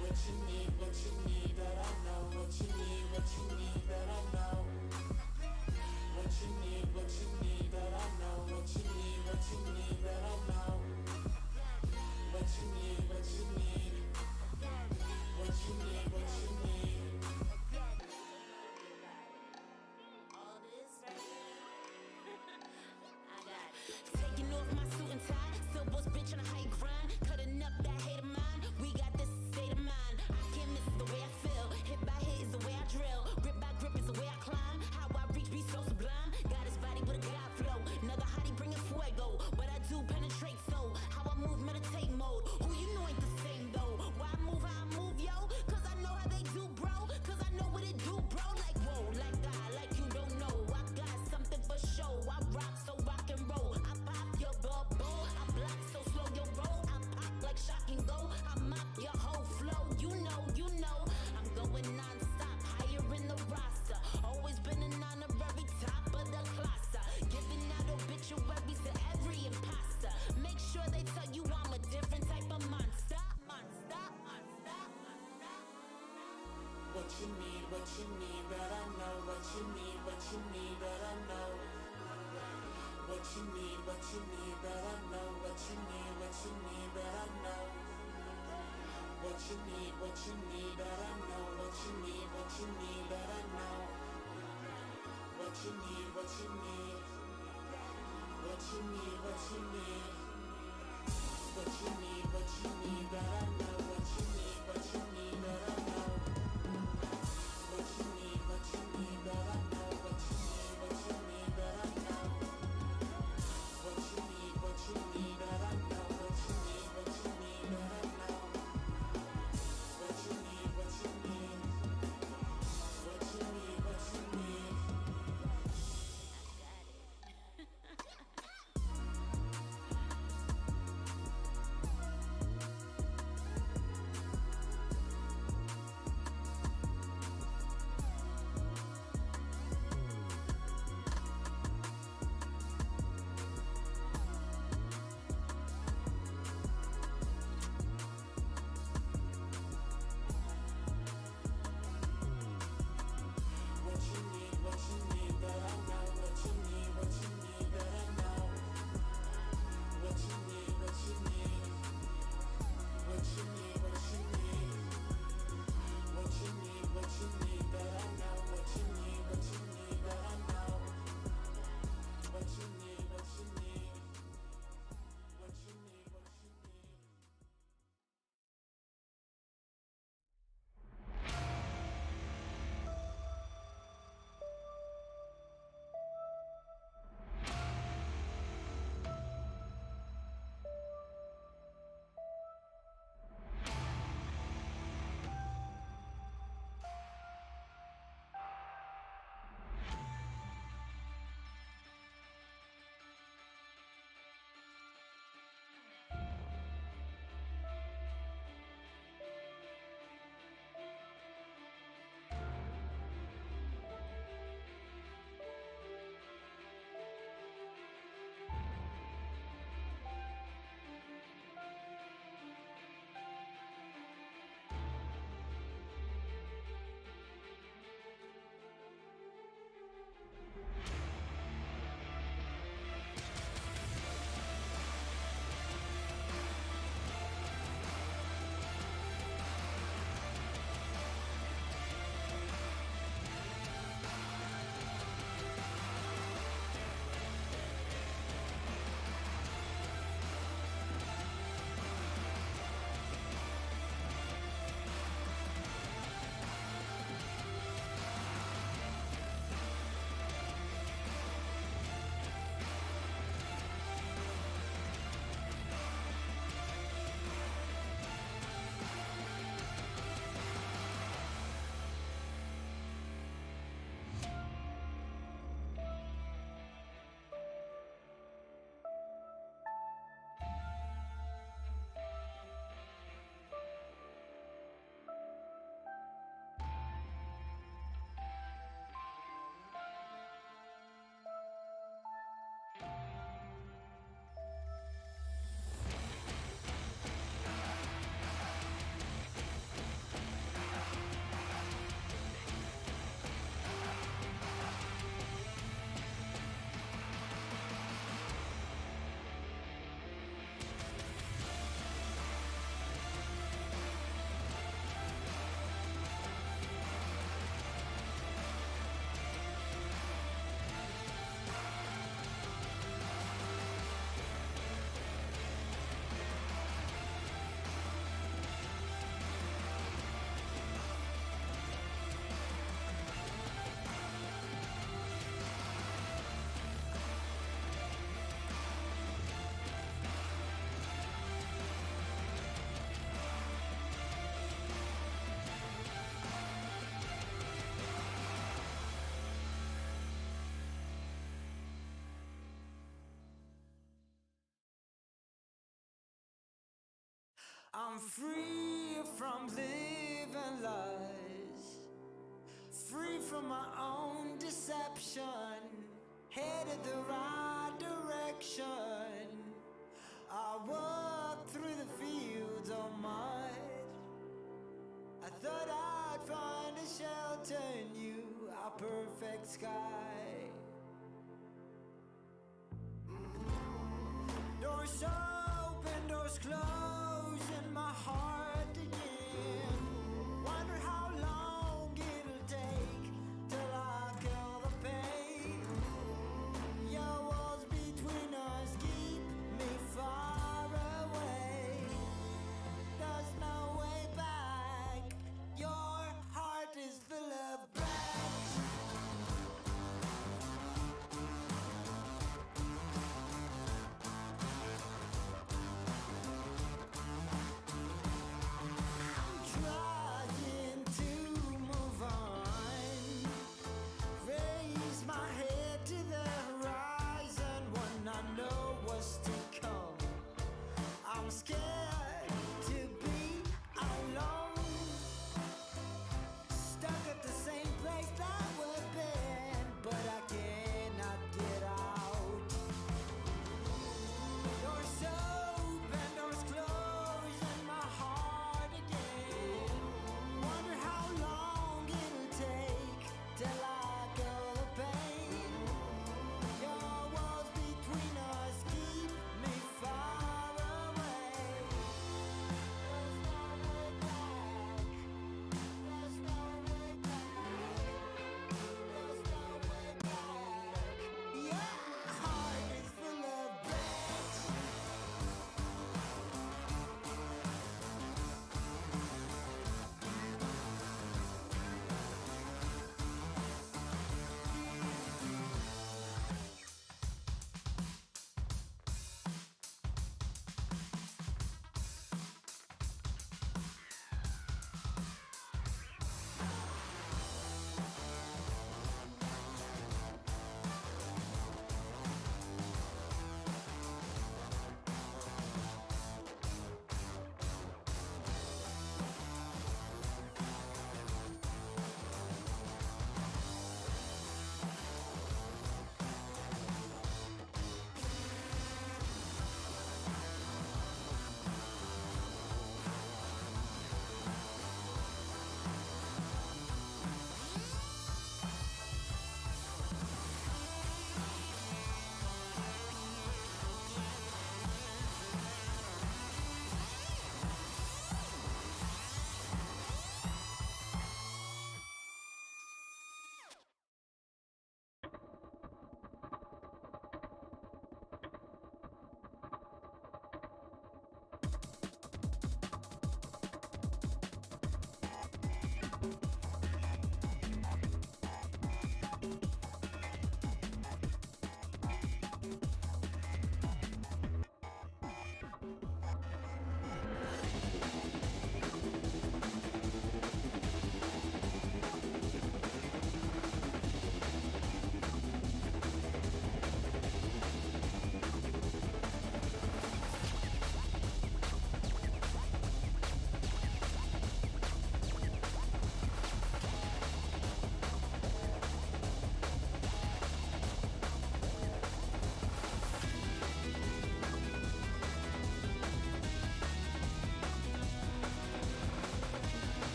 What you need that I know. What you need that I know. What you need that I know. What you need that I know. What you need. What you need. All this right here. I got it. Taking off my suit and tie. Still boss bitch on a high grind. Cutting up that hate of mine. We got this state of mind. I can't miss the way I feel. Hit by hit is the way I drill. Grip by grip is the way I climb. How I reach be so sublime. Got his body with a God flow. Another hottie bringing fuego. But I do penetrate so. How I move meditate mode. Who you know ain't the same though. Why I move how I move, yo? Cause I know how they do, bro. Cause I know what it do, bro. Like whoa, like God, like you don't know. I got something for show. I rock so rock and roll. I pop your bubble. I block so slow your roll. I pop like shock and go. I mop your whole flow. You know. I'm going non-stop, higher in the roster. Always been an honorary top of the class. Giving out obituaries to every imposter. Make sure they tell you I'm a different type of monster. What you need that I know. What you need that I know. What you need that I know. What you need that I know. What you need that I know. What you need that I know. What you need. What you need that I know. What you need that I know. What you need that I know. What you need that I know. What you need that I know. What you need that I know. What you need. What you need I got it. I'm free from living lies, free from my own deception, headed the right direction. I walk through the fields of mud. I thought I'd find a shelter in you, a perfect sky. Doors open, doors close in my heart again. Wonder how long it'll take till I kill the pain. Your walls between us keep me far away. There's no way back. Your heart is full of black.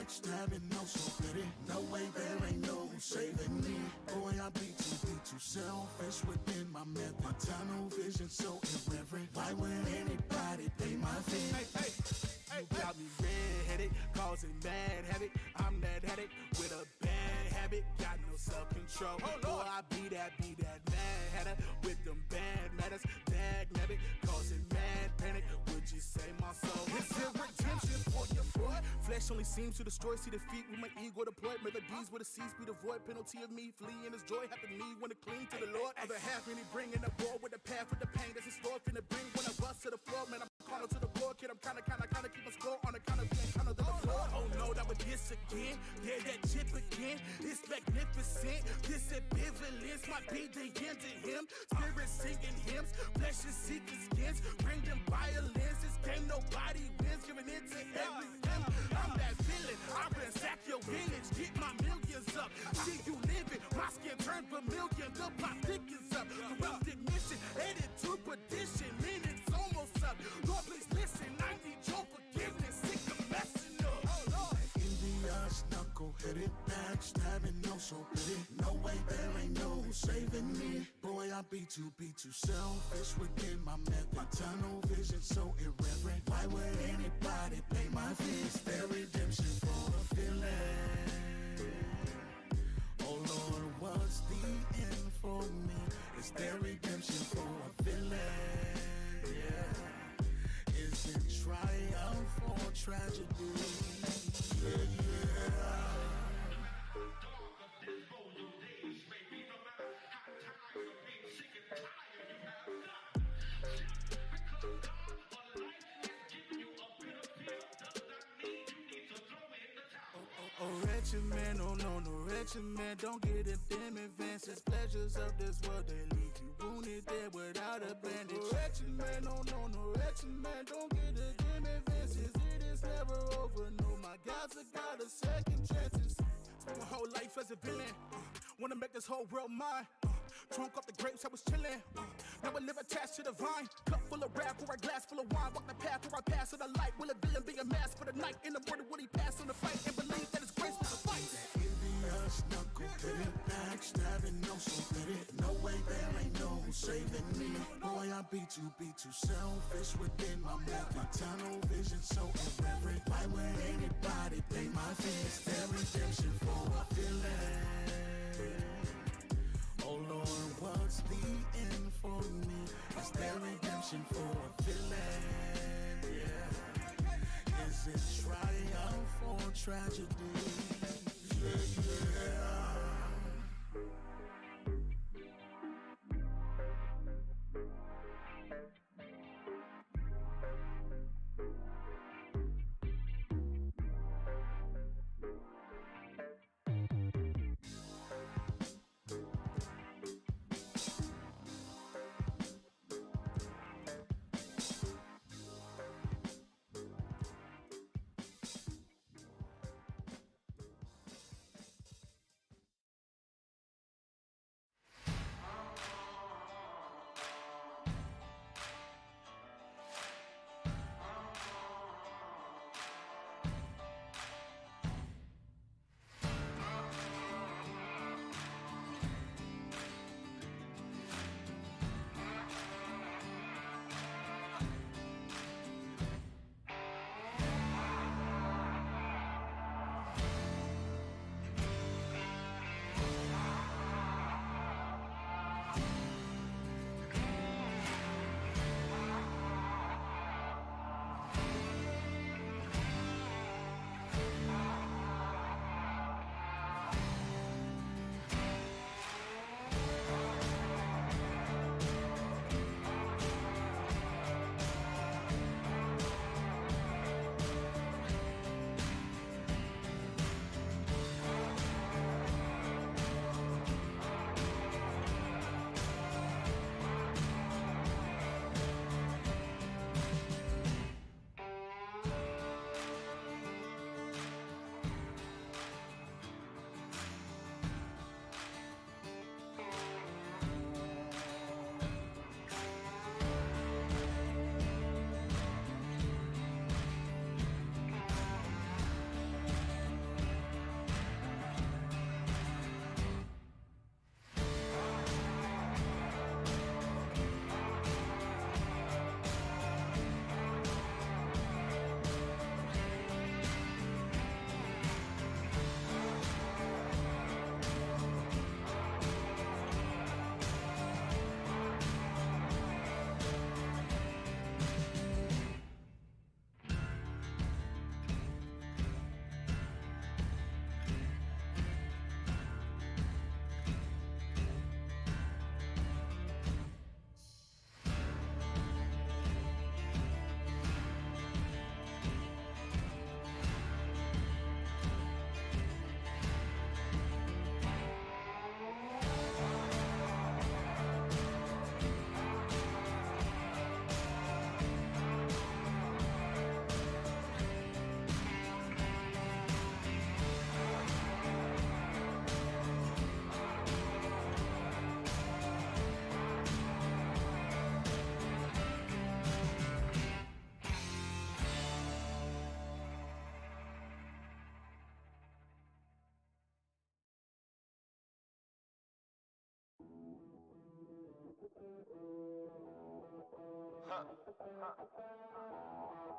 backstabbing, no so petty. No way, there ain't no saving me. Boy, I be too selfish within my method. My tunnel vision so irreverent. Why would anybody pay my fee? You got me red-headed, causing mad havoc. I'm that headache with a bad habit. Got no self-control. Boy, I be that mad hatter with them bad matters. Dag nabbit, causing mad panic. Would you say my soul? Is there redemption for your boy? Flesh only seems to destroy. See defeat with my ego deployed. Melodies with a cease be the void. Penalty of me fleeing his joy. Have to me when to cling to the Lord. Other half, me bringing the ball with the path with the pain that's in store. Finna bring when I bust to the floor. Man, I'm calling to the floor. Kid, I'm kinda keep a score on the count of being kinda to the floor. Oh no, that was this again. Yeah, that chip again. It's magnificent. This ambivalence might be the end to him. Spirit singing hymns. Pleasure seeking skins. Bring them violence. This game nobody wins. Giving it to everything. I'm that villain. I ransack your village. Get my millions up. See you living. My skin turned vermilion. The plot thickens up. Corrupted mission. Headed to perdition. Minutes almost up. Lord, please listen. I need your forgiveness. Sick of messing up. Oh, Lord. Envious, knuckle-headed, backstabbing, no so pretty. No way, there ain't no saving me. Boy, I be too selfish within my method. My tunnel vision so irreverent. Why would anybody pay my fees? Their redemption for a feeling. Oh Lord, what's the end for me? Is there redemption for a feeling? Yeah. Is it triumph or tragedy? Yeah. Oh, wretched man, oh no, wretched man, don't get a dim advances. Pleasures of this world, they leave you wounded there without a bandage. Wretched man, oh no, wretched man, don't get a dim advances. It is never over, no, my God's a God of second chances. Spent my whole life as a villain, wanna make this whole world mine. Drunk off the grapes, I was chillin'. Now I live attached to the vine. Cup full of rap or a glass full of wine. Walk the path where I pass to the light. Will a villain be a mask for the night? In the morning, will he pass on the fight and believe that his grace will suffice? Envious, knuckle-headed, backstabbing, no so petty. No way, there ain't no saving me. Boy, I be too selfish within my method. My tunnel vision so irreverent. Why would anybody pay my fees? Their redemption for a feeling. Oh Lord, what's the end for me? Is there redemption for a feeling? Yeah. Is it triumph or tragedy? Yeah.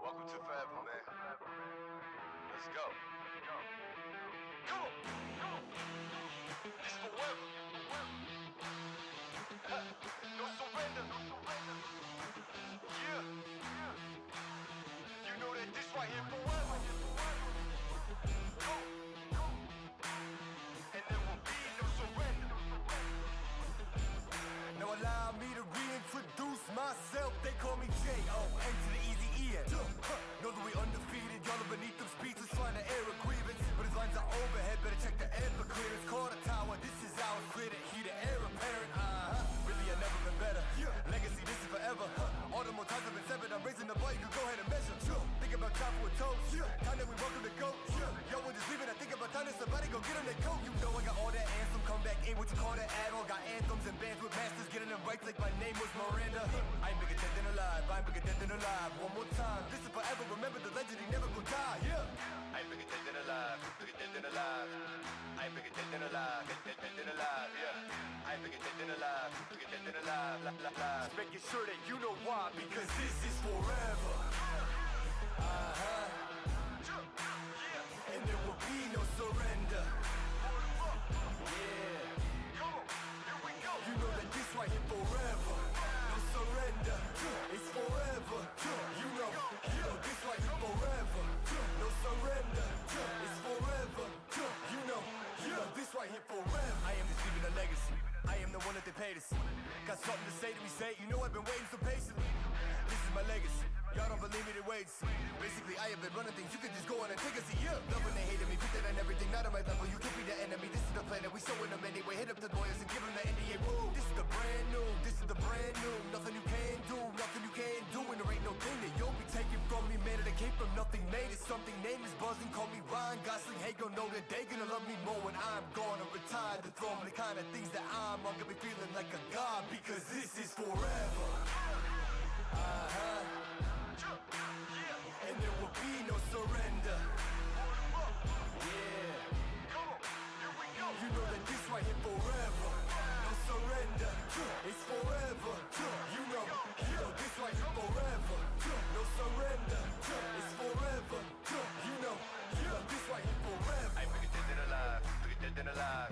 Welcome to forever, man. Let's go. Come on. This forever. No surrender. Yeah. You know that this right here forever. Go. And there will be no surrender. Now allow me to reintroduce myself. They call me J.O.N. to the easy E-N. Know that we undefeated. Y'all are beneath them speeches trying to air a grievance. But his lines are overhead. Better check the air for clearance. Call the tower. This is ours. Clear the heat. The air apparent. Really, I've never been better. Legacy, this is forever. All the more times I've been severed. I'm raising the bar. You can go ahead and measure. Think about time for a toast. Time that we welcome to go. Yo, we're just leaving. I think about time that somebody go get on their coat. You know I got all that anthem. Come back in. What you call that add-on? Got anthems and bands with masters. Getting them right like my name was Miranda. I ain't bigger dead than alive. I ain't bigger dead than alive. One more time. This is forever. Remember the legend. He never gonna die. Yeah. I ain't bigger dead than alive. Bigger dead than alive. I ain't bigger dead than alive. Dead than alive. Yeah. I ain't bigger dead than alive. Bigger dead than alive. Just making sure that you know why. Because this is forever. And there will be no surrender. Yeah. Come on, here we go. You know that this right here forever. No surrender. It's forever. You know this right here forever. No surrender. It's forever. You know this right here forever. I am just leaving a legacy. I am the one that they paid to see. Got something to say to me, say. You know I've been waiting so patiently. This is my legacy. Y'all don't believe me, then wait and see. Basically, I have been running things. You can just go on and take a seat. Yeah. Loving they hated me, put that on everything. Not on my level. You can't be the enemy. This is the plan that we showing them anyway. Hit up the lawyers and give them the NDA. Woo. This is the brand new. This is the brand new. Nothing you can do. Nothing you can do. And there ain't no thing that you'll be taking from me. Man, that came from nothing made it something. Name is buzzing. Call me Ryan Gosling. Hey, gon' know that they gonna love me more when I'm gone and retired. The throne, the kind of things that I'm gonna be feeling like a god. Because this is forever. And there will be no surrender. Yeah. You know that this right here forever. No surrender. It's forever. You know this right here forever. No surrender. It's forever. You know this right here forever. I ain't bigger dead than alive. Bigger dead than alive.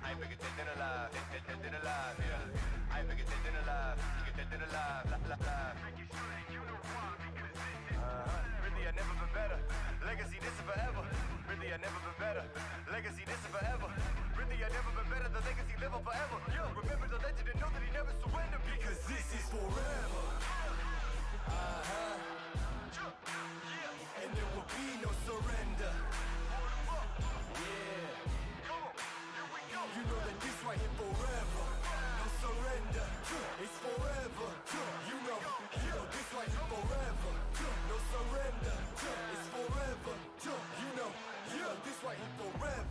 I ain't bigger dead than alive. Dead than alive. Yeah. I ain't bigger dead than alive. Bigger dead than alive. Making sure that you know why. Because this is really, I've never been better. Legacy, this is forever. Really, I've never been better. Legacy, this is forever. Really, I've never been better. The legacy live on forever. Yo, remember the legend and know that he never surrendered. Because this is forever. And there will be no surrender. Yeah. You know that this right here forever. No surrender. It's forever. You know this right here forever. No surrender. It's forever. You know this right here forever.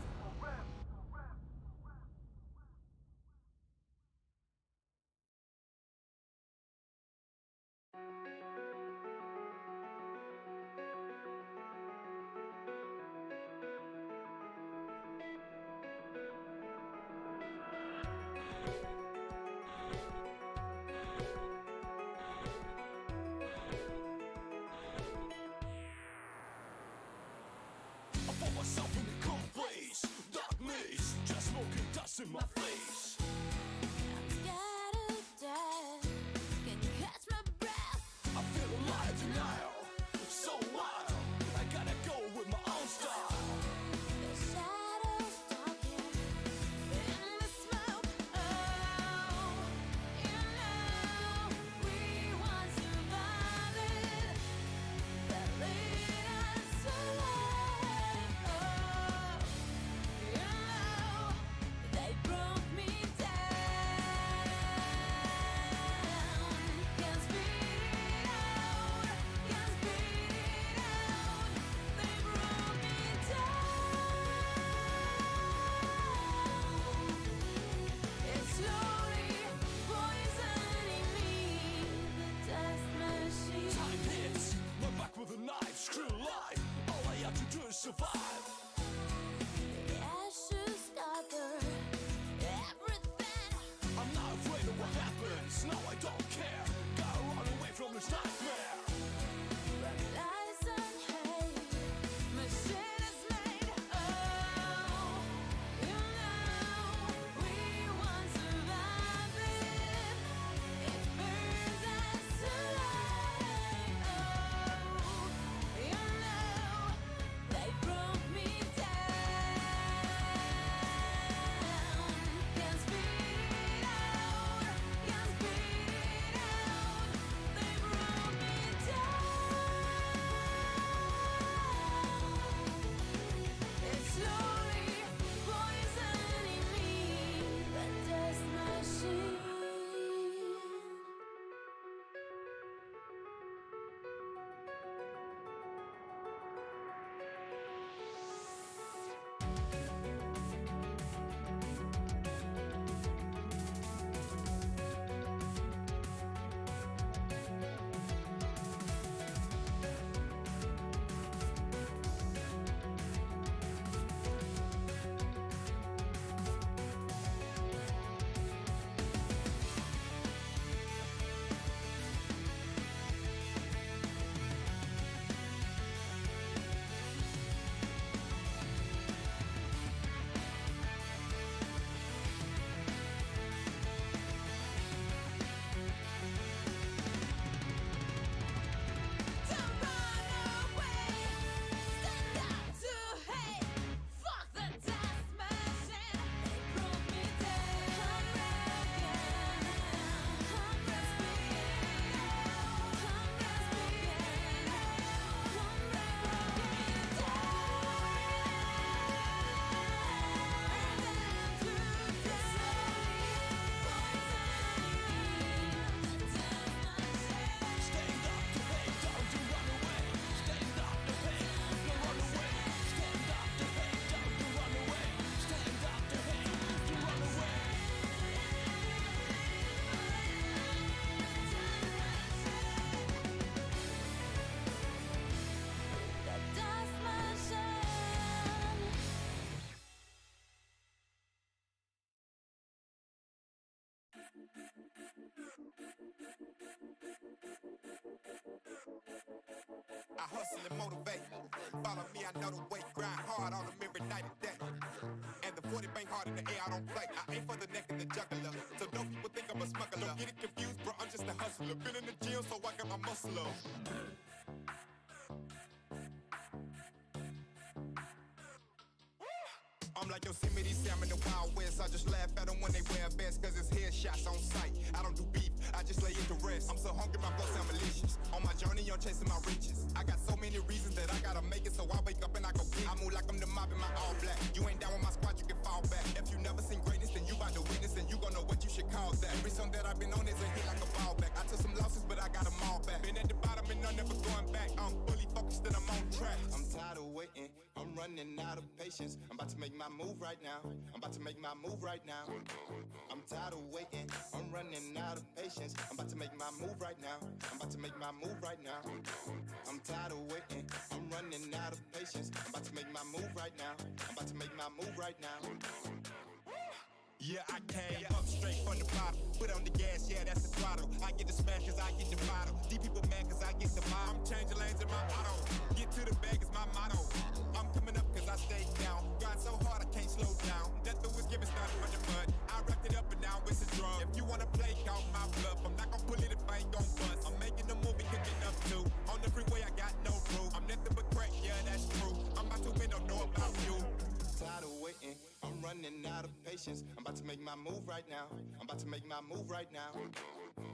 hustle and motivate. Follow me, I know the way. Grind hard on them every night and day. And the 40 bang hard in the air, I don't play. I aim for the neck and the jugular. So don't people think I'm a smuggler. Don't get it confused, bro, I'm just a hustler. Been in the gym, so I got my muscle up. I'm like Yosemite Sam in the Wild West. I just laugh at them when they wear a vest, cause it's headshots on sight. I don't do beef, I just lay it to rest. I'm so hungry, my flow sound malicious. On my journey, I'm chasing my riches. I got so many reasons that I gotta make it, so I wake up and I go get it. I move like I'm the mob in my all black. You ain't down with my squad, you can fall back. If you never seen greatness, then you about to witness, and you gon' know what you should call that. Every song that I've been on is a hit like a ball back. I took some losses, but I got them all back. Been at the bottom and I'm never going back. I'm fully focused and I'm on track. I'm tired of waiting, I'm running out of patience. I'm about to make my move right now. I'm about to make my move right now. I'm tired of waiting, I'm running out of patience. I'm about to make my move right now. I'm about to make my move right now. I'm tired of waiting, I'm running out of patience. I'm about to make my move right now. I'm about to make my move right now. Yeah, I came up straight from the bottom. Put on the gas, yeah, that's the throttle. I get the smash cause I get the bottle. These people mad cause I get the mile. I'm changing lanes in my auto. Get to the bag is my motto. I'm coming up cause I stay down. Grind so hard I can't slow down. Nothing was given, started from the mud. I wrapped it up and now it's a drug. If you wanna play, call my bluff. I'm not gonna pull it if I ain't gon' bust. I'm making a movie, cooking up too. On the freeway, I got no roof. I'm nothing but crack, yeah, that's true. I'm about to win, don't know about you. Tired of waiting, I'm running out of patience. I'm about to make my move right now. I'm about to make my move right now.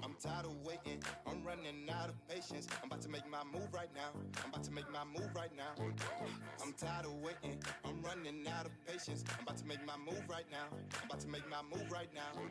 I'm tired of waiting, I'm running out of patience. I'm about to make my move right now. I'm about to make my move right now. I'm tired of waiting, I'm running out of patience. I'm about to make my move right now. I'm about to make my move right now.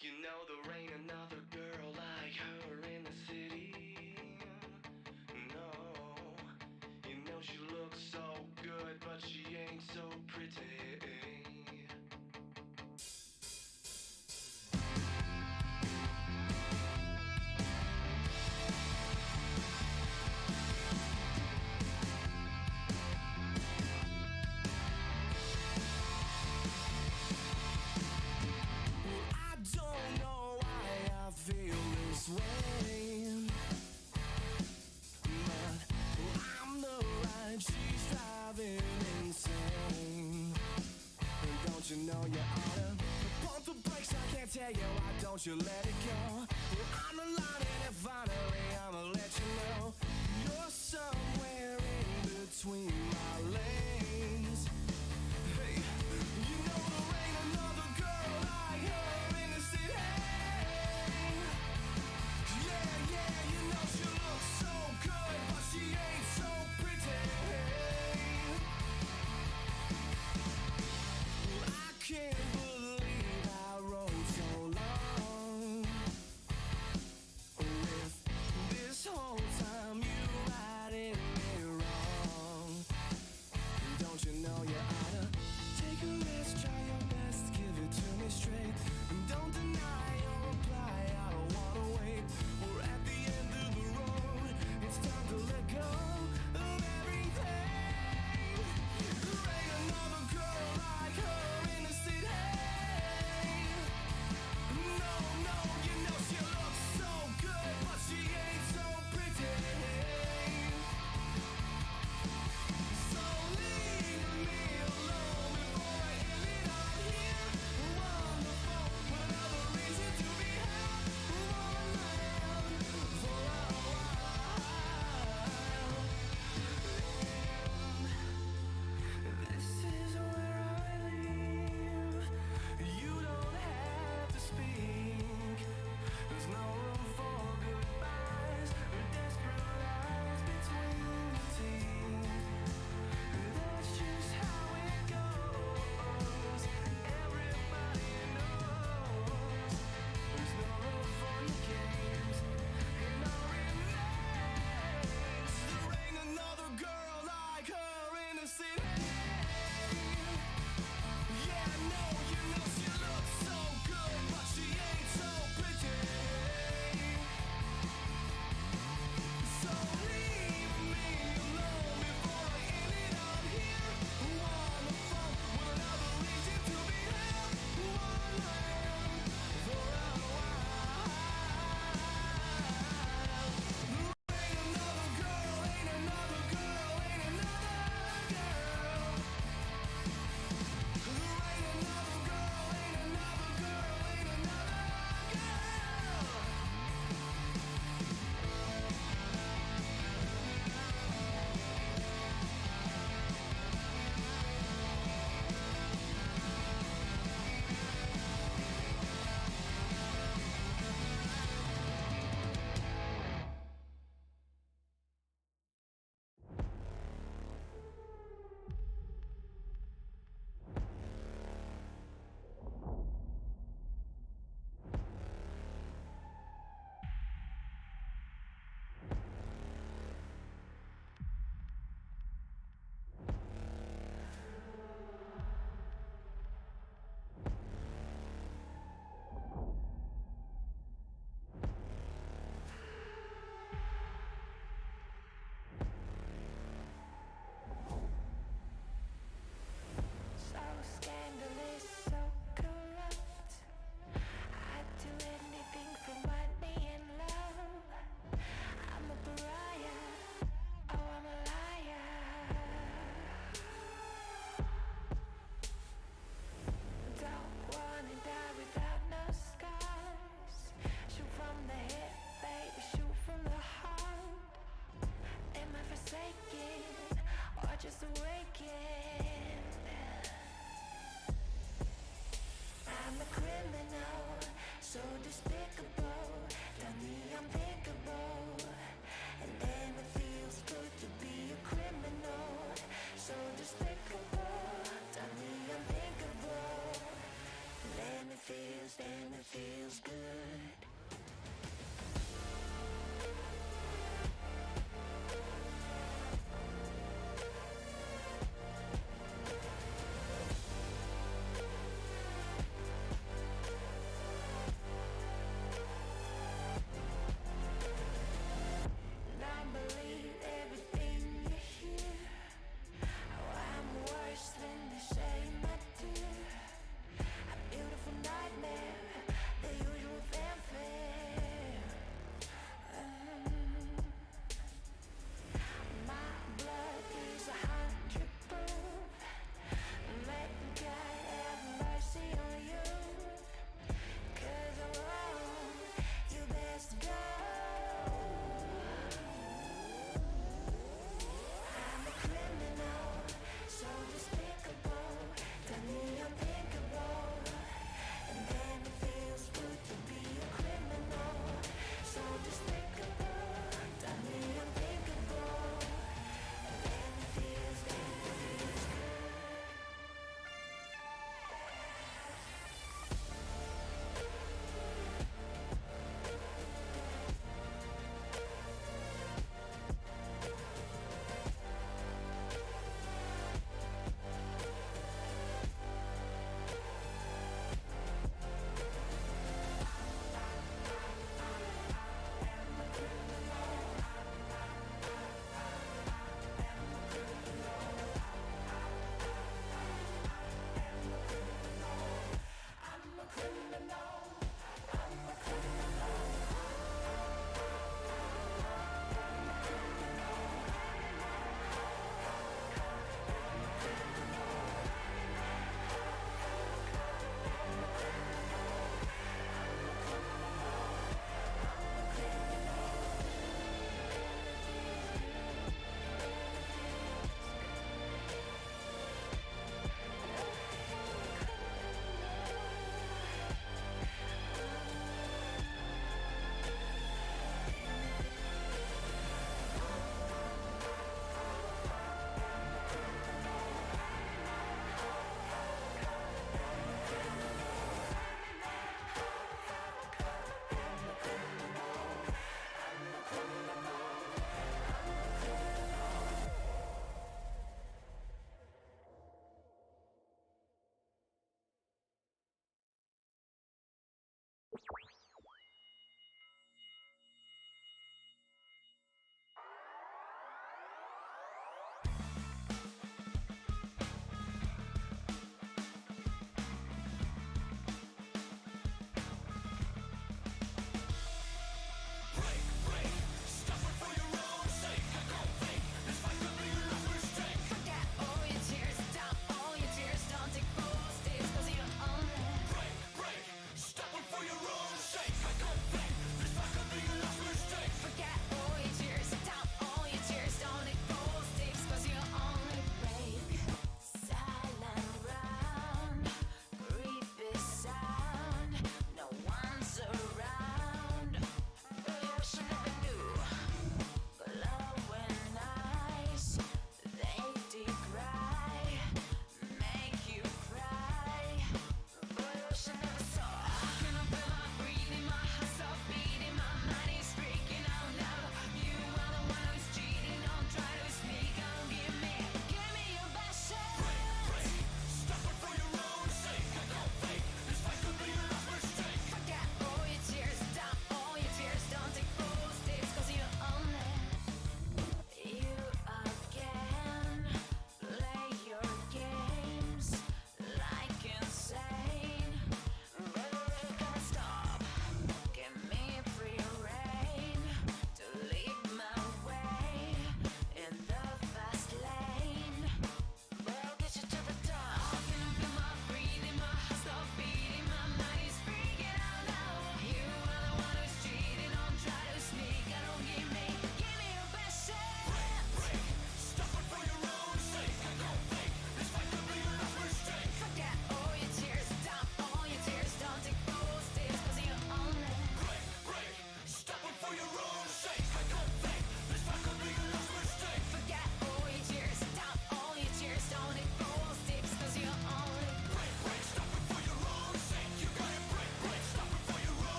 You know there ain't another girl like her in the city. No, you know she looks so good, but she ain't so pretty. I don't know why I feel this way, but I'm the ride she's driving insane. And don't you know you oughta pump the brakes? I can't tell you why don't you let it go. I'm the line and finally I'ma let you know you're somewhere in between my legs. Hey, you know there ain't another girl like her in the city. Yeah, yeah, you know she looks so good, but she ain't so pretty. I can't believe I wrote so long with this whole time you riding me wrong.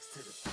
X to the P.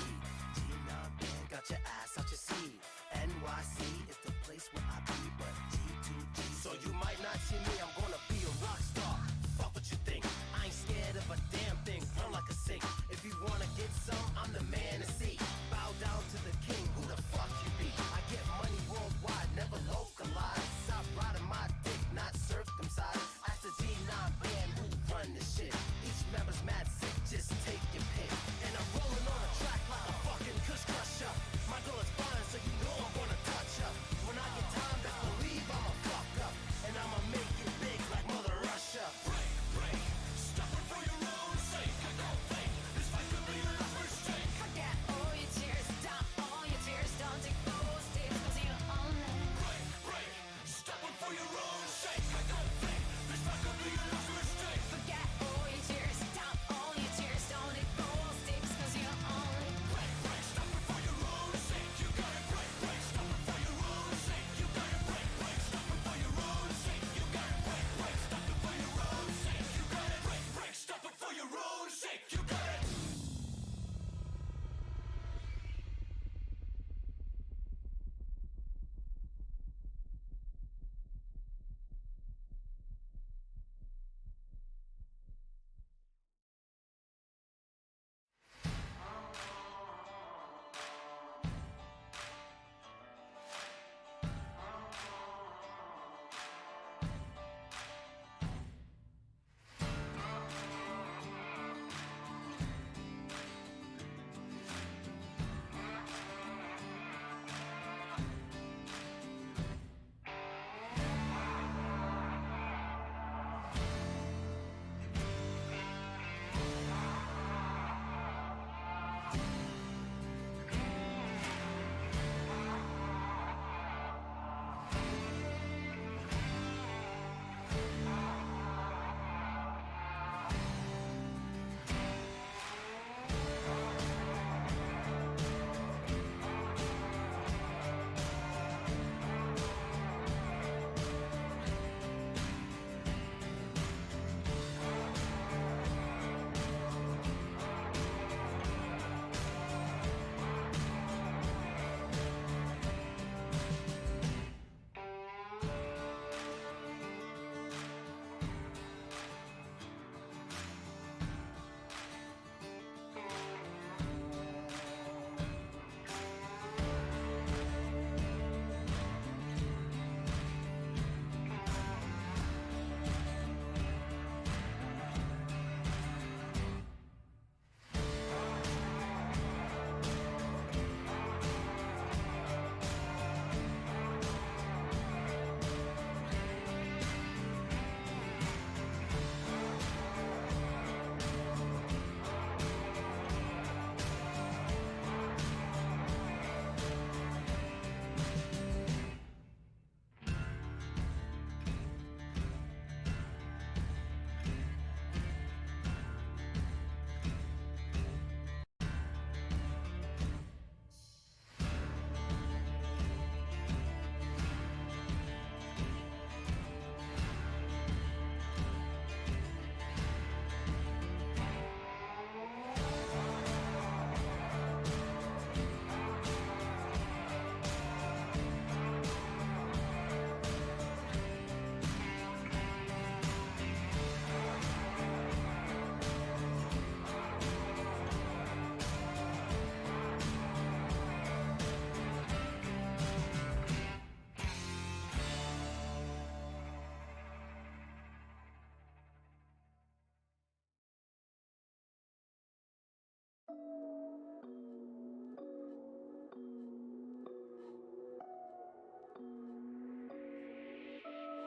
G9 band got your ass out your seat. NYC is the place where I be, but G2G. So you might not see me, I'm gonna be a rock star. Fuck what you think, I ain't scared of a damn thing. Run like a sink, if you wanna get some, I'm the man to see. Bow down to the king, who the fuck you be? I get money worldwide, never localized. Stop riding my dick, not circumcised. Ask the G9 band who run this shit. Each member's mad sick, just take your pick. And I'm rolling on a track like a fucking Kush Crusher. My girl is fine, so you know I'm gonna touch her. When I get time, best believe I'ma fuck up. And I'ma make it big like Mother Russia. Break, break, stop it for your own sake. I don't think this fight could be your last mistake. Forget all your tears, stop all your tears. Don't take those days, cause you own it. Break, break, stop it for your own sake. I don't think this fight could be your last mistake. Forget all your tears, stop all your tears. Don't take those days, cause you own it. Break, break, stop it for your own sake. You gotta break, break, stop it for your own sake. You gotta break, break, stop it for your own sake. You gotta break, break, stop it for your own sake. You gotta break, break, stop it for your own sake. You gotta.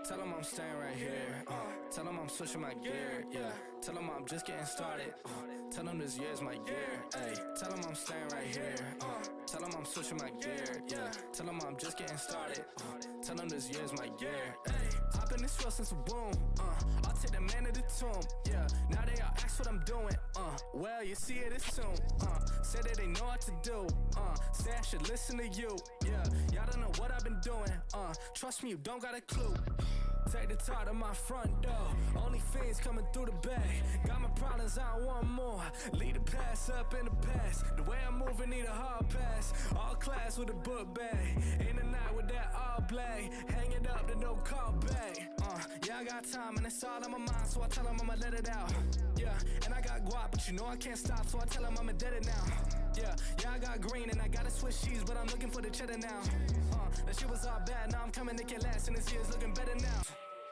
Tell them I'm staying right here. Tell them I'm switching my gear. Yeah. Tell them I'm just getting started. Tell them this year's my year. Ay. Tell them I'm staying right here. Tell them I'm switching my gear. Yeah. Tell them I'm just getting started. Tell them this year's my year. Ay. I've been this rough since the womb. I'll take the man to the tomb. Yeah. Now they all ask what I'm doing. Well, you see it is soon. Say that they know what to do. Say I should listen to you. Yeah. Y'all don't know what I've been doing. Trust me, you don't got a clue. Take the top to my front door. Only fiends coming through the bay. Got my problems, I want more. Leave the past mess up in the past. The way I'm moving need a hard pass. All class with a book bag. In the night with that all black. Hang it up to no call back. Yeah, I got time and it's all on my mind, so I tell him I'ma let it out. Yeah, and I got guap, but you know I can't stop, so I tell him I'ma dead it now. Yeah, I got green and I gotta switch cheese, but I'm looking for the cheddar now. That shit was all bad, now I'm coming to get last, and this year's looking better now.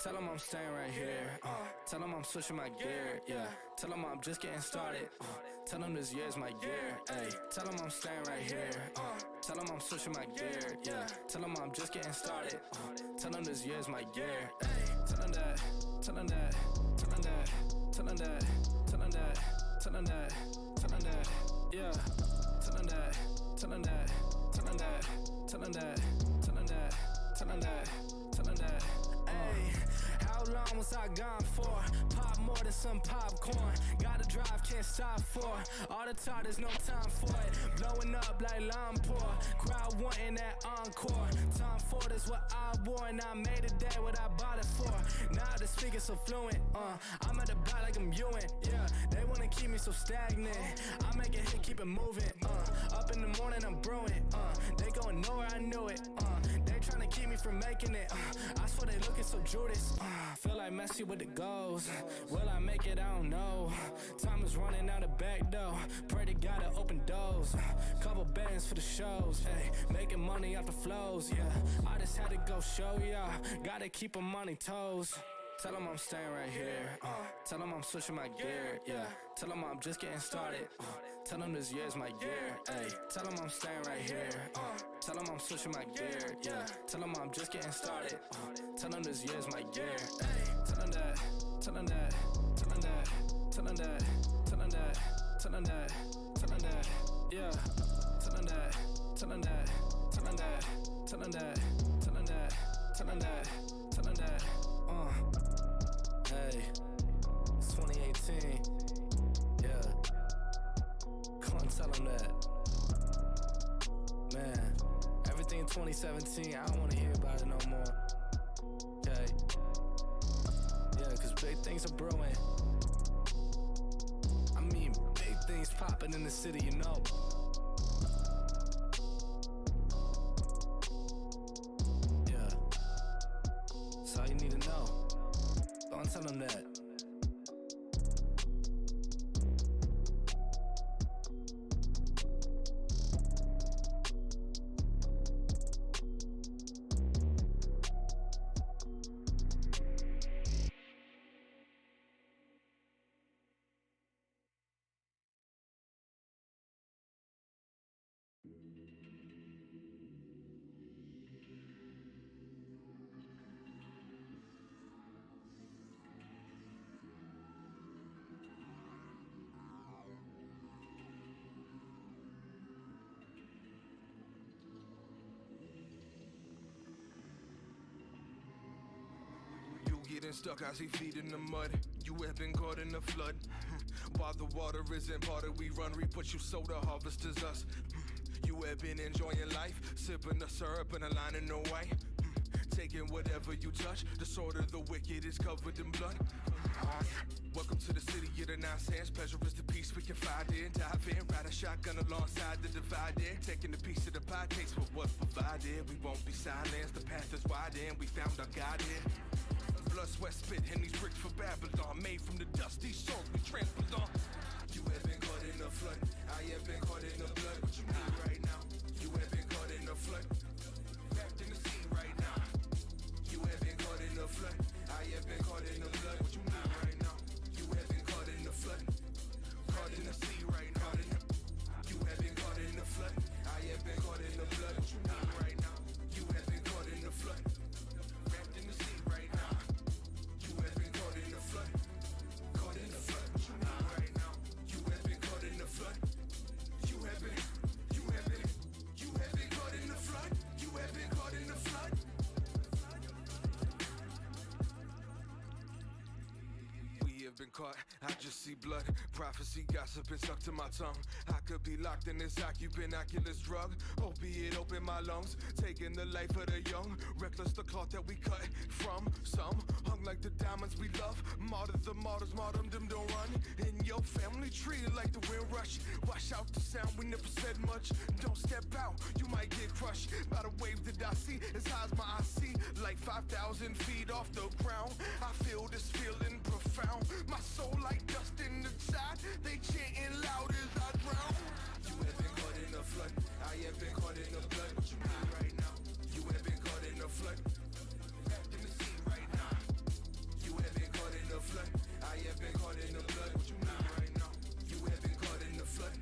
Tell him I'm staying right here. Tell him I'm switching my gear. Yeah, tell him I'm just getting started. Tell him this year's my year. Ay, tell him I'm staying right here. Tell him I'm switching my gear. Yeah, tell him I'm just getting started. Tell him this year's my year. Ay, tell him that. Tell him that. Tell him that. Tell him that. Tell him that. Tell him that. Tell him that. Yeah. Tell him that. Tell him that. Tell him that. Tell him that. Tell him that. Tell him that. Tell him that. Ay, how long was I gone for? Pop more than some popcorn. Gotta drive, can't stop for. All the talk, there's no time for it. Blowing up like Lampor. Crowd wanting that encore. Tom Ford is what I wore, and I made a day what I bought it for. Now the speaker's so fluent. I'm at the bar like I'm Ewan. Yeah, they wanna keep me so stagnant. I make a hit, keep it moving. Up in the morning, I'm brewing. They going nowhere, I knew it. They tryna keep me from making it. I swear they looking so Judas. Feel like Messi with the goals. Will I make it? I don't know. Time is running out of back door. Pray to God to open doors. Couple bands for the shows. Hey, making money off the flows. Yeah, I just had to go show y'all. Gotta keep 'em on their toes. Tell him I'm staying right here. Tell him I'm switching my gear. Yeah, tell him I'm just getting started. Tell him this year's my year. Ay, tell him I'm staying right here. Tell him I'm switching my gear. Yeah, tell him I'm just getting started. Tell him this year's my year. Ay, tell him that. Tell him that. Tell him that. Tell him that. Tell him that. Tell him that. Tell him that. Yeah. Tell him that. Tell him that. Tell him that. Tell him that. Tell him that. Tell him that. Tell him that. Hey, it's 2018. Yeah. Come on, tell him that. Man, everything in 2017, I don't want to hear about it no more. Okay? Yeah, cause big things are brewing. I mean, big things popping in the city, you know. Yeah. That's all you need to know. Don't tell them that. Getting stuck, I see feet in the mud. You have been caught in the flood. While the water isn't parted, we run, we put you so the harvest is us. You have been enjoying life, sipping the syrup and a line in the white. Taking whatever you touch, the sword of the wicked is covered in blood. Welcome to the city of the nonsense. Pleasure is the peace we can find in. Dive in, ride a shotgun alongside the divided. Taking a piece of the pie, takes what was provided. We won't be silenced, the path is wide and we found our God here. Blood, sweat, spit, and these bricks for Babylon. Made from the dust, these souls we trample on. You have been caught in the flood. I have been caught in the blood. What you need right now? You have been caught in the flood. Wrapped in the sea right now. You have been caught in the flood. I have been caught in the blood. What you need right now? You have been caught in the flood. Caught in the sea right now. You have been caught in the flood. I have been caught in the blood. What you need right now? You have been caught in the flood. Wrapped in the sea right now. You have been caught in the flood. Caught in the flood. What you need right now? You have been caught in the flood. You have been caught in the flood. You have been caught in the flood. We have been caught, I just see blood. Prophecy, gossip, and stuck to my tongue. I could be locked in this occupant, oculus drug. Opiate, open my lungs. Taking the life of the young. Reckless, the cloth that we cut from. Some hung like the diamonds we love. Martyrs, the martyrs, martyrdom don't run. In your family tree, like the wind rush. Wash out the sound, we never said much. Don't step out, you might get crushed by the wave that I see. As high as my eye see, like 5,000 feet off the ground. I feel this feeling profound. My soul like dust in the tide. They chanting loud as I drown. You have been caught in the flood. I have been caught in the blood. What you mean right now? You have been caught in the flood. Wrapped in the sea right now. You have been caught in the flood. I have been caught in the blood. What you mean right now? You have been caught in the flood.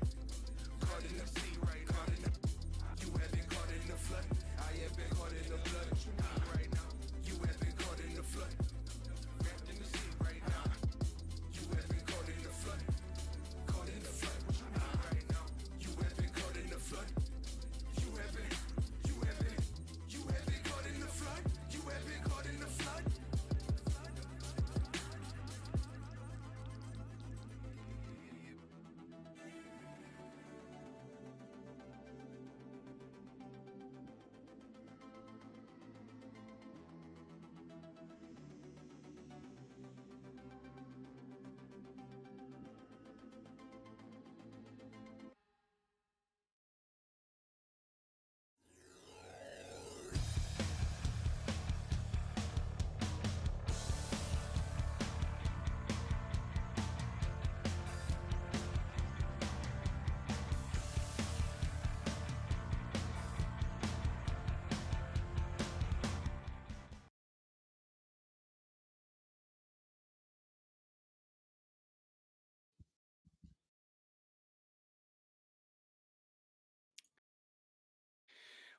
Caught in the sea right now. You have been caught in the flood. I have been caught in the blood. What you mean right now? You have been caught in the flood. Wrapped in the sea right now. You have been caught in the flood. Caught in the flood. What you mean right now? You have been caught in the flood. You have been caught in the flood. You have been caught in the flood.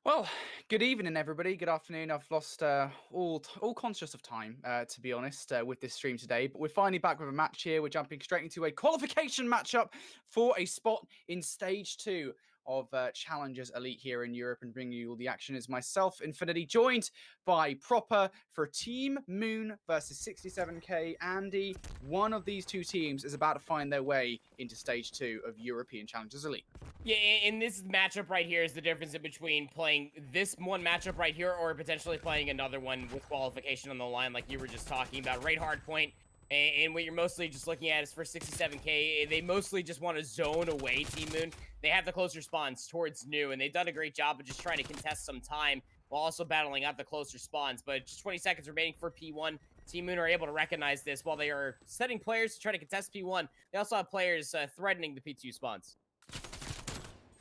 Well, good evening, everybody. Good afternoon. I've lost all conscious of time, to be honest, with this stream today. But we're finally back with a match here. We're jumping straight into a qualification matchup for a spot in stage 2 of Challengers Elite here in Europe, and bringing you all the action is myself, Infinity, joined by Proper for Team Moon versus 67K. Andy, one of these two teams is about to find their way into stage 2 of European Challengers Elite. Yeah, and this matchup right here is the difference in between playing this one matchup right here or potentially playing another one with qualification on the line like you were just talking about. Right hard point, and what you're mostly just looking at is for 67K, they mostly just want to zone away Team Moon. They have the closer spawns towards New, and they've done a great job of just trying to contest some time while also battling out the closer spawns. But just 20 seconds remaining for P1. Team Moon are able to recognize this while they are setting players to try to contest P1. They also have players threatening the P2 spawns.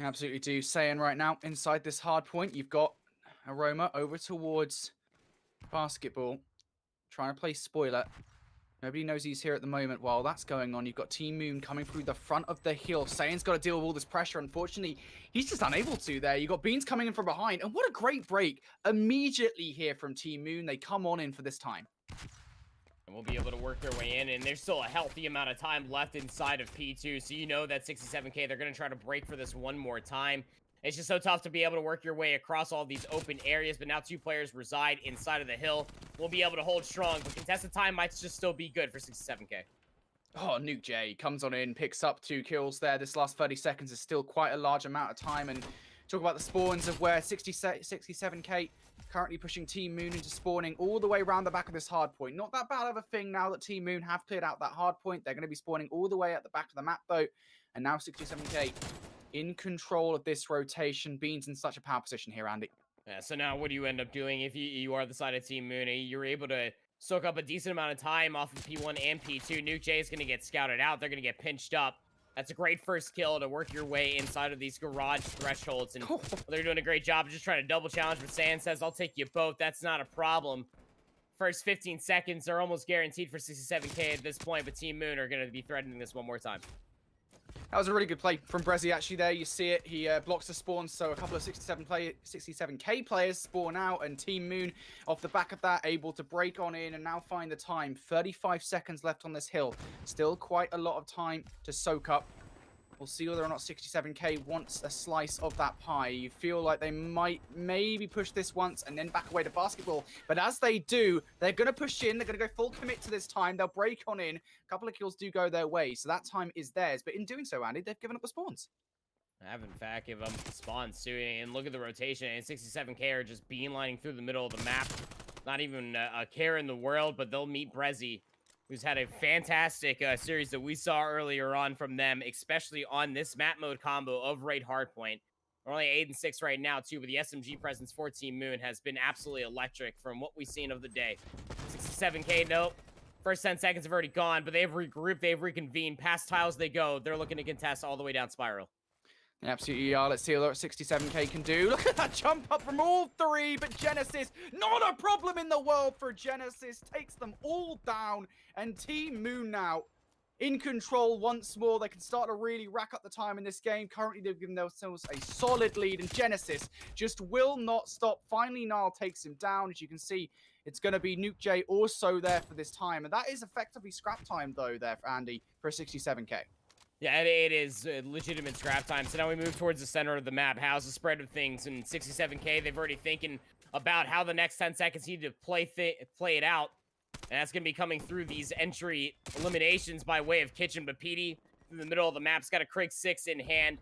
Absolutely do. Saying right now, inside this hard point, you've got Aroma over towards Basketball, trying to play spoiler. Nobody knows he's here at the moment. While that's going on, you've got Team Moon coming through the front of the hill. Sayan's got to deal with all this pressure. Unfortunately, he's just unable to there. You've got Beans coming in from behind. And what a great break immediately here from Team Moon. They come on in for this time. And we'll be able to work their way in, and there's still a healthy amount of time left inside of P2, so you know that 67K, they're going to try to break for this one more time. It's just so tough to be able to work your way across all these open areas, but now two players reside inside of the hill. We'll be able to hold strong, but contested time might just still be good for 67K. Oh, Nuke J comes on in, picks up 2 kills there. This last 30 seconds is still quite a large amount of time, and talk about the spawns of where 67K currently pushing Team Moon into spawning all the way around the back of this hard point. Not that bad of a thing now that Team Moon have cleared out that hard point. They're going to be spawning all the way at the back of the map, though. And now 67K in control of this rotation. Beans in such a power position here, Andy. Yeah, so now what do you end up doing if you are the side of Team Moon? You're able to soak up a decent amount of time off of P1 and P2. Nuke J is going to get scouted out. They're going to get pinched up. That's a great first kill to work your way inside of these garage thresholds. And they're doing a great job of just trying to double challenge. But Sand says, I'll take you both. That's not a problem. First 15 seconds are almost guaranteed for 67K at this point. But Team Moon are going to be threatening this one more time. That was a really good play from Brezzy, actually, there. You see it. He blocks the spawn, so a couple of 67K players spawn out, and Team Moon, off the back of that, able to break on in and now find the time. 35 seconds left on this hill. Still quite a lot of time to soak up. We'll see whether or not 67K wants a slice of that pie. You feel like they might maybe push this once and then back away to Basketball. But as they do, they're going to push in. They're going to go full commit to this time. They'll break on in. A couple of kills do go their way, so that time is theirs. But in doing so, Andy, they've given up the spawns. I have, in fact, given up the spawns, too. And look at the rotation. And 67K are just beamlining through the middle of the map. Not even a care in the world, but they'll meet Brezzy who's had a fantastic series that we saw earlier on from them, especially on this map mode combo of Raid Hardpoint. We're only 8-6 right now, too, but the SMG presence for Team Moon has been absolutely electric from what we've seen of the day. 67K, nope. First 10 seconds have already gone, but they've regrouped, they've reconvened. Past tiles they go. They're looking to contest all the way down Spiral. Absolutely are. Let's see what 67K can do. Look at that jump up from all three, but Genesis, not a problem in the world for Genesis. Takes them all down, and Team Moon now in control once more. They can start to really rack up the time in this game. Currently, they've given themselves a solid lead, and Genesis just will not stop. Finally, Nile takes him down. As you can see, it's going to be Nuke J also there for this time, and that is effectively scrap time, though, there for Andy for a 67K. Yeah, it is legitimate scrap time. So now we move towards the center of the map. How's the spread of things? In 67K, they've already thinking about how the next 10 seconds need to play it out. And that's going to be coming through these entry eliminations by way of Kitchen. But PD, through the middle of the map's got a Craig 6 in hand.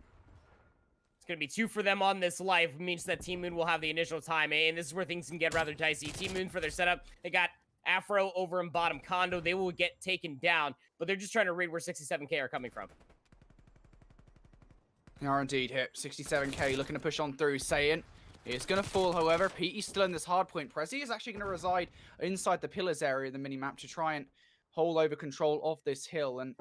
It's going to be 2 for them on this life. Means that Team Moon will have the initial time. And this is where things can get rather dicey. Team Moon, for their setup, they got Afro over in bottom condo. They will get taken down. But they're just trying to read where 67K are coming from. They are indeed hit. 67K looking to push on through. Saiyan is going to fall, however. Petey's still in this hard point. Prezi is actually going to reside inside the pillars area of the mini-map to try and hold over control of this hill. And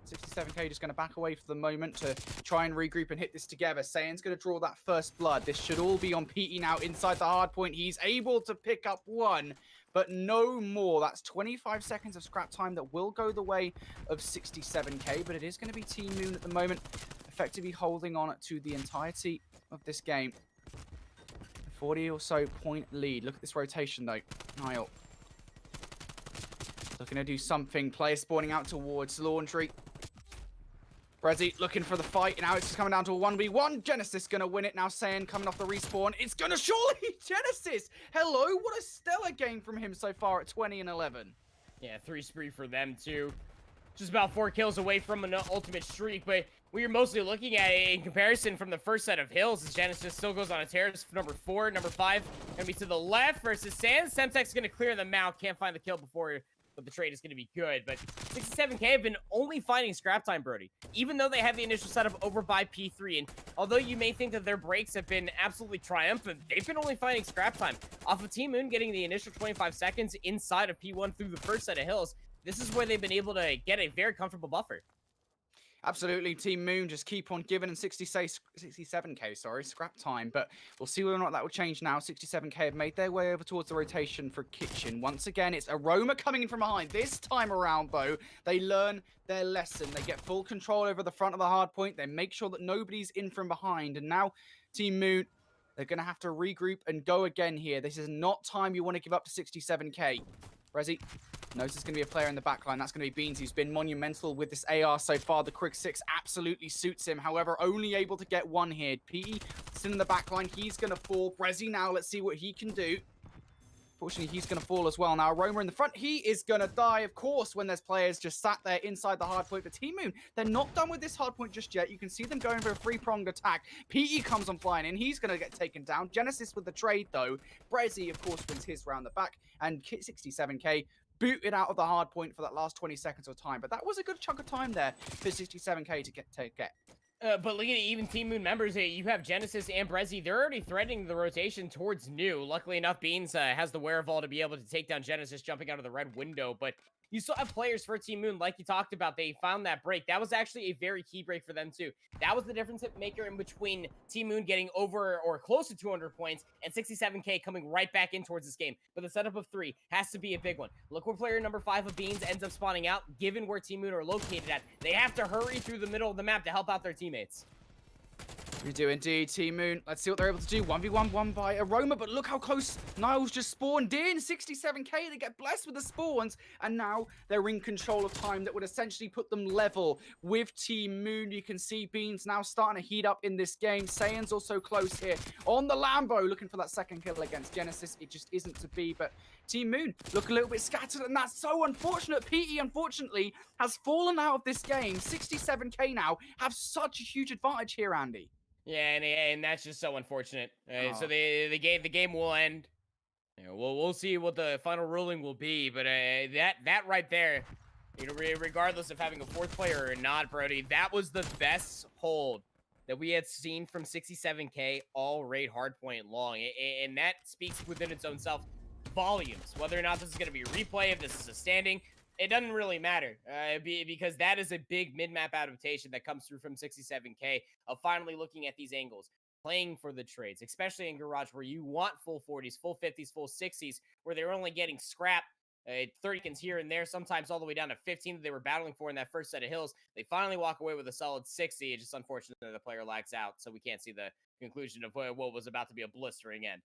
67K just going to back away for the moment to try and regroup and hit this together. Saiyan's going to draw that first blood. This should all be on Petey now inside the hard point. He's able to pick up one, but no more. That's 25 seconds of scrap time that will go the way of 67K, but it is going to be Team Moon at the moment, effectively holding on to the entirety of this game. 40 or so point lead. Look at this rotation, though. Nile looking to do something. Player spawning out towards Laundry. Brezzy looking for the fight. Now it's just coming down to a 1v1. Genesis going to win it. Now Saiyan coming off the respawn. It's going to surely Genesis. Hello. What a stellar game from him so far at 20 and 11. Yeah, 3 spree for them, too. Just about 4 kills away from an ultimate streak, but we are mostly looking at it in comparison from the first set of hills as Genesis still goes on a tear. Number 4, number 5, gonna be to the left versus Sans. Semtech's gonna clear them out. Can't find the kill before, but the trade is gonna be good. But 67K have been only finding scrap time, Brody, even though they have the initial setup over by P3. And although you may think that their breaks have been absolutely triumphant, they've been only finding scrap time. Off of Team Moon getting the initial 25 seconds inside of P1 through the first set of hills, this is where they've been able to get a very comfortable buffer. Absolutely, Team Moon just keep on giving, and 67K, sorry, scrap time. But we'll see whether or not that will change now. 67K have made their way over towards the rotation for Kitchen. Once again, it's Aroma coming in from behind. This time around, though, they learn their lesson. They get full control over the front of the hard point. They make sure that nobody's in from behind. And now, Team Moon, they're going to have to regroup and go again here. This is not time you want to give up to 67K. Rezi knows there's going to be a player in the backline. That's going to be Beans, who's been monumental with this AR so far. The Crig 6 absolutely suits him. However, only able to get one here. PE still in the backline. He's going to fall. Brezzy now, let's see what he can do. Fortunately, he's going to fall as well. Now, Aroma in the front. He is going to die, of course, when there's players just sat there inside the hard point. But Team Moon, they're not done with this hard point just yet. You can see them going for a three-pronged attack. PE comes on flying in. He's going to get taken down. Genesis with the trade, though. Brezzy, of course, wins his round the back. And 67K booted out of the hard point for that last 20 seconds of time. But that was a good chunk of time there for 67K to get. But look at it, even Team Moon members, you have Genesis and Brezzy. They're already threatening the rotation towards New. Luckily enough, Beans has the wherewithal to be able to take down Genesis jumping out of the red window. But you still have players for Team Moon, like you talked about. They found that break. That was actually a very key break for them, too. That was the difference maker in between Team Moon getting over or close to 200 points and 67K coming right back in towards this game. But the setup of 3 has to be a big one. Look where player number 5 of Beans ends up spawning out, given where Team Moon are located at. They have to hurry through the middle of the map to help out their teammates. We do indeed, Team Moon. Let's see what they're able to do. 1v1 won by Aroma, but look how close Niles just spawned in. 67K, they get blessed with the spawns, and now they're in control of time that would essentially put them level with Team Moon. You can see Beans now starting to heat up in this game. Saiyan's also close here on the Lambo, looking for that second kill against Genesis. It just isn't to be, but Team Moon look a little bit scattered, and that's so unfortunate. PE, unfortunately, has fallen out of this game. 67K now have such a huge advantage here, Andy. Yeah, and that's just so unfortunate. So the game will end. You know, we'll see what the final ruling will be, but that right there Regardless of having a fourth player or not, Brody, that was the best hold that we had seen from 67K all raid hardpoint long. And that speaks within its own self volumes. Whether or not this is going to be a replay, if this is a standing, it doesn't really matter because that is a big mid-map adaptation that comes through from 67K of finally looking at these angles, playing for the trades, especially in Garage where you want full 40s, full 50s, full 60s, where they're only getting scrap 30 seconds here and there, sometimes all the way down to 15 that they were battling for in that first set of hills. They finally walk away with a solid 60. It's just unfortunate that the player lags out, so we can't see the conclusion of what was about to be a blistering end.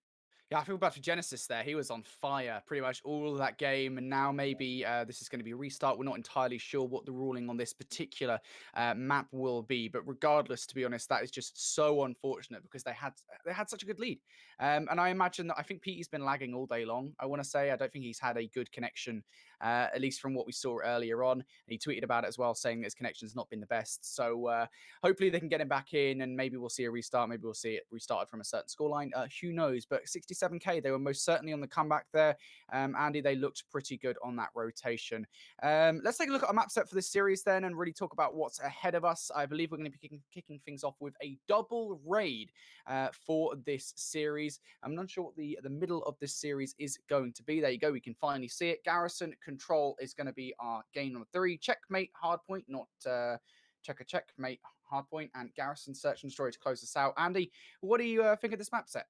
Yeah, I feel bad for Genesis there. He was on fire pretty much all of that game, and now maybe this is going to be a restart. We're not entirely sure what the ruling on this particular map will be, but regardless, to be honest, that is just so unfortunate because they had such a good lead. And I imagine that I think Petey's been lagging all day long. I want to say I don't think he's had a good connection, at least from what we saw earlier on. And he tweeted about it as well, saying that his connection's not been the best. So hopefully they can get him back in, and maybe we'll see a restart. Maybe we'll see it restarted from a certain scoreline. Who knows? But 67K, they were most certainly on the comeback there. Andy, they looked pretty good on that rotation. Let's take a look at our map set for this series then and really talk about what's ahead of us. I believe we're going to be kicking things off with a double raid for this series. I'm not sure what the middle of this series is going to be. There you go. We can finally see it. Garrison Control is going to be our game number 3. Checkmate Hardpoint, not checkmate Hardpoint, and Garrison Search and Destroy to close us out. Andy, what do you think of this map set?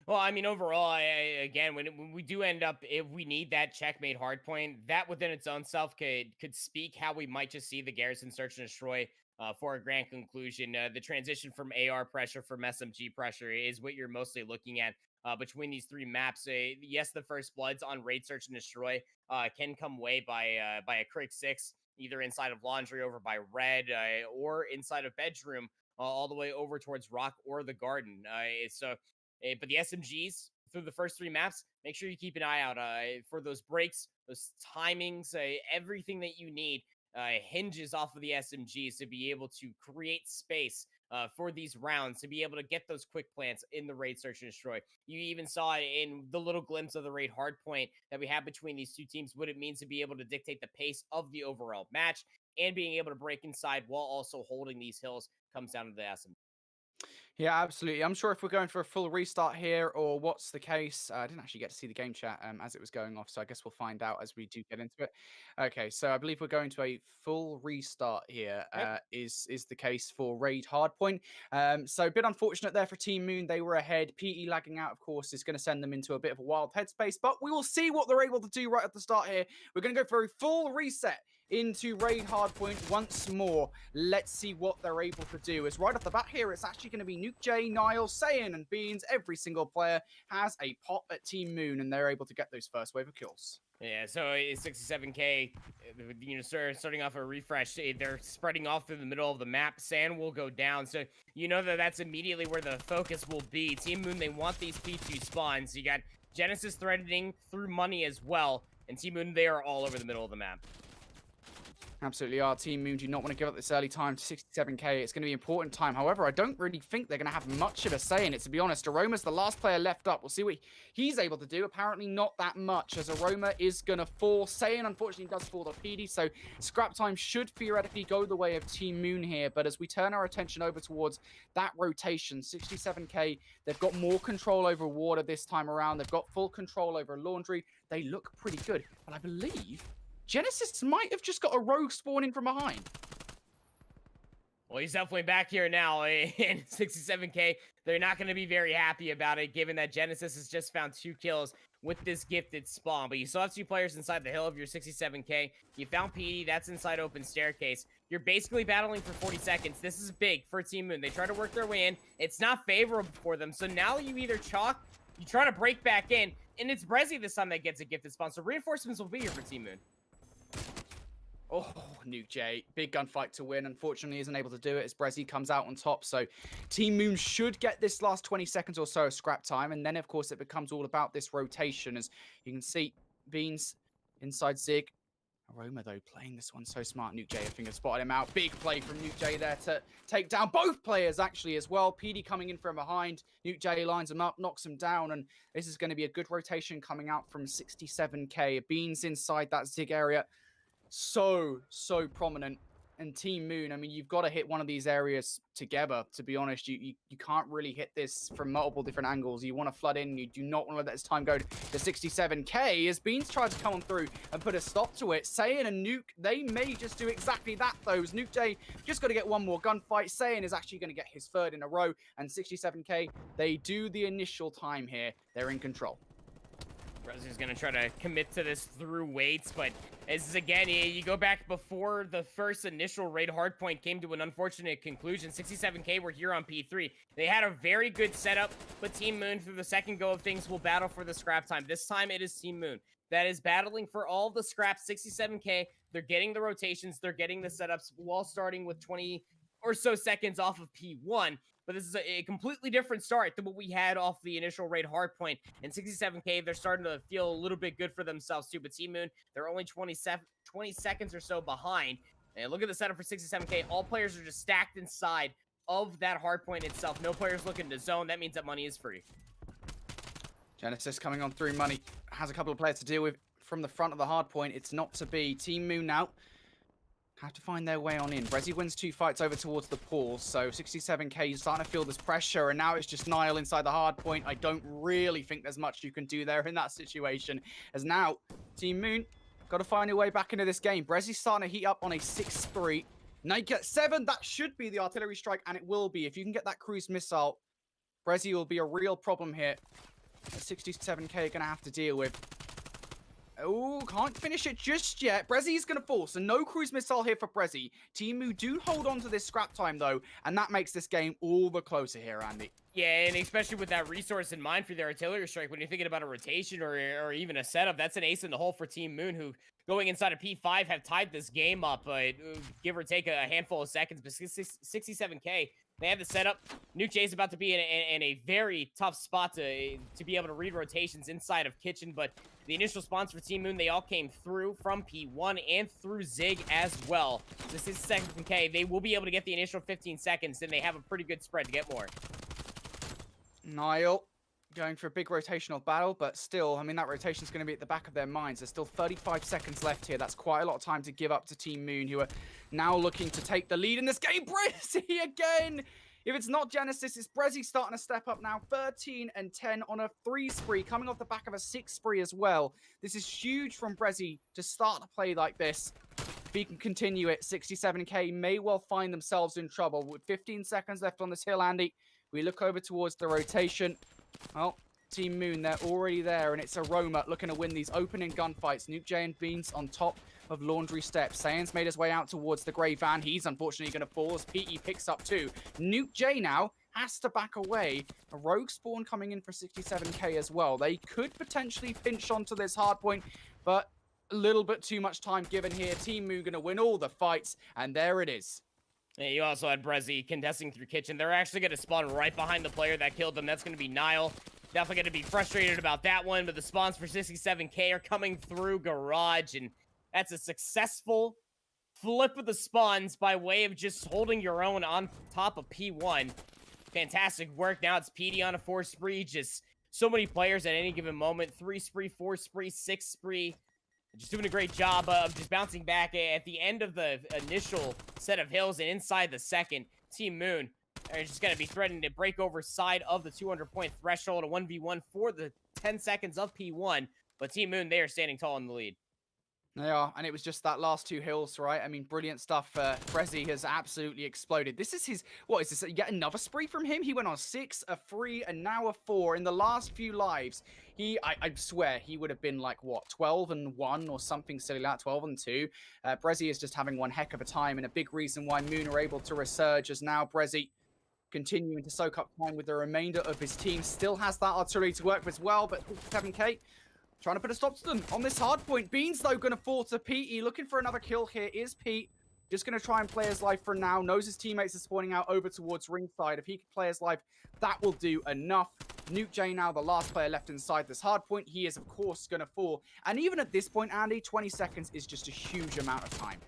Well, I mean, overall, again, when we do end up, if we need that checkmate hardpoint, that within its own self could speak how we might just see the Garrison Search and Destroy for a grand conclusion. The transition from AR pressure from SMG pressure is what you're mostly looking at between these 3 maps. Yes, the First Bloods on Raid Search and Destroy can come away by a Crick 6, either inside of Laundry over by Red or inside of Bedroom all the way over towards Rock or the Garden. But the SMGs through the first 3 maps, make sure you keep an eye out for those breaks, those timings, everything that you need hinges off of the SMGs to be able to create space for these rounds, to be able to get those quick plants in the Raid Search and Destroy. You even saw it in the little glimpse of the Raid Hardpoint that we have between these 2 teams, what it means to be able to dictate the pace of the overall match and being able to break inside while also holding these hills comes down to the SMG. Yeah, absolutely. I'm sure if we're going for a full restart here or what's the case. I didn't actually get to see the game chat as it was going off, so I guess we'll find out as we do get into it. Okay, so I believe we're going to a full restart here. Yep. Is the case for Raid Hardpoint. So a bit unfortunate there for Team Moon. They were ahead. PE lagging out, of course, is going to send them into a bit of a wild headspace, but we will see what they're able to do right at the start here. We're going to go for a full reset into Raid Hardpoint once more. Let's see what they're able to do. As right off the bat here, it's actually going to be Nuke J, Niall, Saiyan, and Beans. Every single player has a pot at Team Moon, and they're able to get those first wave of kills. Yeah, so 67K, starting off a refresh, they're spreading off through the middle of the map. Sand will go down, so you know that's immediately where the focus will be. Team Moon, they want these P2 spawns. You got Genesis threatening through money as well, and Team Moon, they are all over the middle of the map. Absolutely are. Team Moon do not want to give up this early time to 67K. It's going to be important time. However, I don't really think they're going to have much of a say in it, to be honest. Aroma's the last player left up. We'll see what he's able to do. Apparently not that much, as Aroma is going to fall. Saiyan, unfortunately, does fall to PD, so scrap time should theoretically go the way of Team Moon here. But as we turn our attention over towards that rotation, 67K, they've got more control over water this time around. They've got full control over Laundry. They look pretty good. But I believe Genesis might have just got a rogue spawn in from behind. Well, he's definitely back here now in 67K. They're not going to be very happy about it, given that Genesis has just found 2 kills with this gifted spawn. But you still have 2 players inside the hill of your 67K. You found PD. That's inside open staircase. You're basically battling for 40 seconds. This is big for Team Moon. They try to work their way in. It's not favorable for them. So now you either chalk, you try to break back in, and it's Brezzy this time that gets a gifted spawn. So reinforcements will be here for Team Moon. Oh, Nuke J, big gunfight to win. Unfortunately, isn't able to do it as Brezzy comes out on top. So Team Moon should get this last 20 seconds or so of scrap time. And then, of course, it becomes all about this rotation. As you can see, Beans inside Zig. Aroma, though, playing this one so smart. Nuke J, I think, has spotted him out. Big play from Nuke J there to take down both players, actually, as well. PD coming in from behind. Nuke J lines him up, knocks him down. And this is going to be a good rotation coming out from 67K. Beans inside that Zig area. so prominent. And Team Moon, I mean, you've got to hit one of these areas together, to be honest. You can't really hit this from multiple different angles. You want to flood in. You do not want to let this time go to 67K as Beans tries to come on through and put a stop to it. Saiyan and Nuke, they may just do exactly that, though. As Nuke J just got to get one more gunfight. Saiyan is actually going to get his third in a row. And 67K, they do the initial time here. They're in control. Brezzy's going to try to commit to this through weights, but this is, again, you go back before the first initial raid hardpoint came to an unfortunate conclusion. 67K were here on P3. They had a very good setup, but Team Moon, through the second go of things, will battle for the scrap time. This time, it is Team Moon that is battling for all the scraps. 67K, they're getting the rotations, they're getting the setups while starting with 20 or so seconds off of P1. But this is a completely different start than what we had off the initial raid hardpoint. And 67K, they're starting to feel a little bit good for themselves too. But Team Moon, they're only 20 seconds or so behind. And look at the setup for 67K. All players are just stacked inside of that hardpoint itself. No players looking to zone. That means that money is free. Genesis coming on through. Money has a couple of players to deal with from the front of the hardpoint. It's not to be. Team Moon now have to find their way on in. Brezzy wins 2 fights over towards the pool, so 67K is starting to feel this pressure, and now it's just Niall inside the hard point. I don't really think there's much you can do there in that situation, as now Team Moon got to find a way back into this game. Brezzy's starting to heat up on a 6 spree. Naked 7, that should be the artillery strike, and it will be. If you can get that cruise missile, Brezzy will be a real problem here. 67K are going to have to deal with. Oh, can't finish it just yet. Brezzy's going to fall, so no cruise missile here for Brezzy. Team Moo do hold on to this scrap time, though, and that makes this game all the closer here, Andy. Yeah, and especially with that resource in mind for their artillery strike, when you're thinking about a rotation or even a setup, that's an ace in the hole for Team Moon, who, going inside of P5, have tied this game up, give or take a handful of seconds. But 67K, they have the setup. Nuke J's about to be in a very tough spot to be able to read rotations inside of Kitchen, but the initial spawns for Team Moon, they all came through from P1 and through Zig as well. So 67K, they will be able to get the initial 15 seconds, and they have a pretty good spread to get more. Niall going for a big rotational battle, but still, I mean, that rotation is going to be at the back of their minds. There's still 35 seconds left here. That's quite a lot of time to give up to Team Moon, who are now looking to take the lead in this game. Brezzy again! If it's not Genesis, it's Brezzy starting to step up now. 13 and 10 on a 3 spree, coming off the back of a 6 spree as well. This is huge from Brezzy to start to play like this. If he can continue it, 67K may well find themselves in trouble. With 15 seconds left on this hill, Andy, we look over towards the rotation. Well, Team Moon, they're already there, and it's Aroma looking to win these opening gunfights. Nuke J and Beans on top of Laundry Steps. Saiyan's made his way out towards the grey van. He's unfortunately going to fall as PE picks up 2. Nuke J now has to back away. A rogue spawn coming in for 67K as well. They could potentially pinch onto this hard point, but a little bit too much time given here. Team Moon going to win all the fights, and there it is. Yeah, you also had Brezzy contesting through Kitchen. They're actually going to spawn right behind the player that killed them. That's going to be Niall. Definitely going to be frustrated about that one, but the spawns for 67K are coming through Garage, and that's a successful flip of the spawns by way of just holding your own on top of P1. Fantastic work. Now it's PD on a 4 spree. Just so many players at any given moment. 3 spree, 4 spree, 6 spree. Just doing a great job of just bouncing back at the end of the initial set of hills and inside the second. Team Moon are just going to be threatening to break over side of the 200-point threshold, a 1v1 for the 10 seconds of P1. But Team Moon, they are standing tall in the lead. They are, and it was just that last 2 hills, right? I mean, brilliant stuff. Brezzy has absolutely exploded. This is his, what is this, yet another spree from him? He went on 6, a 3, and now a 4 in the last few lives. I swear, he would have been like, what, 12 and 1 or something silly like that, 12 and 2. Brezzy is just having one heck of a time, and a big reason why Moon are able to resurge as now Brezzy continuing to soak up time with the remainder of his team. Still has that artillery to work with as well, but 7K trying to put a stop to them on this hard point. Beans, though, going to fall to Pete. Looking for another kill here is Pete. Just going to try and play his life for now. Knows his teammates are spawning out over towards ringside. If he can play his life, that will do enough. Nuke J now, the last player left inside this hard point. He is, of course, going to fall. And even at this point, Andy, 20 seconds is just a huge amount of time.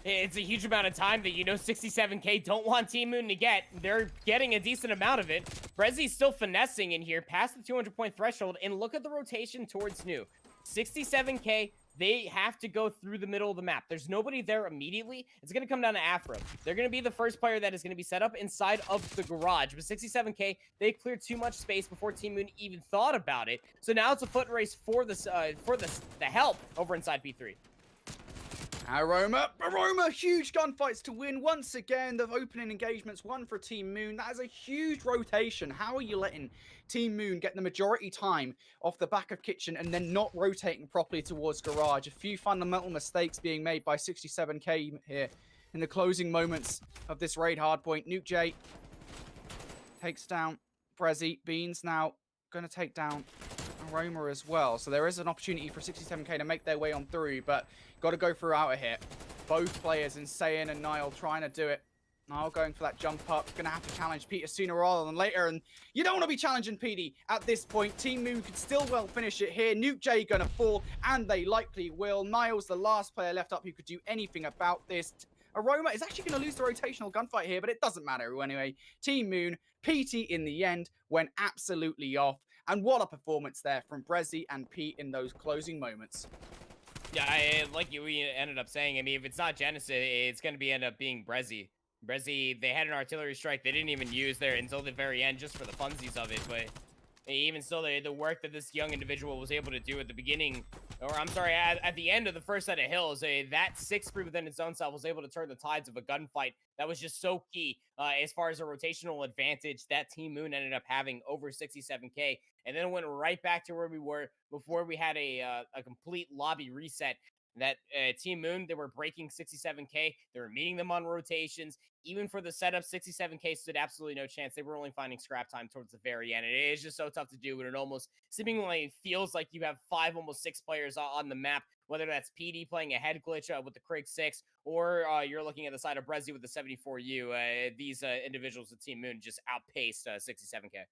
It's a huge amount of time that, 67K don't want Team Moon to get. They're getting a decent amount of it. Brezzy's still finessing in here past the 200-point threshold, and look at the rotation towards New. 67K they have to go through the middle of the map. There's nobody there immediately. It's going to come down to Afro. They're going to be the first player that is going to be set up inside of the garage. With 67K, they cleared too much space before Team Moon even thought about it. So now it's a foot race for the help over inside P3. Aroma, huge gunfights to win. Once again, the opening engagements won for Team Moon. That is a huge rotation. How are you letting Team Moon get the majority time off the back of Kitchen and then not rotating properly towards Garage? A few fundamental mistakes being made by 67K here in the closing moments of this raid hardpoint. Nuke J takes down Brezzy. Beans now going to take down Aroma as well. So there is an opportunity for 67K to make their way on through, but got to go through out of here. Both players, Insane and Niall, trying to do it. Niall going for that jump up. Going to have to challenge Peter sooner rather than later, and you don't want to be challenging PD at this point. Team Moon could still well finish it here. Nuke J going to fall, and they likely will. Niall's the last player left up who could do anything about this. Aroma is actually going to lose the rotational gunfight here, but it doesn't matter anyway. Team Moon, PT in the end, went absolutely off. And what a performance there from Brezzy and Pete in those closing moments. Yeah, like we ended up saying, I mean, if it's not Genesis, it's going to end up being Brezzy. Brezzy, they had an artillery strike they didn't even use there until the very end just for the funsies of it. But even still, the work that this young individual was able to do at the beginning, or I'm sorry, at the end of the first set of hills, that 6-3 within its own self was able to turn the tides of a gunfight. That was just so key as far as a rotational advantage that Team Moon ended up having over 67K. And then went right back to where we were before we had a complete lobby reset. That Team Moon, they were breaking 67K. They were meeting them on rotations. Even for the setup, 67K stood absolutely no chance. They were only finding scrap time towards the very end. And it is just so tough to do. And it almost seemingly feels like you have 5, almost 6 players on the map, whether that's PD playing a head glitch with the Krig 6, or you're looking at the side of Brezzy with the 74U. These individuals of Team Moon just outpaced 67K.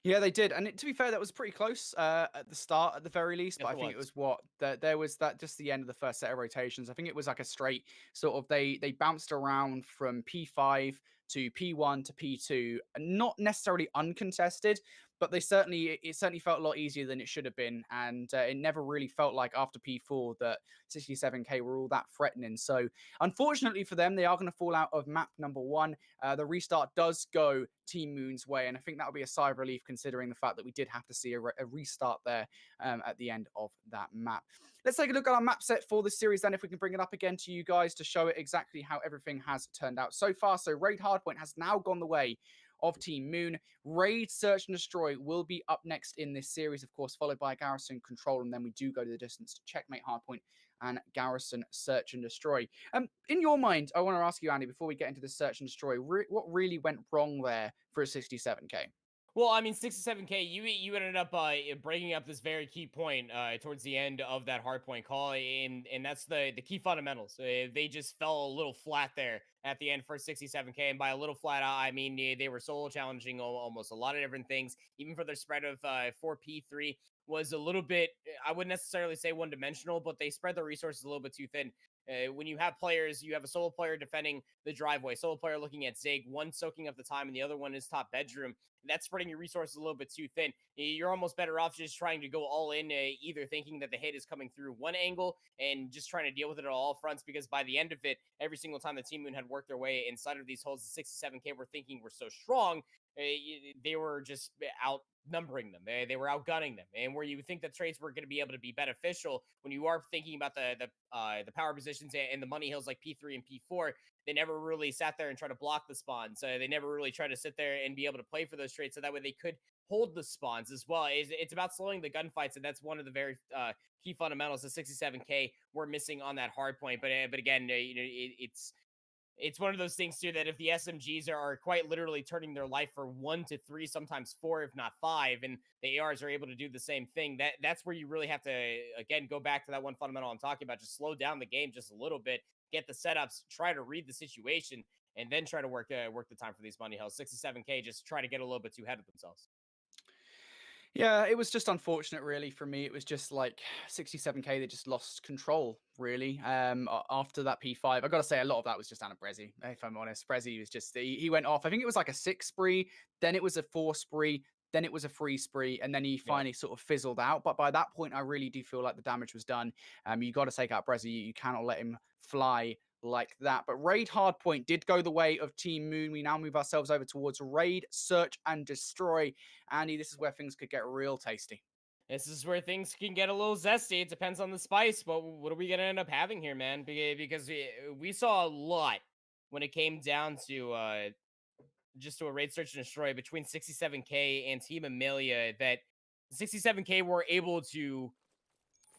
Yeah, they did. And to be fair, that was pretty close at the start, at the very least. But I think it was there was that just the end of the first set of rotations. I think it was like a straight sort of, they bounced around from P5 to P1 to P2, not necessarily uncontested, but it certainly felt a lot easier than it should have been. And it never really felt like after P4 that 67K were all that threatening. So unfortunately for them, they are going to fall out of map number 1. The restart does go Team Moon's way, and I think that would be a sigh of relief considering the fact that we did have to see a restart there at the end of that map. Let's take a look at our map set for this series then, if we can bring it up again to you guys to show it exactly how everything has turned out so far. So Raid Hardpoint has now gone the way of Team Moon. Raid, Search and Destroy will be up next in this series, of course, followed by Garrison, Control, and then we do go to the distance to Checkmate Hardpoint and Garrison, Search and Destroy. In your mind, I want to ask you, Andy, before we get into the Search and Destroy, what really went wrong there for 67K? Well, I mean, 67K, you ended up breaking up this very key point towards the end of that hardpoint call, and that's the key fundamentals. They just fell a little flat there at the end for 67K, and by a little flat, I mean they were solo challenging almost a lot of different things. Even for their spread of 4P3 was a little bit, I wouldn't necessarily say one-dimensional, but they spread the resources a little bit too thin. When you have players, you have a solo player defending the driveway, solo player looking at Zig, one soaking up the time, and the other one is top bedroom. That's spreading your resources a little bit too thin. You're almost better off just trying to go all in, either thinking that the hit is coming through one angle and just trying to deal with it at all fronts, because by the end of it, every single time the Team Moon had worked their way inside of these holes, the 67K were thinking were so strong, they were just outnumbering them. They were outgunning them. And where you would think that trades were going to be able to be beneficial, when you are thinking about the power positions and the money hills like P3 and P4, they never really sat there and tried to block the spawns. So they never really tried to sit there and be able to play for those trades, so that way they could hold the spawns as well. It's about slowing the gunfights, and that's one of the very key fundamentals. The 67K were missing on that hard point. But again, it's one of those things too, that if the SMGs are quite literally turning their life for 1 to 3, sometimes 4, if not 5, and the ARs are able to do the same thing, that's where you really have to, again, go back to that one fundamental I'm talking about. Just slow down the game just a little bit, get the setups, try to read the situation, and then try to work the time for these money hills. 67K just try to get a little bit too ahead of themselves. Yeah, it was just unfortunate, really, for me. It was just like 67K, they just lost control, really. After that P5, I got to say, a lot of that was just down to Brezzy, if I'm honest. Brezzy was just, he went off. I think it was like a 6 spree, then it was a 4 spree, Then it was a free spree, and then he finally sort of fizzled out. But by that point, I really do feel like the damage was done. You got to take out Brezzy. You cannot let him fly like that. But Raid Hardpoint did go the way of Team Moon. We now move ourselves over towards Raid, Search, and Destroy. Andy, this is where things could get real tasty. This is where things can get a little zesty. It depends on the spice, but what are we going to end up having here, man? Because we saw a lot when it came down to just to a Raid, Search, and Destroy between 67K and Team Amelia, that 67K were able to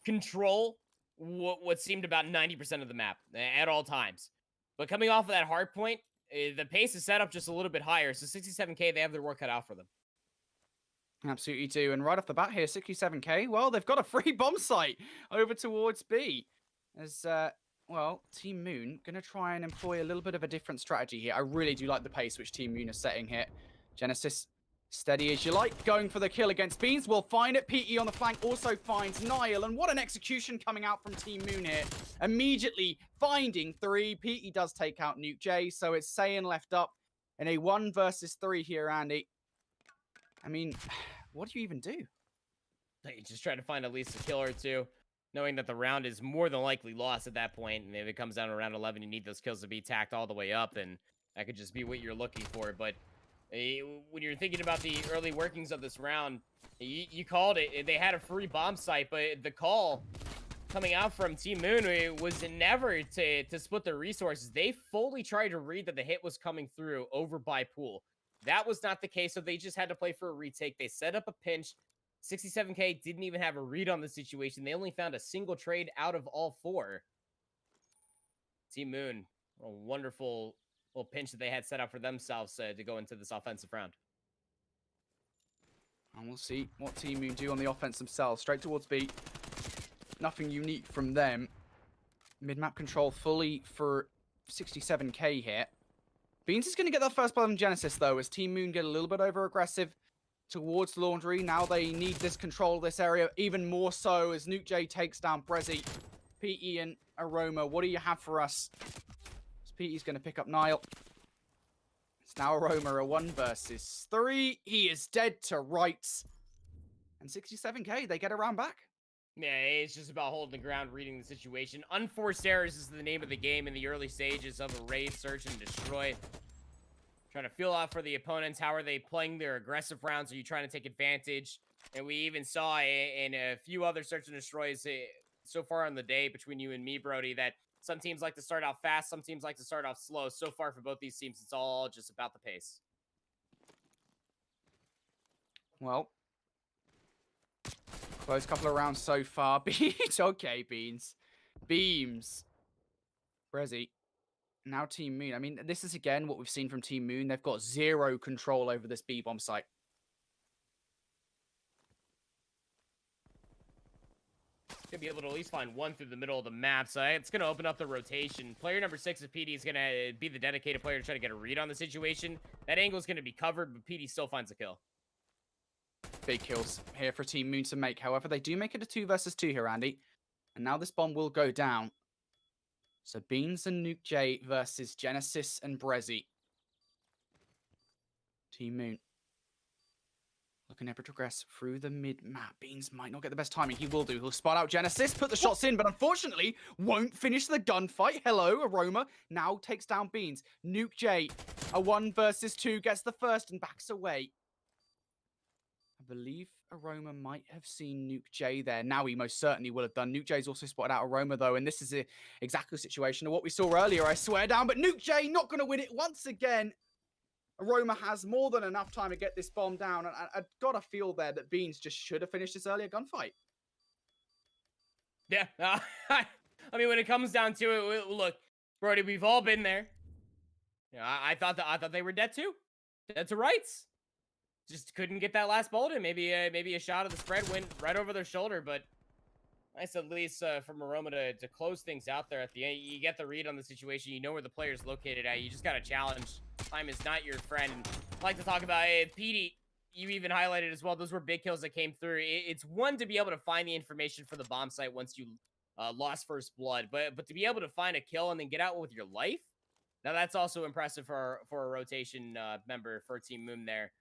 control what seemed about 90% of the map at all times. But coming off of that hard point, the pace is set up just a little bit higher. So 67K, they have their work cut out for them. Absolutely do. And right off the bat here, 67K, well, they've got a free bomb site over towards B. As, well, Team Moon going to try and employ a little bit of a different strategy here. I really do like the pace which Team Moon is setting here. Genesis, steady as you like, going for the kill against Beans. We'll find it. PE on the flank also finds Niall. And what an execution coming out from Team Moon here. Immediately finding 3. PE does take out Nuke J, so it's Saiyan left up in a 1 versus 3 here, Andy. I mean, what do you even do? You just try to find at least a kill or two, knowing that the round is more than likely lost at that point. And if it comes down to round 11, you need those kills to be tacked all the way up, and that could just be what you're looking for. But when you're thinking about the early workings of this round, you called it. They had a free bomb site, but the call coming out from Team Moon was never to split their resources. They fully tried to read that the hit was coming through over by pool. That was not the case, so they just had to play for a retake. They set up a pinch. 67K didn't even have a read on the situation. They only found a single trade out of all 4. Team Moon, a wonderful little pinch that they had set up for themselves to go into this offensive round. And we'll see what Team Moon do on the offense themselves. Straight towards B. Nothing unique from them. Mid-map control fully for 67K here. Beans is going to get that first blood on Genesis, though, as Team Moon get a little bit over-aggressive towards Laundry. Now they need this control of this area even more so as Nuke J takes down Brezzy. PE and Aroma, what do you have for us? PE's going to pick up Niall. It's now Aroma, a 1 versus 3. He is dead to rights. And 67K, they get a round back. Yeah, it's just about holding the ground, reading the situation. Unforced errors is the name of the game in the early stages of a Raid, Search, and Destroy. Trying to feel out for the opponents. How are they playing their aggressive rounds? Are you trying to take advantage? And we even saw in a few other Search and Destroys so far on the day between you and me, Brody, that some teams like to start out fast, some teams like to start off slow. So far for both these teams, it's all just about the pace. Well, close couple of rounds so far. Beans, okay, Beans. Beams. Brezzy. Now Team Moon. I mean, this is again what we've seen from Team Moon. They've got 0 control over this B-bomb site. Gonna be able to at least find 1 through the middle of the map, so it's gonna open up the rotation. Player number 6 of PD is gonna be the dedicated player to try to get a read on the situation. That angle is gonna be covered, but PD still finds a kill. Big kills here for Team Moon to make. However, they do make it a 2 versus 2 here, Andy. And now this bomb will go down. So Beans and Nuke J versus Genesis and Brezzy. Team Moon looking to progress through the mid-map. Beans might not get the best timing. He will do. He'll spot out Genesis, put the shots in, but unfortunately won't finish the gunfight. Hello, Aroma now takes down Beans. Nuke J, a 1 versus 2, gets the first and backs away. I believe Aroma might have seen Nuke J there. Now he most certainly will have done. Nuke J's also spotted out Aroma, though, and this is exactly the situation of what we saw earlier, I swear down. But Nuke J not going to win it once again. Aroma has more than enough time to get this bomb down, and I've got to feel there that Beans just should have finished this earlier gunfight. Yeah, I mean, when it comes down to it, look, Brody, we've all been there. Yeah, I thought they were dead too. Dead to rights. Just couldn't get that last bullet in. Maybe a shot of the spread went right over their shoulder, but nice at least from Aroma to close things out there at the end. You get the read on the situation. You know where the player's located at. You just got to challenge. Time is not your friend. I like to talk about it. PD, you even highlighted as well. Those were big kills that came through. It's one to be able to find the information for the bomb site once you lost first blood, but to be able to find a kill and then get out with your life, now that's also impressive for a rotation member for Team Moon there.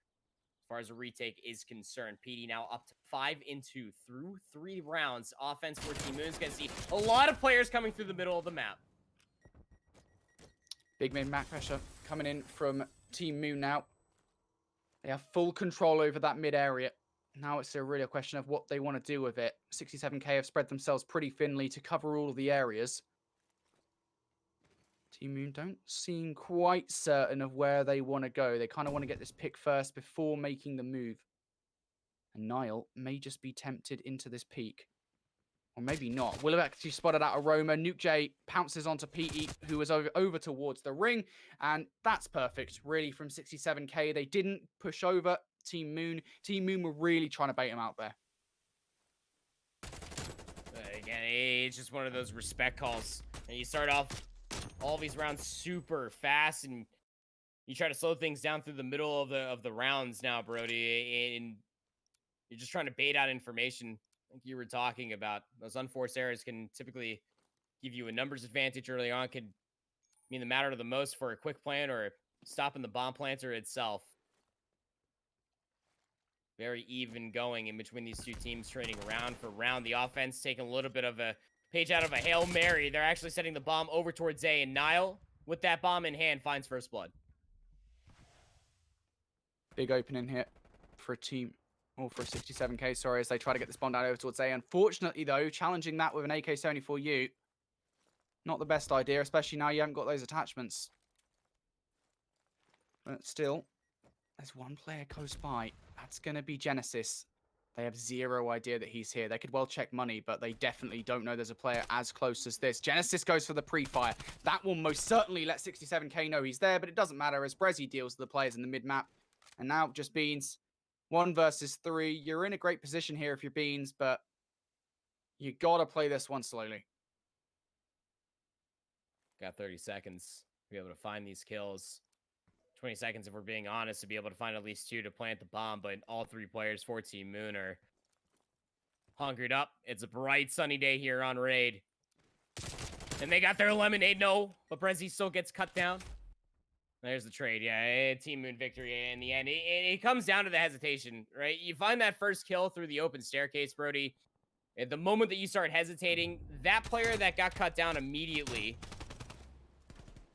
As far as a retake is concerned. PD now up to 5-2 through 3 rounds. Offense for Team Moon's going to see a lot of players coming through the middle of the map. Big mid map pressure coming in from Team Moon now. They have full control over that mid area. Now it's a really a question of what they want to do with it. 67k have spread themselves pretty thinly to cover all of the areas. Team Moon don't seem quite certain of where they want to go. They kind of want to get this pick first before making the move. And Nile may just be tempted into this peak. Or maybe not. Will have actually spotted out Aroma. Nuke J pounces onto PE, who was over towards the ring. And that's perfect, really, from 67k. They didn't push over Team Moon. Team Moon were really trying to bait him out there. Again, it's just one of those respect calls. And you start off all these rounds super fast, and you try to slow things down through the middle of the rounds now, Brody. And you're just trying to bait out information. Like you were talking about, those unforced errors can typically give you a numbers advantage early on, could mean the matter the most for a quick plant or stopping the bomb planter itself. Very even going in between these two teams, trading round for round. The offense taking a little bit of a page out of a Hail Mary. They're actually setting the bomb over towards A, and Nile, with that bomb in hand, finds first blood. Big opening here for a team. Or for 67k, sorry, as they try to get this bomb down over towards A. Unfortunately, though, challenging that with an AK-74U, not the best idea, especially now you haven't got those attachments. But still, there's one player close by. That's going to be Genesis. They have zero idea that he's here. They could well check money, but they definitely don't know there's a player as close as this. Genesis goes for the pre-fire. That will most certainly let 67k know he's there, but it doesn't matter as Brezzy deals with the players in the mid-map. And now just Beans. 1 versus 3. You're in a great position here if you're Beans, but you gotta play this one slowly. Got 30 seconds to be able to find these kills. 20 seconds if we're being honest to be able to find at least 2 to plant the bomb, but all 3 players for Team Moon are hunkered up. It's a bright sunny day here on Raid. And they got their lemonade, no, but Brezzy still gets cut down. There's the trade. Yeah, Team Moon victory in the end. It comes down to the hesitation, right? You find that first kill through the open staircase, Brody. At the moment that you start hesitating, that player that got cut down immediately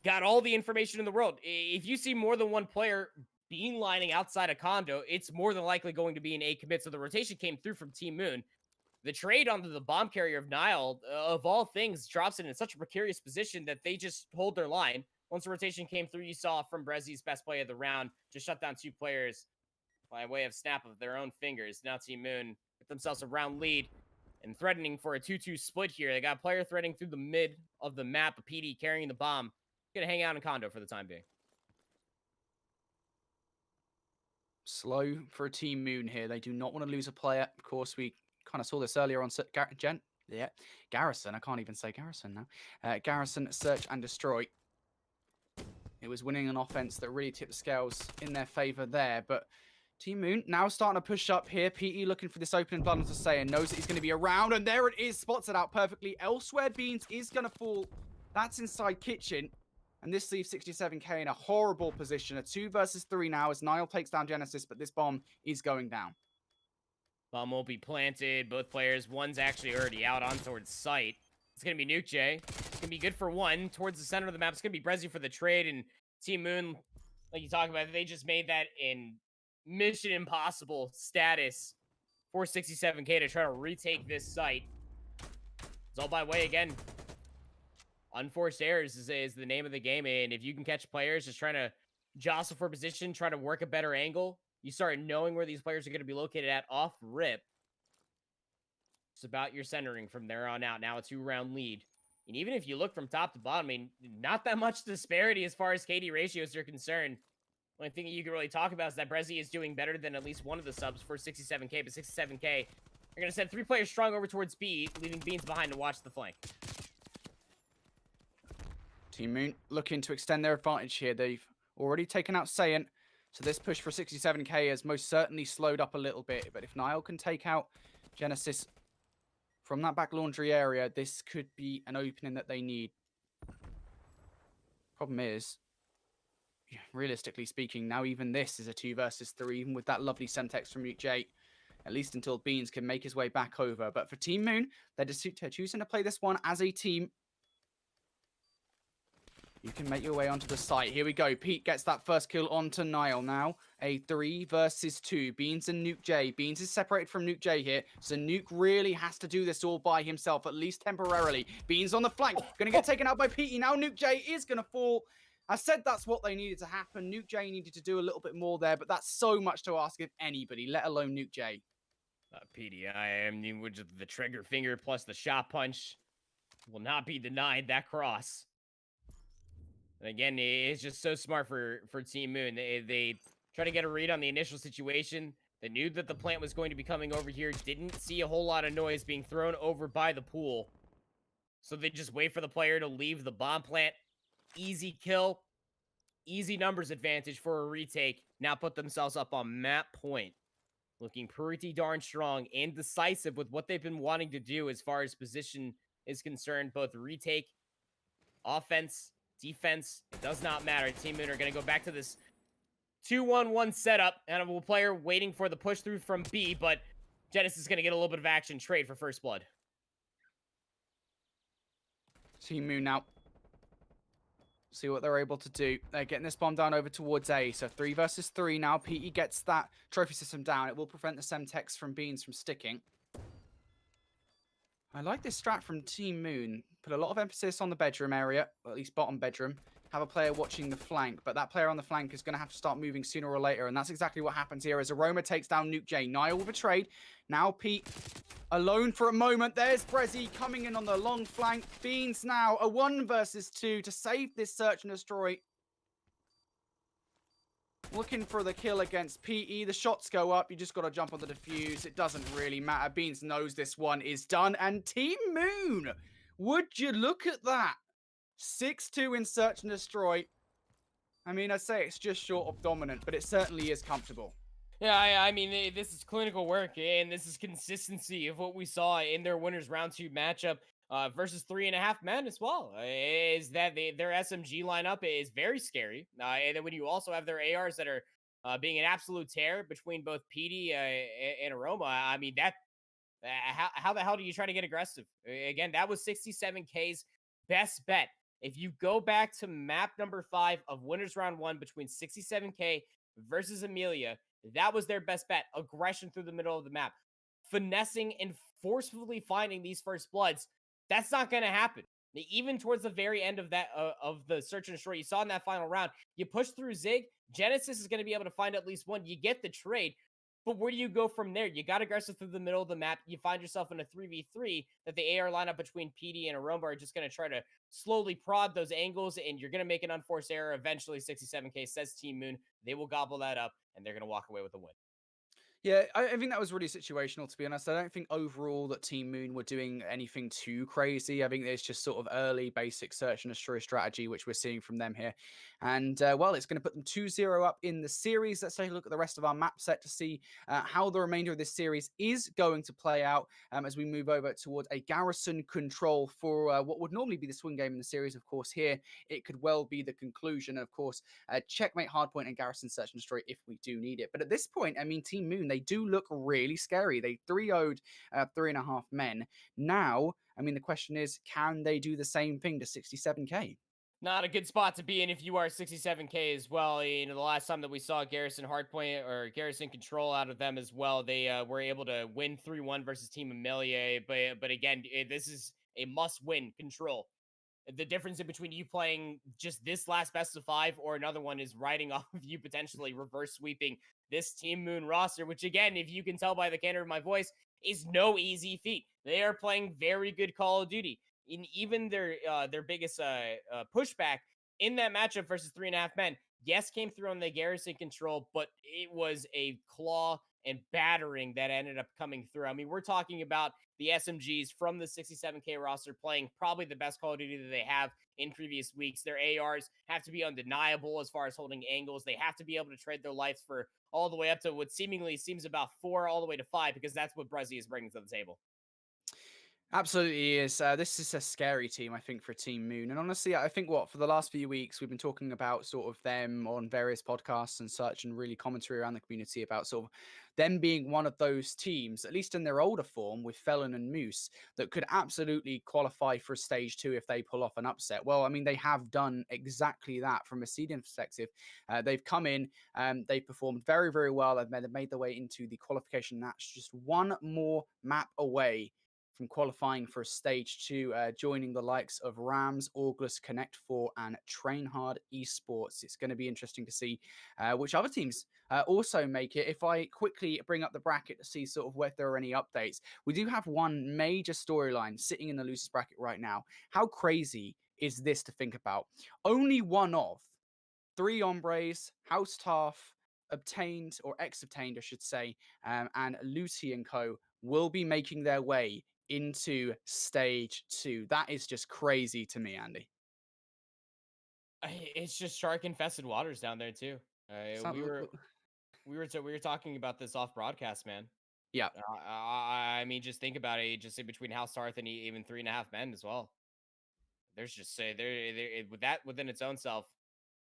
got all the information in the world. If you see more than one player beelining outside a condo, it's more than likely going to be an A commit. So the rotation came through from Team Moon. The trade onto the bomb carrier of Nile, of all things, drops it in such a precarious position that they just hold their line. Once the rotation came through, you saw from Brezzy's best play of the round, just shut down 2 players by way of snap of their own fingers. Now Team Moon with themselves a round lead and threatening for a 2-2 split here. They got a player threading through the mid of the map, a PD carrying the bomb. Gonna hang out in condo for the time being. Slow for Team Moon here. They do not want to lose a player. Of course, we kind of saw this earlier on Garrison. I can't even say Garrison now. Garrison, search and destroy. It was winning an offense that really tipped the scales in their favor there. But Team Moon now starting to push up here. PE looking for this opening blood to say and knows that he's going to be around. And there it is. Spots it out perfectly. Elsewhere, Beans is going to fall. That's inside kitchen. And this leaves 67k in a horrible position. A 2 versus 3 now as Nile takes down Genesis. But this bomb is going down. Bomb won't be planted. Both players. One's actually already out on towards site. It's going to be Nuke J. It's going to be good for 1. Towards the center of the map, it's going to be Brezzy for the trade. And Team Moon, like you talk about, they just made that in Mission Impossible status for 67k to try to retake this site. It's all by way, again. Unforced errors is the name of the game. And if you can catch players just trying to jostle for position, try to work a better angle, you start knowing where these players are going to be located at off rip. It's about your centering from there on out. Now a 2-round lead. And even if you look from top to bottom, I mean, not that much disparity as far as KD ratios are concerned. The only thing that you can really talk about is that Brezzy is doing better than at least one of the subs for 67k, but 67k, they're going to send 3 players strong over towards B, leaving Beans behind to watch the flank. Team Moon looking to extend their advantage here. They've already taken out Saiyan, so this push for 67k has most certainly slowed up a little bit. But if Nile can take out Genesis from that back laundry area, this could be an opening that they need. Problem is, realistically speaking, now even this is a 2 versus 3, even with that lovely Semtex from Nuke J. At least until Beans can make his way back over. But for Team Moon, they're just choosing to play this one as a team. You can make your way onto the site. Here we go. Pete gets that first kill onto Niall now. A 3 versus 2. Beans and Nuke J. Beans is separated from Nuke J here. So Nuke really has to do this all by himself, at least temporarily. Beans on the flank. Going to get taken out by Pete. Now Nuke J is going to fall. I said that's what they needed to happen. Nuke J needed to do a little bit more there, but that's so much to ask of anybody, let alone Nuke J. PDI, which the trigger finger plus the shot punch will not be denied that cross. And again, it's just so smart for Team Moon. They try to get a read on the initial situation. They knew that the plant was going to be coming over here. Didn't see a whole lot of noise being thrown over by the pool. So they just wait for the player to leave the bomb plant. Easy kill. Easy numbers advantage for a retake. Now put themselves up on map point. Looking pretty darn strong and decisive with what they've been wanting to do as far as position is concerned. Both retake, offense, defense, it does not matter. Team Moon are going to go back to this 2-1-1 setup. And a player waiting for the push through from B, but Genesis is going to get a little bit of action. Trade for first blood. Team Moon now. See what they're able to do. They're getting this bomb down over towards A. So 3 versus 3 now. Petey gets that trophy system down. It will prevent the Semtex from Beans from sticking. I like this strat from Team Moon. Put a lot of emphasis on the bedroom area, or at least bottom bedroom. Have a player watching the flank, but that player on the flank is going to have to start moving sooner or later, and that's exactly what happens here as Aroma takes down Nuke J. Niall with a trade. Now Pete alone for a moment. There's Brezzy coming in on the long flank. Beans now a 1 versus 2 to save this search and destroy. Looking for the kill against PE. The shots go up. You just got to jump on the defuse. It doesn't really matter. Beans knows this one is done. And Team Moon, would you look at that? 6-2 in search and destroy. I mean, I'd say it's just short of dominant, but it certainly is comfortable. Yeah, I mean, this is clinical work, and this is consistency of what we saw in their winners round 2 matchup versus 3.5 men as well. Is that their SMG lineup is very scary, and then when you also have their ARs that are being an absolute tear between both PD and Aroma, I mean, that how the hell do you try to get aggressive? Again, that was 67K's best bet. If you go back to map number 5 of winners round 1 between 67K versus Amelia, that was their best bet. Aggression through the middle of the map. Finessing and forcefully finding these first bloods. That's not going to happen. Even towards the very end of that of the search and destroy, you saw in that final round, you push through Zig, Genesis is going to be able to find at least one. You get the trade. But where do you go from there? You got aggressive through the middle of the map. You find yourself in a 3v3 that the AR lineup between PD and Aroma are just going to try to slowly prod those angles, and you're going to make an unforced error. Eventually, 67K says Team Moon. They will gobble that up, and they're going to walk away with a win. Yeah, I think that was really situational, to be honest. I don't think overall that Team Moon were doing anything too crazy. I think it's just sort of early basic search and destroy strategy, which we're seeing from them here. And, well, it's going to put them 2-0 up in the series. Let's take a look at the rest of our map set to see how the remainder of this series is going to play out as we move over towards a garrison control for what would normally be the swing game in the series. Of course, here, it could well be the conclusion. Of course, checkmate, hardpoint, and garrison search and destroy if we do need it. But at this point, I mean, Team Moon, they do look really scary. They 3-0'd 3.5 men. Now, I mean, the question is, can they do the same thing to 67K? Not a good spot to be in if you are 67K as well. You know, the last time that we saw Garrison Hardpoint or Garrison Control out of them as well, they were able to win 3-1 versus Team Amelia. But again, this is a must-win Control. The difference in between you playing just this last best of 5 or another one is riding off of you potentially reverse sweeping this Team Moon roster, which again, if you can tell by the candor of my voice, is no easy feat. They are playing very good Call of Duty. In even their biggest pushback in that matchup versus 3.5 men, yes, came through on the Garrison Control, but it was a claw and battering that ended up coming through. I mean, we're talking about the SMGs from the 67K roster playing probably the best Call of Duty that they have in previous weeks. Their ARs have to be undeniable as far as holding angles. They have to be able to trade their lives for all the way up to what seemingly seems about 4 all the way to 5, because that's what Brezzy is bringing to the table. Absolutely is. This is a scary team, I think, for Team Moon. And honestly, I think for the last few weeks, we've been talking about sort of them on various podcasts and such, and really commentary around the community about sort of them being one of those teams, at least in their older form with Felon and Moose, that could absolutely qualify for stage 2 if they pull off an upset. Well, I mean, they have done exactly that from a seeding perspective. They've come in, they've performed very, very well. They've made their way into the qualification match, just one more map away from qualifying for stage 2, joining the likes of Rams, August, Connect 4, and Train Hard Esports. It's going to be interesting to see which other teams also make it. If I quickly bring up the bracket to see sort of whether there are any updates, we do have one major storyline sitting in the loosest bracket right now. How crazy is this to think about? Only one of 3 Hombres, House Taff, obtained, or ex-obtained, I should say, and Lucy and Co. will be making their way into stage 2. That is just crazy to me, Andy. It's just shark infested waters down there too. Sound- We were talking about this off broadcast, man. yeah. I mean, just think about it. Just in between House Tarth and even 3.5 men as well. There's just say there with that within its own self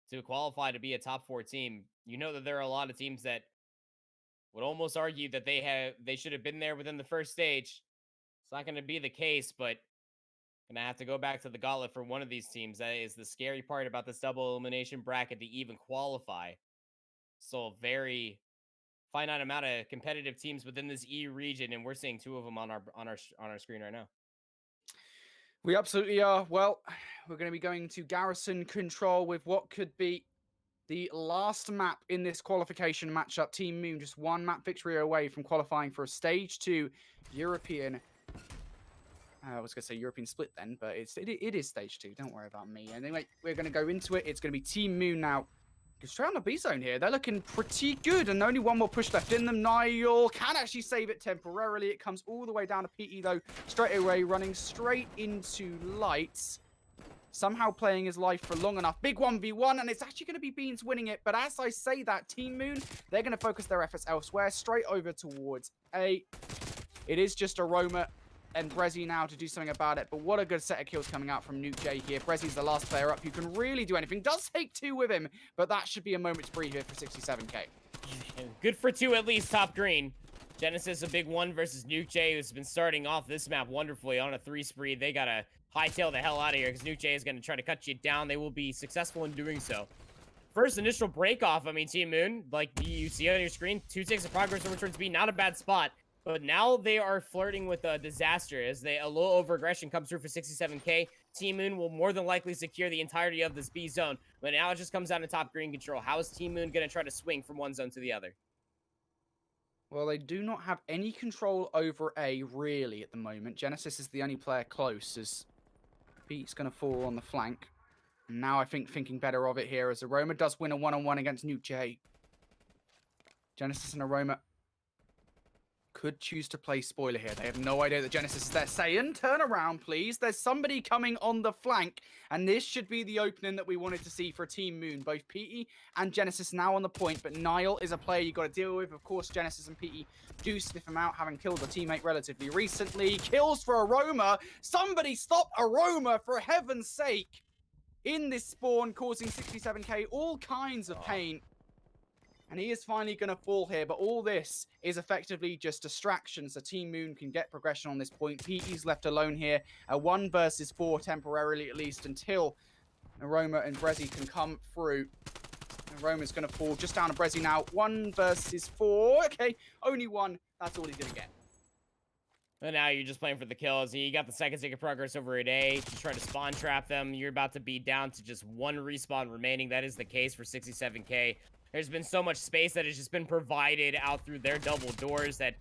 to qualify to be a top 4 team. You know that there are a lot of teams that would almost argue that they should have been there within the first stage. It's not going to be the case, but gonna have to go back to the gauntlet for one of these teams. That is the scary part about this double elimination bracket to even qualify. So a very finite amount of competitive teams within this E region, and we're seeing 2 of them on our screen right now. We absolutely are. Well, we're going to be going to Garrison Control with what could be the last map in this qualification matchup. Team Moon just 1 map victory away from qualifying for a stage 2 European. I was going to say European split then, but it is stage 2. Don't worry about me. Anyway, we're going to go into it. It's going to be Team Moon now. Straight on the B zone here. They're looking pretty good, and only one more push left in them. Niall can actually save it temporarily. It comes all the way down to PE, though, straight away, running straight into Lights. Somehow playing his life for long enough. Big 1v1, and it's actually going to be Beans winning it. But as I say that, Team Moon, they're going to focus their efforts elsewhere, straight over towards A. It is just Aroma and Brezzy now to do something about it. But what a good set of kills coming out from Nuke J here. Brezzy's the last player up who can really do anything. Does take 2 with him, but that should be a moment to breathe here for 67k. Good for 2 at least, top green. Genesis, a big 1 versus Nuke J, who's been starting off this map wonderfully on a 3 spree. They got to hightail the hell out of here because Nuke J is going to try to cut you down. They will be successful in doing so. First initial break off, I mean, Team Moon, like you see on your screen, 2 ticks of progress over towards B, not a bad spot. But now they are flirting with a disaster as a little over-aggression comes through for 67k. Team Moon will more than likely secure the entirety of this B zone. But now it just comes down to top green control. How is Team Moon going to try to swing from one zone to the other? Well, they do not have any control over A, really, at the moment. Genesis is the only player close, as Pete's going to fall on the flank. And now I think thinking better of it here, as Aroma does win a one-on-one against Nuke J. Genesis and Aroma could choose to play spoiler here. They have no idea that Genesis is there. Saiyan, turn around, please. There's somebody coming on the flank, and this should be the opening that we wanted to see for Team Moon. Both PE and Genesis now on the point, but Niall is a player you've got to deal with. Of course, Genesis and PE do sniff him out, having killed a teammate relatively recently. Kills for Aroma. Somebody stop Aroma, for heaven's sake. In this spawn, causing 67k, all kinds of pain. And he is finally going to fall here, but all this is effectively just distraction, so Team Moon can get progression on this point. PE's left alone here, a 1 versus 4 temporarily at least, until Aroma and Brezzy can come through. Aroma's going to fall just down to Brezzy now. 1 versus 4. Okay, only 1. That's all he's going to get. And now you're just playing for the kills. You got the second tick of progress over at A. Just try to spawn trap them. You're about to be down to just 1 respawn remaining. That is the case for 67k. There's been so much space that has just been provided out through their double doors that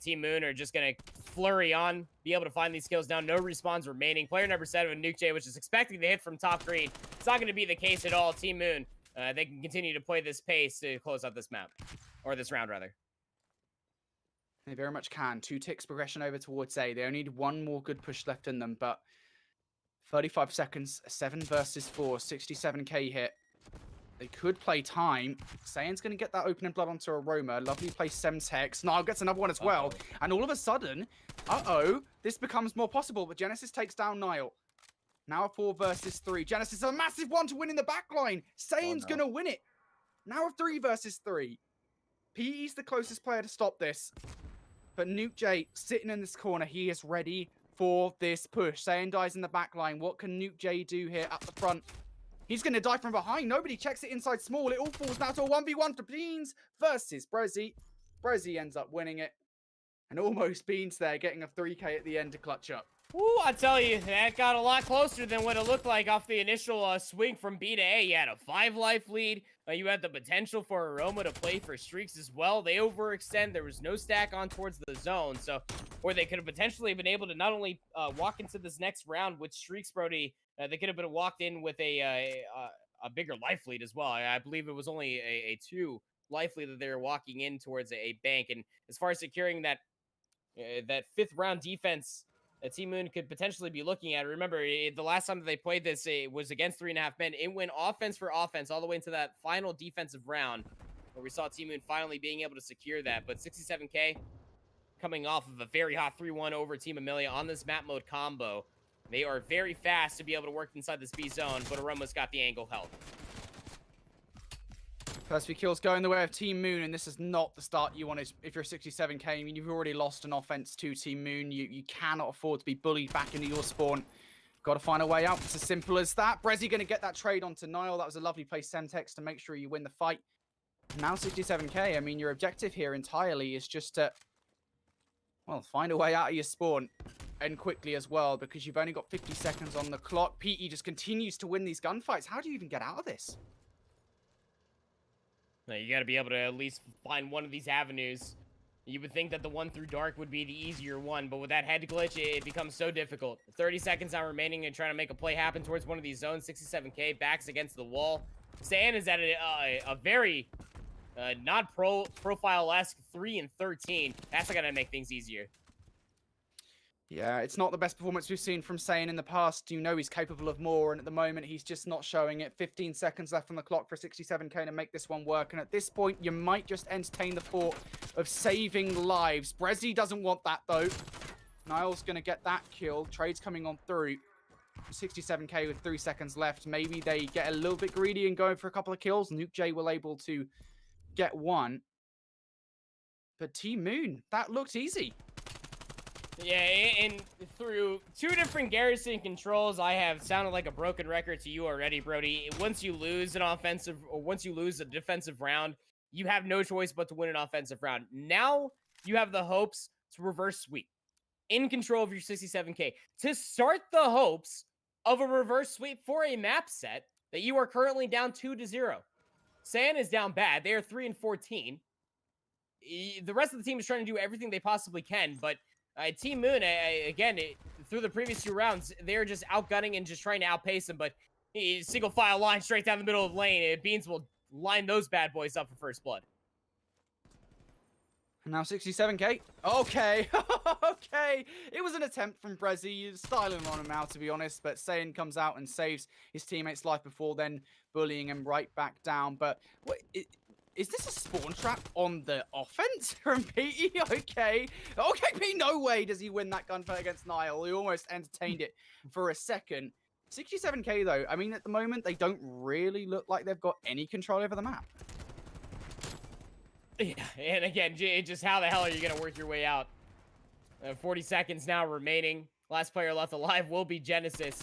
Team Moon are just going to flurry on, be able to find these kills down. No respawns remaining. Player number 7, Nuke J, which is expecting the hit from top green. It's not going to be the case at all. Team Moon, they can continue to play this pace to close out this map. Or this round, rather. They very much can. 2 ticks progression over towards A. They only need 1 more good push left in them, but 35 seconds, 7 versus 4, 67k hit. They could play time. Saiyans going to get that opening blood onto Aroma. Lovely play Semtex. Niall gets another one as well. And all of a sudden, this becomes more possible. But Genesis takes down Niall. Now a 4 versus 3. Genesis a massive one to win in the backline. Saiyans going to win it. Now a 3 versus 3. PE's the closest player to stop this. But Nuke J sitting in this corner. He is ready for this push. Saiyan dies in the backline. What can Nuke J do here at the front? He's going to die from behind. Nobody checks it inside small. It all falls now to a 1v1 for Beans versus Brezzy. Brezzy ends up winning it. And almost Beans there getting a 3k at the end to clutch up. Ooh, I tell you, that got a lot closer than what it looked like off the initial swing from B to A. You had a 5-life lead. You had the potential for Aroma to play for streaks as well. They overextend. There was no stack on towards the zone. So, or they could have potentially been able to not only walk into this next round with streaks, Brody, they could have been walked in with a bigger life lead as well. I believe it was only a 2 life lead that they were walking in towards a bank. And as far as securing that 5th round defense, Team Moon could potentially be looking at. Remember, the last time that they played this, it was against 3.5 men. It went offense for offense all the way into that final defensive round where we saw Team Moon finally being able to secure that. But 67K coming off of a very hot 3-1 over Team Amelia on this map mode combo. They are very fast to be able to work inside this B zone, but Aroma's got the angle held. First few kills going the way of Team Moon, and this is not the start you want if you're 67k. I mean, you've already lost an offense to Team Moon. You cannot afford to be bullied back into your spawn. Got to find a way out. It's as simple as that. Brezzy going to get that trade onto Niall. That was a lovely play, Semtex, to make sure you win the fight. Now 67k. I mean, your objective here entirely is just to, well, find a way out of your spawn. And quickly as well, because you've only got 50 seconds on the clock. PE just continues to win these gunfights. How do you even get out of this? Now, you got to be able to at least find one of these avenues. You would think that the one through dark would be the easier one, but with that head glitch, it becomes so difficult. 30 seconds now remaining and trying to make a play happen towards one of these zones. 67k, backs against the wall. Saiyan is at a very not profile-esque 3 and 13. That's not going to make things easier. Yeah, it's not the best performance we've seen from Saiyan in the past. You know he's capable of more, and at the moment, he's just not showing it. 15 seconds left on the clock for 67k to make this one work, and at this point, you might just entertain the thought of saving lives. Brezzy doesn't want that, though. Niall's going to get that kill. Trade's coming on through. 67k with 3 seconds left. Maybe they get a little bit greedy and go for a couple of kills. Nuke J will able to get one. But Team Moon, that looked easy. Yeah, and through 2 different Garrison controls, I have sounded like a broken record to you already, Brody. Once you lose an offensive, or once you lose a defensive round, you have no choice but to win an offensive round. Now, you have the hopes to reverse sweep. In control of your 67k. To start the hopes of a reverse sweep for a map set that you are currently down 2-0. Saiyan is down bad. They are 3 and 14. The rest of the team is trying to do everything they possibly can, but Team Moon, again, through the previous 2 rounds, they're just outgunning and just trying to outpace them, but single file line straight down the middle of the lane. Beans will line those bad boys up for first blood. Now 67k. Okay. Okay. It was an attempt from Brezzy. Styling on him out, to be honest, but Saiyan comes out and saves his teammate's life before then bullying him right back down. But what... Is this a spawn trap on the offense from PE? Okay. Okay, P, no way does he win that gunfight against Niall. He almost entertained it for a second. 67k, though. I mean, at the moment, they don't really look like they've got any control over the map. Yeah, and again, just how the hell are you going to work your way out? 40 seconds now remaining. Last player left alive will be Genesis.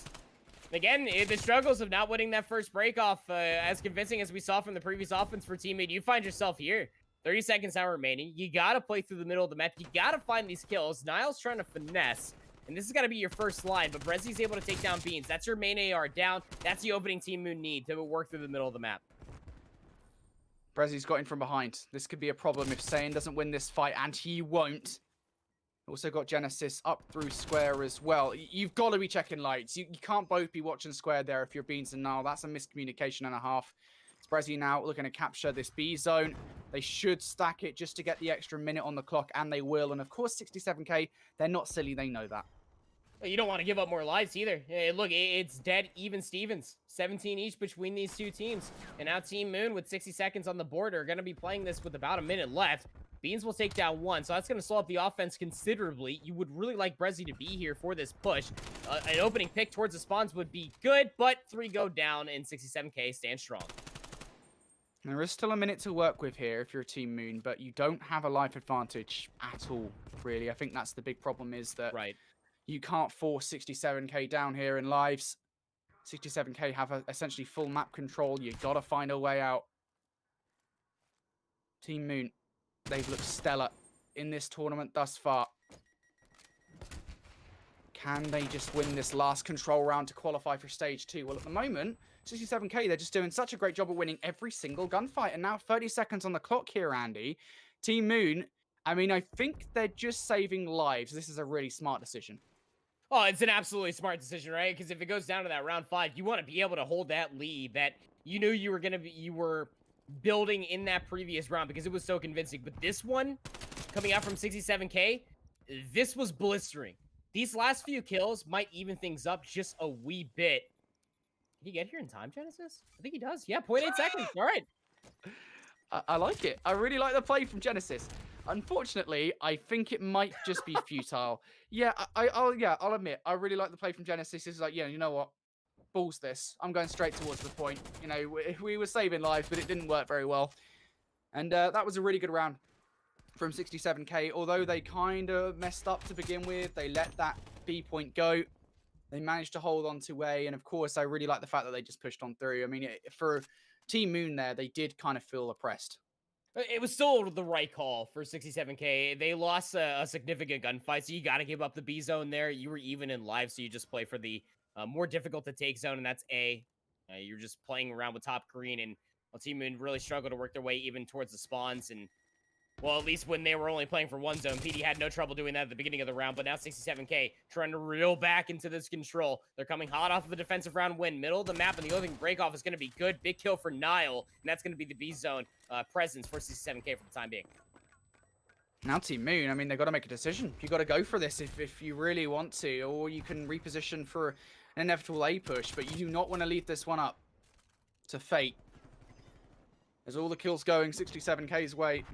Again, the struggles of not winning that first break off, as convincing as we saw from the previous offense for teammate, you find yourself here. 30 seconds now remaining. You got to play through the middle of the map. You got to find these kills. Niall's trying to finesse, and this has got to be your first line, but Brezzy's able to take down Beans. That's your main AR down. That's the opening Team Moon need to work through the middle of the map. Brezzy's got in from behind. This could be a problem if Saiyan doesn't win this fight, and he won't. Also got Genesis up through square as well. You've got to be checking lights. You can't both be watching square there if you're Beans and Niall. That's a miscommunication and a half. It's Brezzy now looking to capture this B zone. They should stack it just to get the extra minute on the clock, and they will. And of course, 67k, they're not silly. They know that. You don't want to give up more lives either. Hey, look, it's dead even Stevens. 17 each between these two teams. And now Team Moon with 60 seconds on the board are going to be playing this with about a minute left. Beans will take down one, so that's going to slow up the offense considerably. You would really like Brezzy to be here for this push. An opening pick towards the spawns would be good, but 3 go down, and 67K stands strong. There is still a minute to work with here if you're Team Moon, but you don't have a life advantage at all, really. I think that's the big problem, is that you can't force 67K down here in lives. 67K have essentially full map control. You got to find a way out. Team Moon, they've looked stellar in this tournament thus far. Can they just win this last control round to qualify for stage 2? Well, at the moment, 67K, they're just doing such a great job of winning every single gunfight. And now 30 seconds on the clock here, Andy. Team Moon, I mean, I think they're just saving lives. This is a really smart decision. Oh, it's an absolutely smart decision, right? Because if it goes down to that round 5, you want to be able to hold that lead that you knew you were building in that previous round because it was so convincing. But this one, coming out from 67K, this was blistering. These last few kills might even things up just a wee bit. Did he get here in time, Genesis? I think he does. Yeah, 0.8 seconds. All right. I like it. I really like the play from Genesis. Unfortunately, I think it might just be futile. Yeah, I'll admit, I really like the play from Genesis. It's like, yeah, you know what? Balls this. I'm going straight towards the point. You know, we were saving lives, but it didn't work very well. And that was a really good round from 67K. Although they kind of messed up to begin with, they let that B point go. They managed to hold on to A. And of course, I really like the fact that they just pushed on through. I mean, for Team Moon there, they did kind of feel oppressed. It was still the right call for 67K. They lost a significant gunfight, so you got to give up the B zone there. You were even in live, so you just play for the more difficult to take zone, and that's A. You're just playing around with top green, and Team Moon really struggled to work their way even towards the spawns. And, well, at least when they were only playing for one zone, PD had no trouble doing that at the beginning of the round, but now 67K trying to reel back into this control. They're coming hot off of a defensive round win. Middle of the map, and the only thing break-off is going to be good. Big kill for Nile, and that's going to be the B zone presence for 67K for the time being. Now Team Moon, I mean, they've got to make a decision. You've got to go for this if you really want to, or you can reposition for an inevitable A push, but you do not want to leave this one up to fate. As all the kills going 67K's way.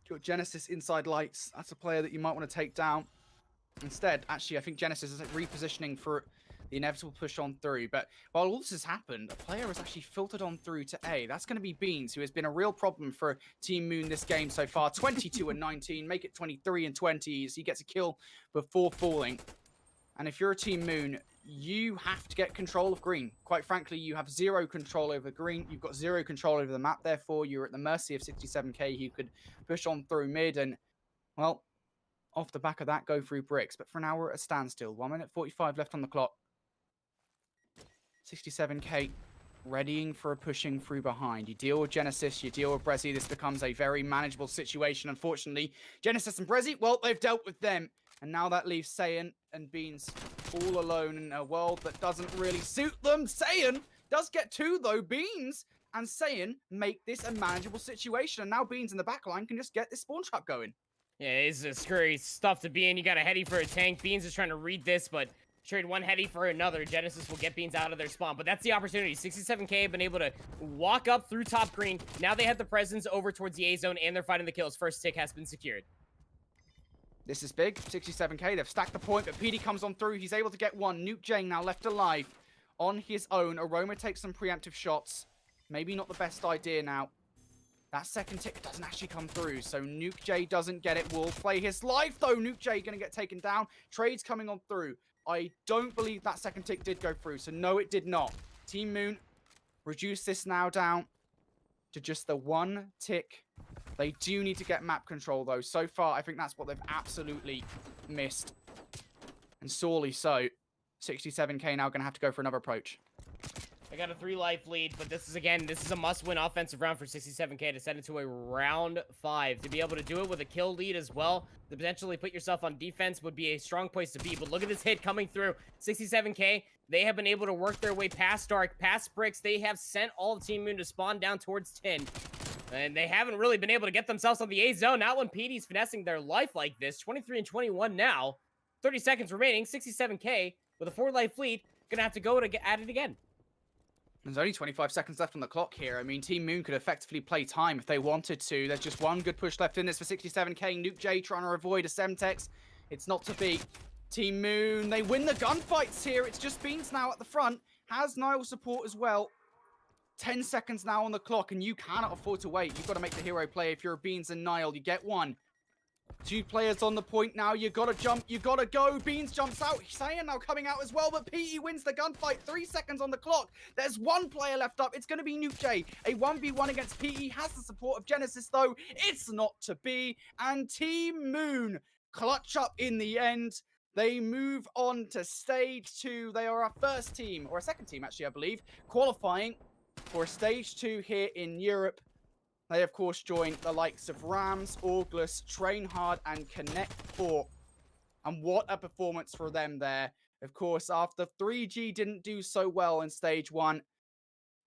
You've got Genesis inside lights. That's a player that you might want to take down. Instead, actually, I think Genesis is repositioning for the inevitable push on through. But while all this has happened, a player has actually filtered on through to A. That's going to be Beans, who has been a real problem for Team Moon this game so far. 22 and 19, make it 23 and 20 as he gets a kill before falling. And if you're a Team Moon, you have to get control of green. Quite frankly, you have zero control over green. You've got zero control over the map. Therefore, you're at the mercy of 67K, who could push on through mid and, well, off the back of that, go through bricks. But for now, we're at a standstill. 1 minute 45 left on the clock. 67K readying for a pushing through behind. You deal with Genesis, you deal with Brezzy. This becomes a very manageable situation. Unfortunately, Genesis and Brezzy, well, they've dealt with them. And now that leaves Saiyan and Beans all alone in a world that doesn't really suit them. Saiyan does get 2, though. Beans and Saiyan make this a manageable situation. And now Beans in the back line can just get this spawn trap going. Yeah, it's a scary stuff to be in. You got a heady for a tank. Beans is trying to read this, but trade one heady for another. Genesis will get Beans out of their spawn, but that's the opportunity. 67K have been able to walk up through top green. Now they have the presence over towards the A zone, and they're fighting the kills. First tick has been secured. This is big. 67K, they've stacked the point, but PD comes on through. He's able to get one. Nuke J now left alive on his own. Aroma takes some preemptive shots. Maybe not the best idea now. That second tick doesn't actually come through, so Nuke J doesn't get it. Will play his life, though. Nuke J going to get taken down. Trades coming on through. I don't believe that second tick did go through, so no, it did not. Team Moon reduce this now down to just the 1 tick. They do need to get map control, though. So far, I think that's what they've absolutely missed. And sorely so. 67K now going to have to go for another approach. They got a 3-life lead, but this is a must-win offensive round for 67K to send it to a round 5. To be able to do it with a kill lead as well, to potentially put yourself on defense would be a strong place to be. But look at this hit coming through. 67K, they have been able to work their way past Dark, past Bricks. They have sent all of Team Moon to spawn down towards 10. And they haven't really been able to get themselves on the A zone. Not when PD's finessing their life like this. 23 and 21 now. 30 seconds remaining, 67k with a 4-life lead. Gonna have to go to get at it again. There's only 25 seconds left on the clock here. I mean, Team Moon could effectively play time if they wanted to. There's just one good push left in this for 67k. Nuke J trying to avoid a Semtex. It's not to be. Team Moon, they win the gunfights here. It's just Beans now at the front. Has Nile support as well. 10 seconds now on the clock, and you cannot afford to wait. You've got to make the hero play. If you're a Beans and Nile, you get one. 2 players on the point now. You gotta jump. You gotta go. Beans jumps out. Cyan now coming out as well, but PE wins the gunfight. 3 seconds on the clock. There's 1 player left up. It's gonna be Nuke J. A 1v1 against PE. Has the support of Genesis, though. It's not to be. And Team Moon clutch up in the end. They move on to stage 2. They are our first team, or a second team, actually, I believe, qualifying for stage 2 here in Europe. They, of course, join the likes of Rams, August, Train Hard, and Connect 4. And what a performance for them there. Of course, after 3G didn't do so well in stage 1,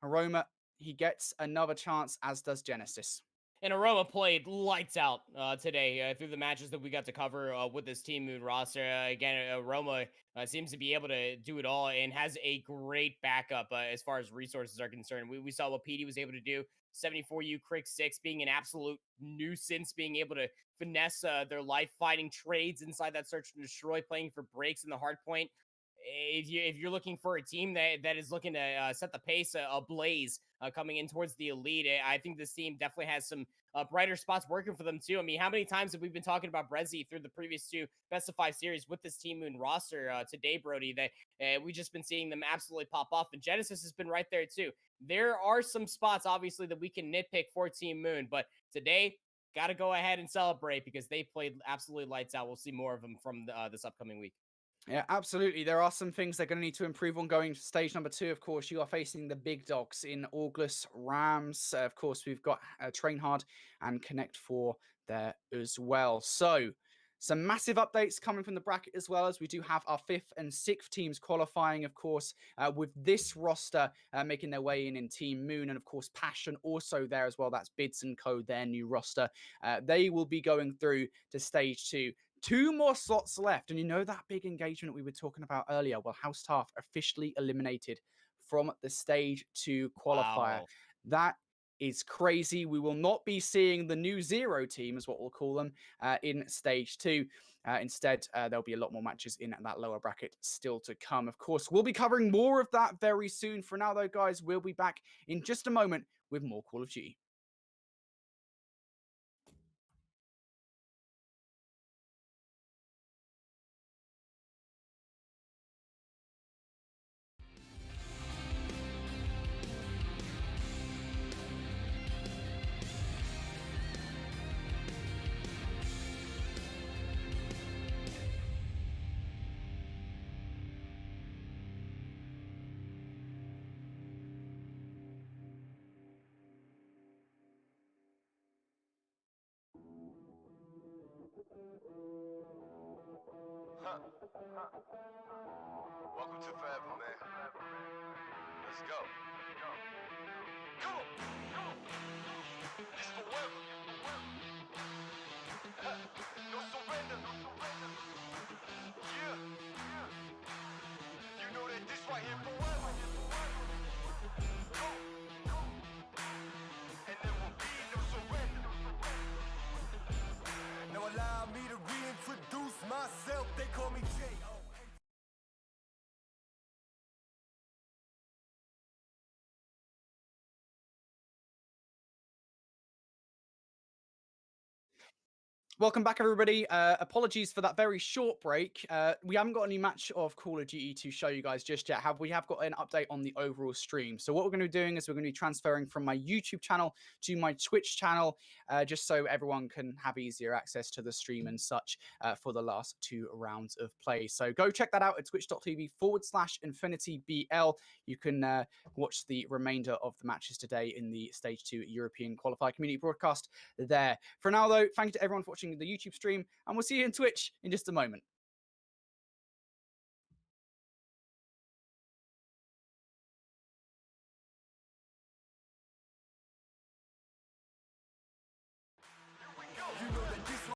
Aroma, he gets another chance, as does Genesis. And Aroma played lights out today through the matches that we got to cover with this Team Moon roster. Again, Aroma seems to be able to do it all and has a great backup as far as resources are concerned. We saw what PD was able to do. 74U Crick 6 being an absolute nuisance, being able to finesse their life, fighting trades inside that search and destroy, playing for breaks in the hard point. If you're looking for a team that is looking to set the pace ablaze coming in towards the elite, I think this team definitely has some brighter spots working for them too. I mean, how many times have we been talking about Brezzy through the previous 2 best of 5 series with this Team Moon roster today, Brody? That we just been seeing them absolutely pop off, and Genesis has been right there too. There are some spots obviously that we can nitpick for Team Moon, but today got to go ahead and celebrate because they played absolutely lights out. We'll see more of them from this upcoming week. Yeah, absolutely. There are some things they're going to need to improve on going to stage number 2. Of course, you are facing the big dogs in August, Rams. Of course, we've got Train Hard and Connect 4 there as well. So, some massive updates coming from the bracket as well, as we do have our 5th and 6th teams qualifying, of course, with this roster making their way in Team Moon, and of course Passion also there as well. That's Bids and Co, their new roster. They will be going through to stage 2. 2 more slots left, and you know that big engagement we were talking about earlier. Well, House Taff officially eliminated from the stage 2 qualifier. Wow. That is crazy. We will not be seeing the new 0 team, is what we'll call them, in stage 2. Instead, there'll be a lot more matches in that lower bracket still to come. Of course, we'll be covering more of that very soon. For now, though, guys, we'll be back in just a moment with more Call of Duty. Welcome to forever, man. Let's go. Come on. This forever. No surrender. Yeah. You know that this right here forever. And there will be no surrender. Now allow me to reintroduce myself. They call me J.O. Welcome back, everybody. Apologies for that very short break. We haven't got any match of Call of Duty to show you guys just yet. We have got an update on the overall stream. So what we're going to be doing is we're going to be transferring from my YouTube channel to my Twitch channel, just so everyone can have easier access to the stream and such for the last 2 rounds of play. So go check that out at twitch.tv/InfinityBL. You can watch the remainder of the matches today in the Stage 2 European Qualifier Community Broadcast there. For now, though, thank you to everyone for watching the YouTube stream, and we'll see you in Twitch in just a moment.